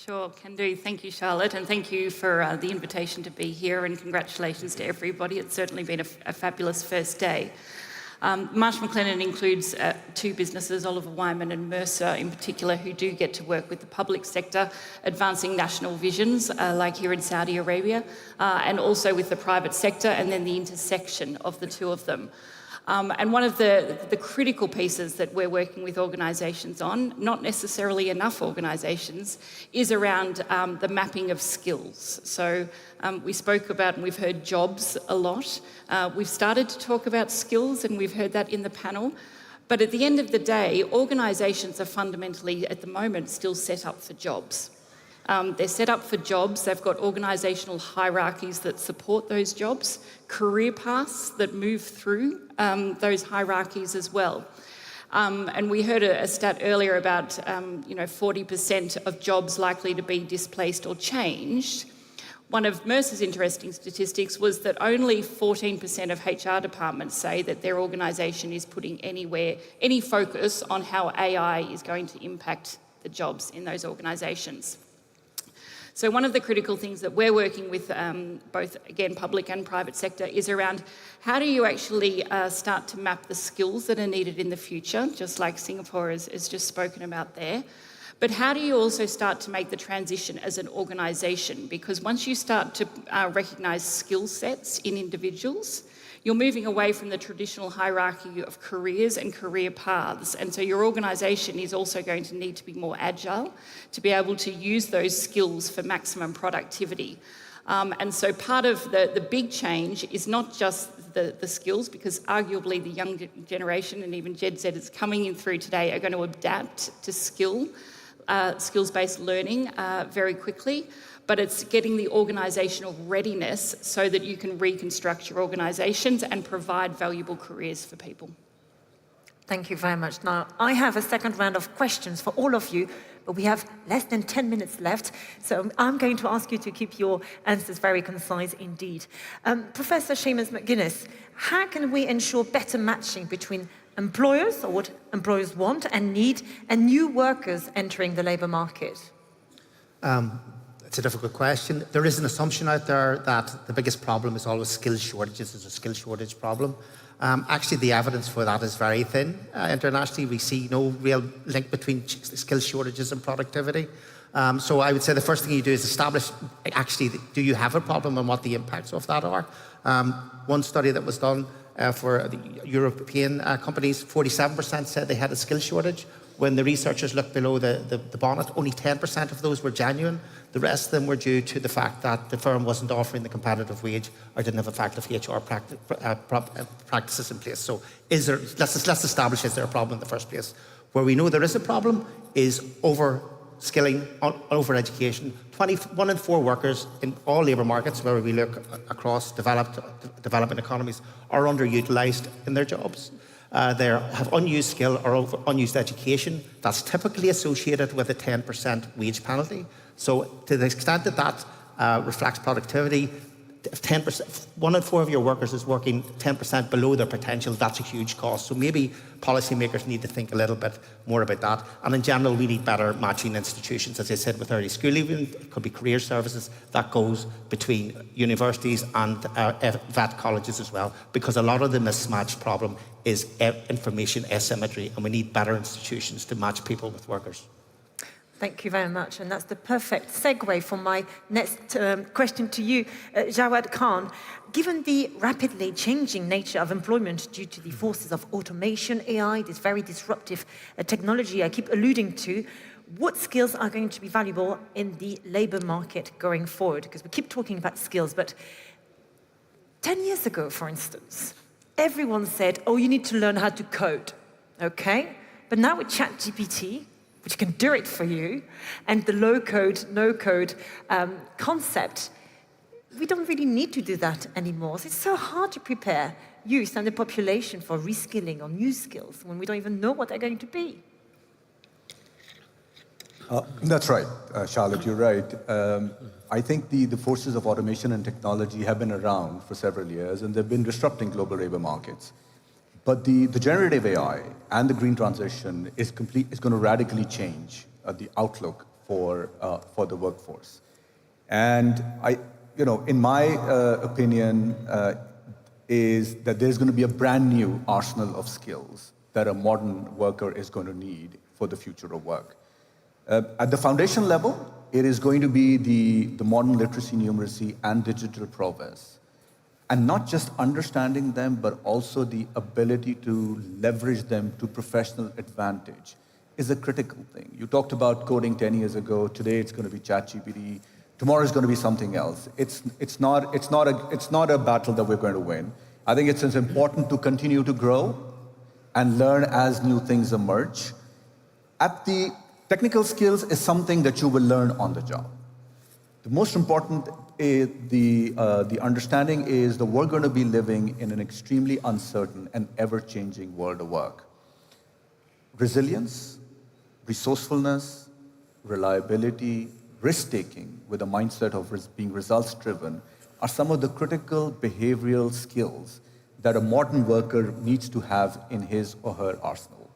Sure, can do. Thank you, Charlotte, and thank you for the invitation to be here, and congratulations to everybody. It's certainly been a fabulous first day. Marsh McLennan includes two businesses, Oliver Wyman and Mercer in particular, who do get to work with the public sector, advancing national visions, like here in Saudi Arabia, and also with the private sector, and then the intersection of the two of them. And one of the critical pieces that we're working with organisations on, not necessarily enough organisations, is around the mapping of skills. So we spoke about, and we've heard jobs a lot. We've started to talk about skills, and we've heard that in the panel. But at the end of the day, organisations are fundamentally, at the moment, still set up for jobs. They're set up for jobs, they've got organisational hierarchies that support those jobs, career paths that move through those hierarchies as well. And we heard a stat earlier about 40% of jobs likely to be displaced or changed. One of Mercer's interesting statistics was that only 14% of HR departments say that their organisation is putting any focus on how AI is going to impact the jobs in those organisations. So one of the critical things that we're working with both, again, public and private sector is around how do you actually start to map the skills that are needed in the future, just like Singapore has just spoken about there. But how do you also start to make the transition as an organisation? Because once you start to recognise skill sets in individuals, you're moving away from the traditional hierarchy of careers and career paths. And so your organisation is also going to need to be more agile to be able to use those skills for maximum productivity. And so part of the big change is not just the skills, because arguably the young generation and even Gen Z is coming in through today are going to adapt to skills-based learning very quickly. But it's getting the organisational readiness so that you can reconstruct your organisations and provide valuable careers for people. Thank you very much. Now, I have a second round of questions for all of you, but we have less than 10 minutes left, so I'm going to ask you to keep your answers very concise indeed. Professor Seamus McGuinness, how can we ensure better matching between employers, or what employers want and need, and new workers entering the labour market? It's a difficult question. There is an assumption out there that the biggest problem is always skill shortages. It's a skill shortage problem. Actually, the evidence for that is very thin. Internationally, we see no real link between skill shortages and productivity. So I would say the first thing you do is establish, actually, do you have a problem and what the impacts of that are? One study that was done for the European companies, 47% said they had a skill shortage. When the researchers looked below the bonnet, only 10% of those were genuine. The rest of them were due to the fact that the firm wasn't offering the competitive wage or didn't have effective HR practices in place. So let's establish, is there a problem in the first place? Where we know there is a problem is over-skilling, over-education. 1 in 4 workers in all labour markets, where we look across developing economies, are underutilised in their jobs. They have unused skill or unused education. That's typically associated with a 10% wage penalty. So to the extent that that reflects productivity, if 10%, 1 in 4 of your workers is working 10% below their potential, that's a huge cost. So maybe policymakers need to think a little bit more about that. And in general, we need better matching institutions, as I said, with early school leaving. It could be career services. That goes between universities and vet colleges as well, because a lot of the mismatch problem is information asymmetry, and we need better institutions to match people with workers. Thank you very much. And that's the perfect segue for my next question to you, Jawad Khan. Given the rapidly changing nature of employment due to the forces of automation, AI, this very disruptive technology I keep alluding to, what skills are going to be valuable in the labour market going forward? Because we keep talking about skills, but 10 years ago, for instance, everyone said, oh, you need to learn how to code, okay? But now with ChatGPT, which can do it for you, and the low-code, no-code concept, we don't really need to do that anymore. So it's so hard to prepare youth and the population for reskilling or new skills when we don't even know what they're going to be. That's right, Charlotte, you're right. I think the forces of automation and technology have been around for several years, and they've been disrupting global labor markets. But the generative AI and the green transition is going to radically change the outlook for the workforce. And in my opinion, is that there's going to be a brand new arsenal of skills that a modern worker is going to need for the future of work. At the foundation level, it is going to be the modern literacy, numeracy, and digital prowess. And not just understanding them, but also the ability to leverage them to professional advantage is a critical thing. You talked about coding 10 years ago. Today it's going to be ChatGPT. Tomorrow is going to be something else. It's not a battle that we're going to win. I think it's important to continue to grow and learn as new things emerge. Technical skills is something that you will learn on the job. The most important the understanding is that we're going to be living in an extremely uncertain and ever-changing world of work. Resilience, resourcefulness, reliability, risk-taking with a mindset of being results-driven are some of the critical behavioral skills that a modern worker needs to have in his or her arsenal.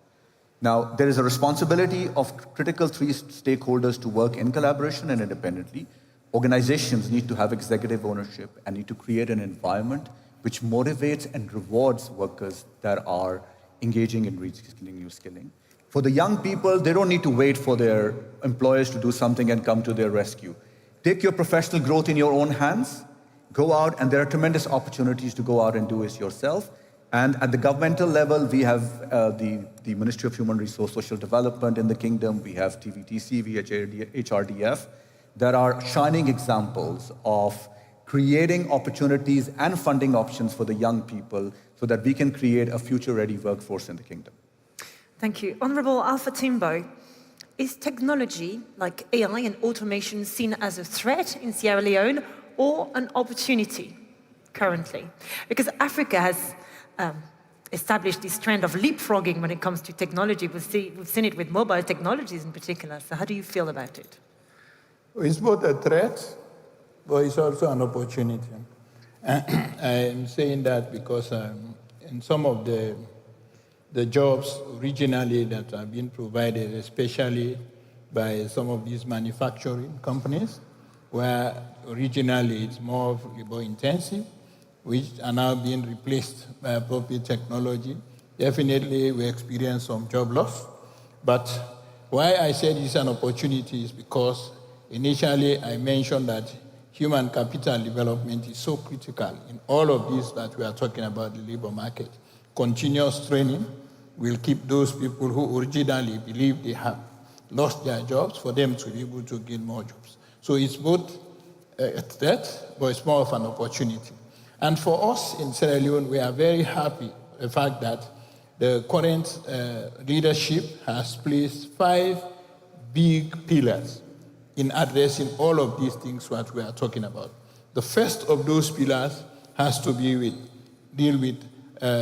Now, there is a responsibility of critical 3 stakeholders to work in collaboration and independently. Organizations need to have executive ownership and need to create an environment which motivates and rewards workers that are engaging in reskilling, new skilling. For the young people, they don't need to wait for their employers to do something and come to their rescue. Take your professional growth in your own hands, go out, and there are tremendous opportunities to go out and do it yourself. And at the governmental level, we have the Ministry of Human Resource Social Development in the kingdom. We have TVTC, we have HRDF. There are shining examples of creating opportunities and funding options for the young people so that we can create a future-ready workforce in the kingdom. Thank you. Honourable Alpha Timbo, is technology like AI and automation seen as a threat in Sierra Leone or an opportunity currently? Because Africa has establish this trend of leapfrogging when it comes to technology. We've seen it with mobile technologies in particular. So how do you feel about it? It's both a threat, but it's also an opportunity. I'm saying that because in some of the jobs originally that are being provided, especially by some of these manufacturing companies, where originally it's more labor intensive, which are now being replaced by appropriate technology. Definitely we experience some job loss. But why I said it's an opportunity is because initially I mentioned that human capital development is so critical in all of this that we are talking about the labor market. Continuous training will keep those people who originally believe they have lost their jobs for them to be able to gain more jobs. So it's both a threat, but it's more of an opportunity. And for us in Sierra Leone, we are very happy the fact that the current leadership has placed 5 big pillars in addressing all of these things that we are talking about. The first of those pillars has to deal with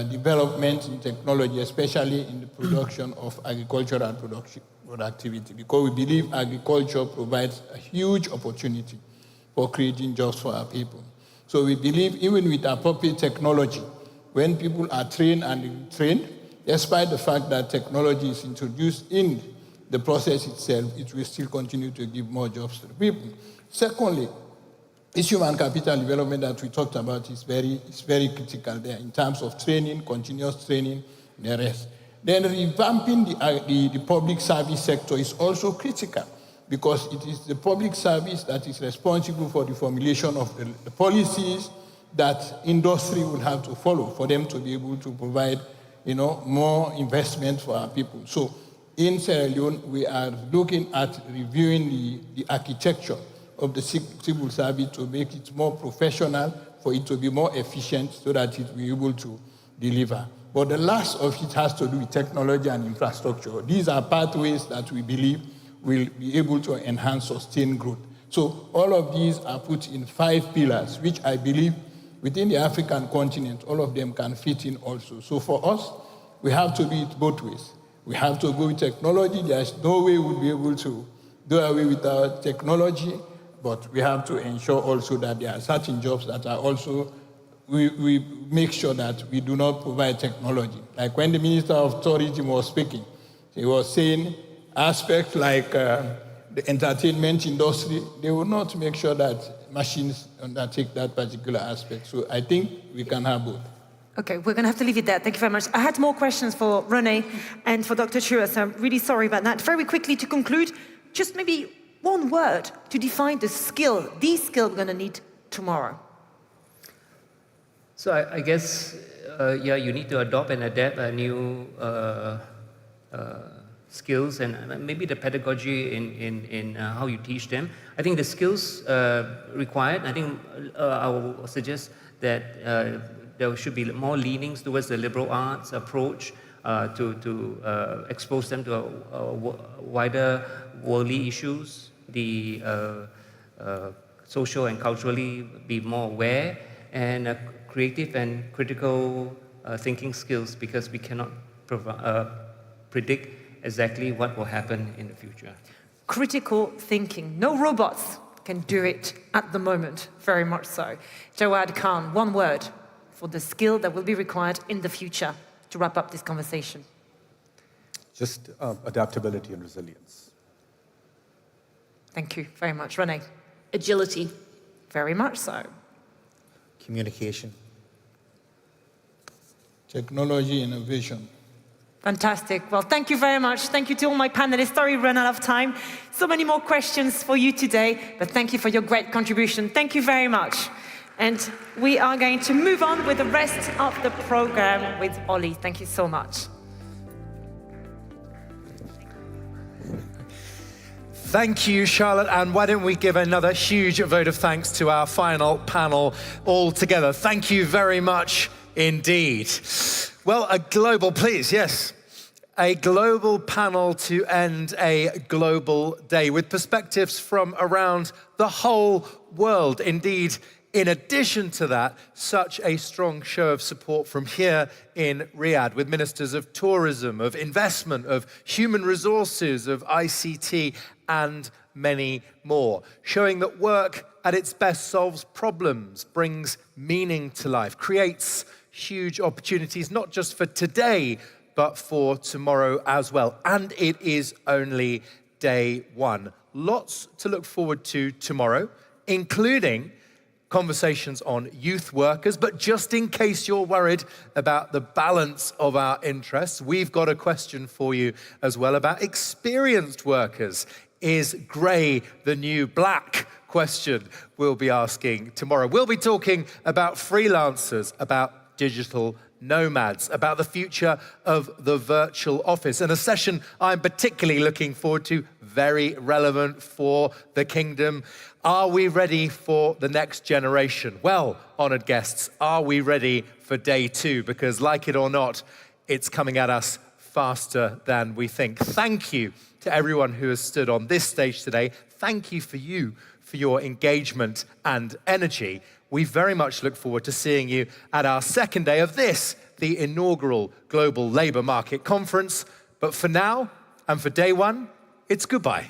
development in technology, especially in the production of agricultural productivity, because we believe agriculture provides a huge opportunity for creating jobs for our people. So we believe even with appropriate technology, when people are trained and trained, despite the fact that technology is introduced in the process itself, it will still continue to give more jobs to the people. Secondly, this human capital development that we talked about is very critical there in terms of training, continuous training, and the rest. Then revamping the public service sector is also critical because it is the public service that is responsible for the formulation of the policies that industry will have to follow for them to be able to provide, more investment for our people. So in Sierra Leone, we are looking at reviewing the architecture of the civil service to make it more professional, for it to be more efficient so that it will be able to deliver. But the last of it has to do with technology and infrastructure. These are pathways that we believe will be able to enhance sustained growth. So all of these are put in 5 pillars, which I believe within the African continent, all of them can fit in also. So for us, we have to do it both ways. We have to go with technology. There's no way we'll be able to do away with our technology, but we have to ensure also that there are certain jobs that are also, we make sure that we do not provide technology. Like when the Minister of Tourism was speaking, he was saying aspects like the entertainment industry, they will not make sure that machines undertake that particular aspect. So I think we can have both. Okay, we're going to have to leave it there. Thank you very much. I had more questions for René and for Dr. Chua, so I'm really sorry about that. Very quickly to conclude, just maybe one word to define the skill we're going to need tomorrow. So I guess, you need to adopt and adapt new skills and maybe the pedagogy in how you teach them. I think the skills required, I think I will suggest that there should be more leanings towards the liberal arts approach to expose them to wider worldly issues, the social and culturally be more aware, and creative and critical thinking skills, because we cannot predict exactly what will happen in the future. Critical thinking. No robots can do it at the moment, very much so. Jawad Khan, one word for the skill that will be required in the future to wrap up this conversation. Just adaptability and resilience. Thank you very much. René? Agility. Very much so. Communication. Technology, innovation. Fantastic. Well, thank you very much. Thank you to all my panelists. Sorry, we ran out of time. So many more questions for you today, but thank you for your great contribution. Thank you very much. And we are going to move on with the rest of the program with Ollie. Thank you so much. Thank you, Charlotte. And why don't we give another huge vote of thanks to our final panel all together. Thank you very much indeed. Well, a global, please, yes. A global panel to end a global day with perspectives from around the whole world. Indeed, in addition to that, such a strong show of support from here in Riyadh with ministers of tourism, of investment, of human resources, of ICT, and many more, showing that work at its best solves problems, brings meaning to life, creates huge opportunities, not just for today, but for tomorrow as well. And it is only day one. Lots to look forward to tomorrow, including conversations on youth workers. But just in case you're worried about the balance of our interests, we've got a question for you as well about experienced workers. Is grey the new black? Question we'll be asking tomorrow. We'll be talking about freelancers, about digital nomads, about the future of the virtual office, and a session I'm particularly looking forward to, very relevant for the kingdom. Are we ready for the next generation? Well, honored guests, are we ready for day two? Because like it or not, it's coming at us faster than we think. Thank you to everyone who has stood on this stage today. Thank you for your engagement and energy. We very much look forward to seeing you at our second day of this, the inaugural Global Labour Market Conference. But for now, and for day one, it's goodbye.